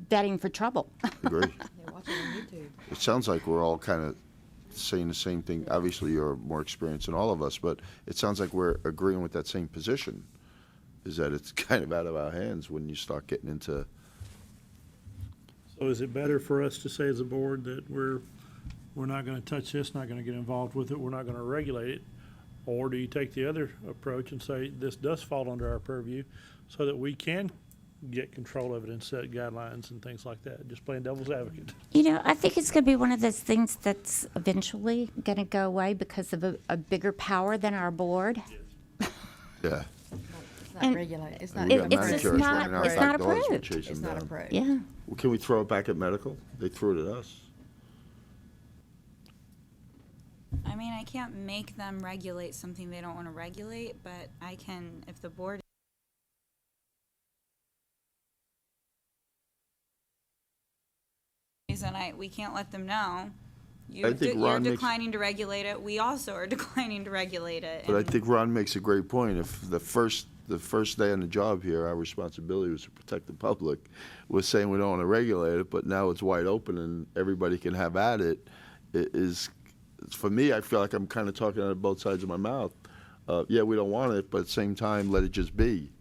betting for trouble. Agree. It sounds like we're all kind of saying the same thing. Obviously, you're more experienced than all of us, but it sounds like we're agreeing with that same position, is that it's kind of out of our hands when you start getting into... So is it better for us to say as a board that we're not going to touch this, not going to get involved with it, we're not going to regulate it? Or do you take the other approach and say this does fall under our purview so that we can get control of it and set guidelines and things like that, just playing devil's advocate? I think it's going to be one of those things that's eventually going to go away because of a bigger power than our board. Yeah. It's not regulated. It's not. It's not approved. It's not approved. Yeah. Well, can we throw it back at medical? They threw it at us. I mean, I can't make them regulate something they don't want to regulate, but I can, if the board and we can't let them know. You're declining to regulate it. We also are declining to regulate it. But I think Ron makes a great point. If the first day on the job here, our responsibility was to protect the public, we're saying we don't want to regulate it, but now it's wide open and everybody can have at it. It is, for me, I feel like I'm kind of talking out of both sides of my mouth. Yeah, we don't want it, but at the same time, let it just be.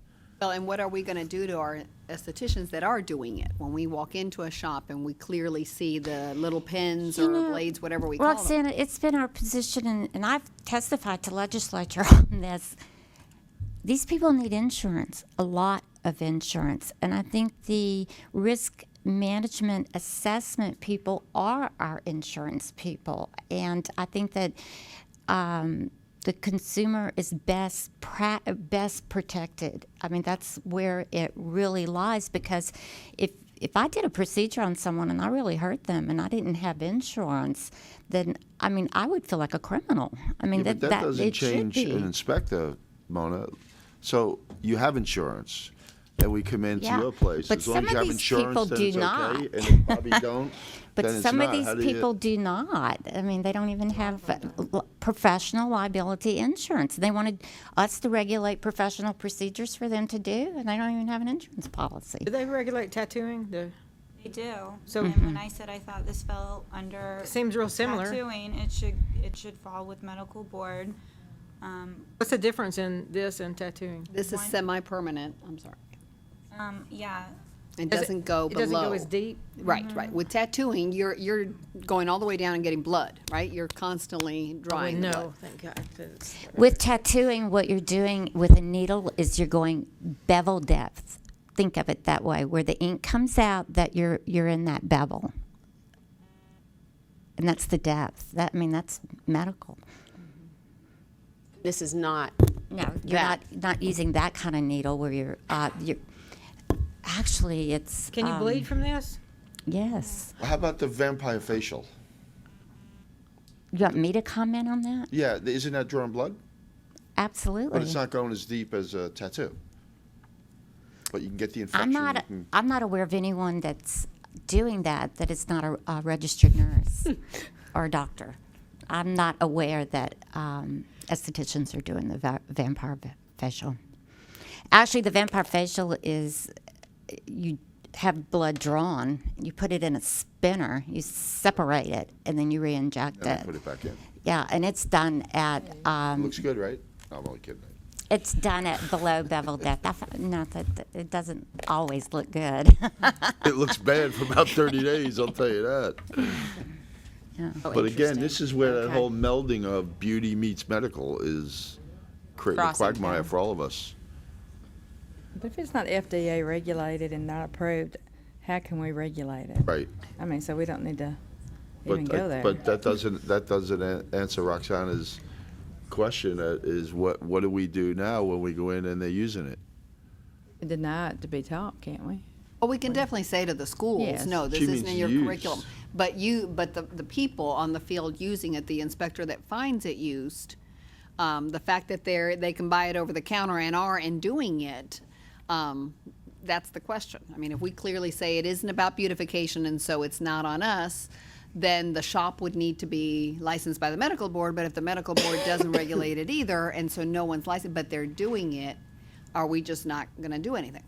Well, and what are we going to do to our estheticians that are doing it? When we walk into a shop and we clearly see the little pins or blades, whatever we call them. Roxanne, it's been our position, and I've testified to legislature on this. These people need insurance, a lot of insurance. And I think the risk management assessment people are our insurance people. And I think that the consumer is best protected. I mean, that's where it really lies, because if I did a procedure on someone and I really hurt them and I didn't have insurance, then, I mean, I would feel like a criminal. I mean, But that doesn't it should change be. an inspector, Mona. So you have insurance, and we come into Yeah, your place. but As long some as you of have these people insurance, then do it's not. okay. And if probably don't, But then it's some of not. these How do you- people do not. I mean, they don't even have professional liability insurance. They wanted us to regulate professional procedures for them to do, and they don't even have an insurance policy. Do they regulate tattooing? They do. So- And when I said I thought this fell under Seems real similar. tattooing, it should fall with medical board. What's the difference in this and tattooing? This is semi-permanent, I'm sorry. Yeah. It Does it- doesn't go it below. doesn't go as deep? Right, right. With tattooing, you're going all the way down and getting blood, right? You're constantly drawing the blood. No, thank God. 'cause- With tattooing, what you're doing with a needle is you're going bevel depth. Think of it that way, where the ink comes out, that you're in that bevel. And that's the depth. That's medical. This is not. No, you're not using that kind of needle where you're actually it's. Can you bleed from this? Yes. How about the vampire facial? You want me to comment on that? Yeah, isn't that drawing blood? Absolutely. But it's not going as deep as a tattoo. But you can get the infection. I'm not aware of anyone that's doing that is not a registered nurse or a doctor. I'm not aware that estheticians are doing the vampire facial. Actually, the vampire facial is you have blood drawn, you put it in a spinner, you separate it, and then you re-inject And then it. put it back in. Yeah, and it's done at. Looks good, right? I'm only kidding. It's done at below bevel depth. Not that it doesn't always look good. It looks bad for about 30 days, I'll tell you that. Yeah. But again, this is where that whole melding of beauty meets medical is creating a Crossing quagmire paths. for all of us. But if it's not FDA regulated and not approved, how can we regulate it? Right. I mean, so we don't need to even go there. But that doesn't answer Roxana's question. Is what do we do now when we go in and they're using it? Deny it to be taught, can't we? Well, we can definitely say to the schools, Yes. no, this She isn't means in your use. curriculum. But the people on the field using it, the inspector that finds it used, the fact that they can buy it over the counter and are doing it, that's the question. I mean, if we clearly say it isn't about beautification and so it's not on us, then the shop would need to be licensed by the medical board. But if the medical board doesn't regulate it either, and so no one's licensed, but they're doing it, are we just not going to do anything?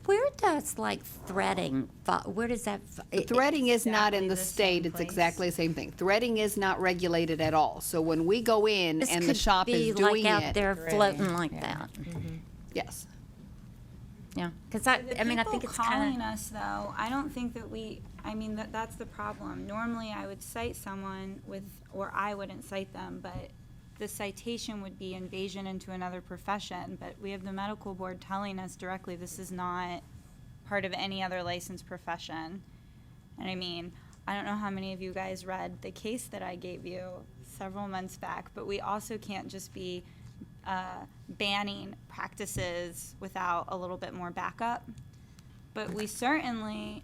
Where does threading? Where does that? Threading is not in the the state, same it's place. exactly the same thing. Threading is not regulated at all. So when we go in This and the could shop be is doing like out it. there floating like that. Yes. Yeah, because I think People it's calling kind of. us though. I don't think that that's the problem. Normally, I would cite someone or I wouldn't cite them, but the citation would be invasion into another profession. But we have the medical board telling us directly this is not part of any other licensed profession. And I mean, I don't know how many of you guys read the case that I gave you several months back, but we also can't just be banning practices without a little bit more backup. But we certainly,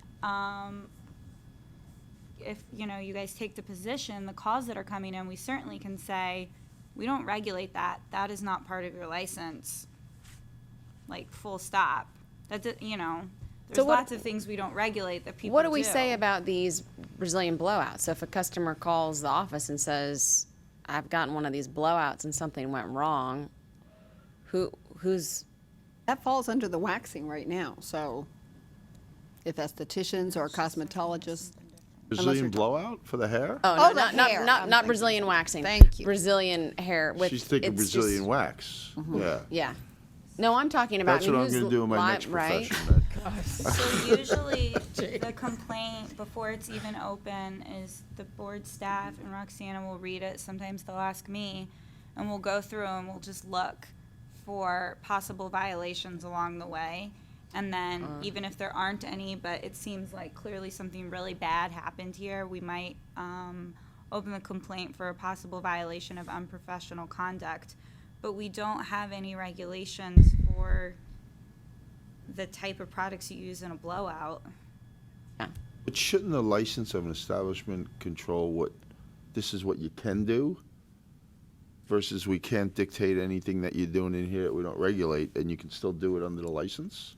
if you guys take the position, the calls that are coming in, we certainly can say, we don't regulate that. That is not part of your license. Full stop. There's So what- lots of things we don't regulate that people What do we say about these Brazilian blowouts? So if a customer calls the office and says, I've gotten one of these blowouts and something went wrong, who's... That falls under the waxing right now, so if estheticians or cosmetologists. Brazilian blowout for the hair? Oh, no, the hair. not Brazilian waxing. Thank you. Brazilian hair with... She's thinking it's Brazilian just- wax. Yeah. Yeah. No, I'm talking about. That's what I'm who's gonna do in my li- next right? profession then. So usually, the complaint before it's even open is the board staff and Roxana will read it. Sometimes they'll ask me, and we'll go through and we'll just look for possible violations along the way. And then even if there aren't any, but it seems like clearly something really bad happened here, we might open the complaint for a possible violation of unprofessional conduct. But we don't have any regulations for the type of products you use in a blowout. But shouldn't the license of an establishment control what, this is what you can do? Versus we can't dictate anything that you're doing in here that we don't regulate, and you can still do it under the license?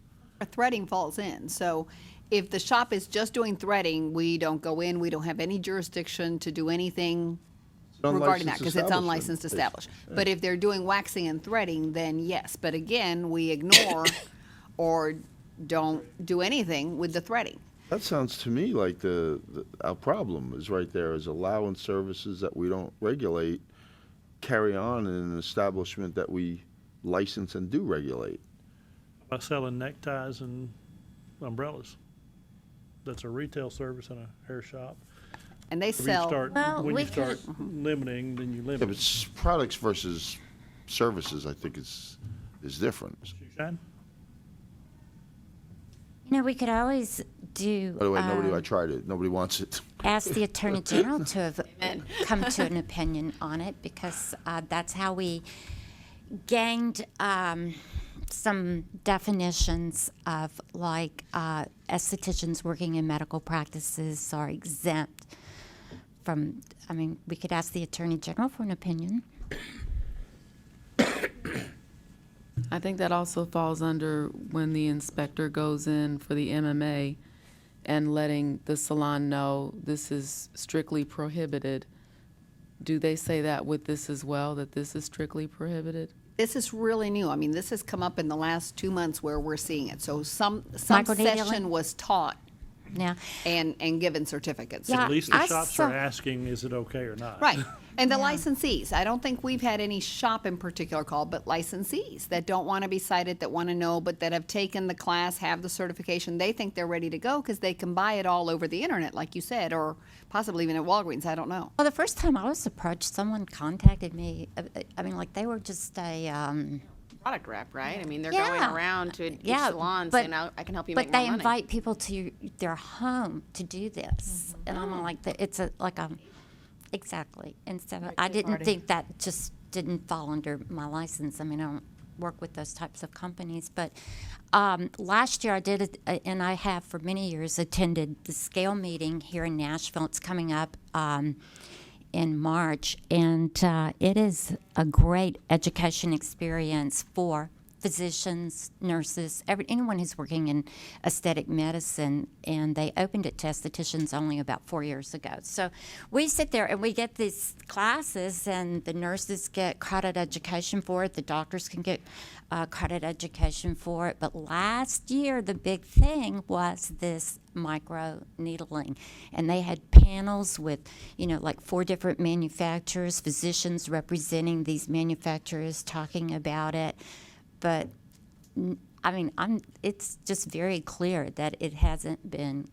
Threading falls in. So if the shop is just doing threading, we don't go in, we don't have any jurisdiction to do anything regarding that because it's unlicensed establishment. Yeah. But if they're doing waxing and threading, then yes. But again, we ignore or don't do anything with the threading. That sounds to me like our problem is right there, is allowing services that we don't regulate carry on in an establishment that we license and do regulate. By selling neckties and umbrellas. That's a retail service in a hair shop. And they When you sell. start, Well, when we you start could- limiting, then you Yeah, limit. but products versus services, I think is different. Suzanne? You know, we could always do. By the way, I tried it. Nobody wants it. Ask the Attorney General to have come to an opinion on it, because that's how we gained some definitions of, like, estheticians working in medical practices are exempt from, I mean, we could ask the Attorney General for an opinion. I think that also falls under when the inspector goes in for the MMA and letting the salon know this is strictly prohibited. Do they say that with this as well, that this is strictly prohibited? This is really new. I mean, this has come up in the last 2 months where we're seeing it. So some Microneedling? session was taught Yeah. and given certificates. Yeah. At least the I shops saw- are asking, is it okay or not? Right. And the licensees, I don't think we've had any shop in particular called, but licensees that don't want to be cited, that want to know, but that have taken the class, have the certification. They think they're ready to go because they can buy it all over the internet, like you said, or possibly even at Walgreens. I don't know. Well, the first time I was approached, someone contacted me. I mean, like, they were just a. Product rep, right? I mean, they're Yeah. going around to each Yeah, salon but- saying, I can help you But make they more money. invite people to their home to do this, and I'm like, it's exactly. And so I didn't party. think that just didn't fall under my license. I mean, I don't work with those types of companies. But last year I did it, and I have for many years attended the SCALE meeting here in Nashville. It's coming up in March, and it is a great education experience for physicians, nurses, anyone who's working in aesthetic medicine, and they opened it to estheticians only about 4 years ago. So we sit there and we get these classes, and the nurses get credit education for it, the doctors can get credit education for it. But last year, the big thing was this micro needling, and they had panels with, like 4 different manufacturers, physicians representing these manufacturers talking about it. But I mean, it's just very clear that it hasn't been,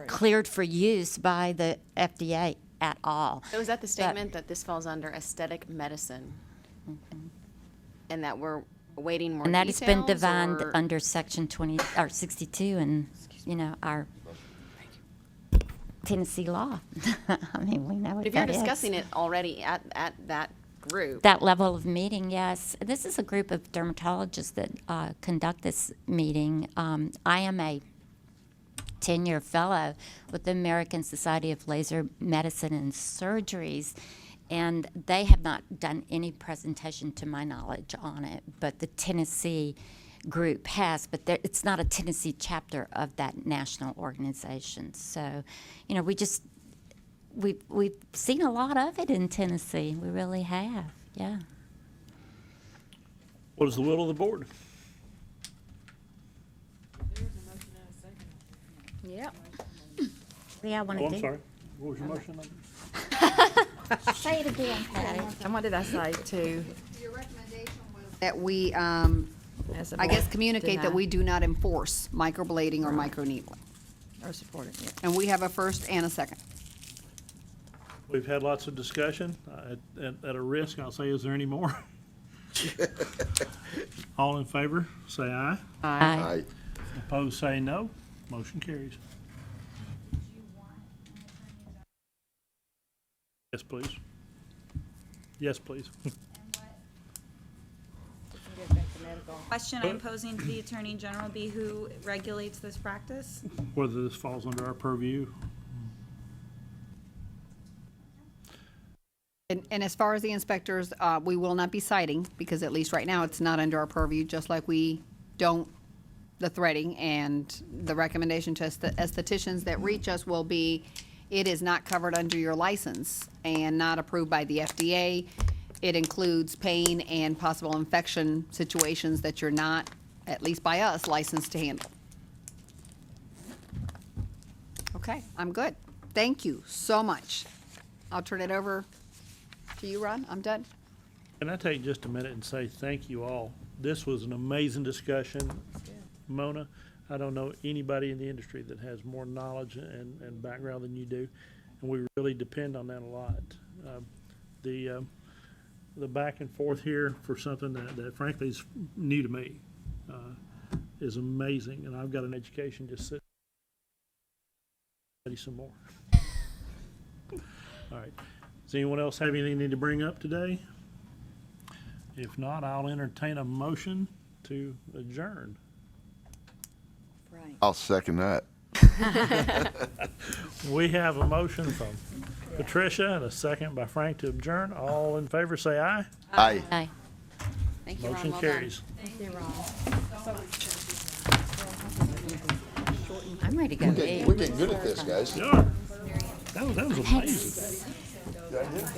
cleared for use by the FDA at all. So is that the statement that this falls under aesthetic medicine? And that we're awaiting more And that has been details, defined or- under Section 20 or 62 and our Tennessee law. I mean, we know what If you're that is. discussing it already at that group. That level of meeting, yes. This is a group of dermatologists that conduct this meeting. I am a 10-year fellow with the American Society of Laser Medicine and Surgeries, and they have not done any presentation to my knowledge on it, but the Tennessee group has, but it's not a Tennessee chapter of that national organization. So, we've seen a lot of it in Tennessee. We really have, yeah. What is the will of the board? Yep. Yeah, I want Oh, to I'm do. sorry. What was your motion? Say it again, Patty. And what did I say too? Your recommendation was that we, As a I guess, board, communicate that deny. we do not enforce microblading or microneedling. Or support it, yeah. And we have a first and a second. We've had lots of discussion. At a risk, I'll say, is there any more? All in favor, say aye. Aye. Opposed, say no. Motion carries. Yes, please. Yes, please. Question I'm posing to the Attorney General be who regulates this practice? Whether this falls under our purview. And as far as the inspectors, we will not be citing, because at least right now, it's not under our purview, just like we don't the threading, and the recommendation to estheticians that reach us will be, it is not covered under your license and not approved by the FDA. It includes pain and possible infection situations that you're not, at least by us, licensed to handle. Okay, I'm good. Thank you so much. I'll turn it over to you, Ron. I'm done. Can I take just a minute and say thank you all? This was an amazing discussion. Mona, I don't know anybody in the industry that has more knowledge and background than you do, and we really depend on that a lot. The back and forth here for something that frankly is new to me is amazing, and I've got an education just sitting. Study some more. All right. Does anyone else have anything they need to bring up today? If not, I'll entertain a motion to adjourn. I'll second that. We have a motion from Patricia and a second by Frank to adjourn. All in favor, say aye. Aye. Aye. Thank you, Ron. Motion Well done. carries. I'm ready to go. We're getting good at this, guys. Yeah. That was amazing. Good idea.